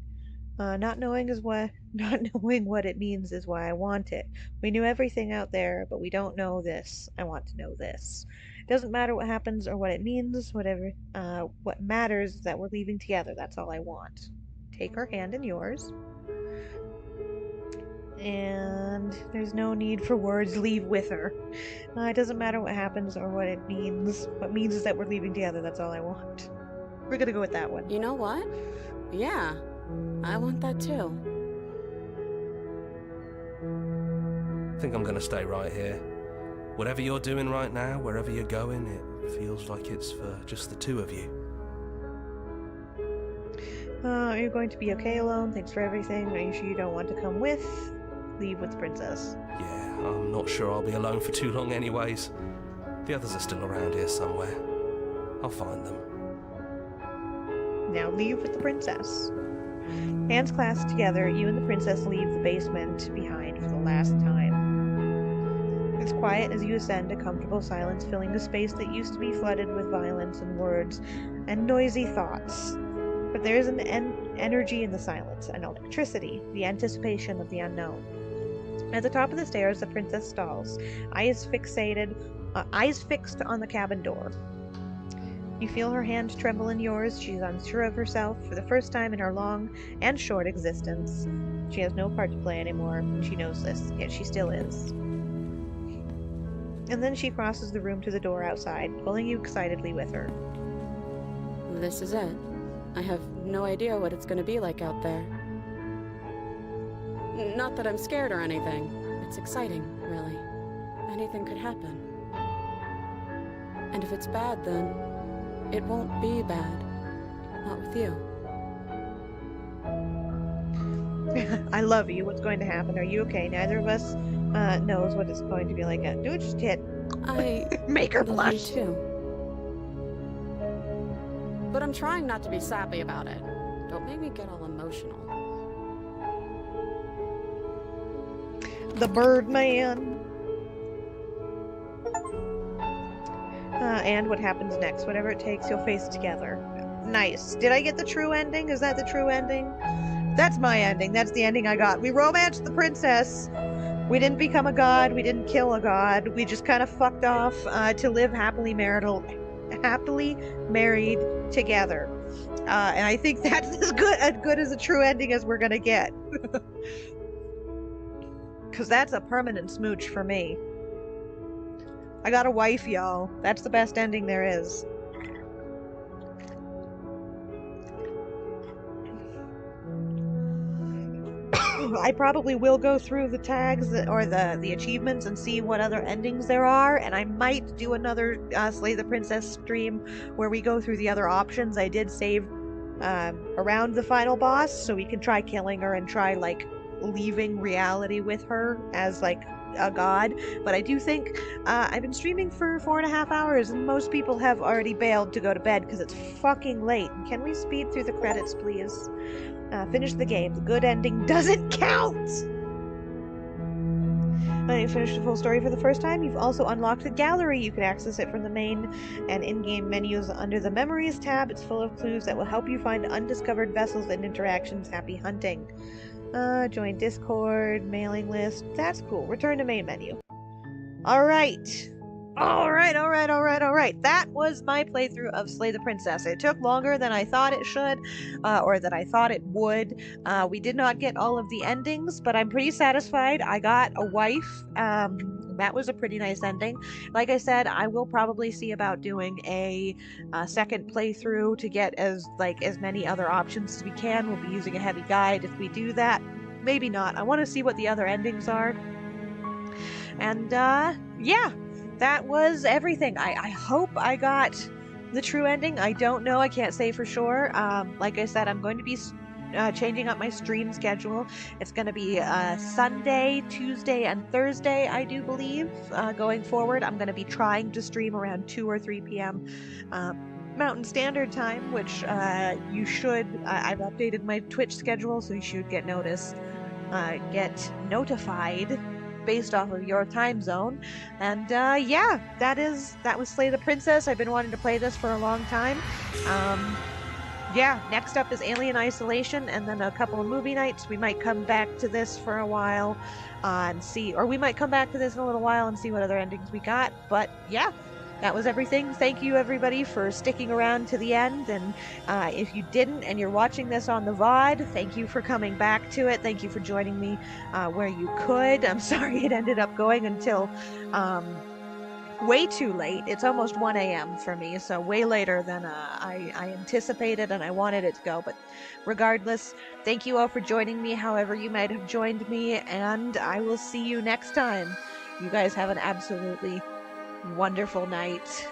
Not knowing what it means is why I want it. We knew everything out there, but we don't know this. I want to know this. It doesn't matter what happens or what it means, what matters is that we're leaving together. That's all I want. Take her hand in yours. And there's no need for words. Leave with her. It doesn't matter what happens or what it means. What means is that we're leaving together. That's all I want. We're gonna go with that one. You know what? Yeah, I want that too. I think I'm gonna stay right here. Whatever you're doing right now, wherever you're going, it feels like it's for just the two of you. Are you going to be okay alone? Thanks for everything. Are you sure you don't want to come with? Leave with the princess. Yeah, I'm not sure I'll be alone for too long anyways. The others are still around here somewhere. I'll find them. Now leave with the princess. Hands clasped together, you and the princess leave the basement behind for the last time. It's quiet as you ascend, a comfortable silence filling the space that used to be flooded with violence and words and noisy thoughts. But there is an energy in the silence, an electricity, the anticipation of the unknown. At the top of the stairs, the princess stalls, eyes fixed on the cabin door. You feel her hand tremble in yours. She's unsure of herself for the first time in her long and short existence. She has no part to play anymore. She knows this, yet she still is. And then she crosses the room to the door outside, pulling you excitedly with her. This is it. I have no idea what it's going to be like out there. Not that I'm scared or anything. It's exciting, really. Anything could happen. And if it's bad, then it won't be bad. Not with you. I love you. What's going to happen? Are you okay? Neither of us knows what it's going to be like. Do it, just hit. I make her love you blush. too. But I'm trying not to be sappy about it. Don't make me get all emotional. The Birdman. And what happens next? Whatever it takes, you'll face it together. Nice. Did I get the true ending? Is that the true ending? That's my ending. That's the ending I got. We romanced the princess. We didn't become a god. We didn't kill a god. We just kind of fucked off to live happily married together. And I think that's as good as a true ending as we're gonna get. Because that's a permanent smooch for me. I got a wife, y'all. That's the best ending there is. I probably will go through the tags or the achievements and see what other endings there are, and I might do another Slay the Princess stream where we go through the other options. I did save around the final boss, so we can try killing her and try, like, leaving reality with her as, like, a god. But I do think I've been streaming for 4.5 hours, and most people have already bailed to go to bed because it's fucking late. Can we speed through the credits, please? Finish the game. The good ending doesn't count! When you finish the full story for the first time, you've also unlocked the gallery. You can access it from the main and in-game menus under the Memories tab. It's full of clues that will help you find undiscovered vessels and interactions. Happy hunting. Join Discord, mailing list. That's cool. Return to main menu. Alright. Alright. That was my playthrough of Slay the Princess. It took longer than I thought it should, or that I thought it would. We did not get all of the endings, but I'm pretty satisfied. I got a wife. That was a pretty nice ending. Like I said, I will probably see about doing a second playthrough to get as many other options as we can. We'll be using a heavy guide if we do that. Maybe not. I want to see what the other endings are. And yeah, that was everything. I hope I got the true ending. I don't know. I can't say for sure. Like I said, I'm going to be changing up my stream schedule. It's going to be Sunday, Tuesday, and Thursday, I do believe. Going forward, I'm going to be trying to stream around 2 or 3 p.m. Mountain Standard Time, which you should. I've updated my Twitch schedule, so you should get notified based off of your time zone. And yeah, that was Slay the Princess. I've been wanting to play this for a long time. Yeah, next up is Alien Isolation, and then a couple of movie nights. We might come back to this for a while and see, or we might come back to this in a little while and see what other endings we got. But yeah, that was everything. Thank you, everybody, for sticking around to the end. And if you didn't and you're watching this on the VOD, thank you for coming back to it. Thank you for joining me where you could. I'm sorry it ended up going until way too late. It's almost 1 a.m. for me, so way later than I anticipated and I wanted it to go. But regardless, thank you all for joining me however you might have joined me, and I will see you next time. You guys have an absolutely wonderful night.